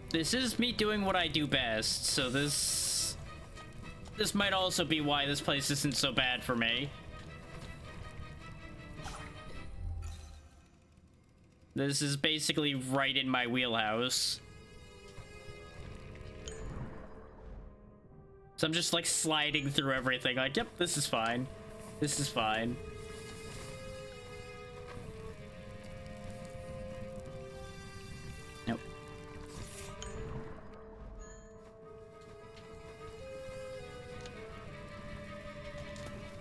This is me doing what I do best, so this might also be why this place isn't so bad for me. This is basically right in my wheelhouse. So I'm just like sliding through everything, like, yep, this is fine. This is fine. Nope.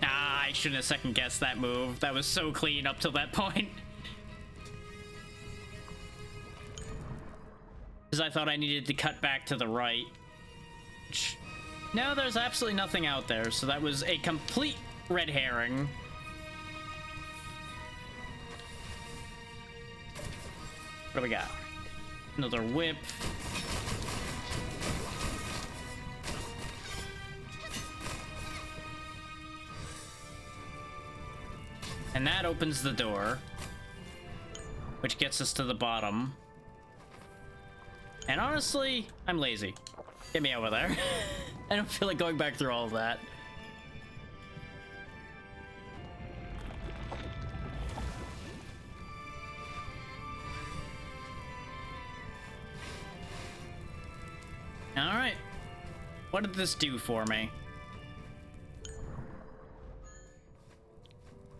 Ah, I shouldn't have second guessed that move. That was so clean up till that point. Because I thought I needed to cut back to the right. No, there's absolutely nothing out there, so that was a complete red herring. What do we got? Another whip. And that opens the door, which gets us to the bottom. And honestly, I'm lazy. Get me over there. I don't feel like going back through all of that. All right. What did this do for me?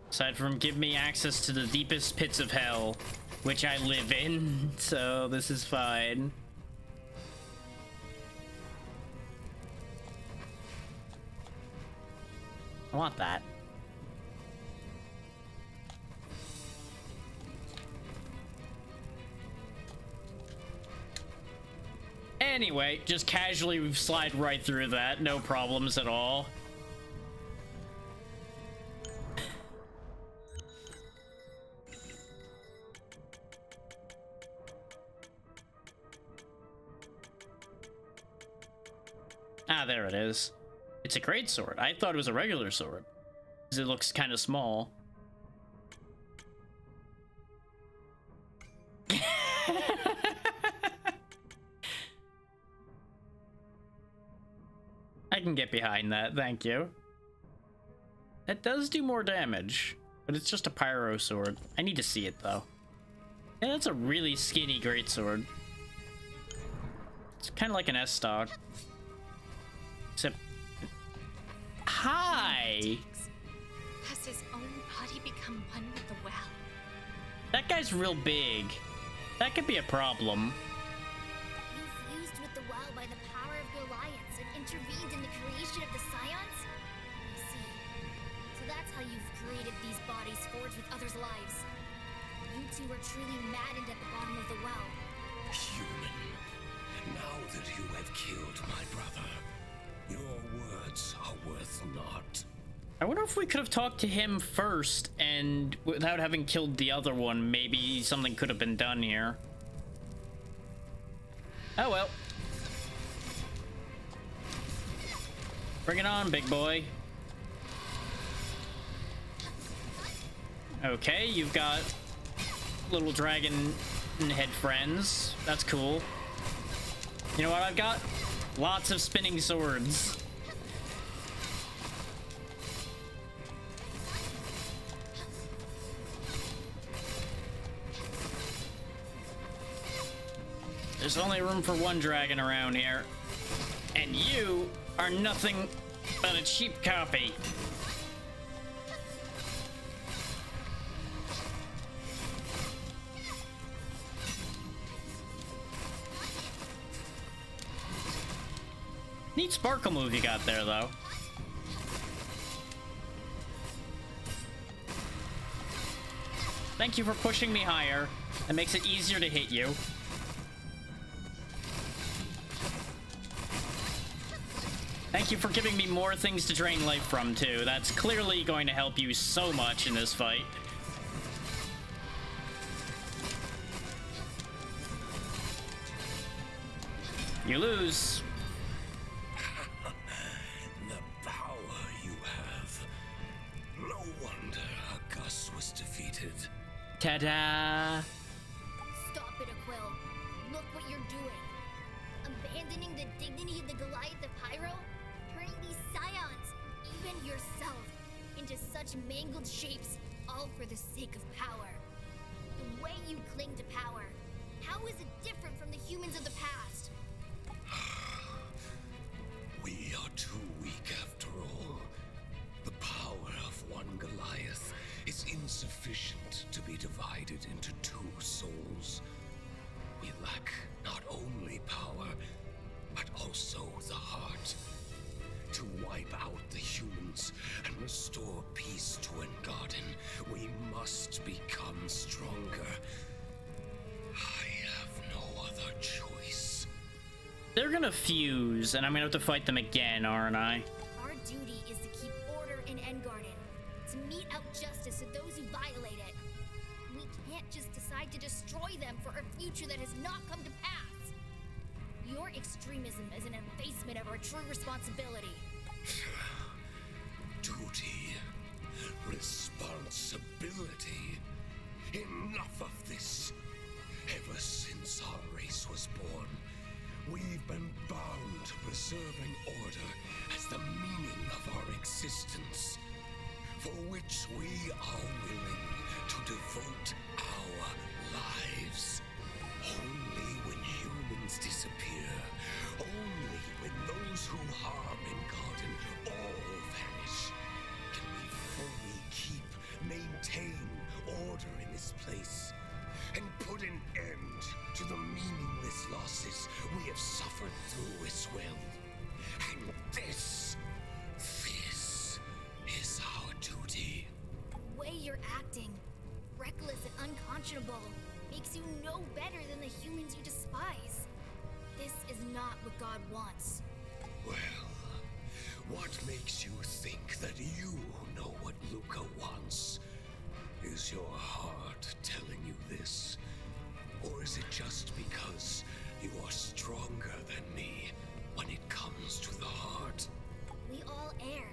Aside from give me access to the deepest pits of hell, which I live in, so this is fine. I want that. Anyway, just casually slide right through that, no problems at all. Ah, there it is. It's a great sword. I thought it was a regular sword, because it looks kind of small. I can get behind that, thank you. It does do more damage, but it's just a pyro sword. I need to see it, though. Yeah, that's a really skinny greatsword. It's kind of like an S-stock. Except... Hi! Has his own body become one with the well? That guy's real big. That could be a problem. You fused with the well by the power of the Alliance and intervened in the creation of the Scions? I see. So that's how you've created these bodies forged with others' lives. You two are truly maddened at the bottom of the well. Human, now that you have killed my brother, your words are worth naught. I wonder if we could have talked to him first, and without having killed the other one, maybe something could have been done here. Oh well. Bring it on, big boy. Okay, you've got little dragon head friends. That's cool. You know what I've got? Lots of spinning swords. There's only room for one dragon around here. And you are nothing but a cheap copy. Neat sparkle move you got there, though. Thank you for pushing me higher. That makes it easier to hit you. Thank you for giving me more things to drain life from, too. That's clearly going to help you so much in this fight. You lose. The power you have. No wonder Gus was defeated. Ta-da! Stop it, Aquil. Look what you're doing. Abandoning the dignity of the Goliath of Pyro? Turning these scions, even yourself, into such mangled shapes, all for the sake of power. The way you cling to power, how is it different from the humans of the past? We are too weak after all. The power of one Goliath is insufficient to be divided into two souls. We lack not only power, but also the heart. To wipe out the humans and restore peace to Engarden, we must become stronger. I have no other choice. They're gonna fuse, and I'm gonna have to fight them again, aren't I? Our duty is to keep order in Engarden, to mete out justice to those who violate it. We can't just decide to destroy them for a future that has not come to pass. Your extremism is an abasement of our true responsibility. Duty. Responsibility. Enough of this. Ever since our race was born, we've been bound to preserving order as the meaning of our existence, for which we are willing to devote our lives. Only when humans disappear, only when those who harm Engarden all vanish, can we fully maintain order in this place, and put an end to the meaningless losses we have suffered through as well. And this is our duty. The way you're acting, reckless and unconscionable, makes you no better than the humans you despise. This is not what God wants. Well, what makes you think that you know what Luca wants? Is your heart telling you this? Or is it just because you are stronger than me when it comes to the heart? We all err.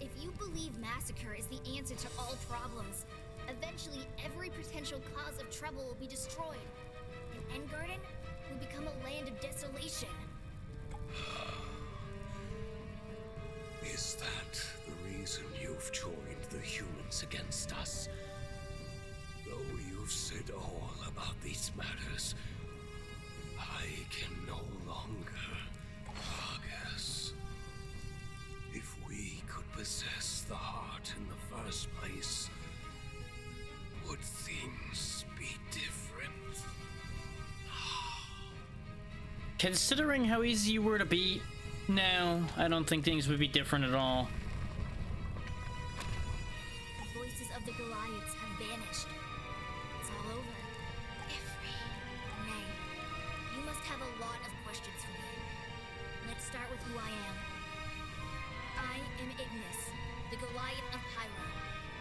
If you believe massacre is the answer to all problems, eventually every potential cause of trouble will be destroyed. And Engarden will become a land of desolation. Is that the reason you've joined the humans against us? Though you've said all about these matters, I can no longer guess. If we could possess the heart in the first place, would things be considering how easy you were to beat, no, I don't think things would be different at all. The voices of the Goliaths have vanished. It's all over. Ifri. Nay. You must have a lot of questions for me. Let's start with who I am. I am Ignis, the Goliath of Pyro.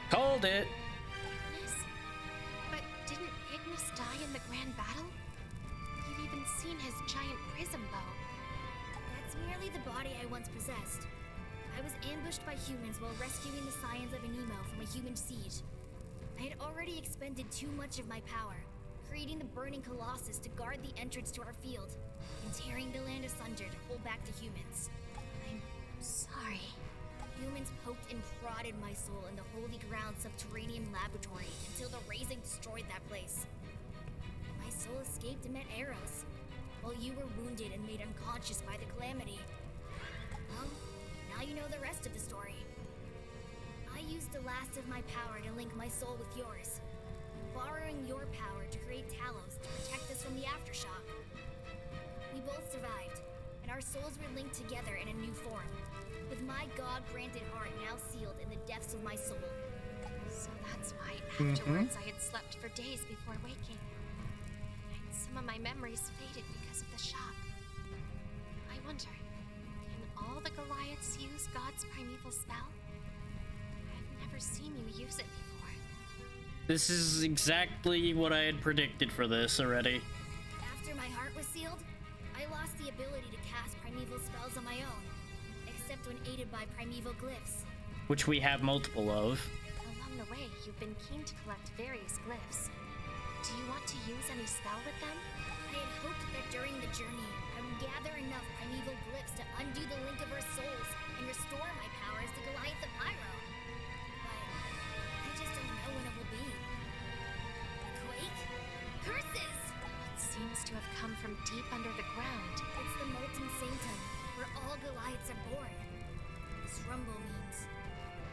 Called it. Ignis? But didn't Ignis die in the grand battle? You've even seen his giant prism bow. That's merely the body I once possessed. I was ambushed by humans while rescuing the scions of Anemo from a human siege. I had already expended too much of my power, creating the burning colossus to guard the entrance to our field, and tearing the land asunder to hold back the humans. I'm sorry. Humans poked and prodded my soul in the holy ground subterranean laboratory until the raising destroyed that place. My soul escaped and met arrows, while you were wounded and made unconscious by the calamity. Well, now you know the rest of the story. I used the last of my power to link my soul with yours, borrowing your power to create Talos to protect us from the aftershock. We both survived, and our souls were linked together in a new form, with my God-granted heart now sealed in the depths of my soul. So that's why afterwards I had slept for days before waking. And some of my memories faded because of the shock. I wonder, can all the Goliaths use God's primeval spell? I've never seen you use it before. This is exactly what I had predicted for this already. After my heart was sealed, I lost the ability to cast primeval spells on my own, except when aided by primeval glyphs. Which we have multiple of. Along the way, you've been keen to collect various glyphs. Do you want to use any spell with them? I had hoped that during the journey, I would gather enough primeval glyphs to undo the link of our souls and restore my power as the Goliath of Pyro. But I just don't know when it will be. A quake? Curses! It seems to have come from deep under the ground. It's the molten sanctum, where all Goliaths are born. This rumble means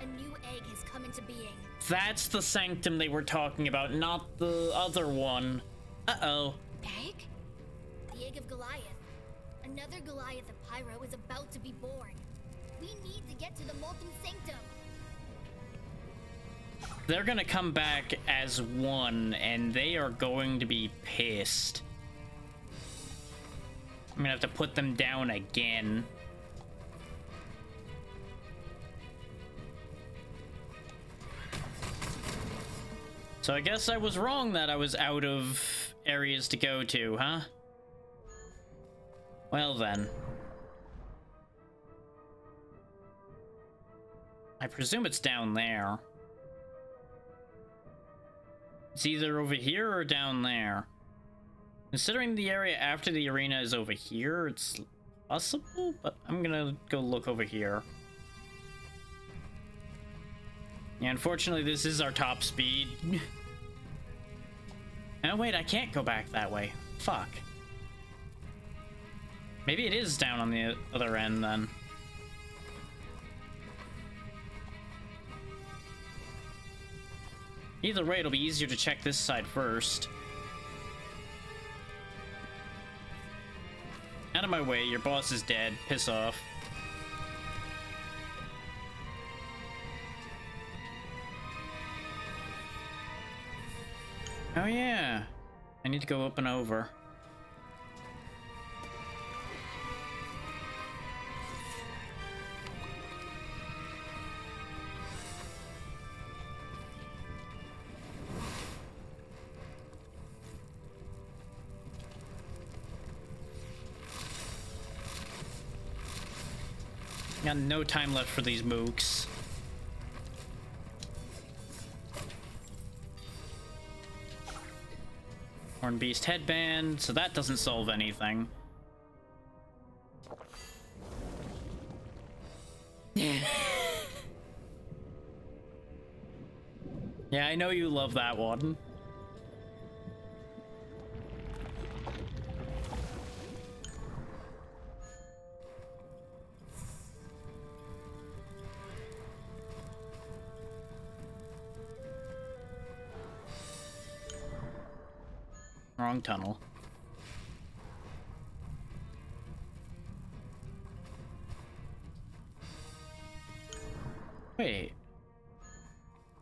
a new egg has come into being. That's the sanctum they were talking about, not the other one. Uh-oh. Egg? The egg of Goliath. Another Goliath of Pyro is about to be born. We need to get to the molten sanctum. They're gonna come back as one, and they are going to be pissed. I'm gonna have to put them down again. So I guess I was wrong that I was out of areas to go to, huh? Well then. I presume it's down there. It's either over here or down there. Considering the area after the arena is over here, it's possible, but I'm gonna go look over here. Yeah, unfortunately, this is our top speed. Oh, wait, I can't go back that way. Fuck. Maybe it is down on the other end, then. Either way, it'll be easier to check this side first. Out of my way, your boss is dead. Piss off. Oh yeah, I need to go up and over. Got no time left for these mooks. Horn Beast headband, so that doesn't solve anything. Yeah, I know you love that one. Wrong tunnel. Wait.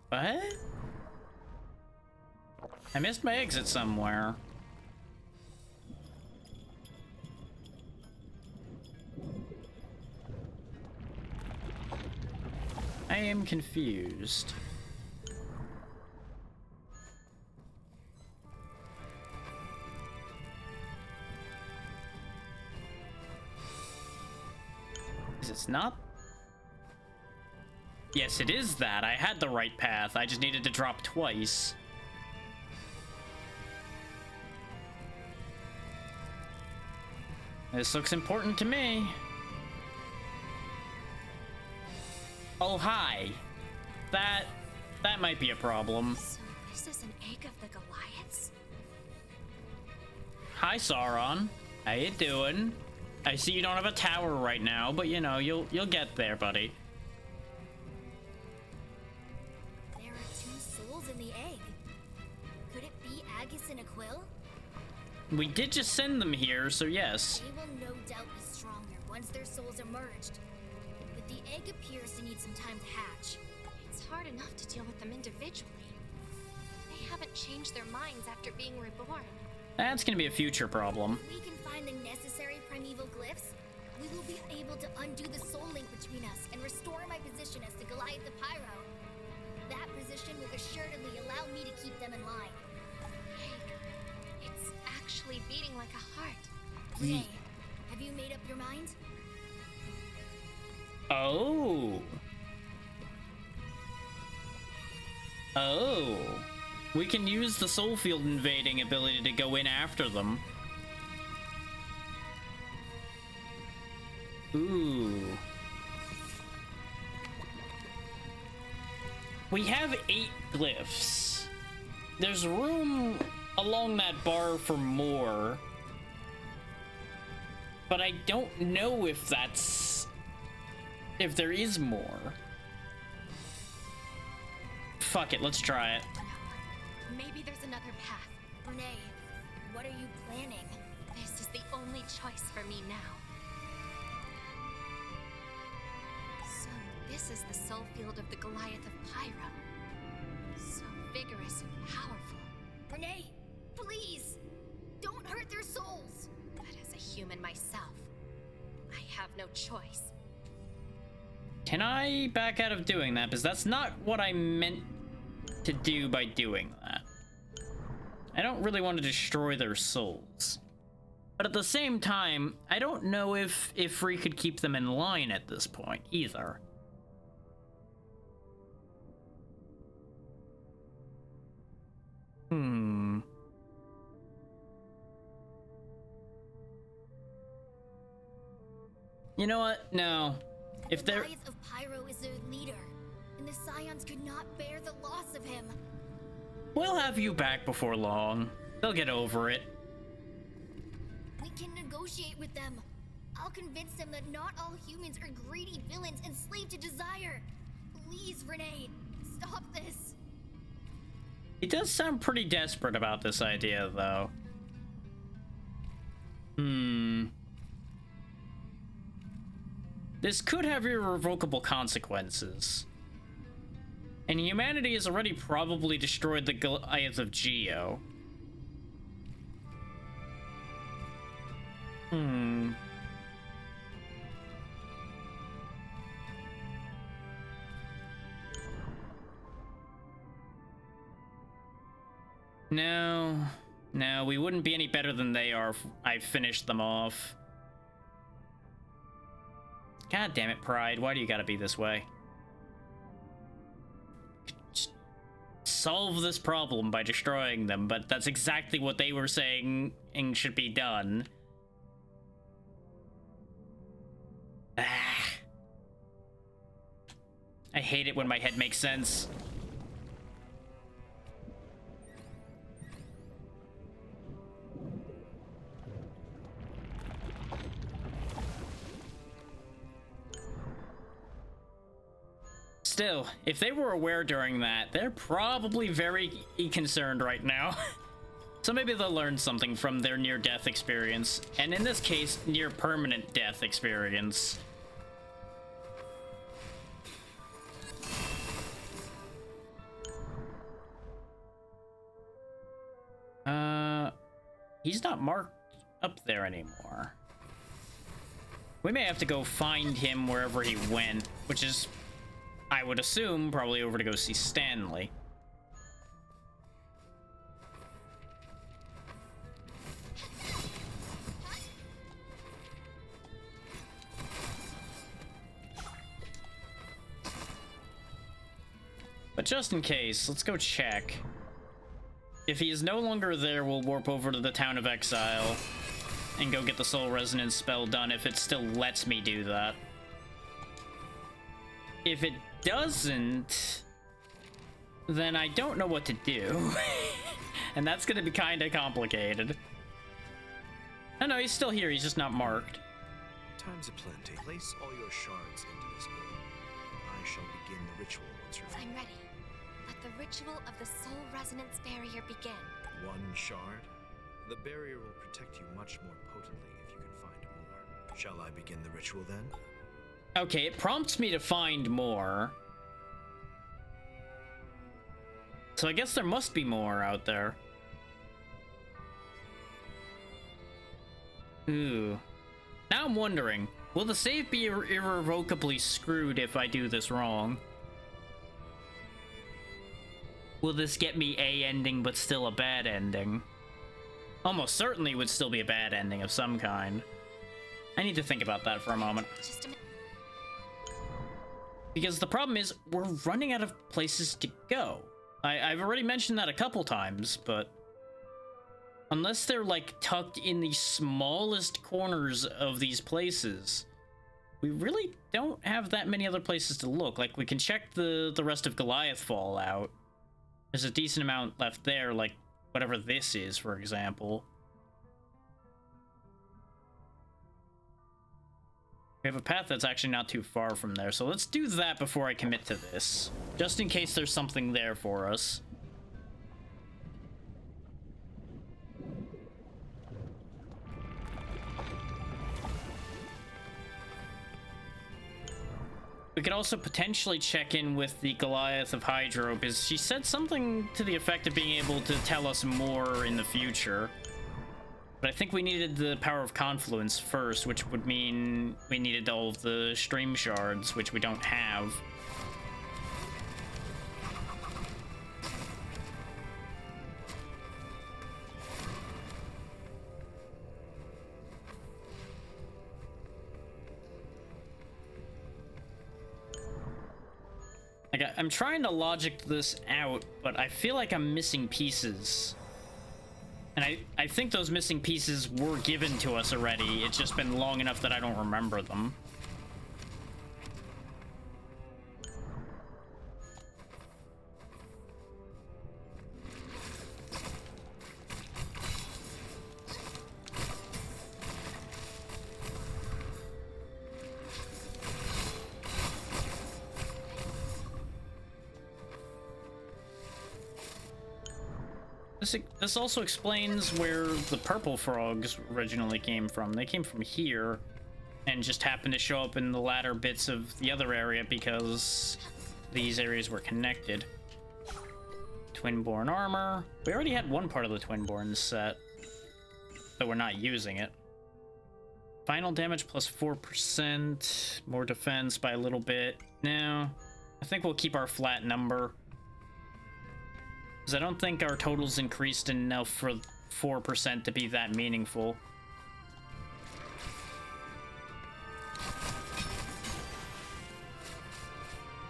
What? I missed my exit somewhere. I am confused. Is it not? Yes, it is that. I had the right path. I just needed to drop twice. This looks important to me. Oh, hi. That might be a problem. So this is an egg of the Goliaths? Hi, Sauron. How you doing? I see you don't have a tower right now, but you know, you'll get there, buddy. There are 2 souls in the egg. Could it be Agus and Aquil? We did just send them here, so yes. They will no doubt be stronger once their souls are merged. But the egg appears to need some time to hatch. It's hard enough to deal with them individually. They haven't changed their minds after being reborn. That's gonna be a future problem. If we can find the necessary primeval glyphs, we will be able to undo the soul link between us and restore my position as the Goliath of Pyro. That position will assuredly allow me to keep them in line. Hey, it's actually beating like a heart. Renee, have you made up your mind? Oh. Oh. We can use the soul field invading ability to go in after them. Ooh. We have 8 glyphs. There's room along that bar for more. But I don't know if there is more. Fuck it, let's try it. Maybe there's another path. Renee, what are you planning? This is the only choice for me now. So this is the soul field of the Goliath of Pyro. So vigorous and powerful. Renee, please! Don't hurt their souls! But as a human myself, I have no choice. Can I back out of doing that? Because that's not what I meant to do by doing that. I don't really want to destroy their souls. But at the same time, I don't know if we could keep them in line at this point either. You know what? No. If the they're... Goliath of Pyro is their leader, and the Scions could not bear the loss of him. We'll have you back before long. They'll get over it. We can negotiate with them. I'll convince them that not all humans are greedy villains enslaved to desire. Please, Renee, stop this. He does sound pretty desperate about this idea, though. This could have irrevocable consequences. And humanity has already probably destroyed the Goliath of Geo. No, we wouldn't be any better than they are if I finished them off. God damn it, Pride. Why do you gotta be this way? Just solve this problem by destroying them, but that's exactly what they were saying should be done. I hate it when my head makes sense. Still, if they were aware during that, they're probably very concerned right now. So maybe they'll learn something from their near-death experience, and in this case, near-permanent death experience. He's not marked up there anymore. We may have to go find him wherever he went, which is, I would assume, probably over to go see Stanley. But just in case, let's go check. If he is no longer there, we'll warp over to the Town of Exile and go get the Soul Resonance spell done if it still lets me do that. If it doesn't, then I don't know what to do. And that's gonna be kinda complicated. Oh no, he's still here, he's just not marked. Time's aplenty. Place all your shards into this bowl. I shall begin the ritual once you're I'm ready. Let the ritual of the Soul Resonance Barrier begin. one shard. The barrier will protect you much more potently if you can find more. Shall I begin the ritual then? Okay, it prompts me to find more. So I guess there must be more out there. Ooh. Now I'm wondering, will the save be irrevocably screwed if I do this wrong? Will this get me a ending but still a bad ending? Almost certainly would still be a bad ending of some kind. I need to think about that for a moment. Just a minute. Because the problem is, we're running out of places to go. I've already mentioned that a couple times, but unless they're like tucked in the smallest corners of these places, we really don't have that many other places to look. Like, we can check the rest of Goliath Fall out. There's a decent amount left there, like whatever this is, for example. We have a path that's actually not too far from there, so let's do that before I commit to this, just in case there's something there for us. We could also potentially check in with the Goliath of Hydro, because she said something to the effect of being able to tell us more in the future. But I think we needed the Power of Confluence first, which would mean we needed all of the stream shards, which we don't have. Like, I'm trying to logic this out, but I feel like I'm missing pieces. And I think those missing pieces were given to us already. It's just been long enough that I don't remember them. This also explains where the purple frogs originally came from. They came from here and just happened to show up in the latter bits of the other area because these areas were connected. Twinborn armor. We already had one part of the Twinborn set, but we're not using it. Final damage plus 4%. More defense by a little bit. No, I think we'll keep our flat number. Because I don't think our total's increased enough for 4% to be that meaningful.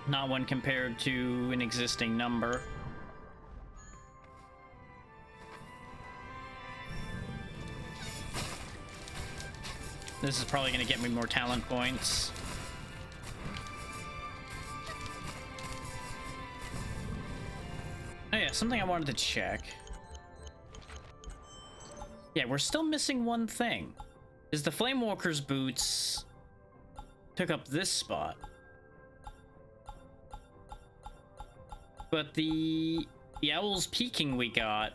Not when compared to an existing number. This is probably going to get me more talent points. Oh yeah, something I wanted to check. Yeah, we're still missing one thing. Is the Flamewalker's boots took up this spot. But the Owl's Peaking we got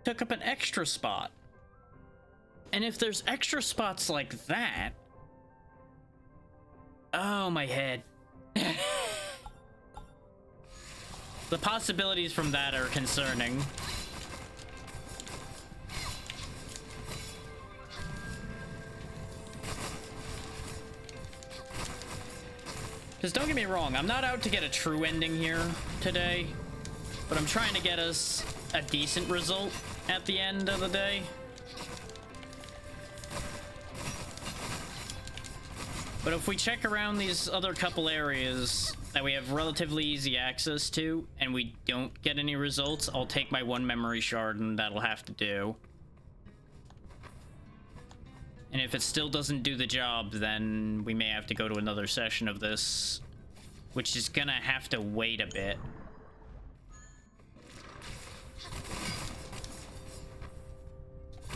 took up an extra spot. And if there's extra spots like that... Oh, my head. The possibilities from that are concerning. Because don't get me wrong, I'm not out to get a true ending here today, but I'm trying to get us a decent result at the end of the day. But if we check around these other couple areas that we have relatively easy access to, and we don't get any results, I'll take my 1 memory shard and that'll have to do. And if it still doesn't do the job, then we may have to go to another session of this, which is gonna have to wait a bit.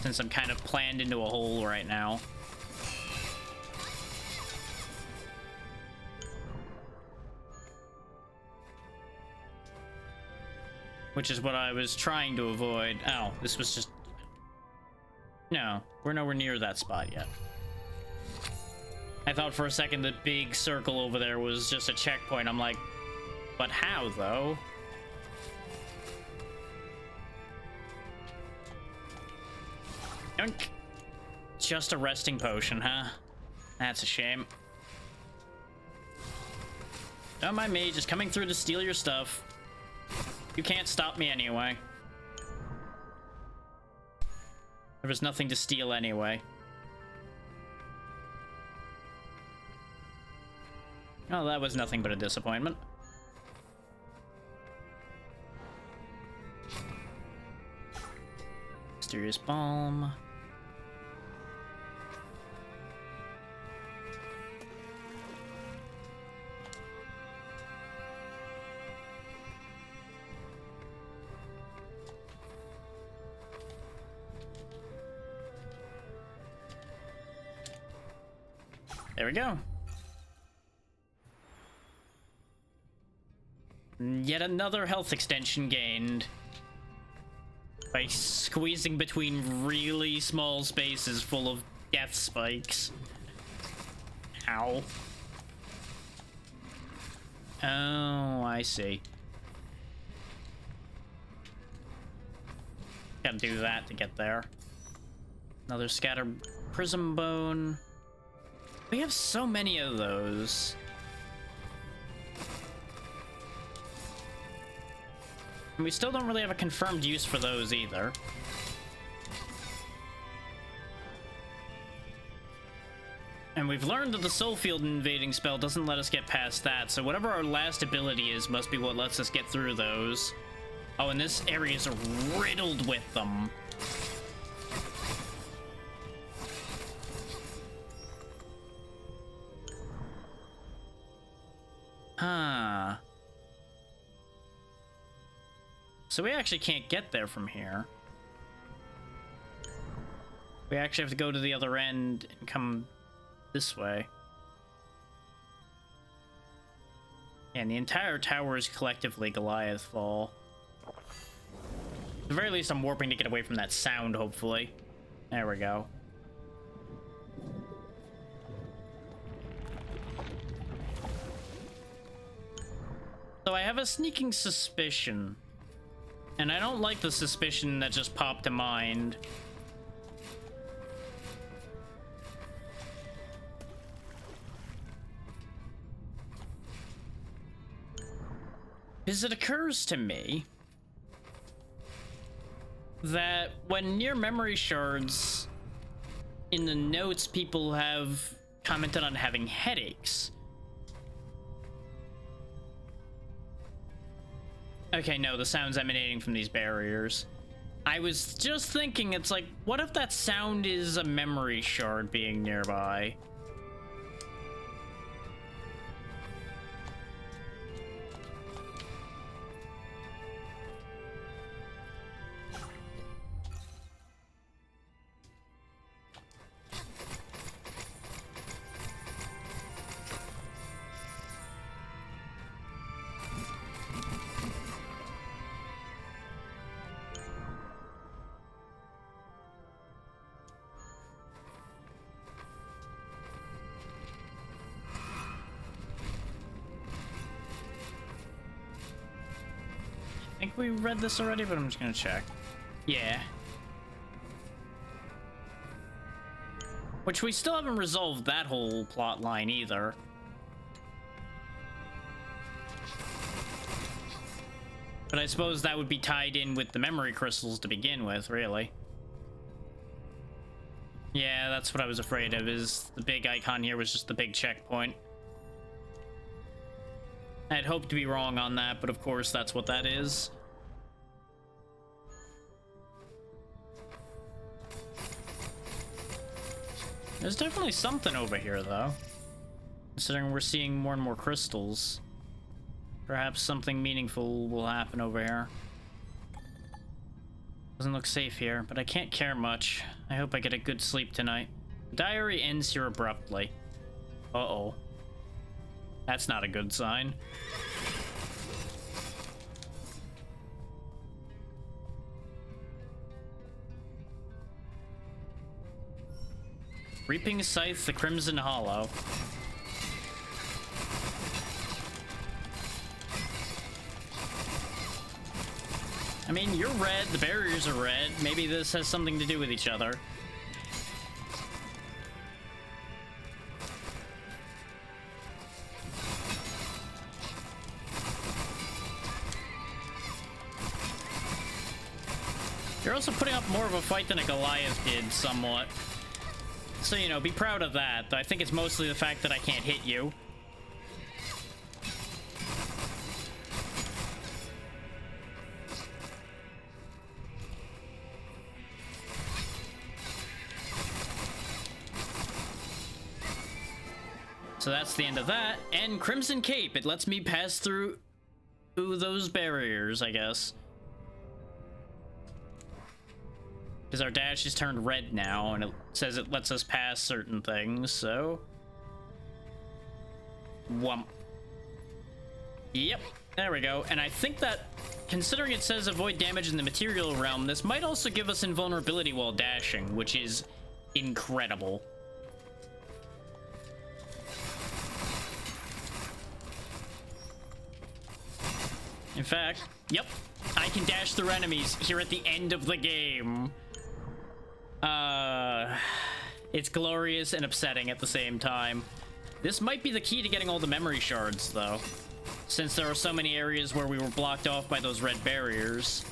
Since I'm kind of planned into a hole right now. Which is what I was trying to avoid. Oh, this was just... No, we're nowhere near that spot yet. I thought for a second the big circle over there was just a checkpoint. I'm like, but how, though? Yoink. Just a resting potion, huh? That's a shame. Don't mind me, just coming through to steal your stuff. You can't stop me anyway. There was nothing to steal anyway. Oh, that was nothing but a disappointment. Mysterious Balm. There we go. Yet another health extension gained by squeezing between really small spaces full of death spikes. Ow. Oh, I see. Gotta do that to get there. Another scatter prism bone. We have so many of those. And we still don't really have a confirmed use for those either. And we've learned that the soul field invading spell doesn't let us get past that, so whatever our last ability is must be what lets us get through those. Oh, and this area is riddled with them. Huh. So we actually can't get there from here. We actually have to go to the other end and come this way. And the entire tower is collectively Goliath Fall. At the very least, I'm warping to get away from that sound, hopefully. There we go. So I have a sneaking suspicion. And I don't like the suspicion that just popped to mind. Because it occurs to me that when near memory shards, in the notes people have commented on having headaches. Okay, no, the sound's emanating from these barriers. I was just thinking, it's like, what if that sound is a memory shard being nearby? I think we read this already, but I'm just gonna check. Yeah. Which we still haven't resolved that whole plot line either. But I suppose that would be tied in with the memory crystals to begin with, really. Yeah, that's what I was afraid of, is the big icon here was just the big checkpoint. I'd hoped to be wrong on that, but of course that's what that is. There's definitely something over here, though. Considering we're seeing more and more crystals. Perhaps something meaningful will happen over here. Doesn't look safe here, but I can't care much. I hope I get a good sleep tonight. The diary ends here abruptly. Uh-oh. That's not a good sign. Reaping Scythe, the Crimson Hollow. I mean, you're red, the barriers are red. Maybe this has something to do with each other. You're also putting up more of a fight than a Goliath did, somewhat. So, you know, be proud of that. I think it's mostly the fact that I can't hit you. So that's the end of that. And Crimson Cape. It lets me pass through those barriers, I guess. Because our dash is turned red now, and it says it lets us pass certain things, so... Whump. Yep, there we go. And I think that, considering it says avoid damage in the material realm, this might also give us invulnerability while dashing, which is incredible. In fact, yep, I can dash through enemies here at the end of the game. It's glorious and upsetting at the same time. This might be the key to getting all the memory shards, though, since there are so many areas where we were blocked off by those red barriers.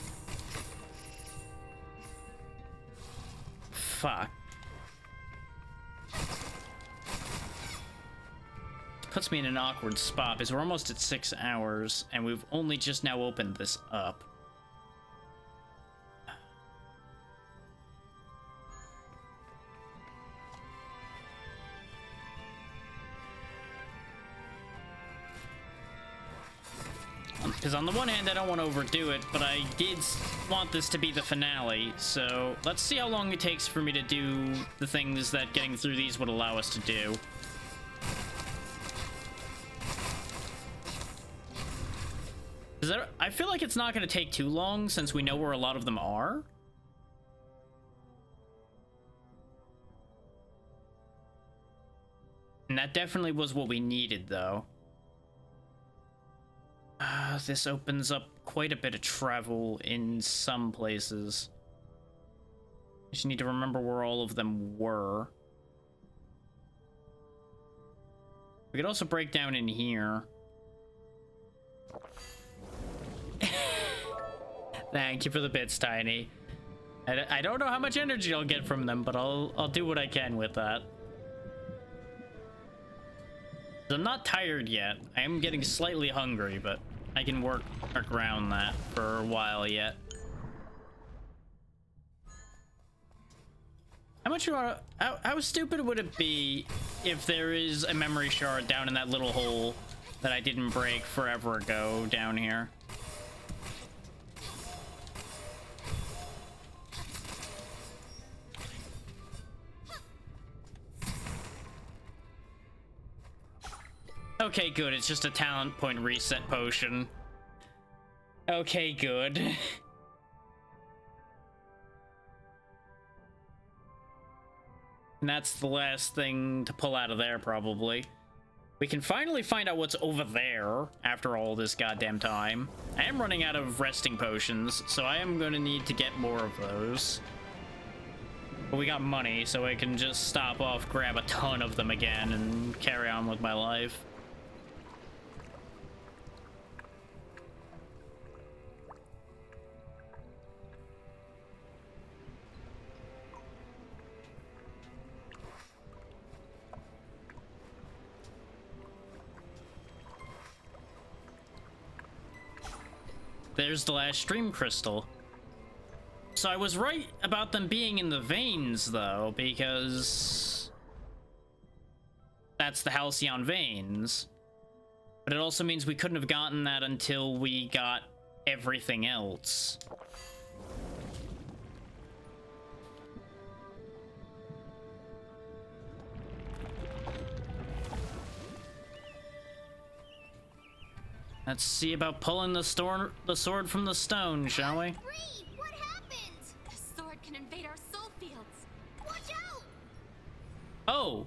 Fuck. Puts me in an awkward spot because we're almost at 6 hours and we've only just now opened this up. Because on the one hand, I don't want to overdo it, but I did want this to be the finale, so let's see how long it takes for me to do the things that getting through these would allow us to do. I feel like it's not going to take too long since we know where a lot of them are. And that definitely was what we needed, though. This opens up quite a bit of travel in some places. I just need to remember where all of them were. We could also break down in here. Thank you for the bits, Tiny. I don't know how much energy I'll get from them, but I'll do what I can with that. I'm not tired yet. I am getting slightly hungry, but I can work around that for a while yet. How stupid would it be if there is a memory shard down in that little hole that I didn't break forever ago down here? Okay, good. It's just a talent point reset potion. Okay, good. And that's the last thing to pull out of there, probably. We can finally find out what's over there after all this goddamn time. I am running out of resting potions, so I am going to need to get more of those. But we got money, so I can just stop off, grab a ton of them again, and carry on with my life. there's the last stream crystal. So I was right about them being in the veins, though, because that's the Halcyon veins. But it also means we couldn't have gotten that until we got everything else. Let's see about pulling the sword from the stone, shall we? Free! What happened? The sword can invade our soul fields. Watch out! Oh.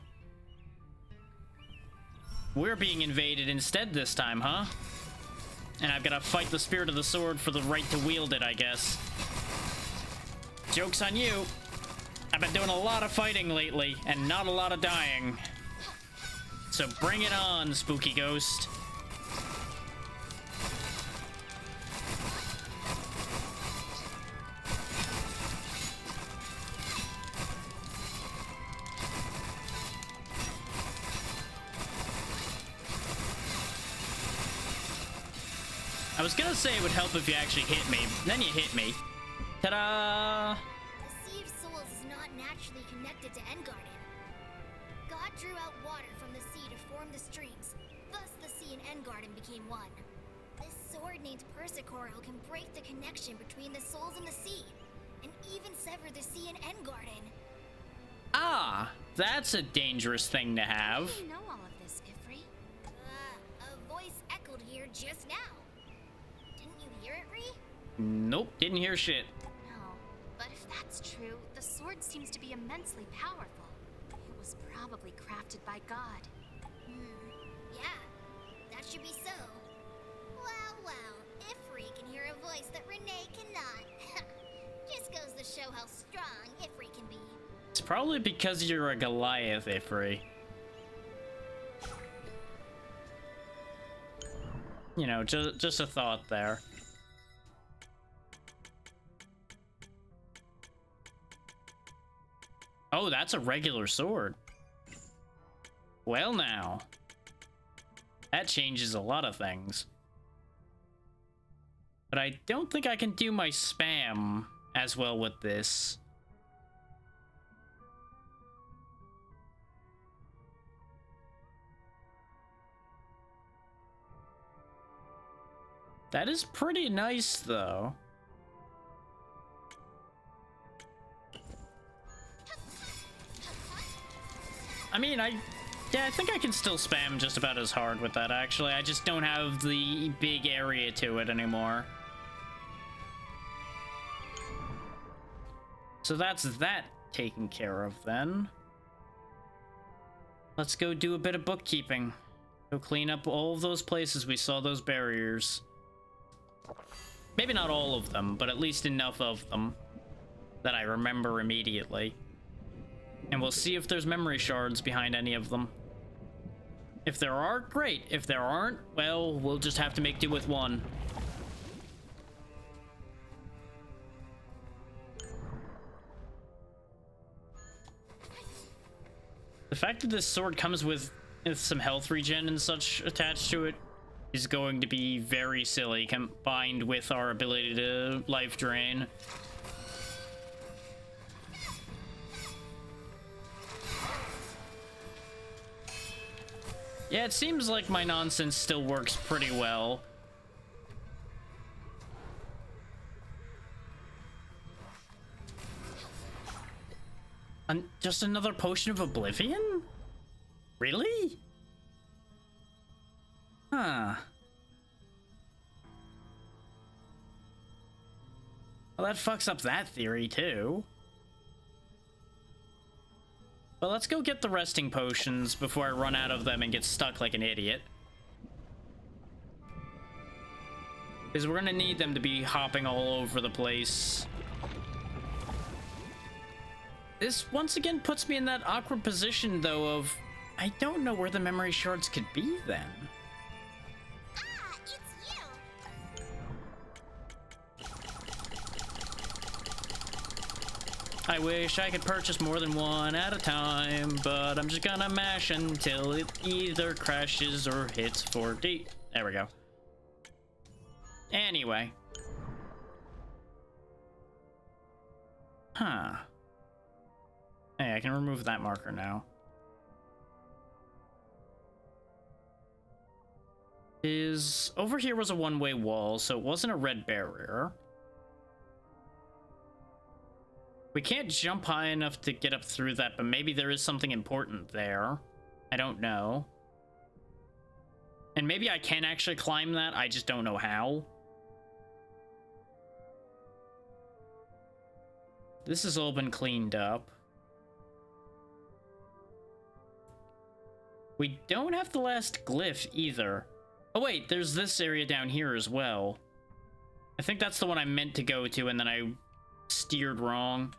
We're being invaded instead this time, huh? And I've got to fight the spirit of the sword for the right to wield it, I guess. Joke's on you. I've been doing a lot of fighting lately, and not a lot of dying. So bring it on, spooky ghost. I was gonna say it would help if you actually hit me. Then you hit me. Ta-da! The Sea of Souls is not naturally connected to Engarden. God drew out water from the sea to form the streams. Thus, the sea and Engarden became one. This sword named Persicorel can break the connection between the souls and the sea, and even sever the sea and Engarden. Ah, that's a dangerous thing to have. How do you know all of this, Ifri? A voice echoed here just now. Didn't you hear it, Ree? Nope, didn't hear shit. No, but if that's true, the sword seems to be immensely powerful. It was probably crafted by God. Yeah, that should be so. Well, Ifri can hear a voice that Renee cannot. Just goes to show how strong Ifri can be. It's probably because you're a Goliath, Ifri. You know, just a thought there. Oh, that's a regular sword. Well now. That changes a lot of things. But I don't think I can do my spam as well with this. That is pretty nice, though. I mean, I think I can still spam just about as hard with that, actually. I just don't have the big area to it anymore. So that's that taken care of, then. Let's go do a bit of bookkeeping. Go clean up all of those places we saw those barriers. Maybe not all of them, but at least enough of them that I remember immediately. And we'll see if there's memory shards behind any of them. If there are, great. If there aren't, well, we'll just have to make do with one. The fact that this sword comes with some health regen and such attached to it is going to be very silly, combined with our ability to life drain. Yeah, it seems like my nonsense still works pretty well. Just another potion of oblivion? Really? Huh. Well, that fucks up that theory, too. But let's go get the resting potions before I run out of them and get stuck like an idiot. Because we're gonna need them to be hopping all over the place. This once again puts me in that awkward position, though, of I don't know where the memory shards could be then. Ah, it's you! I wish I could purchase more than one at a time, but I'm just gonna mash until it either crashes or hits 4D. There we go. Anyway, Huh. Hey, I can remove that marker now. Over here was a one-way wall, so it wasn't a red barrier. We can't jump high enough to get up through that, but maybe there is something important there. I don't know. And maybe I can actually climb that, I just don't know how. This has all been cleaned up. We don't have the last glyph either. Oh wait, there's this area down here as well. I think that's the one I meant to go to and then I steered wrong.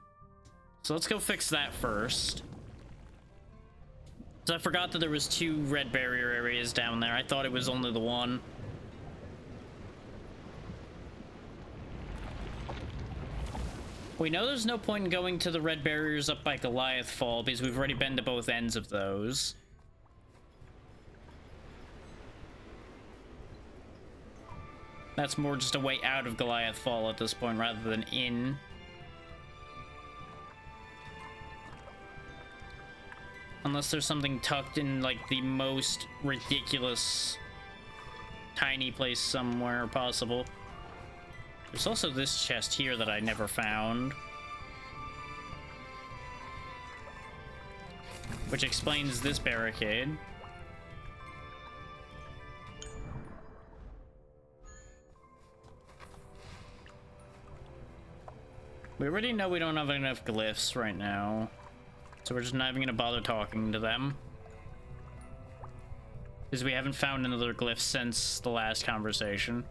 So let's go fix that first. So I forgot that there was 2 red barrier areas down there. I thought it was only the one. We know there's no point in going to the red barriers up by Goliath Fall because we've already been to both ends of those. That's more just a way out of Goliath Fall at this point rather than in. Unless there's something tucked in like the most ridiculous tiny place somewhere possible. There's also this chest here that I never found. Which explains this barricade. We already know we don't have enough glyphs right now. So we're just not even gonna bother talking to them. Because we haven't found another glyph since the last conversation.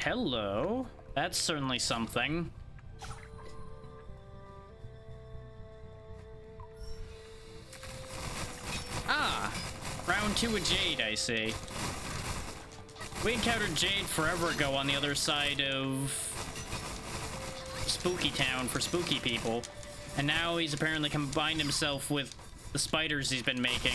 Hello. That's certainly something. Ah! Round 2 of Jade, I see. We encountered Jade forever ago on the other side of Spooky Town for spooky people. And now he's apparently combined himself with the spiders he's been making.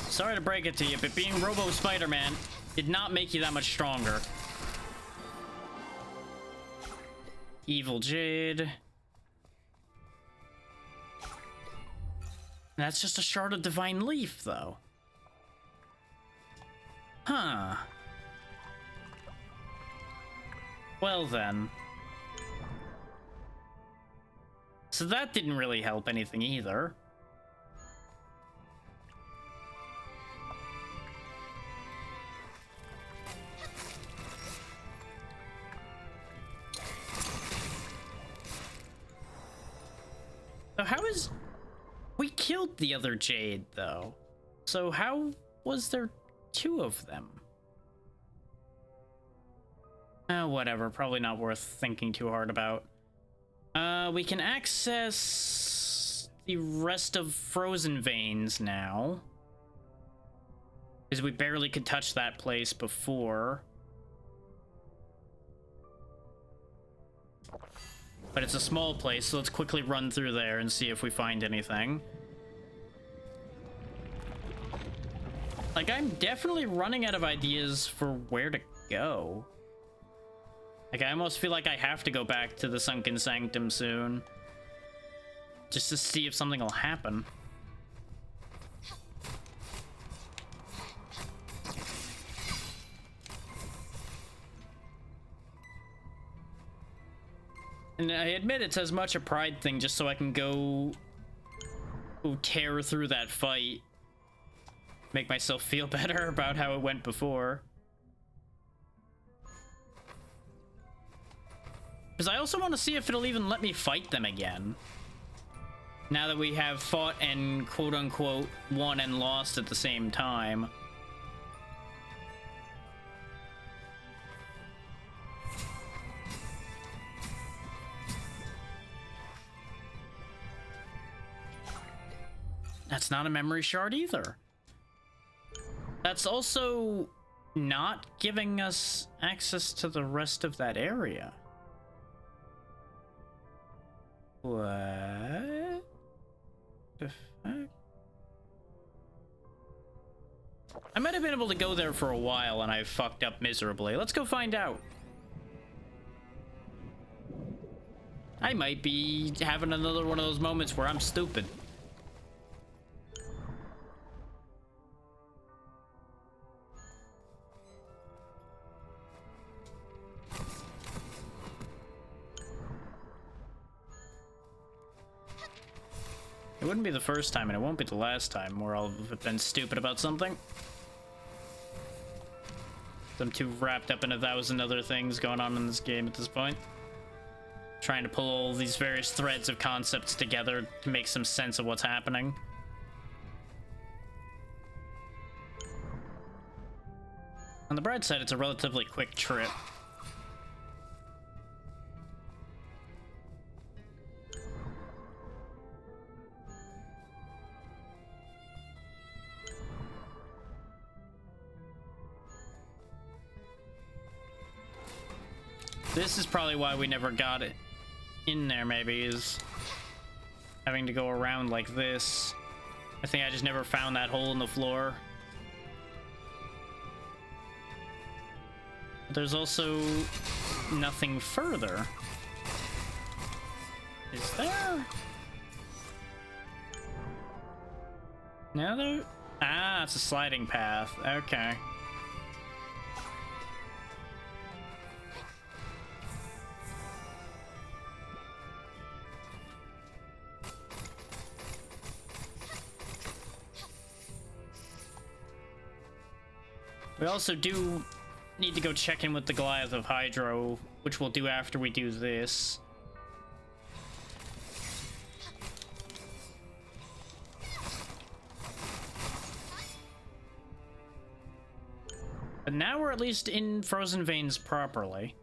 Sorry to break it to you, but being Robo Spider-Man did not make you that much stronger. Evil Jade. That's just a shard of Divine Leaf, though. Huh. Well then. So that didn't really help anything either. So how is... We killed the other Jade, though. So how was there 2 of them? Whatever. Probably not worth thinking too hard about. We can access the rest of Frozen Veins now. Because we barely could touch that place before. But it's a small place, so let's quickly run through there and see if we find anything. Like, I'm definitely running out of ideas for where to go. Like, I almost feel like I have to go back to the Sunken Sanctum soon. Just to see if something will happen. And I admit it's as much a pride thing just so I can go tear through that fight. Make myself feel better about how it went before. Because I also want to see if it'll even let me fight them again. Now that we have fought and quote-unquote won and lost at the same time. That's not a memory shard either. That's also not giving us access to the rest of that area. What the fuck? I might have been able to go there for a while and I fucked up miserably. Let's go find out. I might be having another one of those moments where I'm stupid. It wouldn't be the first time, and it won't be the last time where I'll have been stupid about something. I'm too wrapped up in 1,000 other things going on in this game at this point. Trying to pull all these various threads of concepts together to make some sense of what's happening. On the bright side, it's a relatively quick trip. This is probably why we never got it in there, maybe, is having to go around like this. I think I just never found that hole in the floor. But there's also nothing further. Is there? No, there? Ah, it's a sliding path. Okay. We also do need to go check in with the Goliath of Hydro, which we'll do after we do this. But now we're at least in Frozen Veins properly.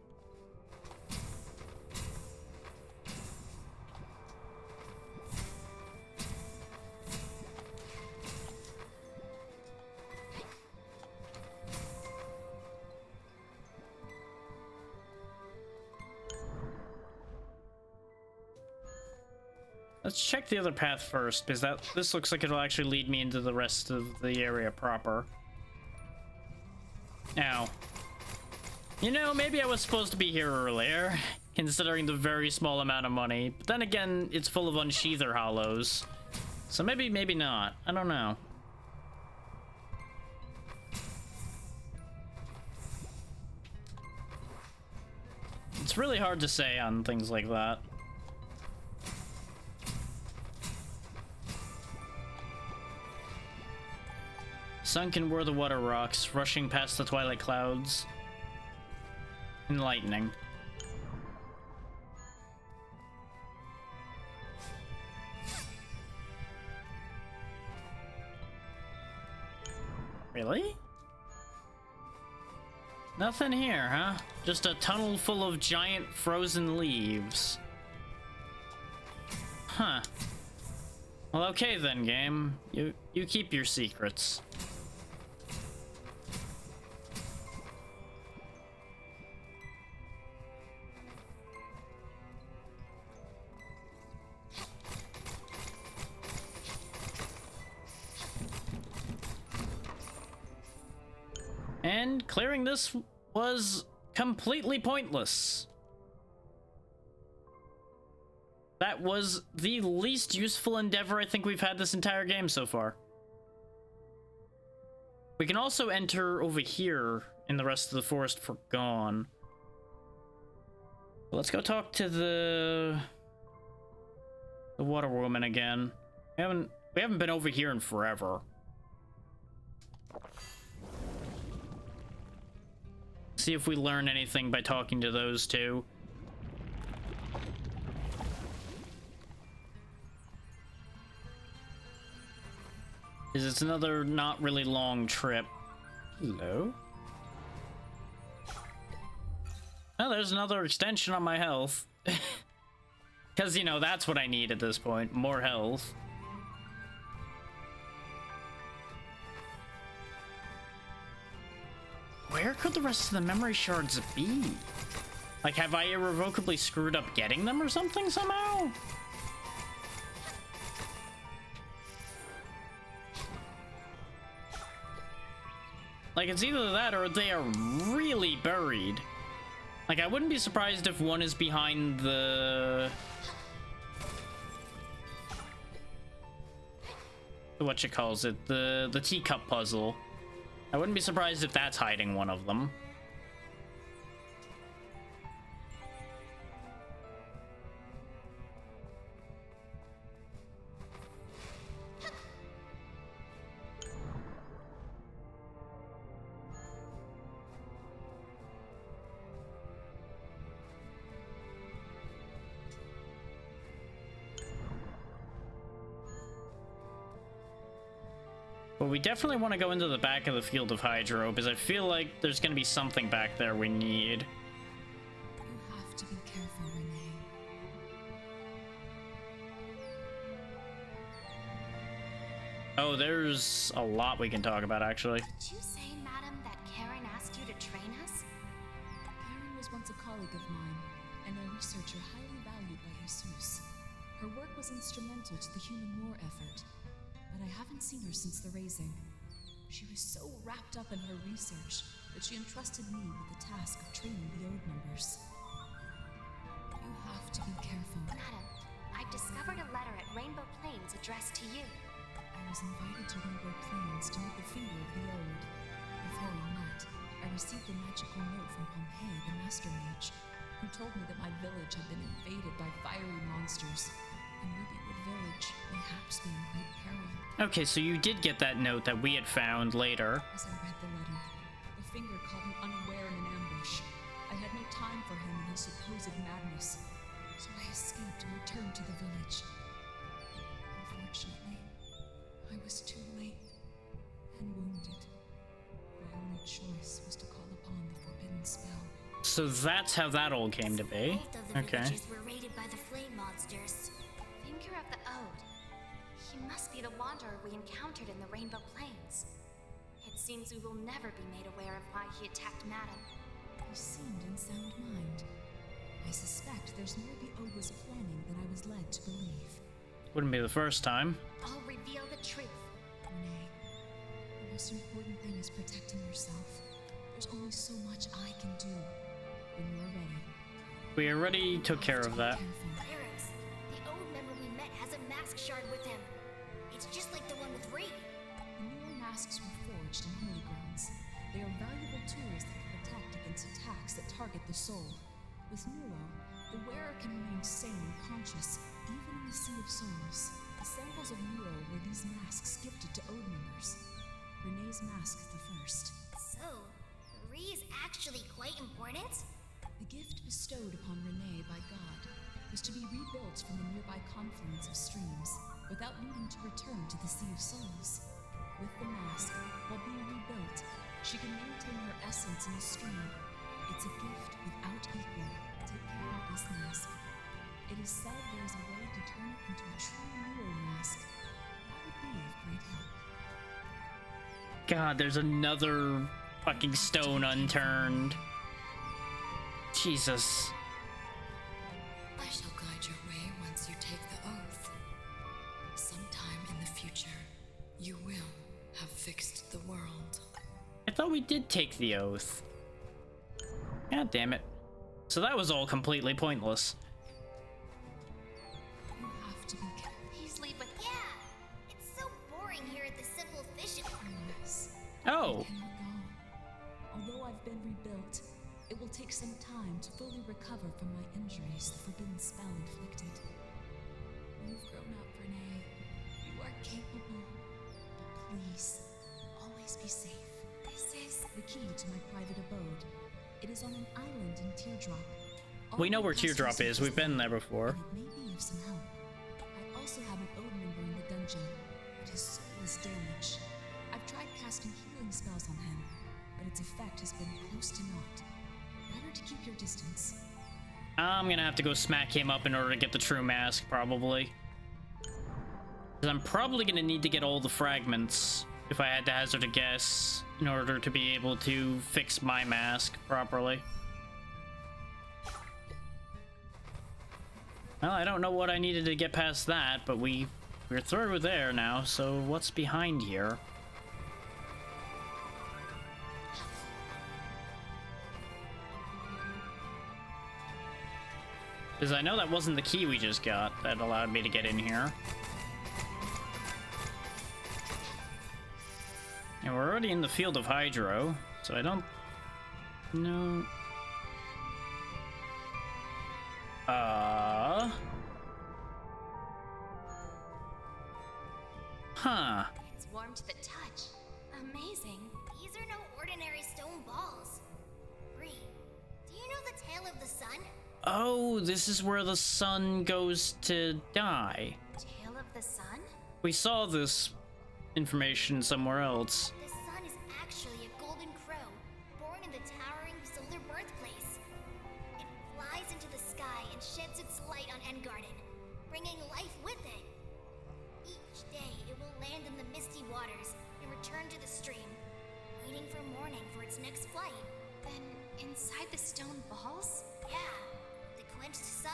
Let's check the other path first, because this looks like it'll actually lead me into the rest of the area proper. Now, you know, maybe I was supposed to be here earlier, considering the very small amount of money. But then again, it's full of unsheather hollows. So maybe not. I don't know. It's really hard to say on things like that. Sunken were the water rocks, rushing past the twilight clouds. And lightning. Really? Nothing here, huh? Just a tunnel full of giant frozen leaves. Huh. Well, okay then, game. You keep your secrets. And clearing this was completely pointless. That was the least useful endeavor I think we've had this entire game so far. We can also enter over here in the rest of the forest for Gone. Let's go talk to the water woman again. We haven't been over here in forever. See if we learn anything by talking to those two. It's another not really long trip. Hello? Oh, there's another extension on my health. Because, you know, that's what I need at this point. More health. where could the rest of the memory shards be? Like, have I irrevocably screwed up getting them or something somehow? Like, it's either that or they are really buried. Like, I wouldn't be surprised if one is behind the... whatchamacallit, the teacup puzzle. I wouldn't be surprised if that's hiding one of them. But we definitely want to go into the back of the field of Hydro, because I feel like there's going to be something back there we need. You have to be careful, Renee. Oh, there's a lot we can talk about, actually. Did you say, madam, that Karen asked you to train us? Karen was once a colleague of mine, and a researcher highly valued by Jesus. Her work was instrumental to the human war effort, but I haven't seen her since the raising. She was so wrapped up in her research that she entrusted me with the task of training the old members. You have to be careful. Madam, I've discovered a letter at Rainbow Plains addressed to you. I was invited to Rainbow Plains to meet the finger of the Ode. Before we met, I received a magical note from Pompeii, the Master Mage, who told me that my village had been invaded by fiery monsters, and Rubywood Village mayhaps be in great peril. Okay, so you did get that note that we had found later. As I read the letter, the finger caught me unaware in an ambush. I had no time for him and his supposed madness, so I escaped and returned to the village. Unfortunately, I was too late and wounded. My only choice was to call upon the forbidden spell. So that's how that all came to be. Both of the Okay. villages were raided by the flame monsters. Finger of the Ode. He must be the wanderer we encountered in the Rainbow Plains. It seems we will never be made aware of why he attacked Madam. He seemed in sound mind. I suspect there's more the Ode was planning than I was led to believe. Wouldn't be the first time. I'll reveal the truth. Renee, the most important thing is protecting yourself. There's only so much I can do. When you're ready. We already took care of that. Careful. Eros, the old member we met has a mask shard with him. It's just like the one with Reed. The newer masks were forged in holy grounds. They are valuable tools that can protect against attacks that target the soul. With Neuro, the wearer can remain sane and conscious, even in the Sea of Souls. The samples of Neuro were these masks gifted to Ode members. Renee's mask is the first. So, Ree is actually quite important? The gift bestowed upon Renee by God was to be rebuilt from the nearby confluence of streams, without needing to return to the Sea of Souls. With the mask, while being rebuilt, she can maintain her essence in the stream. It's a gift without equal. Take care of this mask. It is said there is a way to turn it into a true Nero mask. That would be of great help. God, there's another fucking stone unturned. Jesus. I shall guide your way once you take the oath. Sometime in the future, you will have fixed the world. I thought we did take the oath. God damn it. So that was all completely pointless. You have to be careful. Please lead with Yeah! It's so boring here at the Simple Fish. Yes. Oh. I cannot go. Although I've been rebuilt, it will take some time to fully recover from my injuries the forbidden spell inflicted. You've grown up, Renee. You are capable. Please, always be safe. This is the key to my private abode. It is on an island in Teardrop. We know where Teardrop is. We've been there before. And it may be of some help. I also have an Ode member in the dungeon, but his soul is damaged. I've tried casting healing spells on him, but its effect has been close to naught. Better to keep your distance. I'm gonna have to go smack him up in order to get the true mask, probably. 'Cause I'm probably gonna need to get all the fragments if I had to hazard a guess, in order to be able to fix my mask properly. Well, I don't know what I needed to get past that, but we're through there now, so what's behind here? Because I know that wasn't the key we just got that allowed me to get in here. And we're already in the field of Hydro, so I don't know. Huh. It's warm to the touch. Amazing. These are no ordinary stone balls. Bree, do you know the tale of the sun? Oh, this is where the sun goes to die. Tale of the sun? We saw this information somewhere else. The sun is actually a golden crow, born in the towering solar birthplace. It flies into the sky and sheds its light on Engarden, bringing life with it. Each day, it will land in the misty waters and return to the stream, waiting for morning for its next flight. Then inside the stone balls? Yeah, the quenched sun.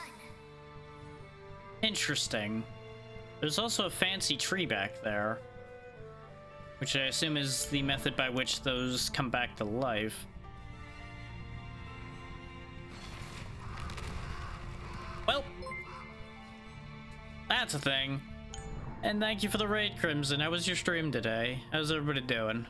Interesting. There's also a fancy tree back there, which I assume is the method by which those come back to life. Well, that's a thing. And thank you for the raid, Crimson. How was your stream today? How's everybody doing?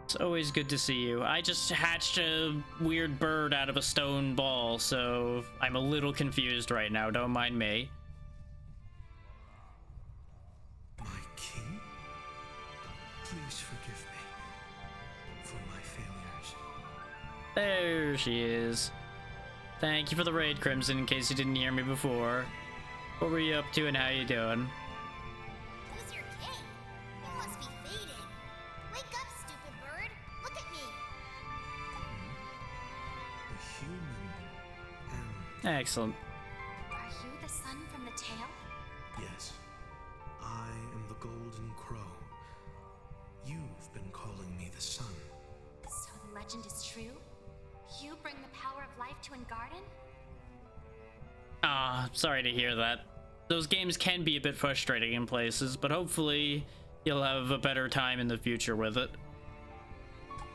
It's always good to see you. I just hatched a weird bird out of a stone ball, so I'm a little confused right now. Don't mind me. My king? Please forgive me for my failures. There she is. Thank you for the raid, Crimson, in case you didn't hear me before. What were you up to and how you doing? Who's your king? You must be fading. Wake up, stupid bird. Look at me. A human am. Excellent. Are you the sun from the tale? Yes, I am the Golden Crow. You've been calling me the sun. So the legend is true? You bring the power of life to Engarden? Ah, sorry to hear that. Those games can be a bit frustrating in places, but hopefully you'll have a better time in the future with it.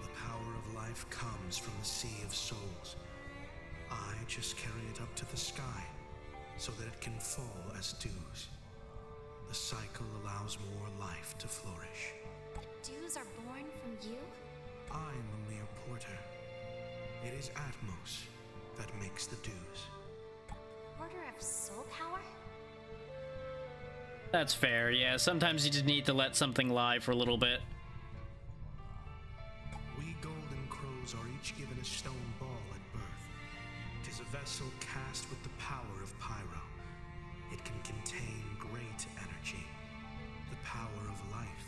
The power of life comes from the Sea of Souls. I just carry it up to the sky so that it can fall as dews. The cycle allows more life to flourish. The dews are born from you? I'm a mere porter. It is Atmos that makes the dews. Order of soul power? That's fair, yeah. Sometimes you just need to let something lie for a little bit. We Golden Crows are each given a stone ball at birth. 'Tis a vessel cast with the power of Pyro. It can contain great energy, the power of life,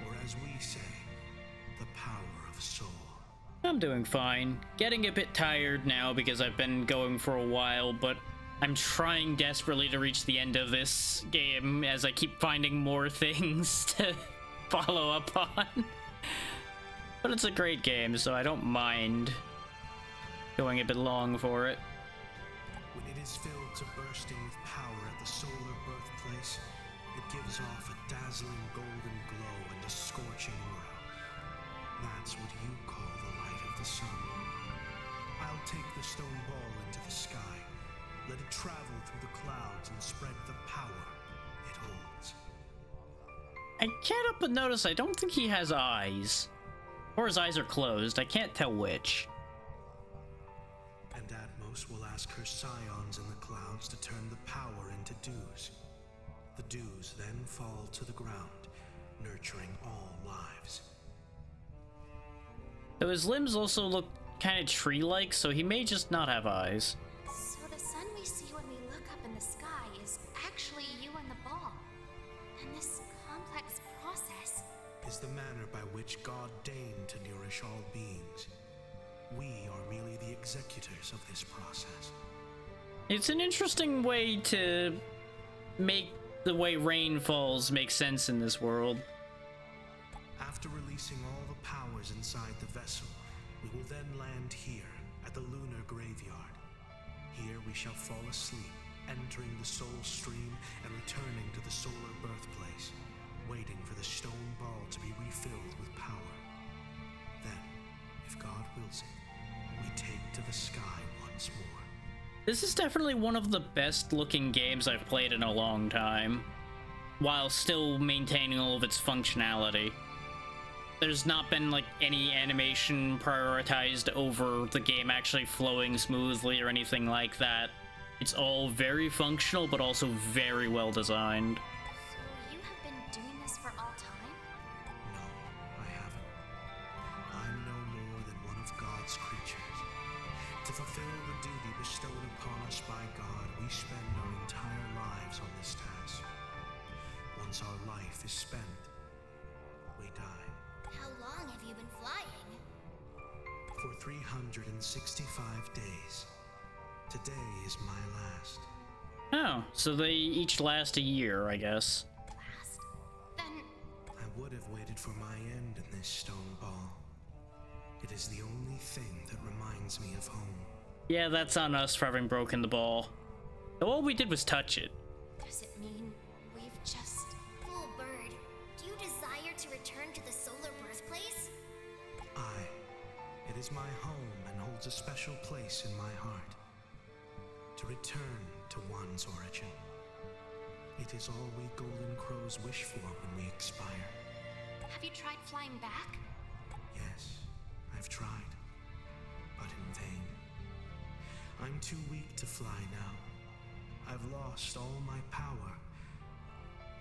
or as we say, the power of soul. I'm doing fine. Getting a bit tired now because I've been going for a while, but I'm trying desperately to reach the end of this game as I keep finding more things to follow up on. But it's a great game, so I don't mind going a bit long for it. When it is filled to bursting with power at the solar birthplace, it gives off a dazzling golden glow and a scorching aura. That's what you call the light of the sun. I'll take the stone ball into the sky, let it travel through the clouds and spread the power it holds. I can't help but notice I don't think he has eyes. Or his eyes are closed. I can't tell which. And Atmos will ask her scions in the clouds to turn the power into dews. The dews then fall to the ground, nurturing all lives. Though his limbs also look kind of tree-like, so he may just not have eyes. So the sun we see when we look up in the sky is actually you and the ball. And this complex process Is the manner by which God deigned to nourish all beings. We are merely the executors of this process. It's an interesting way to make the way rain falls makes sense in this world. After releasing all the powers inside the vessel, we will then land here at the lunar graveyard. Here we shall fall asleep, entering the soul stream and returning to the solar birthplace, waiting for the stone ball to be refilled with power. Then, if God wills it, we take to the sky once more. This is definitely one of the best looking games I've played in a long time, while still maintaining all of its functionality. There's not been like any animation prioritized over the game actually flowing smoothly or anything like that. It's all very functional, but also very well designed. So you have been doing this for all time? No, I haven't. I'm no more than one of God's creatures. To fulfill the duty bestowed upon us by God, we spend our entire lives on this task. Once our life is spent, we die. How long have you been flying? For 365 days. Today is my last. Oh, so they each last a year, I guess. Last? Then I would have waited for my end in this stone ball. It is the only thing that reminds me of home. Yeah, that's on us for having broken the ball. All we did was touch it. does it mean we've just... Fool bird, do you desire to return to the solar birthplace? Aye, it is my home and holds a special place in my heart. To return to one's origin. It is all we golden crows wish for when we expire. Have you tried flying back? Yes, I've tried, but in vain. I'm too weak to fly now. I've lost all my power.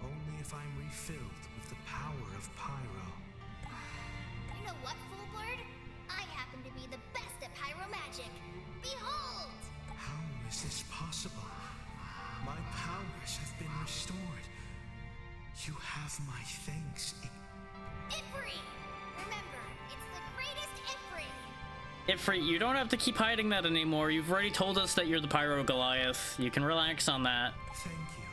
Only if I'm refilled with the power of Pyro. You know what, fool bird? I happen to be the best at pyro magic. Behold! How is this possible? My powers have been restored. You have my thanks. Ifrit! Remember, it's the greatest Ifrit! Ifrit, you don't have to keep hiding that anymore. You've already told us that you're the Pyro Goliath. You can relax on that. Thank you.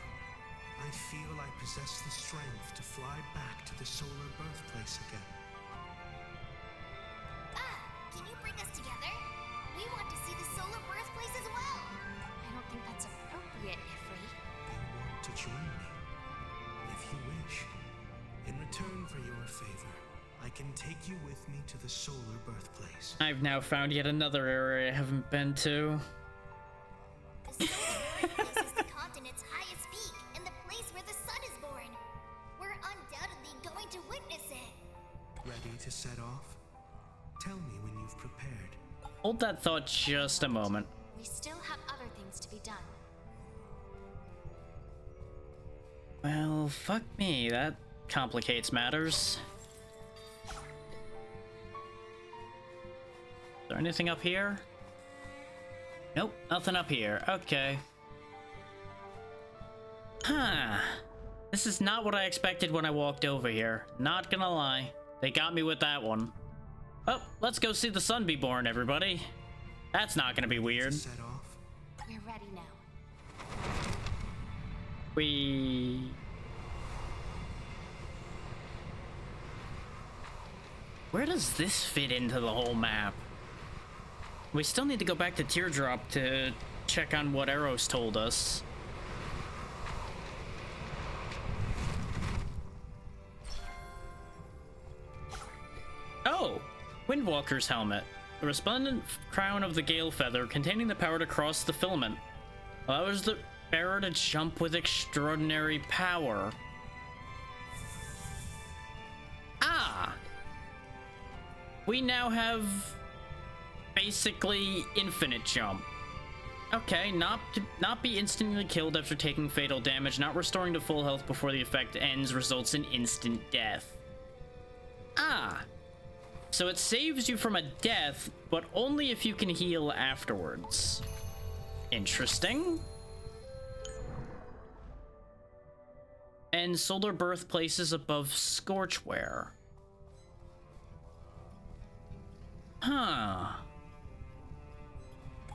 I feel I possess the strength to fly back to the solar birthplace again. Can you bring us together? We want to see the solar birthplace as well! I don't think that's appropriate, Ifri. You want to join me? If you wish. In return for your favor, I can take you with me to the solar birthplace. I've now found yet another area I haven't been to. The solar birthplace is the continent's highest peak and the place where the sun is born. We're undoubtedly going to witness it. Ready to set off? Tell me when you've prepared. Hold that thought just a moment. We still have other things to be done. Well, fuck me. That complicates matters. Is there anything up here? Nope, nothing up here. Okay. Huh. This is not what I expected when I walked over here. Not gonna lie. They got me with that one. Oh, let's go see the sun be born, everybody. That's not gonna be weird. Set off? We're ready now. Where does this fit into the whole map? We still need to go back to Teardrop to check on what Eros told us. Oh! Windwalker's helmet. The resplendent crown of the Gale Feather containing the power to cross the filament. Allows the bearer to jump with extraordinary power. Ah! We now have basically infinite jump. Okay, not be instantly killed after taking fatal damage, not restoring to full health before the effect ends results in instant death. Ah! So it saves you from a death, but only if you can heal afterwards. Interesting. And solar birthplaces above Scorchware. Huh.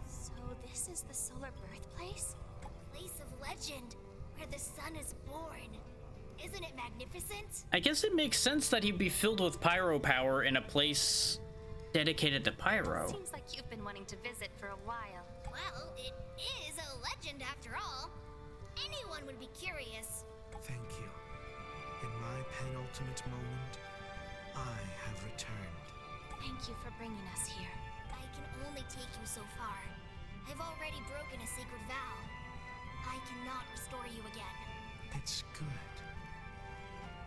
So this is the solar birthplace? Place of legend, where the sun is born. Isn't it magnificent? I guess it makes sense that he'd be filled with pyro power in a place dedicated to pyro. Seems like you've been wanting to visit for a while. Well, it is a legend after all. Anyone would be curious. Thank you. In my penultimate moment, I have returned. Thank you for bringing us here. I can only take you so far. I've already broken a sacred vow. I cannot restore you again. It's good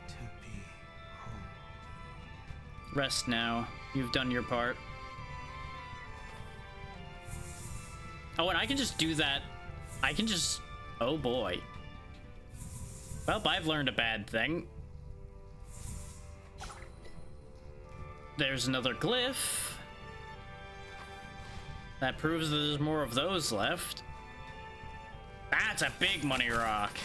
to be home. Rest now. You've done your part. Oh, and I can just do that. I can just... Oh boy. Well, I've learned a bad thing. There's another glyph. That proves that there's more of those left. That's a big money rock.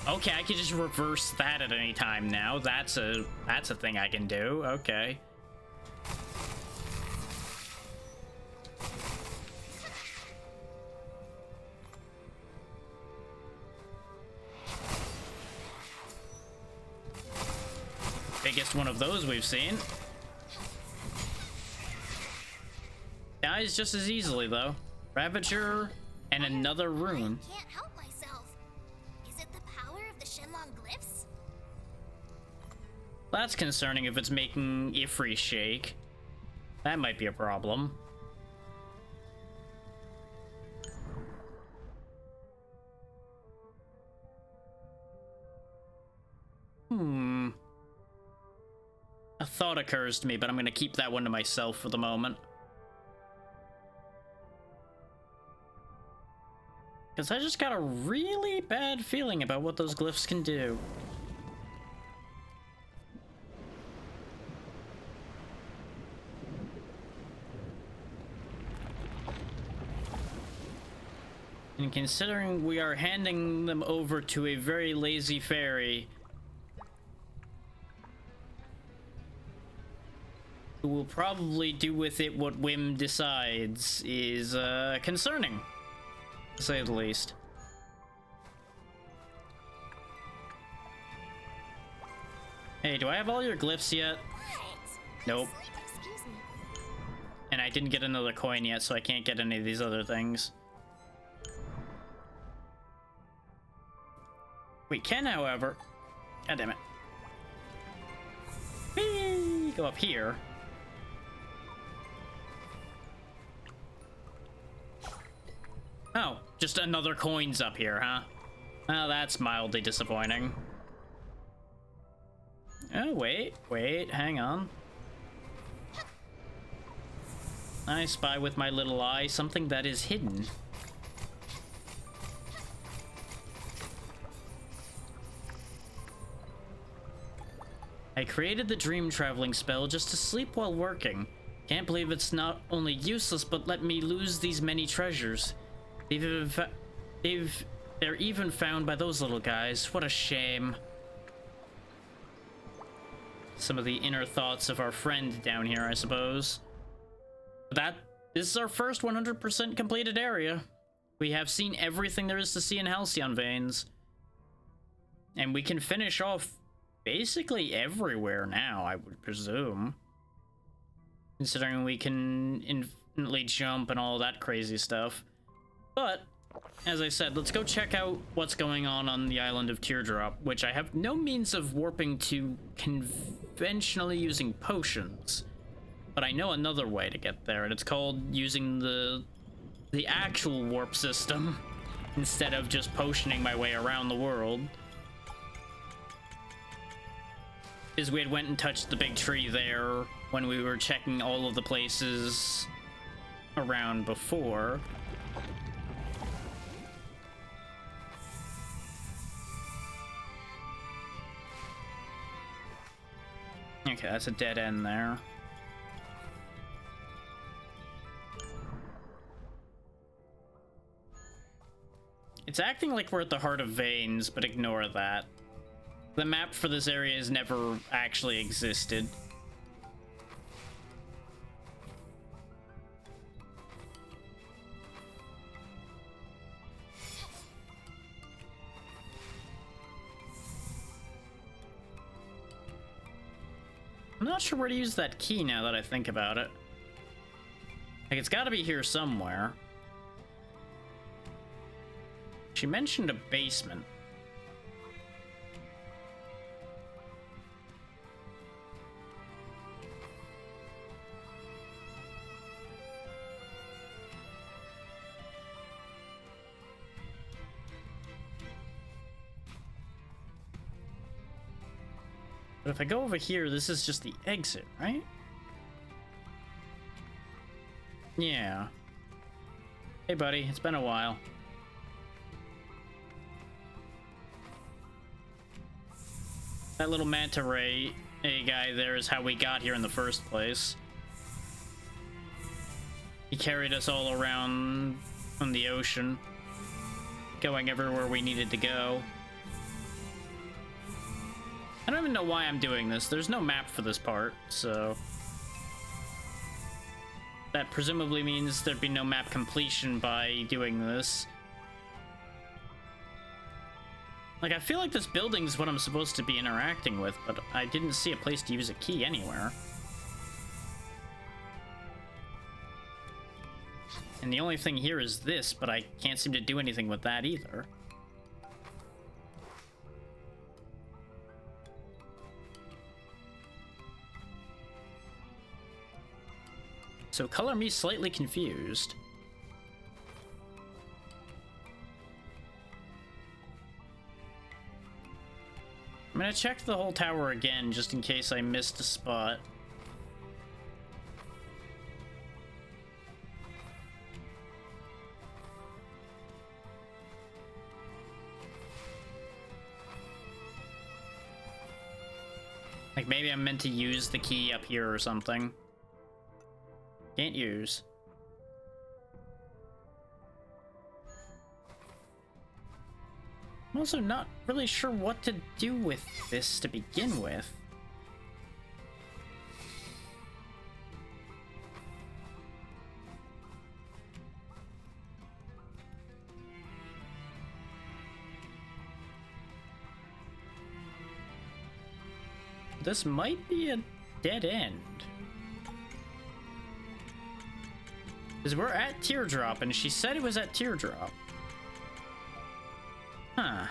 Okay, I can just reverse that at any time now. That's a thing I can do. Okay. Biggest one of those we've seen. Dies just as easily though. Ravager and another rune. I can't help myself. Is it the power of the Shenlong glyphs? That's concerning if it's making Ifri shake. That might be a problem. A thought occurs to me, but I'm gonna keep that one to myself for the moment. Because I just got a really bad feeling about what those glyphs can do. And considering we are handing them over to a very lazy fairy who will probably do with it what whim decides is concerning, to say the least. Hey, do I have all your glyphs yet? Nope. Excuse me. And I didn't get another coin yet, so I can't get any of these other things. We can, however... God damn it. Whee! Go up here. Oh, just another coin's up here, huh? Well, that's mildly disappointing. Oh, wait, hang on. I spy with my little eye something that is hidden. I created the dream traveling spell just to sleep while working. Can't believe it's not only useless, but let me lose these many treasures. They're even found by those little guys. What a shame. Some of the inner thoughts of our friend down here, I suppose. This is our first 100% completed area. We have seen everything there is to see in Halcyon Veins. And we can finish off basically everywhere now, I would presume. Considering we can infinitely jump and all that crazy stuff. But, as I said, let's go check out what's going on the island of Teardrop, which I have no means of warping to conventionally using potions. But I know another way to get there, and it's called using the actual warp system instead of just potioning my way around the world. Is we had went and touched the big tree there when we were checking all of the places around before. Okay, that's a dead end there. It's acting like we're at the heart of Veins, but ignore that. The map for this area has never actually existed. I'm not sure where to use that key now that I think about it. Like, it's gotta be here somewhere. She mentioned a basement. But if I go over here, this is just the exit, right? Yeah. Hey, buddy, it's been a while. That little manta ray guy there is how we got here in the first place. He carried us all around on the ocean, going everywhere we needed to go. I don't even know why I'm doing this. There's no map for this part, so... That presumably means there'd be no map completion by doing this. Like, I feel like this building's what I'm supposed to be interacting with, but I didn't see a place to use a key anywhere. And the only thing here is this, but I can't seem to do anything with that either. So color me slightly confused. I'm gonna check the whole tower again, just in case I missed a spot. Like, maybe I'm meant to use the key up here or something. Can't use. I'm also not really sure what to do with this to begin with. This might be a dead end. Because we're at Teardrop, and she said it was at Teardrop. Huh.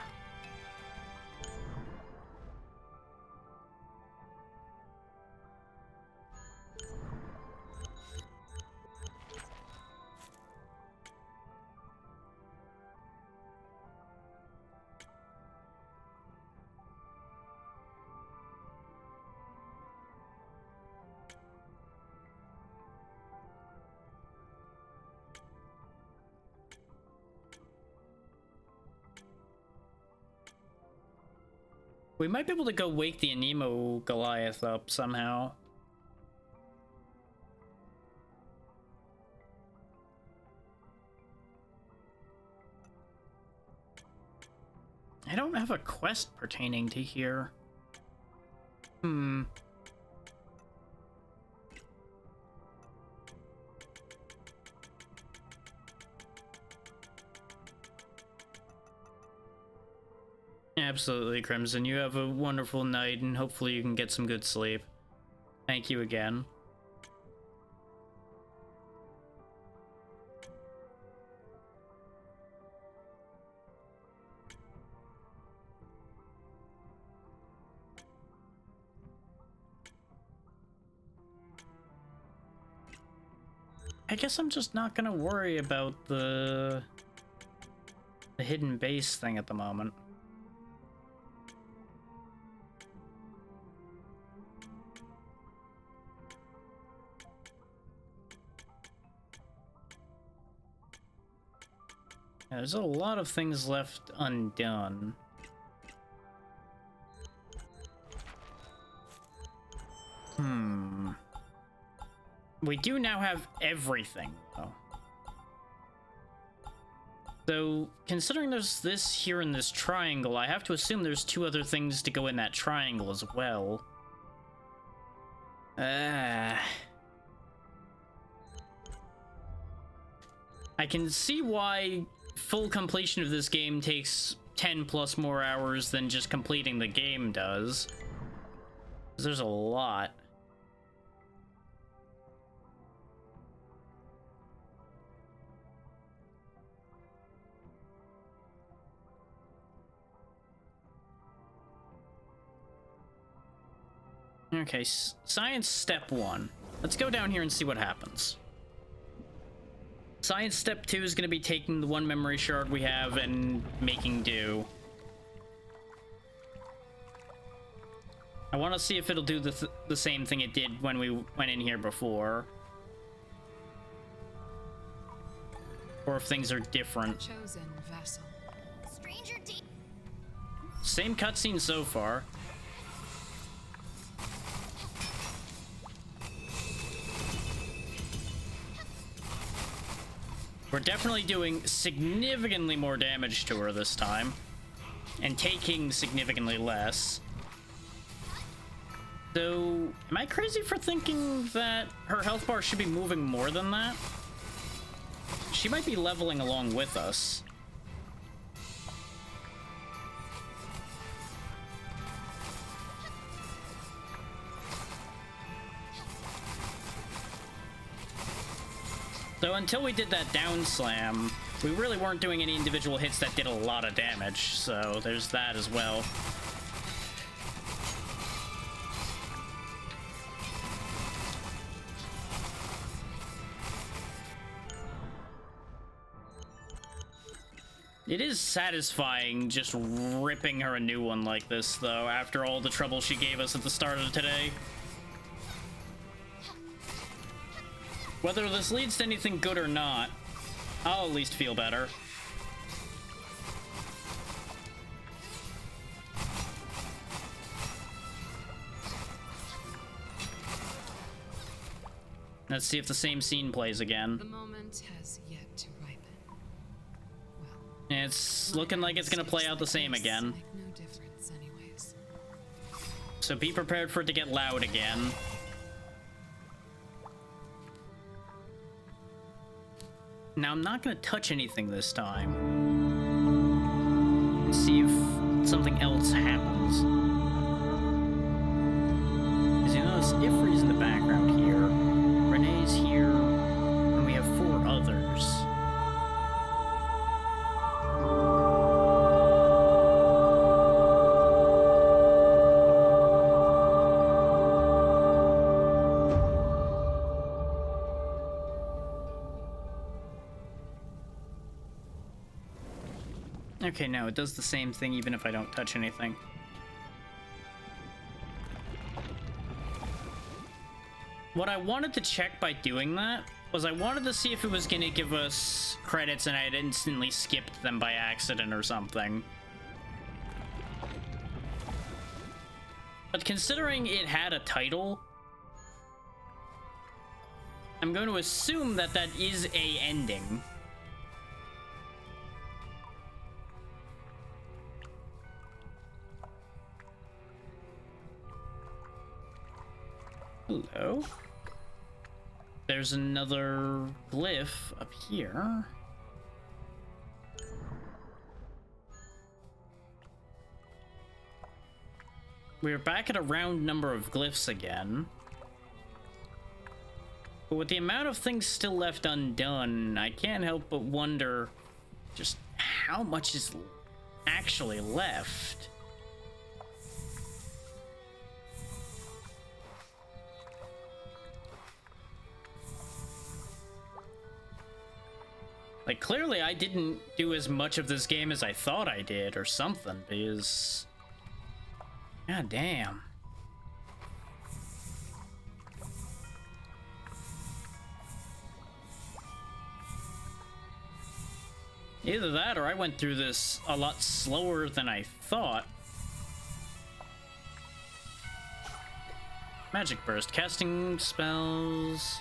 We might be able to go wake the Anemo Goliath up somehow. I don't have a quest pertaining to here. Absolutely, Crimson. You have a wonderful night, and hopefully you can get some good sleep. Thank you again. I guess I'm just not gonna worry about the hidden base thing at the moment. There's a lot of things left undone. We do now have everything, though. So, considering there's this here in this triangle, I have to assume there's two other things to go in that triangle as well. I can see why full completion of this game takes 10 plus more hours than just completing the game does. 'Cause there's a lot. Okay, science step 1. Let's go down here and see what happens. Science step 2 is going to be taking the one memory shard we have and making do. I want to see if it'll do the same thing it did when we went in here before. Or if things are different. Chosen vessel. Stranger deep. Same cutscene so far. We're definitely doing significantly more damage to her this time, and taking significantly less. So, am I crazy for thinking that her health bar should be moving more than that? She might be leveling along with us. So until we did that down slam, we really weren't doing any individual hits that did a lot of damage, so there's that as well. It is satisfying just ripping her a new one like this, though, after all the trouble she gave us at the start of today. Whether this leads to anything good or not, I'll at least feel better. Let's see if the same scene plays again. The moment has yet to ripen. Well, It's looking like it's gonna play out the same again. make no difference anyways. So be prepared for it to get loud again. Now, I'm not going to touch anything this time. See if something else happens. As you notice, Ifri's in the background here. Renee's here. And we have 4 others. Okay, no, it does the same thing even if I don't touch anything. What I wanted to check by doing that was I wanted to see if it was going to give us credits and I had instantly skipped them by accident or something. But considering it had a title, I'm going to assume that that is a ending. Hello? There's another glyph up here. We're back at a round number of glyphs again. But with the amount of things still left undone, I can't help but wonder just how much is actually left. Like, clearly I didn't do as much of this game as I thought I did, or something, because... God damn. Either that, or I went through this a lot slower than I thought. Magic Burst. Casting spells...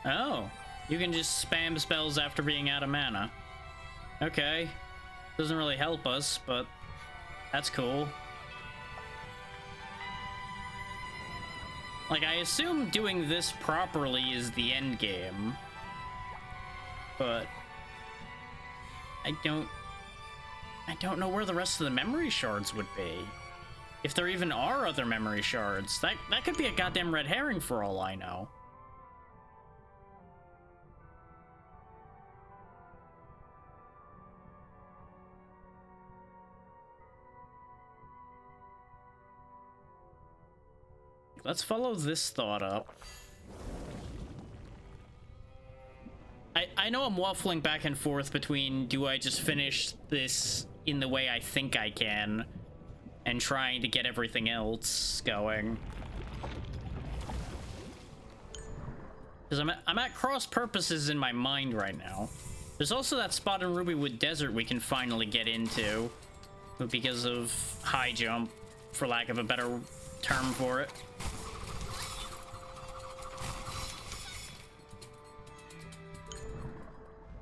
Oh. You can just spam spells after being out of mana. Okay. Doesn't really help us, but that's cool. Like, I assume doing this properly is the end game. But I don't know where the rest of the memory shards would be. If there even are other memory shards. That could be a goddamn red herring for all I know. Let's follow this thought up. I know I'm waffling back and forth between do I just finish this in the way I think I can and trying to get everything else going. Because I'm at cross purposes in my mind right now. There's also that spot in Rubywood Desert we can finally get into because of high jump, for lack of a better term for it.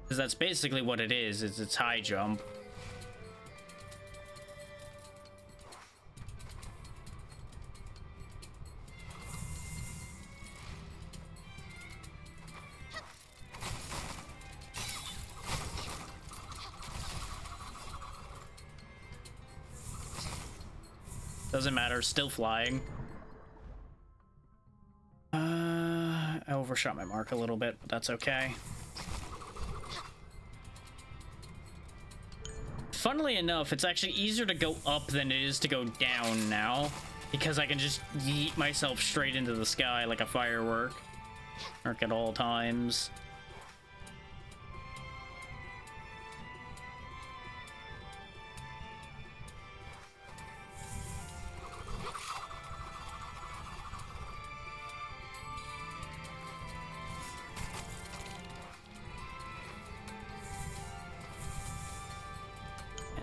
Because that's basically what it is it's high jump. Doesn't matter, still flying. I overshot my mark a little bit, but that's okay. Funnily enough, it's actually easier to go up than it is to go down now, because I can just yeet myself straight into the sky like a firework at all times.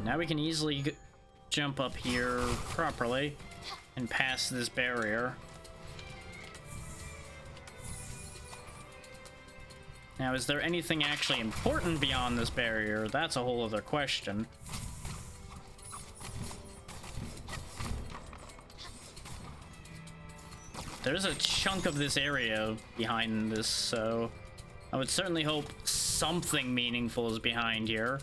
Now we can easily jump up here properly and pass this barrier. Now, is there anything actually important beyond this barrier? That's a whole other question. There's a chunk of this area behind this, so I would certainly hope something meaningful is behind here.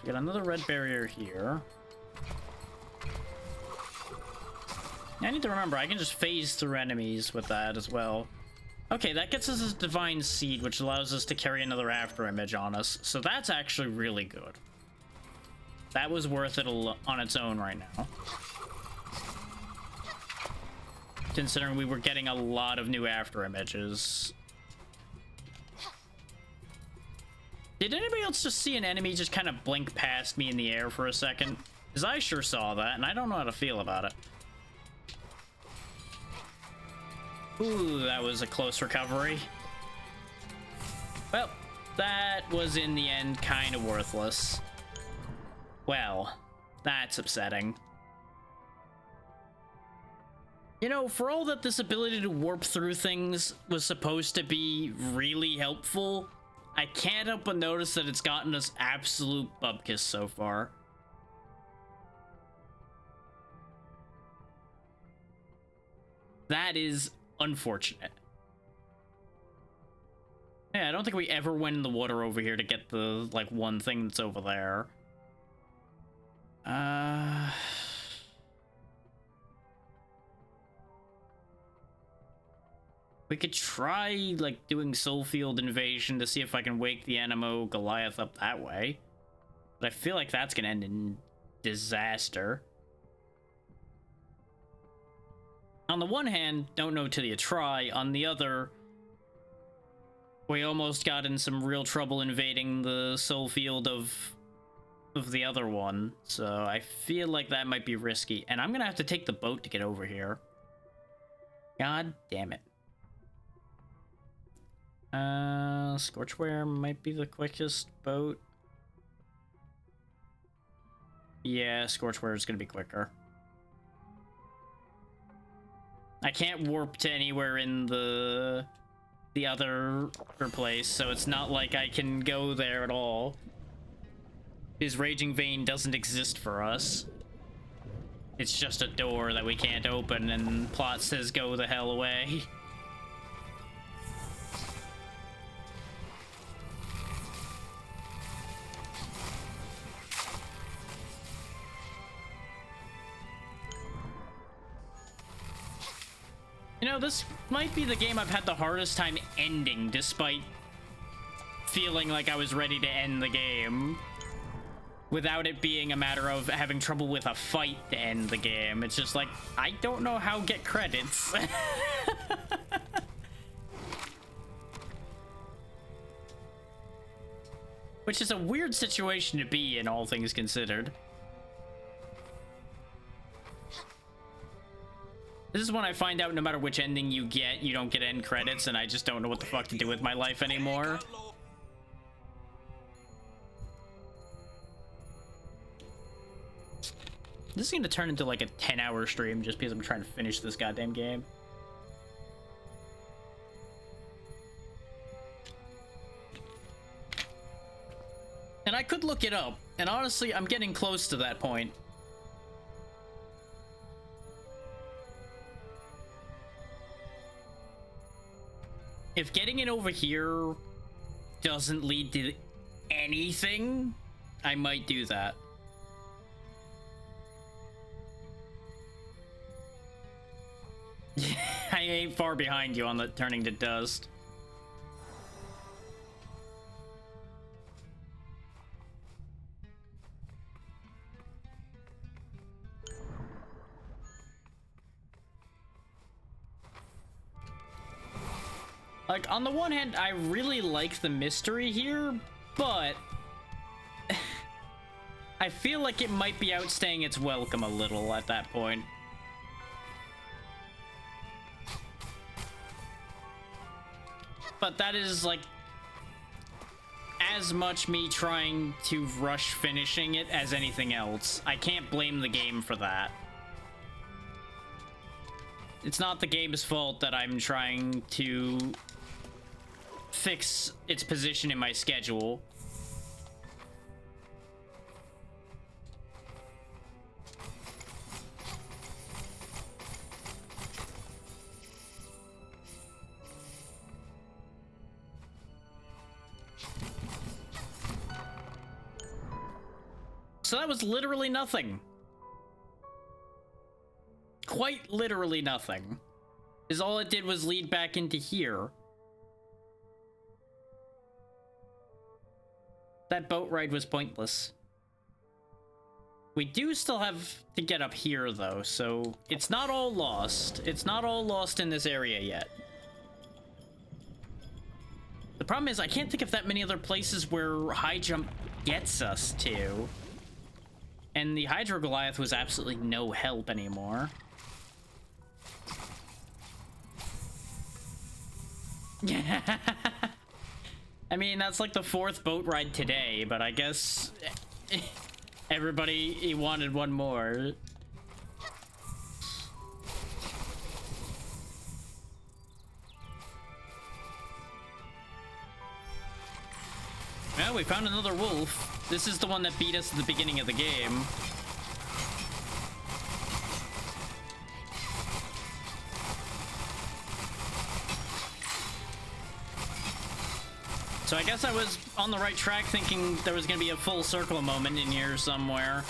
We got another red barrier here. I need to remember, I can just phase through enemies with that as well. Okay, that gets us a Divine Seed, which allows us to carry another afterimage on us. So that's actually really good. That was worth it on its own right now. Considering we were getting a lot of new afterimages. Did anybody else just see an enemy just kind of blink past me in the air for a second? Because I sure saw that, and I don't know how to feel about it. Ooh, that was a close recovery. Well, that was in the end kind of worthless. Well, that's upsetting. You know, for all that this ability to warp through things was supposed to be really helpful, I can't help but notice that it's gotten us absolute bupkis so far. That is unfortunate. Yeah, I don't think we ever went in the water over here to get the, like, one thing that's over there. We could try, like, doing Soulfield Invasion to see if I can wake the Anemo Goliath up that way. But I feel like that's gonna end in disaster. On the one hand, don't know till you try. On the other, we almost got in some real trouble invading the soul field of the other one. So I feel like that might be risky. And I'm gonna have to take the boat to get over here. God damn it. Scorchware might be the quickest boat. Yeah, Scorchware is gonna be quicker. I can't warp to anywhere in the other place, so it's not like I can go there at all. His Raging Vein doesn't exist for us. It's just a door that we can't open, and plot says go the hell away. You know, this might be the game I've had the hardest time ending, despite feeling like I was ready to end the game. Without it being a matter of having trouble with a fight to end the game. It's just like, I don't know how to get credits. Which is a weird situation to be in, all things considered. This is when I find out no matter which ending you get, you don't get end credits, and I just don't know what the fuck to do with my life anymore. This is gonna turn into like a 10-hour stream just because I'm trying to finish this goddamn game. And I could look it up, and honestly, I'm getting close to that point. If getting it over here doesn't lead to anything, I might do that. I ain't far behind you on the turning to dust. Like, on the one hand, I really like the mystery here, but I feel like it might be outstaying its welcome a little at that point. But that is, like, as much me trying to rush finishing it as anything else. I can't blame the game for that. It's not the game's fault that I'm trying to fix its position in my schedule. So that was literally nothing. Quite literally nothing. Is all it did was lead back into here. That boat ride was pointless. We do still have to get up here, though, so it's not all lost. It's not all lost in this area yet. The problem is I can't think of that many other places where high jump gets us to. And the Hydro Goliath was absolutely no help anymore. I mean, that's like the 4th boat ride today, but I guess everybody wanted one more. Well, we found another wolf. This is the one that beat us at the beginning of the game. So I guess I was on the right track thinking there was going to be a full circle moment in here somewhere.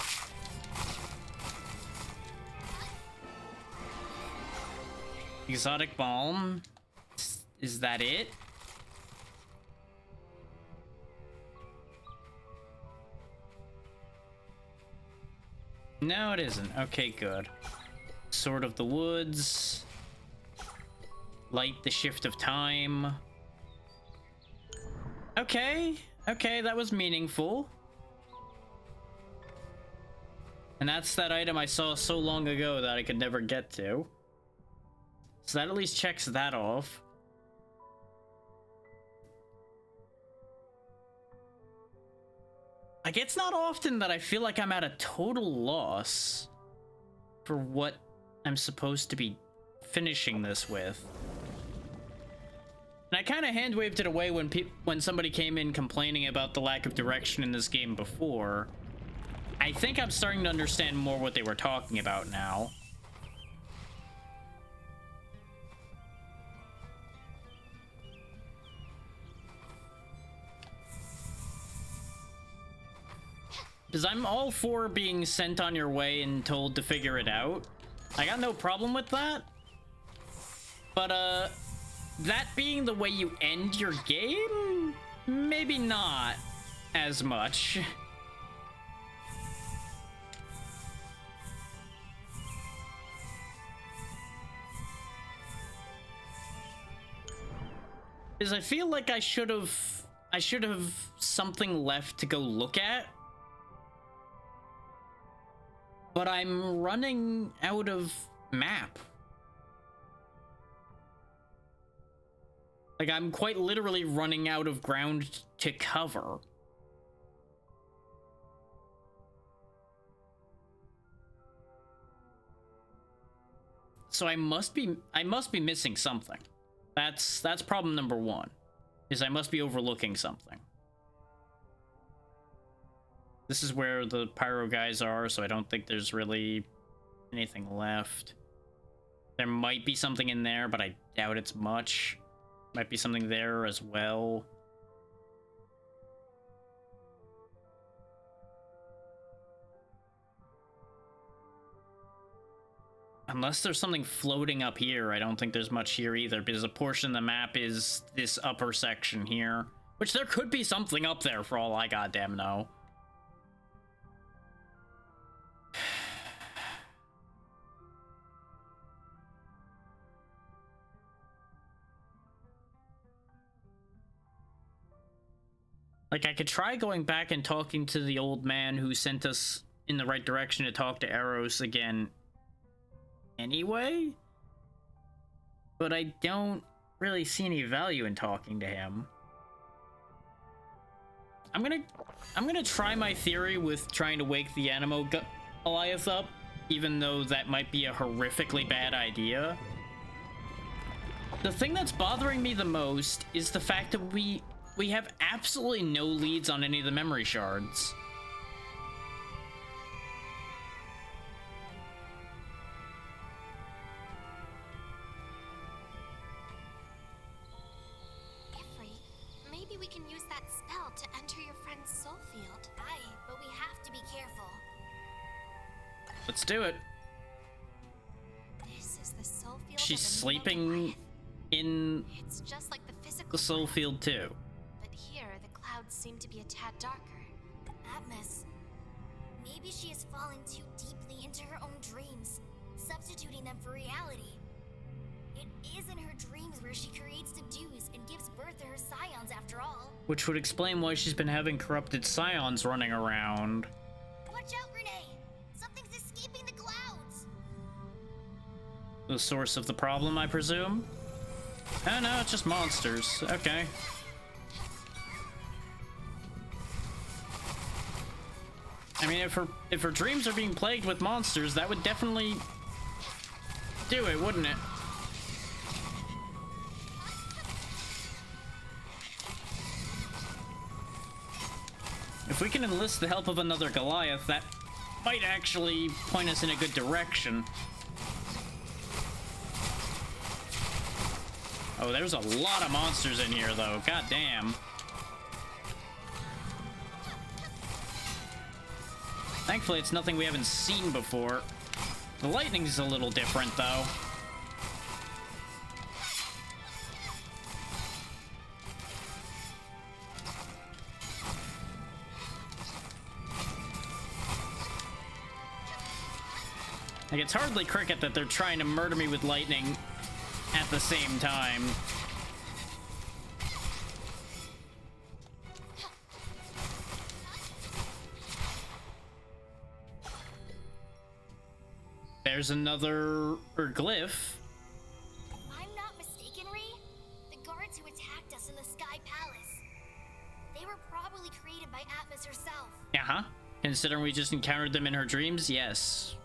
Exotic balm. Is that it? No, it isn't. Okay, good. Sword of the Woods. Light the Shift of Time. Okay, okay, that was meaningful. And that's that item I saw so long ago that I could never get to. So that at least checks that off. Like, it's not often that I feel like I'm at a total loss for what I'm supposed to be finishing this with. And I kind of hand-waved it away when somebody came in complaining about the lack of direction in this game before. I think I'm starting to understand more what they were talking about now. Because I'm all for being sent on your way and told to figure it out. I got no problem with that. But, that being the way you end your game? Maybe not as much. Because I feel like I should have something left to go look at. But I'm running out of map. Like, I'm quite literally running out of ground to cover. So I must be missing something. That's problem number one, is I must be overlooking something. This is where the pyro guys are, so I don't think there's really anything left. There might be something in there, but I doubt it's much. Might be something there as well. Unless there's something floating up here, I don't think there's much here either, because a portion of the map is this upper section here. Which there could be something up there for all I goddamn know. Like, I could try going back and talking to the old man who sent us in the right direction to talk to Eros again anyway, but I don't really see any value in talking to him. I'm gonna try my theory with trying to wake the Animo Goliath up, even though that might be a horrifically bad idea. The thing that's bothering me the most is the fact that we have absolutely no leads on any of the memory shards. Ifri, maybe we can use that spell to enter your friend's soul field. Aye, but we have to be careful. Let's do it. This is the soul field. She's of the sleeping Goliath. in It's just like the physical the soul one. field too. But here, the clouds seem to be a tad darker. Atmos. Maybe she has fallen too deeply into her own dreams, substituting them for reality. It is in her dreams where she creates the dews and gives birth to her scions after all. Which would explain why she's been having corrupted scions running around. Watch out, Renee! Something's escaping the clouds! The source of the problem, I presume? Oh no, it's just monsters. Okay. I mean, if her dreams are being plagued with monsters, that would definitely do it, wouldn't it? If we can enlist the help of another Goliath, that might actually point us in a good direction. Oh, there's a lot of monsters in here, though. God damn. Thankfully, it's nothing we haven't seen before. The lightning's a little different, though. Like, it's hardly cricket that they're trying to murder me with lightning at the same time. There's another glyph. If I'm not mistaken, Ree, the guards who attacked us in the Sky Palace, they were probably created by Atmos Atlas herself. Uh-huh. Considering we just encountered them in her dreams, yes.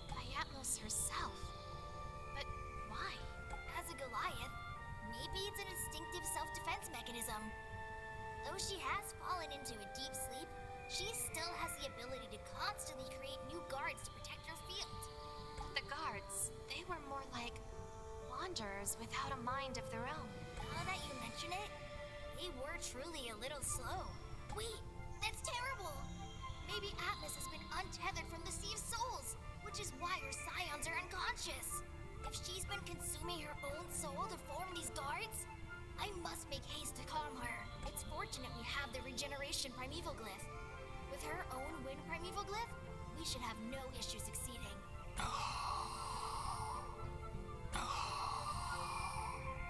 By Atlas herself. But why? As a Goliath, maybe it's an instinctive self-defense mechanism. Though she has fallen into a deep sleep, she still has the ability to constantly create new guards to protect her field. The guards, they were more like wanderers without a mind of their own. Now that you mention it, they were truly a little slow. Wait, that's terrible! Maybe Atlas has been untethered from the Sea of Souls, which is why her scions are unconscious. If she's been consuming her own soul to form these guards, I must make haste to calm her. It's fortunate we have the regeneration primeval glyph. With her own wind primeval glyph, we should have no issue succeeding.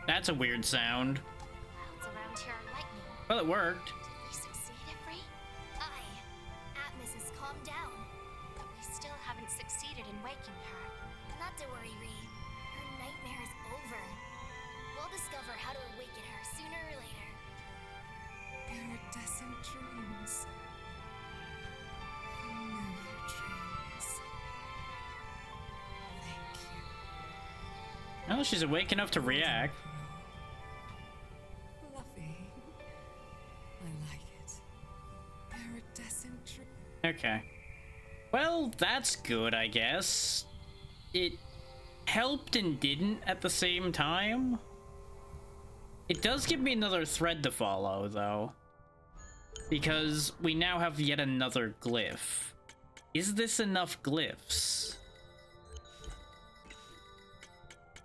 That's a weird sound. Clouds around here are lightning. Well, it worked. Did we succeed, Ifri? Aye, Atlas has calmed down. But we still haven't succeeded in waking her. Not to worry, Ree. Her nightmare is over. We'll discover how to awaken her sooner or later. Iridescent dreams. Familiar dreams. Thank you. Well, she's awake enough to react. Fluffy. I like it. Iridescent dreams. Okay. Well, that's good, I guess. It helped and didn't at the same time. It does give me another thread to follow, though. Because we now have yet another glyph. Is this enough glyphs?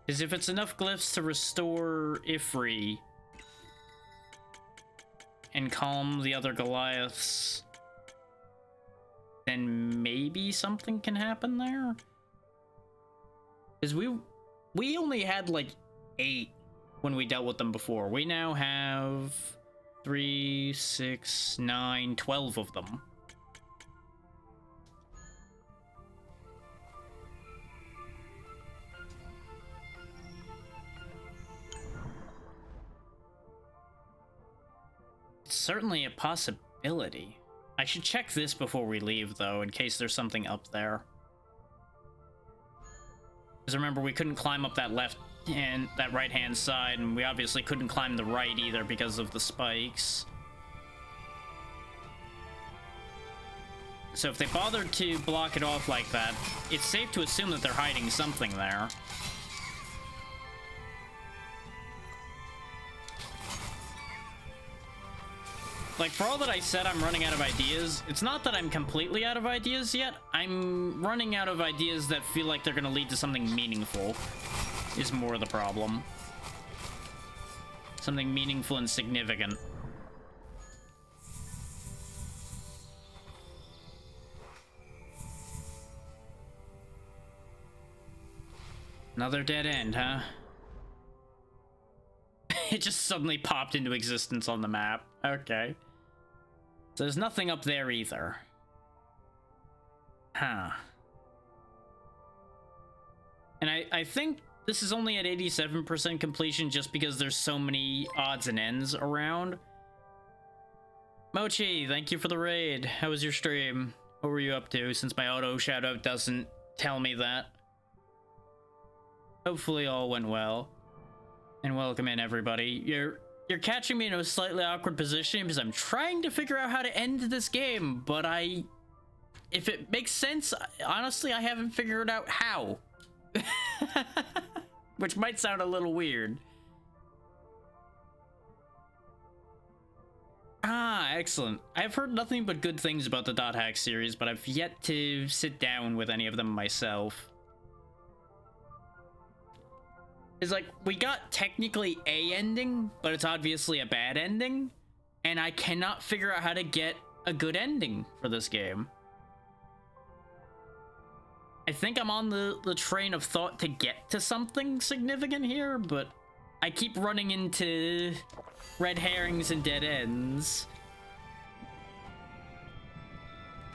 Because if it's enough glyphs to restore Ifri and calm the other Goliaths, then maybe something can happen there? Because we only had like 8 when we dealt with them before. We now have 3, 6, 9, 12 of them. It's certainly a possibility. I should check this before we leave, though, in case there's something up there. Because remember, we couldn't climb up that that right-hand side, and we obviously couldn't climb the right either because of the spikes. So if they bothered to block it off like that, it's safe to assume that they're hiding something there. Like, for all that I said I'm running out of ideas, it's not that I'm completely out of ideas yet. I'm running out of ideas that feel like they're gonna lead to something meaningful, is more the problem. Something meaningful and significant. Another dead end, huh? It just suddenly popped into existence on the map. Okay. So there's nothing up there either. Huh. And I think this is only at 87% completion just because there's so many odds and ends around. Mochi, thank you for the raid. How was your stream? What were you up to, since my auto shoutout doesn't tell me that? Hopefully all went well. And welcome in, everybody. You're catching me in a slightly awkward position because I'm trying to figure out how to end this game, but if it makes sense, honestly, I haven't figured out how. Which might sound a little weird. Ah, excellent. I've heard nothing but good things about the Dot Hack series, but I've yet to sit down with any of them myself. It's like, we got technically a ending, but it's obviously a bad ending, and I cannot figure out how to get a good ending for this game. I think I'm on the train of thought to get to something significant here, but I keep running into red herrings and dead ends.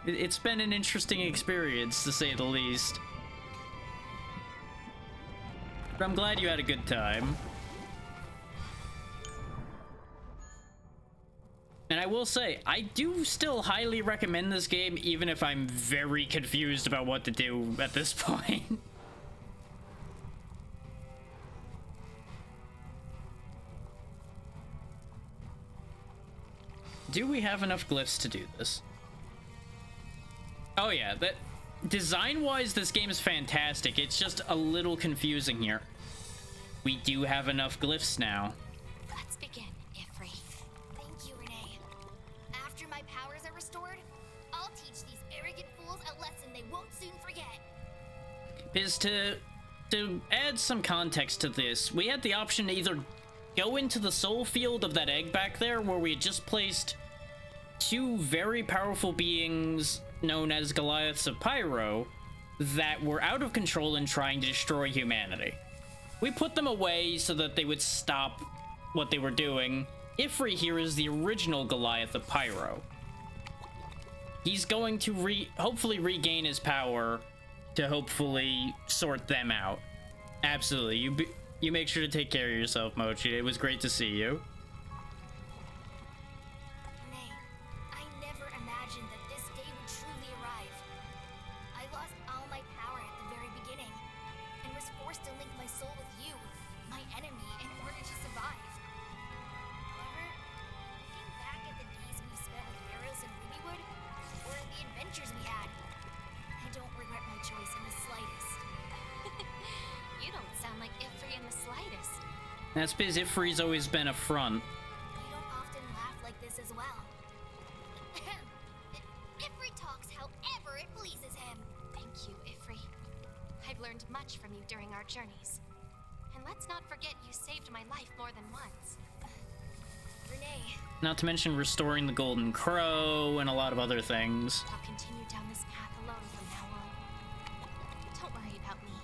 It's been an interesting experience, to say the least. But I'm glad you had a good time. And I will say, I do still highly recommend this game, even if I'm very confused about what to do at this point. Do we have enough glyphs to do this? Oh yeah, that design-wise, this game is fantastic. It's just a little confusing here. We do have enough glyphs now. Let's begin, Ifri. Thank you, Renee. After my powers are restored, I'll teach these arrogant fools a lesson they won't soon forget. Is to add some context to this, we had the option to either go into the soul field of that egg back there, where we had just placed two very powerful beings known as Goliaths of Pyro that were out of control and trying to destroy humanity. We put them away so that they would stop what they were doing. Ifri here is the original Goliath of Pyro. He's going to hopefully regain his power to hopefully sort them out. Absolutely. You make sure to take care of yourself, Mochi. It was great to see you. Renee, I never imagined that this day would truly arrive. I lost all my power at the very beginning, and was forced to link my soul with you, my enemy, in order to survive. However, looking back at the days we've spent with Barrows and Rubywood, or the adventures we had, I don't regret my choice in the slightest. You don't sound like Ifri in the slightest. That's because Ifri's always been a front. You don't often laugh like this as well. Ifri talks however it pleases him. Thank you, Ifri. I've learned much from you during our journeys. And let's not forget you saved my life more than once. Renee, Not to mention restoring the Golden Crow and a lot of other things. I'll continue down this path alone from now on. Don't worry about me.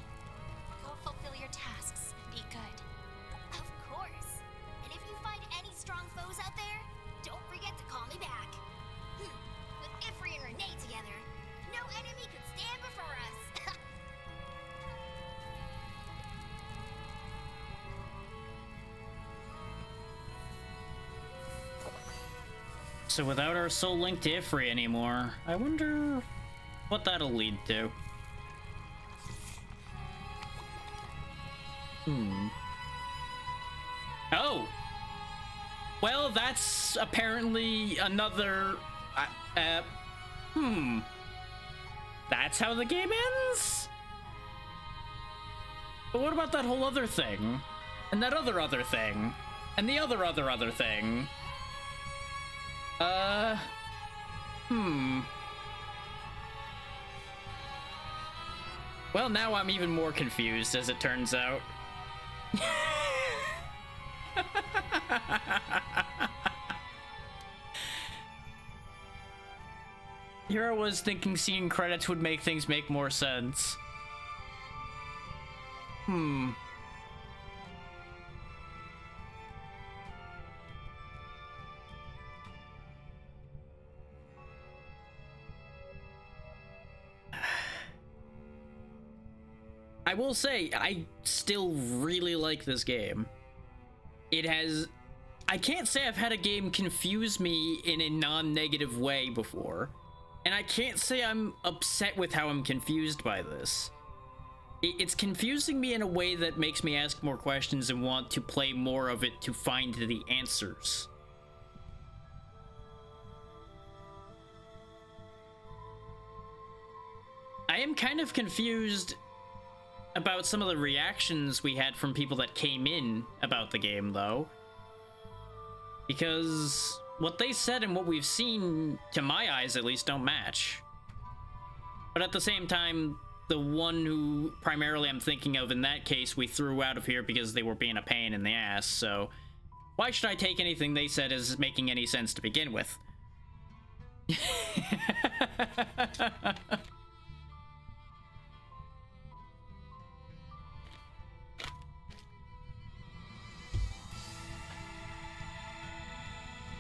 Go fulfill your tasks and be good. of course. And if you find any strong foes out there, don't forget to call me back. With Ifri and Renee together, no enemy could stand before us. So without our soul linked to Ifri anymore, I wonder what that'll lead to. Oh! Well, that's apparently another... That's how the game ends? But what about that whole other thing? And that other thing? And the other thing? Well, now I'm even more confused, as it turns out. Here I was thinking seeing credits would make things make more sense. I will say, I still really like this game. It has... I can't say I've had a game confuse me in a non-negative way before. And I can't say I'm upset with how I'm confused by this. It's confusing me in a way that makes me ask more questions and want to play more of it to find the answers. I am kind of confused about some of the reactions we had from people that came in about the game, though. Because what they said and what we've seen, to my eyes at least, don't match. But at the same time, the one who primarily I'm thinking of in that case we threw out of here because they were being a pain in the ass, so why should I take anything they said as making any sense to begin with?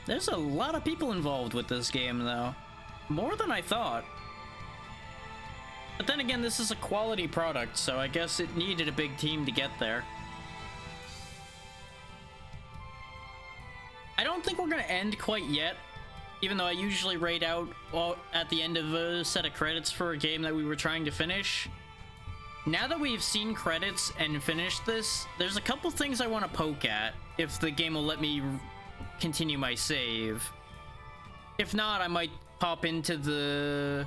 There's a lot of people involved with this game, though. More than I thought. But then again, this is a quality product, so I guess it needed a big team to get there. I don't think we're gonna end quite yet. even though I usually rate out at the end of a set of credits for a game that we were trying to finish, now that we've seen credits and finished this, there's a couple things I want to poke at if the game will let me continue my save. If not, I might pop into the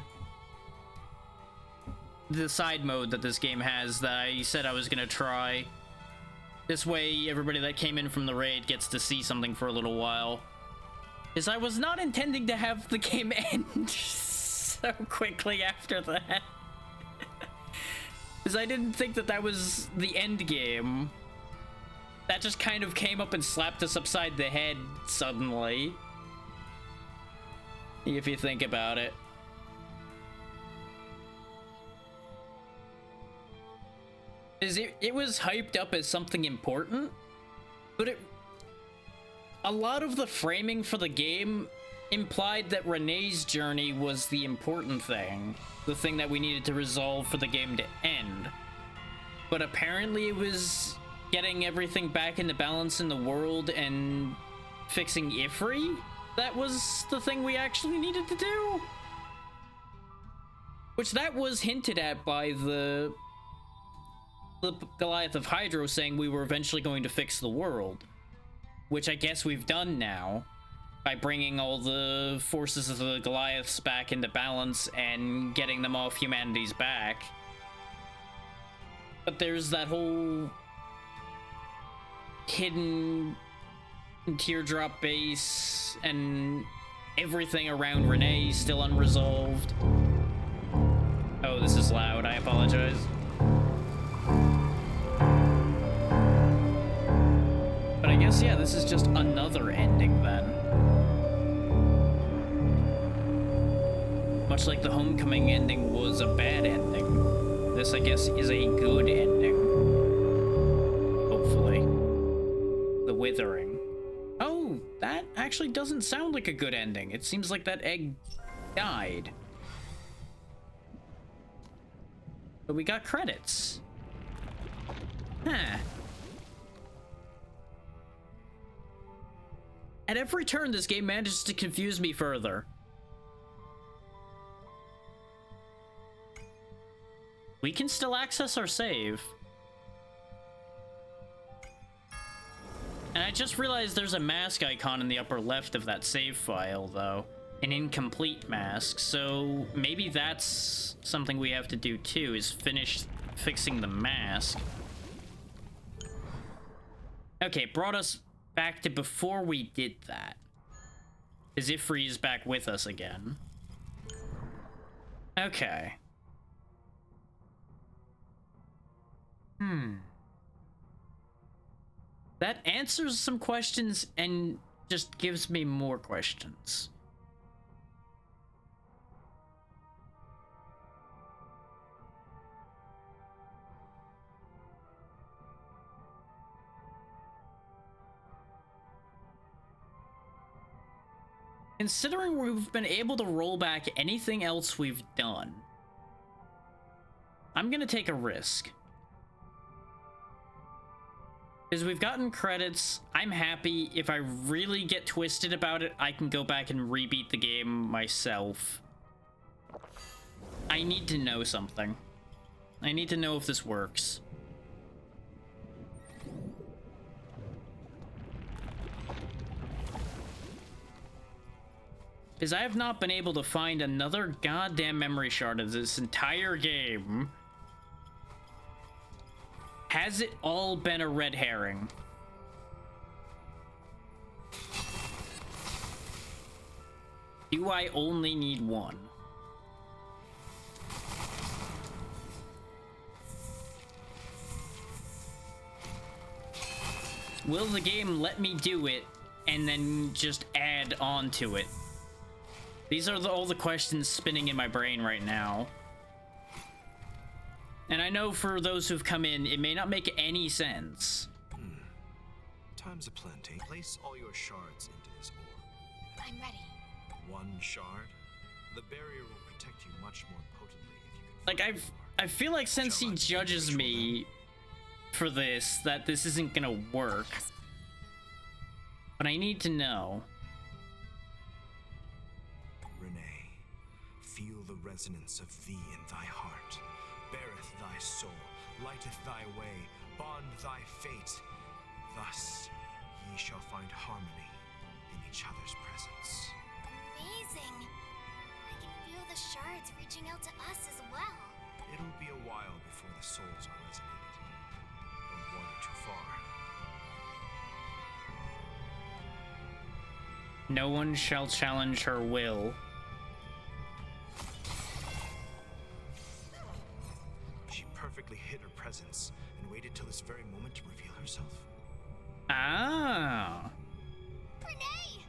side mode that this game has that I said I was gonna try. This way, everybody that came in from the raid gets to see something for a little while. Because I was not intending to have the game end so quickly after that. Because I didn't think that that was the end game. That just kind of came up and slapped us upside the head suddenly. If you think about it. It was hyped up as something important, but a lot of the framing for the game implied that Renee's journey was the important thing, the thing that we needed to resolve for the game to end. But apparently it was getting everything back into balance in the world and fixing Ifri that was the thing we actually needed to do. Which that was hinted at by the Goliath of Hydro saying we were eventually going to fix the world, which I guess we've done now by bringing all the forces of the Goliaths back into balance and getting them off humanity's back. But there's that whole hidden teardrop base and everything around Renee still unresolved. Oh, this is loud. I apologize. But I guess, yeah, this is just another ending then. Much like the Homecoming ending was a bad ending, this, I guess, is a good ending. Hopefully. The Withering. Oh, that actually doesn't sound like a good ending. It seems like that egg died. But we got credits. Huh. At every turn, this game manages to confuse me further. We can still access our save. And I just realized there's a mask icon in the upper left of that save file, though. An incomplete mask, so maybe that's something we have to do too, is finish fixing the mask. Okay, it brought us back to before we did that. As if Ifri is back with us again. Okay. That answers some questions and just gives me more questions. Considering we've been able to roll back anything else we've done, I'm gonna take a risk. Because we've gotten credits, I'm happy. If I really get twisted about it, I can go back and rebeat the game myself. I need to know something. I need to know if this works. Is I have not been able to find another goddamn memory shard of this entire game. Has it all been a red herring? Do I only need one? Will the game let me do it and then just add on to it? These are all the questions spinning in my brain right now. And I know for those who've come in, it may not make any sense. Time's aplenty. Place all your shards into this orb. I'm ready. One shard? The barrier will protect you much more potently if you can. Like, I feel like since he judges me for this, that this isn't gonna work. But I need to know. resonance of thee in thy heart, beareth thy soul, lighteth thy way, bond thy fate. Thus ye shall find harmony in each other's presence. Amazing! I can feel the shards reaching out to us as well. It'll be a while before the souls are resonated. Don't wander too far. No one shall challenge her will. She perfectly hid her presence and waited till this very moment to reveal herself. Ah. Renee!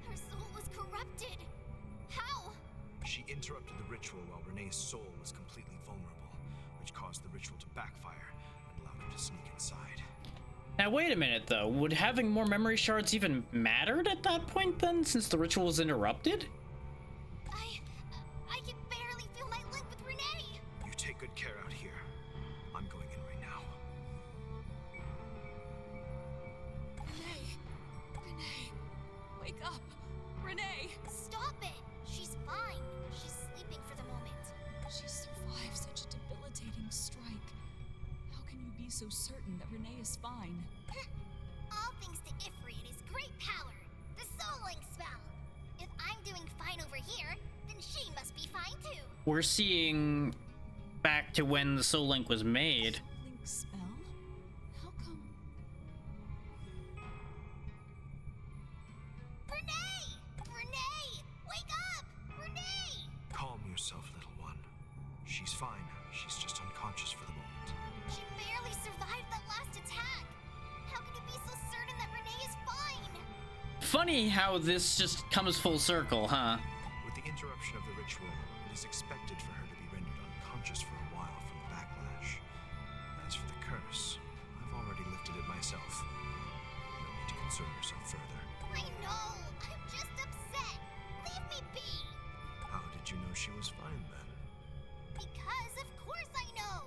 Her soul was corrupted. How? She interrupted the ritual while Renee's soul was completely vulnerable, which caused the ritual to backfire and allowed her to sneak inside. Now wait a minute though, would having more memory shards even mattered at that point then, since the ritual was interrupted? I can barely feel my link with Renee! You take good care out here. I'm going in right now. Renee, wake up! Renee! Stop it! She's fine. She's sleeping for the moment. She survived such a debilitating strike. How can you be so certain that Renee is fine? All thanks to Ifri and his great power, the Soul Link spell. If I'm doing fine over here, then she must be fine too. We're seeing back to when the Soul Link was made. Link spell? How come? Renee! Renee! Wake up! Renee! Calm yourself, little one. She's fine. She's just unconscious for the moment. She barely survived that last attack. How can you be so certain that Renee is fine? Funny how this just comes full circle, huh? With the interruption of the ritual, it is expected for her to be rendered unconscious for a while from the backlash. As for the curse, I've already lifted it myself. No need to concern yourself further. I know. I'm just upset. Leave me be. How did you know she was fine then? Because of course I know.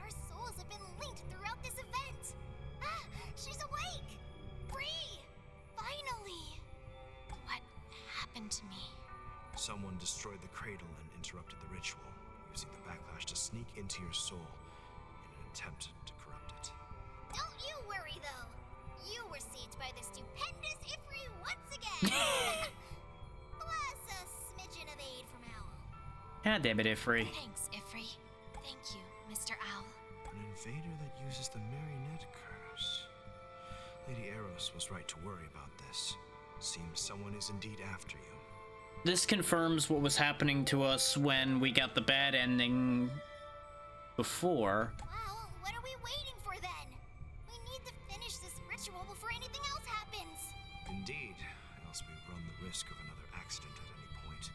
Our souls have been linked throughout this event. Ah, she's awake. Bree! Finally. What happened to me? Someone destroyed the cradle and interrupted the ritual, using the backlash to sneak into your soul in an attempt to corrupt it. Don't you worry though. You were sieged by the stupendous Ifri once again. Plus a smidgen of aid from Owl. God damn it, Ifri. Thanks, Ifri. Thank you, Mr. Owl. An invader that uses the marionette curse. Lady Eros was right to worry about this. Seems someone is indeed after you. This confirms what was happening to us when we got the bad ending before. Well, what are we waiting for then? We need to finish this ritual before anything else happens. Indeed, else we run the risk of another accident at any point.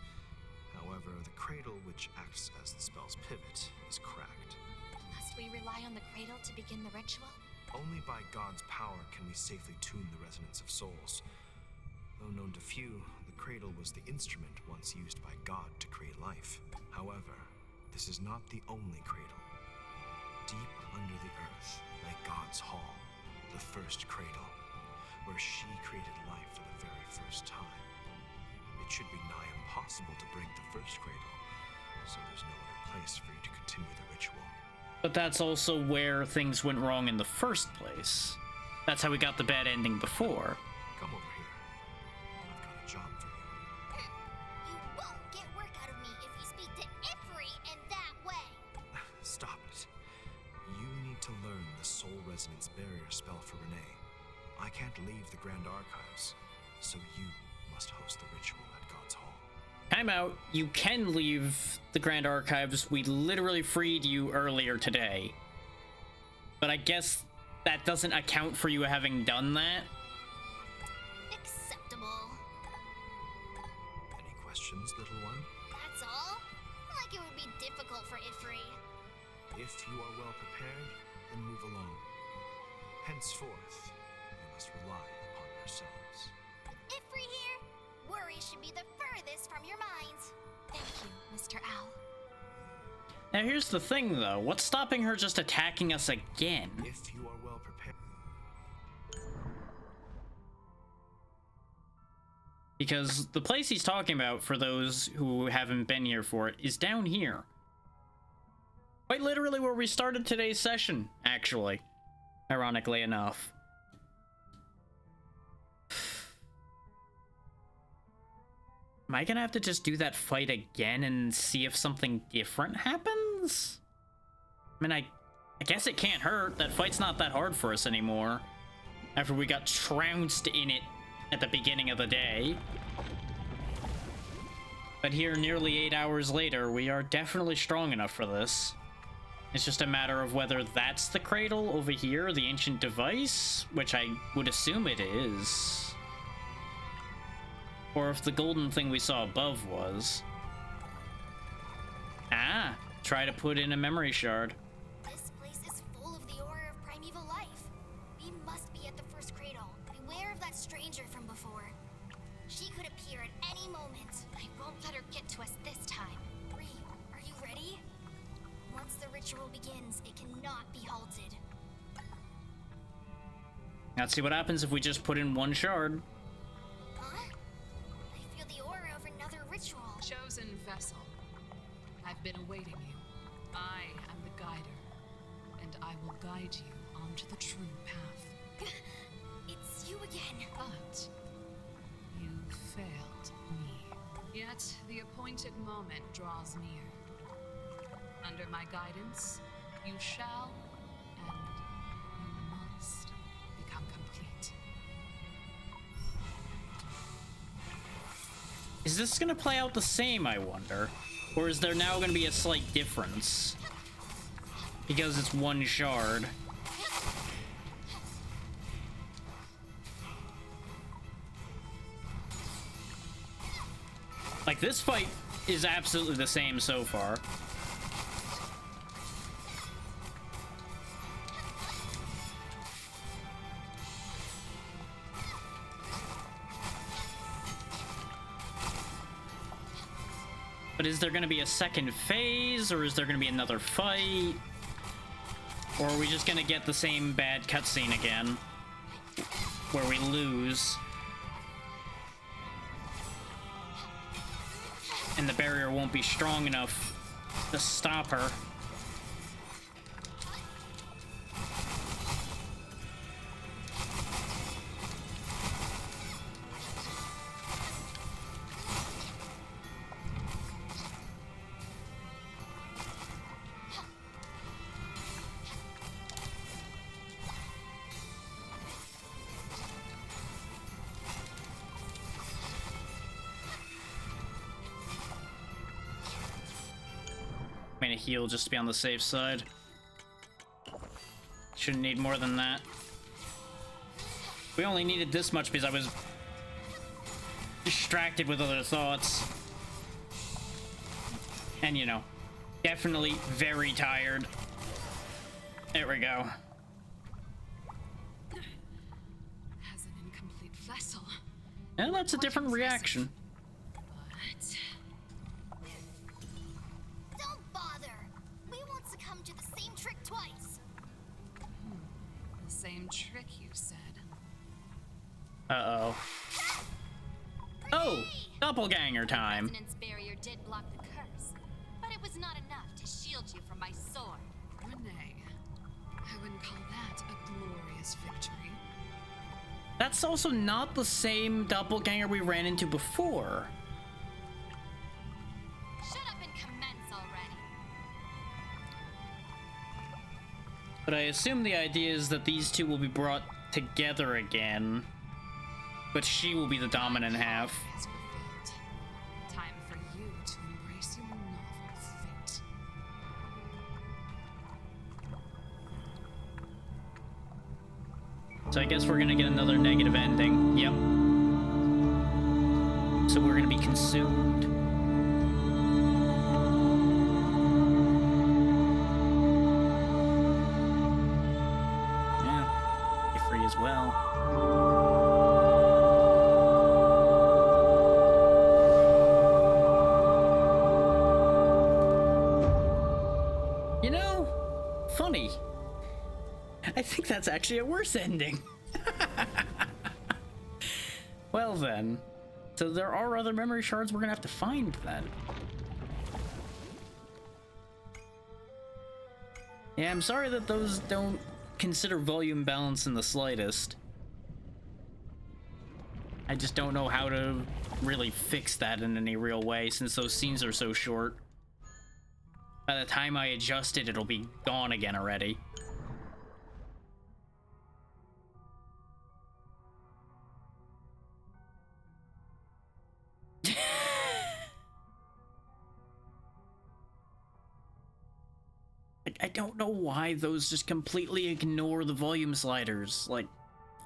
However, the cradle, which acts as the spell's pivot, is cracked. Must we rely on the cradle to begin the ritual? Only by God's power can we safely tune the resonance of souls. Though known to few, the cradle was the instrument once used by God to create life. However, this is not the only cradle. Deep under the earth lay God's hall, the first cradle, where she created life for the very first time. It should be nigh impossible to break the first cradle, so there's no other place for you to continue the ritual. But that's also where things went wrong in the first place. That's how we got the bad ending before. Come over here. I've got a job for you. You won't get work out of me if you speak to Ifri in that way. Stop it. You need to learn the soul resonance barrier spell for Renee. I can't leave the Grand Archives, so you must host the ritual at God's Hall. Time out. You can leave the Grand Archives. We literally freed you earlier today. But I guess that doesn't account for you having done that. Acceptable. Any questions, little one? That's all? Like it would be difficult for Ifri. If you are well prepared, then move along. Henceforth, you must rely upon yourselves. Ifri here, worry should be the furthest from your minds. Thank you, Mr. Owl. Now here's the thing though. What's stopping her just attacking us again? If you are well prepared. Because the place he's talking about, for those who haven't been here for it, is down here. Quite literally where we started today's session, actually. Ironically enough. Am I gonna have to just do that fight again and see if something different happens? I mean, I guess it can't hurt. That fight's not that hard for us anymore. After we got trounced in it at the beginning of the day. But here, nearly 8 hours later, we are definitely strong enough for this. It's just a matter of whether that's the cradle over here, the ancient device, which I would assume it is. Or if the golden thing we saw above was. Ah, try to put in a memory shard. This place is full of the aura of primeval life. We must be at the first cradle. Beware of that stranger from before. She could appear at any moment. I won't let her get to us this time. Bree, are you ready? Once the ritual begins, it cannot be halted. Let's see what happens if we just put in one shard. Huh? I feel the aura of another ritual. Chosen vessel, I've been awaiting you. I am the guider, and I will guide you onto the true path. It's you again. But you failed me. Yet the appointed moment draws near. Under my guidance, you shall and you must become complete. Is this gonna play out the same, I wonder? Or is there now gonna be a slight difference? Because it's one shard. Like, this fight is absolutely the same so far. But is there going to be a second phase, or is there going to be another fight? Or are we just going to get the same bad cutscene again, where we lose? And the barrier won't be strong enough to stop her. A heal just to be on the safe side. Shouldn't need more than that. We only needed this much because I was distracted with other thoughts. And, you know, definitely very tired. There we go. As an incomplete vessel. And that's a different reaction. But Don't bother. We won't succumb to the same trick twice. the same trick, you said. Uh-oh. Oh! Doppelganger time. Resonance barrier did block the curse, but it was not enough to shield you from my sword. Renee, I wouldn't call that a glorious victory. That's also not the same doppelganger we ran into before. Shut up and commence already. But I assume the idea is that these two will be brought together again. But she will be the dominant half. Has fulfilled. Time for you to embrace your novel fate. So I guess we're gonna get another negative ending. Yep. So we're gonna be consumed. Yeah. Be free as well. You know, funny. I think that's actually a worse ending. Well then, So there are other memory shards we're gonna have to find then. Yeah, I'm sorry that those don't consider volume balance in the slightest. I just don't know how to really fix that in any real way since those scenes are so short. By the time I adjust it, it'll be gone again already. Like, I don't know why those just completely ignore the volume sliders. Like,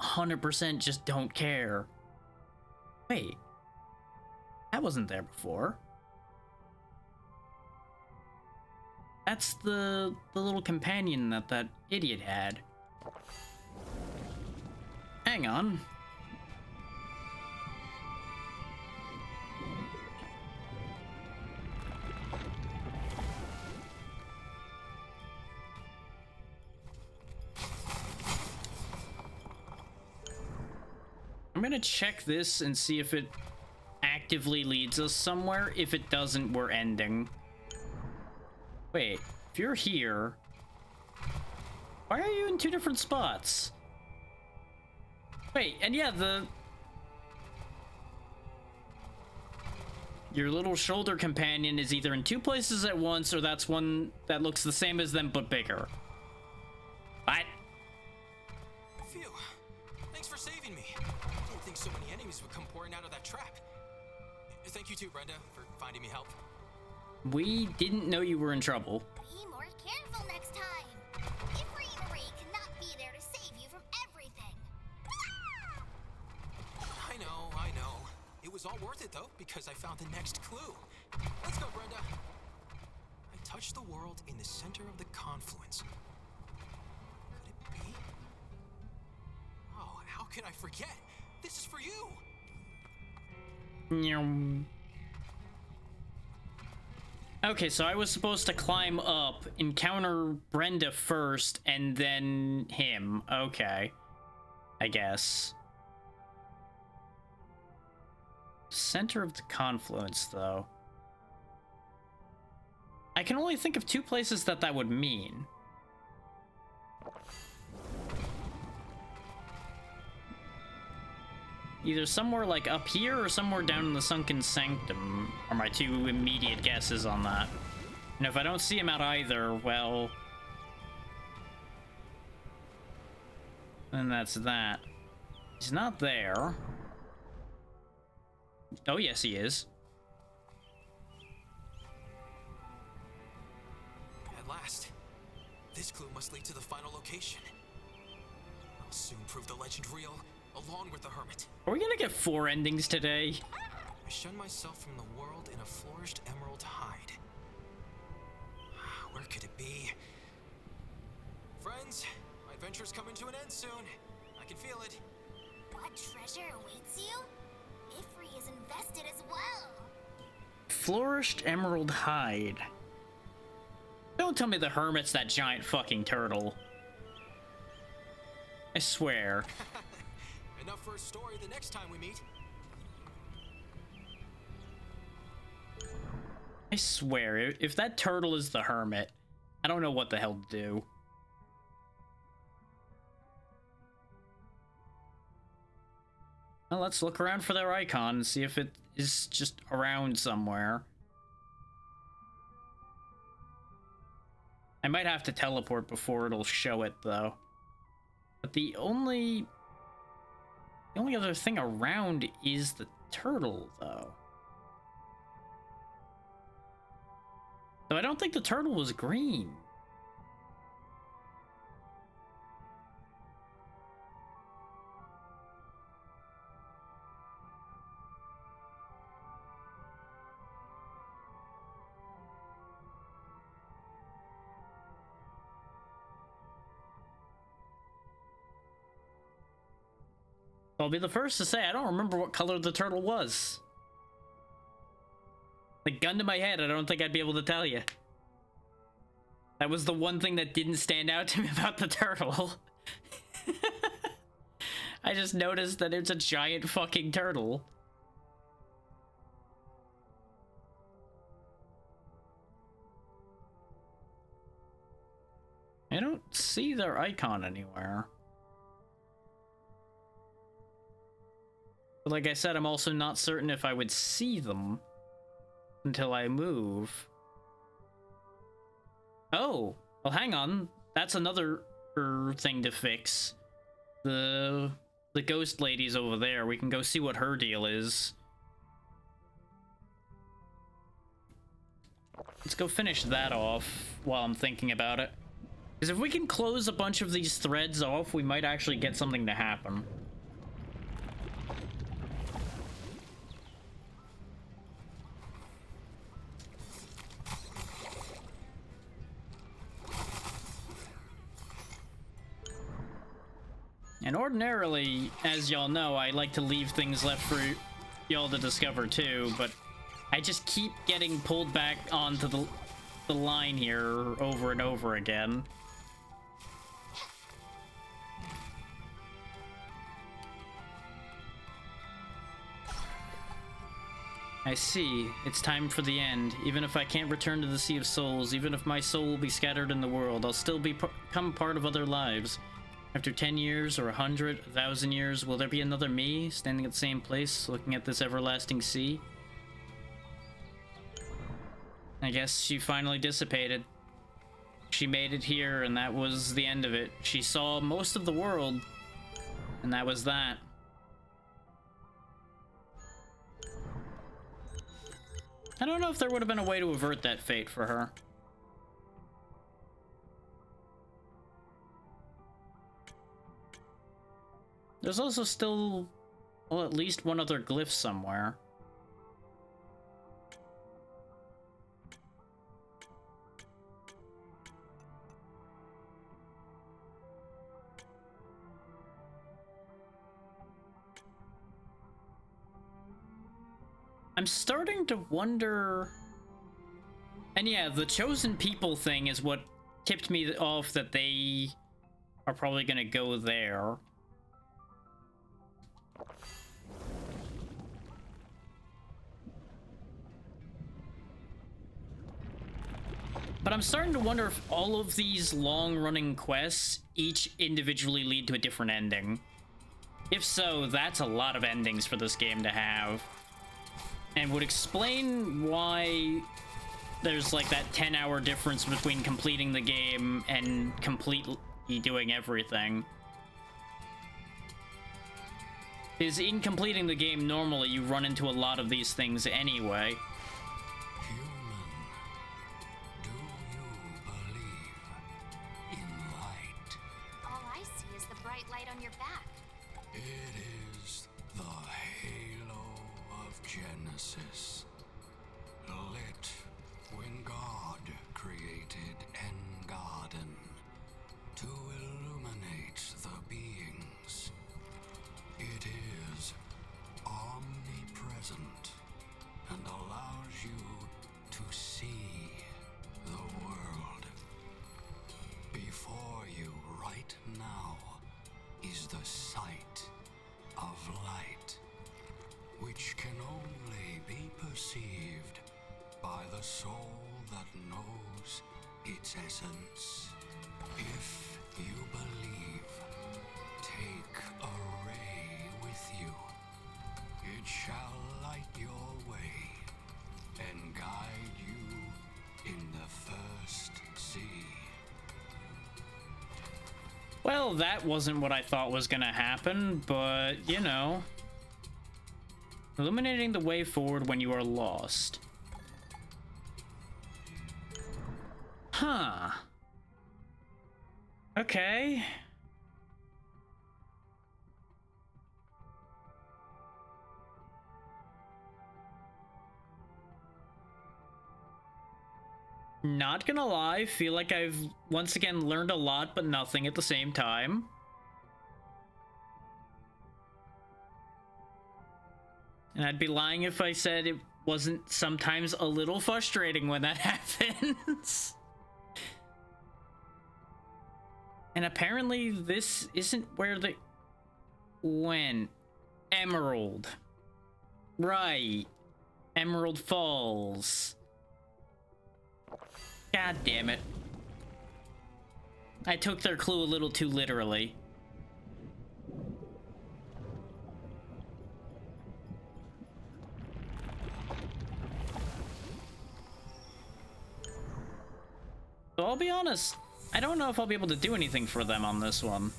100% just don't care. Wait. That wasn't there before. That's the little companion that idiot had. Hang on. I'm gonna check this and see if it actively leads us somewhere. If it doesn't, we're ending. Wait, if you're here, why are you in two different spots? Wait, and yeah, your little shoulder companion is either in two places at once, or that's one that looks the same as them but bigger. What? Phew. Thanks for saving me. Didn't think so many enemies would come pouring out of that trap. Thank you too, Brenda, for finding me help. We didn't know you were in trouble. Be more careful next time. Ifri and Marie cannot be there to save you from everything. I know. It was all worth it, though, because I found the next clue. Let's go, Brenda. I touched the world in the center of the confluence. Could it be? Oh, how could I forget? This is for you. Okay, so I was supposed to climb up, encounter Brenda first, and then him. Okay. I guess. Center of the confluence, though. I can only think of two places that would mean. Either somewhere like up here or somewhere down in the sunken sanctum are my two immediate guesses on that. And if I don't see him at either, well, then that's that. He's not there. Oh, yes, he is. At last. This clue must lead to the final location. I'll soon prove the legend real, along with the hermit. Are we gonna get 4 endings today? I shun myself from the world in a flourished emerald hide. Where could it be? Friends, my adventure's coming to an end soon. I can feel it. What treasure awaits you? Ifri is invested as well. Flourished emerald hide. Don't tell me the hermit's that giant fucking turtle. I swear. Enough for a story the next time we meet. I swear, if that turtle is the hermit, I don't know what the hell to do. Well, let's look around for their icon and see if it is just around somewhere. I might have to teleport before it'll show it, though. But the only other thing around is the turtle, though. So I don't think the turtle was green. I'll be the first to say I don't remember what color the turtle was. Like, gun to my head, I don't think I'd be able to tell you. That was the one thing that didn't stand out to me about the turtle. I just noticed that it's a giant fucking turtle. I don't see their icon anywhere. But like I said, I'm also not certain if I would see them until I move. Oh, well, hang on. That's another thing to fix. The ghost lady's over there. We can go see what her deal is. Let's go finish that off while I'm thinking about it. Because if we can close a bunch of these threads off, we might actually get something to happen. And ordinarily, as y'all know, I like to leave things left for y'all to discover too, but I just keep getting pulled back onto the line here over and over again. I see. It's time for the end. Even if I can't return to the Sea of Souls, even if my soul will be scattered in the world, I'll still become part of other lives. After 10 years, or 100, 1,000 years, will there be another me, standing at the same place, looking at this everlasting sea? I guess she finally dissipated. She made it here, and that was the end of it. She saw most of the world, and that was that. I don't know if there would have been a way to avert that fate for her. There's also still, well, at least one other glyph somewhere. I'm starting to wonder... And yeah, the chosen people thing is what tipped me off that they are probably gonna go there. But I'm starting to wonder if all of these long-running quests each individually lead to a different ending. If so, that's a lot of endings for this game to have. And would explain why there's like that 10-hour difference between completing the game and completely doing everything. Is in completing the game normally you run into a lot of these things anyway. Lit when God created Engarden to illuminate the beings. It is omnipresent and allows you to see the world. Before you right now is the sight of light, which can only be perceived by the soul that knows its essence. If you believe, take a ray with you. It shall light your way and guide you in the first sea. Well, that wasn't what I thought was gonna happen, but, you know. Illuminating the way forward when you are lost. Huh. Okay. Not gonna lie, feel like I've once again learned a lot, but nothing at the same time. And I'd be lying if I said it wasn't sometimes a little frustrating when that happens. And apparently this isn't where they went. Emerald. Right. Emerald Falls. God damn it. I took their clue a little too literally. So I'll be honest, I don't know if I'll be able to do anything for them on this one.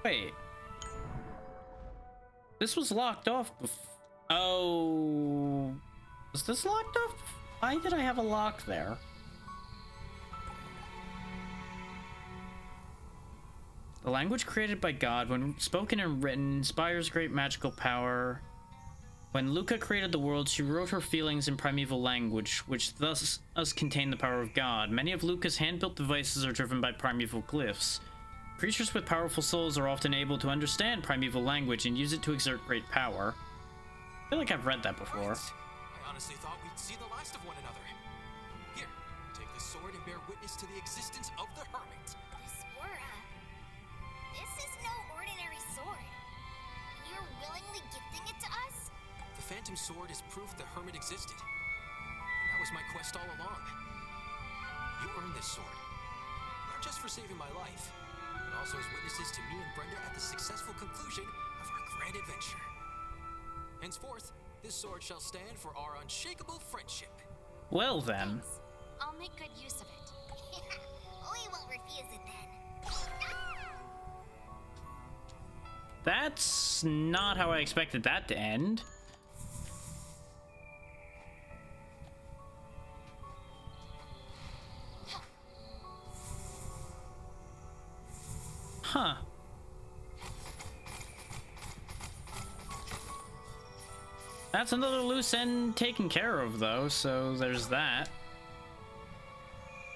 Wait. This was locked off Oh. Was this locked off? Why did I have a lock there? The language created by God, when spoken and written, inspires great magical power. When Luca created the world, she wrote her feelings in primeval language, which thus contain the power of God. Many of Luca's hand-built devices are driven by primeval glyphs. Creatures with powerful souls are often able to understand primeval language and use it to exert great power. I feel like I've read that before. Right. I honestly thought we'd see the last of one another. Here, take the sword and bear witness to the existence of the hermit. This Aura. This is no ordinary sword. And you're willingly gifting it to us? The Phantom Sword is proof the hermit existed. And that was my quest all along. You earned this sword. Not just for saving my life, but also as witnesses to me and Brenda at the successful conclusion of our grand adventure. Henceforth, this sword shall stand for our unshakable friendship. Well then. Thanks. I'll make good use of it. We won't refuse it then. That's not how I expected that to end. Huh. That's another loose end taken care of, though, so there's that.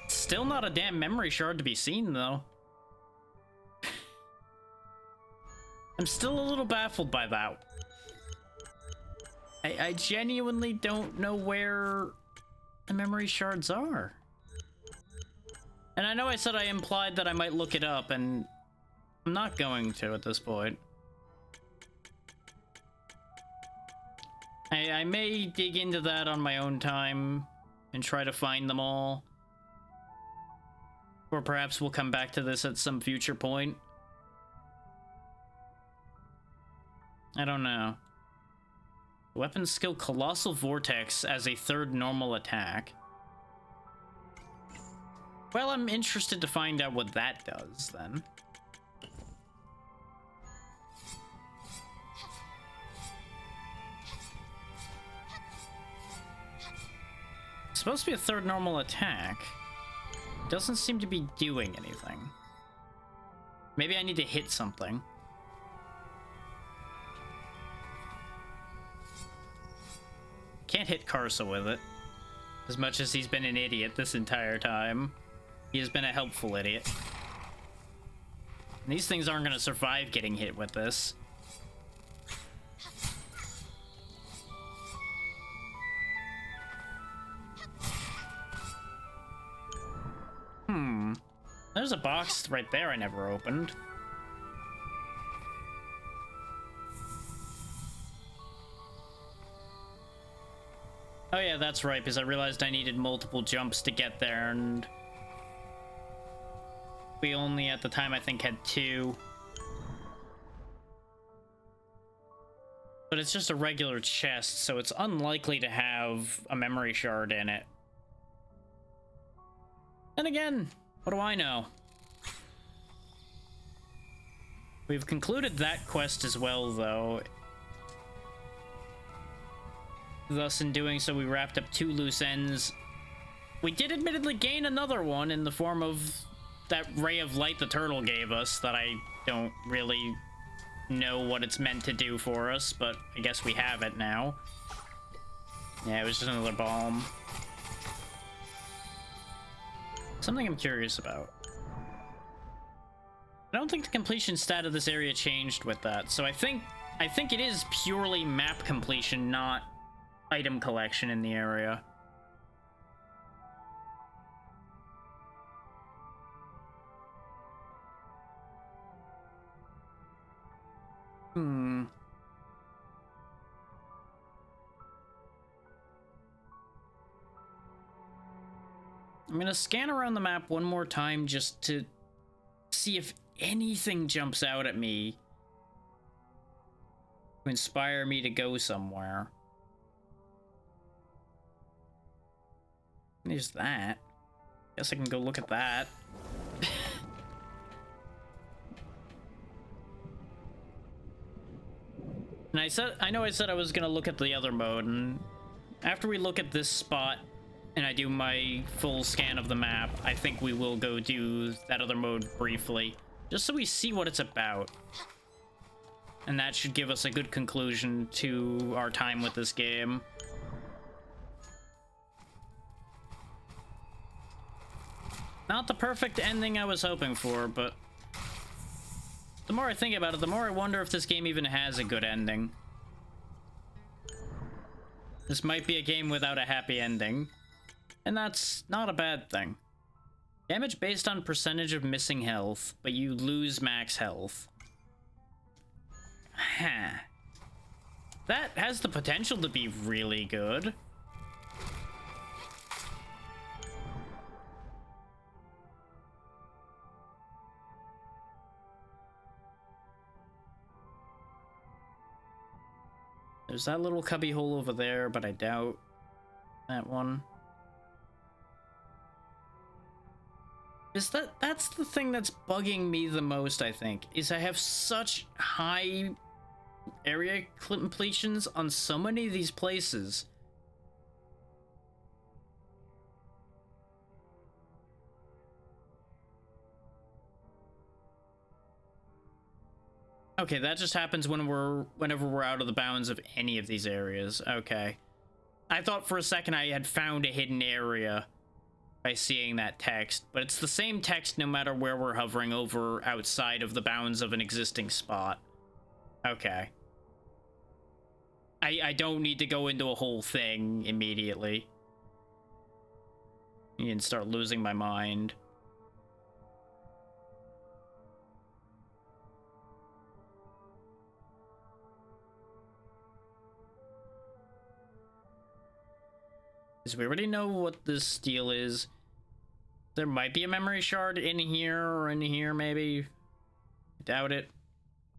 Still not a damn memory shard to be seen, though. I'm still a little baffled by that. I genuinely don't know where the memory shards are. And I know I said I implied that I might look it up, and I'm not going to at this point. I may dig into that on my own time and try to find them all. Or perhaps we'll come back to this at some future point. I don't know. Weapon skill Colossal Vortex as a third normal attack. Well, I'm interested to find out what that does, then. It's supposed to be a third normal attack. Doesn't seem to be doing anything. Maybe I need to hit something. Can't hit Karsa with it. As much as he's been an idiot this entire time, he has been a helpful idiot. And these things aren't going to survive getting hit with this. There's a box right there I never opened. Oh yeah, that's right, because I realized I needed multiple jumps to get there, and we only, at the time, I think, had 2. But it's just a regular chest, so it's unlikely to have a memory shard in it. And again, what do I know? We've concluded that quest as well, though. Thus, in doing so, we wrapped up 2 loose ends. We did admittedly gain another one in the form of that ray of light the turtle gave us that I don't really know what it's meant to do for us, but I guess we have it now. Yeah, it was just another bomb. Something I'm curious about. I don't think the completion stat of this area changed with that, so I think it is purely map completion, not item collection in the area. Hmm. I'm gonna scan around the map one more time just to see if anything jumps out at me to inspire me to go somewhere. There's that. Guess I can go look at that. And I know I said I was gonna look at the other mode, and after we look at this spot and I do my full scan of the map, I think we will go do that other mode briefly, just so we see what it's about. And that should give us a good conclusion to our time with this game. Not the perfect ending I was hoping for, but the more I think about it, the more I wonder if this game even has a good ending. This might be a game without a happy ending, and that's not a bad thing. Damage based on percentage of missing health, but you lose max health. Huh. That has the potential to be really good. There's that little cubby hole over there, but I doubt that one. That's the thing that's bugging me the most, I think, is I have such high area completions on so many of these places. Okay, that just happens whenever we're out of the bounds of any of these areas. Okay. I thought for a second I had found a hidden area by seeing that text, but it's the same text no matter where we're hovering over outside of the bounds of an existing spot. Okay. I don't need to go into a whole thing immediately and start losing my mind. Because we already know what this deal is. There might be a memory shard in here or in here, maybe. Doubt it.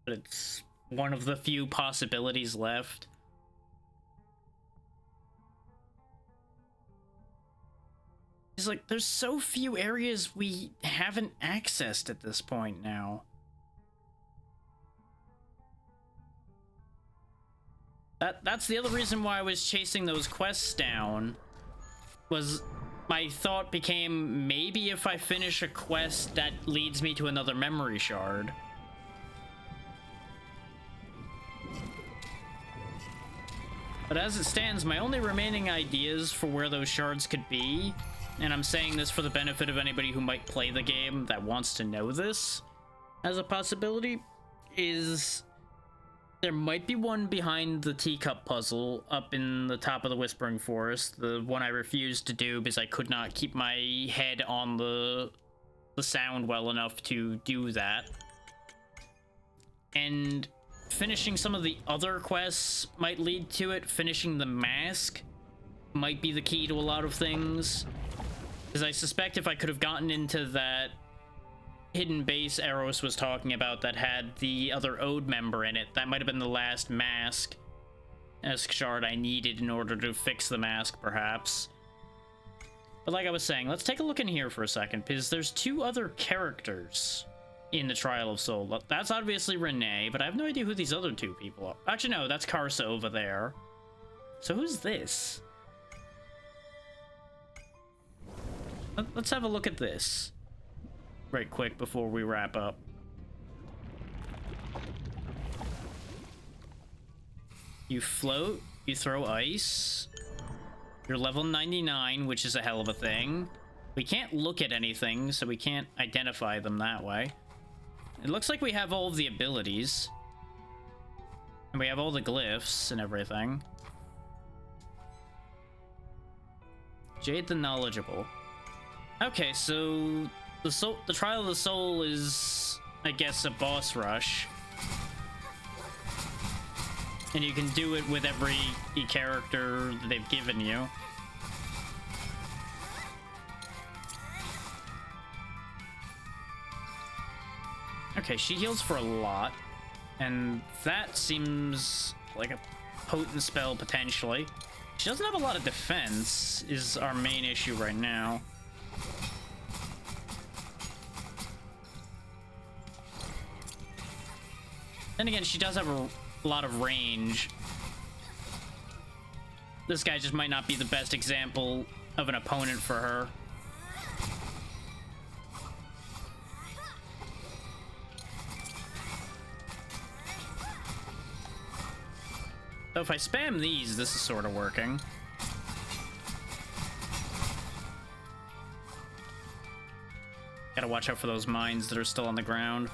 But it's one of the few possibilities left. It's like, there's so few areas we haven't accessed at this point now. That's the other reason why I was chasing those quests down. Was my thought became, maybe if I finish a quest that leads me to another memory shard. But as it stands, my only remaining ideas for where those shards could be, and I'm saying this for the benefit of anybody who might play the game that wants to know this as a possibility, is there might be one behind the teacup puzzle up in the top of the Whispering Forest, the one I refused to do because I could not keep my head on the sound well enough to do that. And finishing some of the other quests might lead to it. Finishing the mask might be the key to a lot of things, because I suspect if I could have gotten into that hidden base Eros was talking about that had the other Ode member in it, that might have been the last mask shard I needed in order to fix the mask, perhaps. But like I was saying, let's take a look in here for a second, because there's two other characters in the Trial of Soul. That's obviously Renee, but I have no idea who these other two people are. Actually, no, that's Karsa over there. So who's this? Let's have a look at this right quick before we wrap up. You float, you throw ice. You're level 99, which is a hell of a thing. We can't look at anything, so we can't identify them that way. It looks like we have all of the abilities. And we have all the glyphs and everything. Jade the Knowledgeable. Okay, so the Trial of the Soul is, I guess, a boss rush. And you can do it with every character that they've given you. Okay, she heals for a lot. And that seems like a potent spell, potentially. She doesn't have a lot of defense, is our main issue right now. Then again, she does have a lot of range. This guy just might not be the best example of an opponent for her. So if I spam these, this is sort of working. Gotta watch out for those mines that are still on the ground.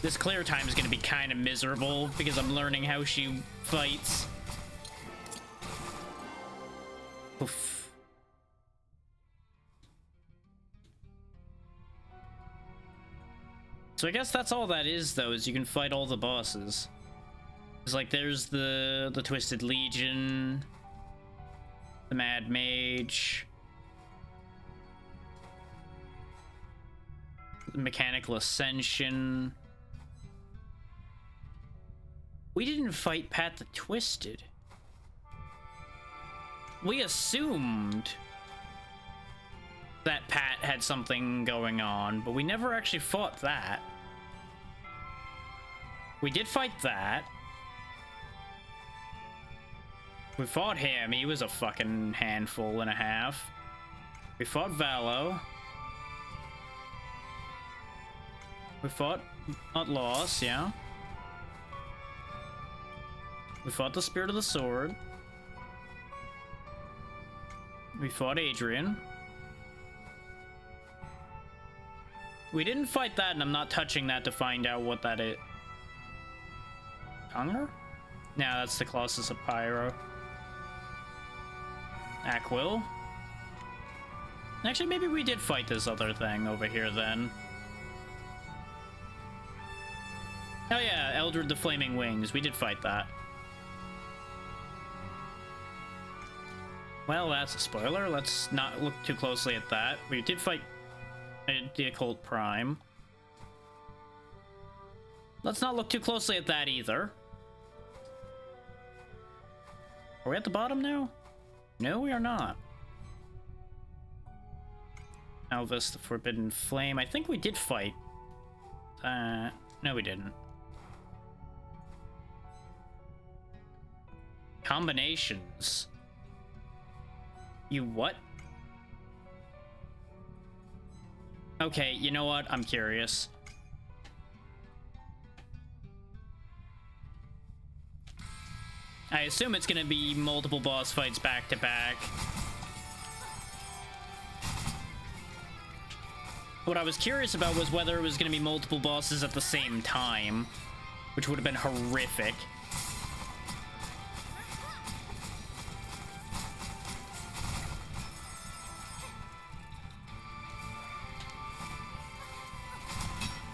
This clear time is gonna be kind of miserable because I'm learning how she fights. Oof. So I guess that's all that is, though, is you can fight all the bosses. It's like there's the Twisted Legion, the Mad Mage, the Mechanical Ascension. We didn't fight Pat the Twisted. We assumed that Pat had something going on, but we never actually fought that. We did fight that. We fought him. He was a fucking handful and a half. We fought Valo. We fought Loss, yeah. We fought the Spirit of the Sword. We fought Adrian. We didn't fight that, and I'm not touching that to find out what that is. Hunger? No, that's the Colossus of Pyro. Aquil. Actually, maybe we did fight this other thing over here then. Oh yeah, Eldred the Flaming Wings. We did fight that. Well, that's a spoiler. Let's not look too closely at that. We did fight the Occult Prime. Let's not look too closely at that either. Are we at the bottom now? No, we are not. Alvis the Forbidden Flame. I think we did fight. No, we didn't. Combinations. You what? Okay, you know what? I'm curious. I assume it's gonna be multiple boss fights back to back. What I was curious about was whether it was gonna be multiple bosses at the same time, which would have been horrific.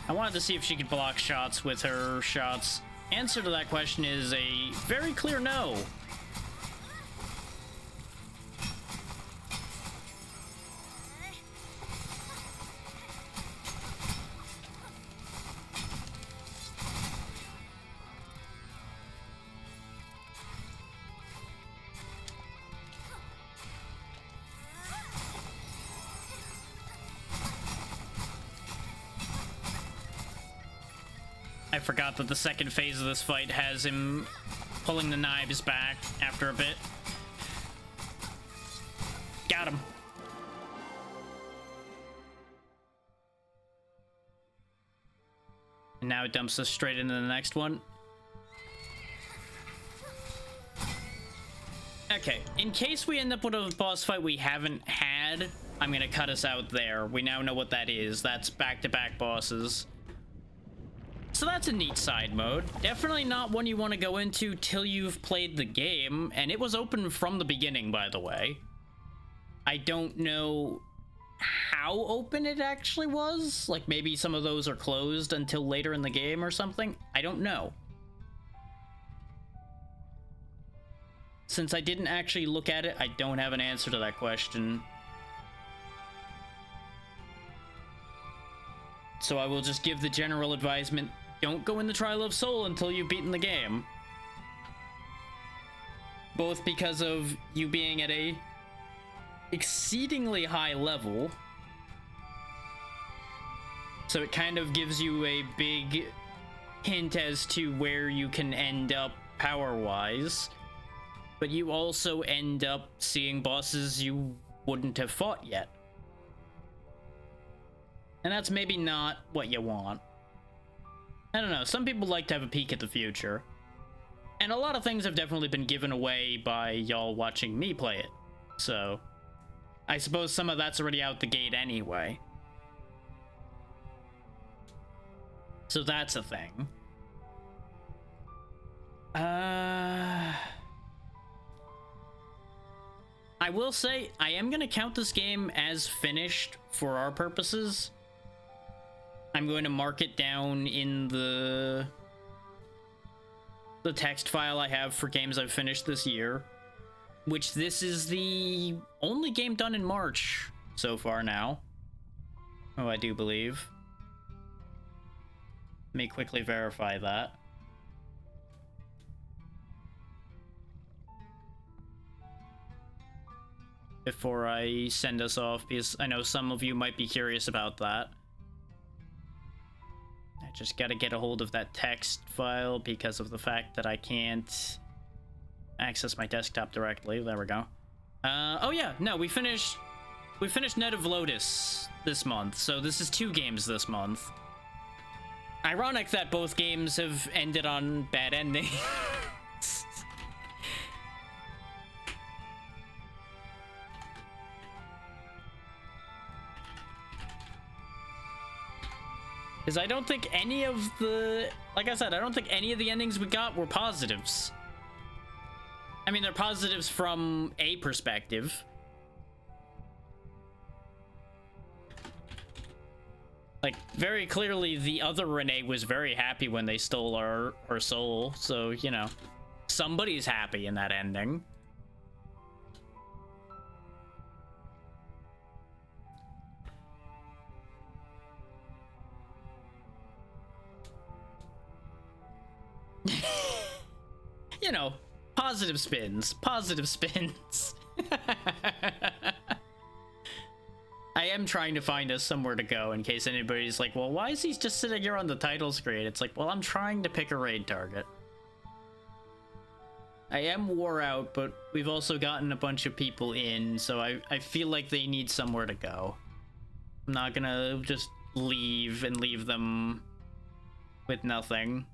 I wanted to see if she could block shots with her shots. Answer to that question is a very clear no. I forgot that the second phase of this fight has him pulling the knives back after a bit. Got him. And now it dumps us straight into the next one. Okay, in case we end up with a boss fight we haven't had, I'm gonna cut us out there. We now know what that is. That's back-to-back bosses. So that's a neat side mode. Definitely not one you want to go into till you've played the game, and it was open from the beginning, by the way. I don't know how how open it actually was. Like, maybe some of those are closed until later in the game or something. I don't know. Since I didn't actually look at it, I don't have an answer to that question. So I will just give the general advisement, don't go in the Trial of Soul until you've beaten the game. Both because of you being at a exceedingly high level. So it kind of gives you a big hint as to where you can end up power-wise. But you also end up seeing bosses you wouldn't have fought yet. And that's maybe not what you want. I don't know, some people like to have a peek at the future. And a lot of things have definitely been given away by y'all watching me play it. So, I suppose some of that's already out the gate anyway. So that's a thing. I will say, I am going to count this game as finished for our purposes. I'm going to mark it down in the text file I have for games I've finished this year. Which this is the only game done in March so far now. Oh, I do believe. Let me quickly verify that. Before I send us off, because I know some of you might be curious about that. I just gotta get a hold of that text file because of the fact that I can't access my desktop directly. There we go. Oh yeah, no, we finished Net of Lotus this month, so this is 2 games this month. Ironic that both games have ended on bad endings. Because I don't think any of the... Like I said, I don't think any of the endings we got were positives. I mean, they're positives from a perspective. Like, very clearly, the other Renee was very happy when they stole her soul. So, you know, somebody's happy in that ending. You know, positive spins. Positive spins. I am trying to find us somewhere to go in case anybody's like, well, why is he just sitting here on the title screen? It's like, well, I'm trying to pick a raid target. I am wore out, but we've also gotten a bunch of people in, so I feel like they need somewhere to go. I'm not gonna just leave and leave them with nothing.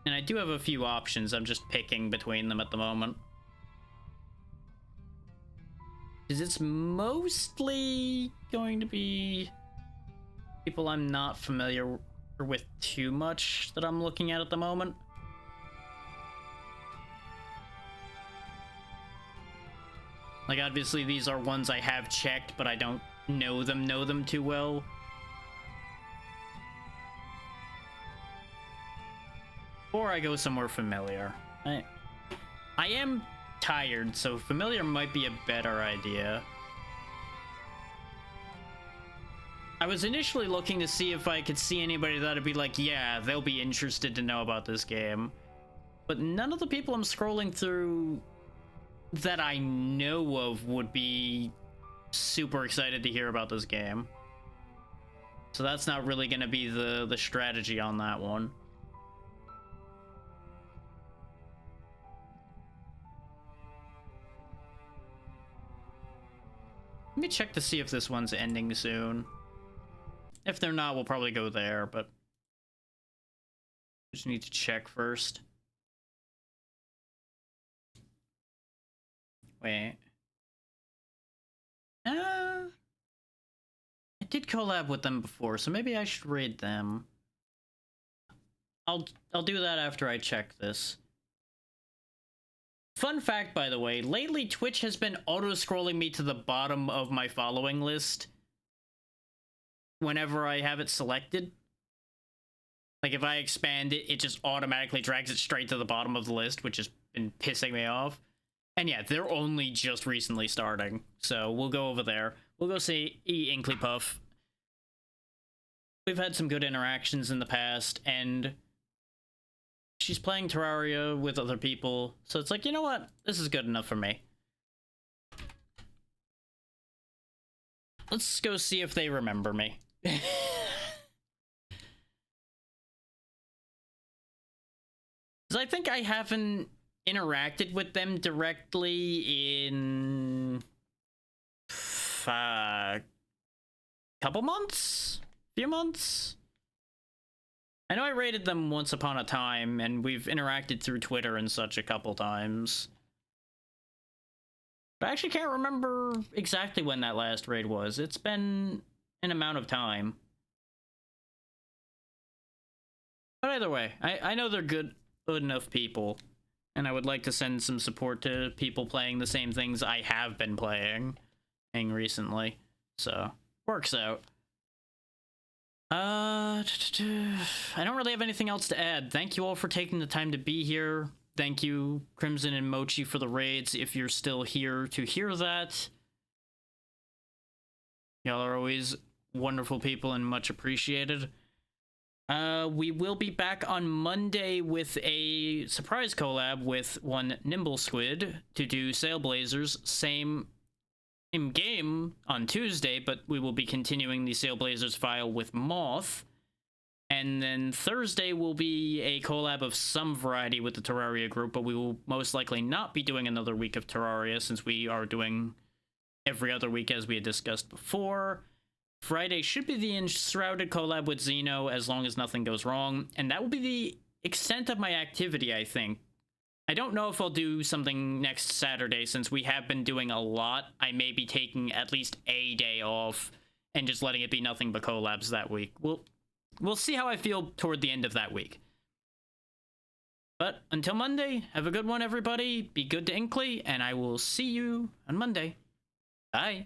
And I do have a few options. I'm just picking between them at the moment. Because it's mostly going to be people I'm not familiar with too much that I'm looking at the moment. Like, obviously, these are ones I have checked, but I don't know them too well. Or I go somewhere familiar. I am tired, so familiar might be a better idea. I was initially looking to see if I could see anybody that'd be like, yeah, they'll be interested to know about this game. But none of the people I'm scrolling through that I know of would be super excited to hear about this game. So that's not really going to be the strategy on that one. Let me check to see if this one's ending soon. If they're not, we'll probably go there, but just need to check first. Wait. I did collab with them before, so maybe I should raid them. I'll do that after I check this. Fun fact, by the way, lately Twitch has been auto-scrolling me to the bottom of my following list whenever I have it selected. Like, if I expand it, it just automatically drags it straight to the bottom of the list, which has been pissing me off. And yeah, they're only just recently starting, so we'll go over there. We'll go see Inklypuff. We've had some good interactions in the past, and she's playing Terraria with other people, so it's like, you know what? This is good enough for me. Let's go see if they remember me. Because I think I haven't interacted with them directly in couple months? Few months? I know I rated them once upon a time, and we've interacted through Twitter and such a couple times. But I actually can't remember exactly when that last raid was. It's been an amount of time. But either way, I know they're good enough people, and I would like to send some support to people playing the same things I have been playing recently. So, works out. I don't really have anything else to add. Thank you all for taking the time to be here. Thank you, Crimson and Mochi, for the raids, if you're still here to hear that. Y'all are always wonderful people and much appreciated. We will be back on Monday with a surprise collab with one Nimble Squid to do Sailblazers. Same in-game on Tuesday, but we will be continuing the Sailblazers file with Moth. And then Thursday will be a collab of some variety with the Terraria group, but we will most likely not be doing another week of Terraria since we are doing every other week as we had discussed before. Friday should be the Enshrouded collab with Xeno as long as nothing goes wrong, and that will be the extent of my activity, I think. I don't know if I'll do something next Saturday since we have been doing a lot. I may be taking at least a day off and just letting it be nothing but collabs that week. We'll see how I feel toward the end of that week. But until Monday, have a good one, everybody. Be good to Inkly, and I will see you on Monday. Bye.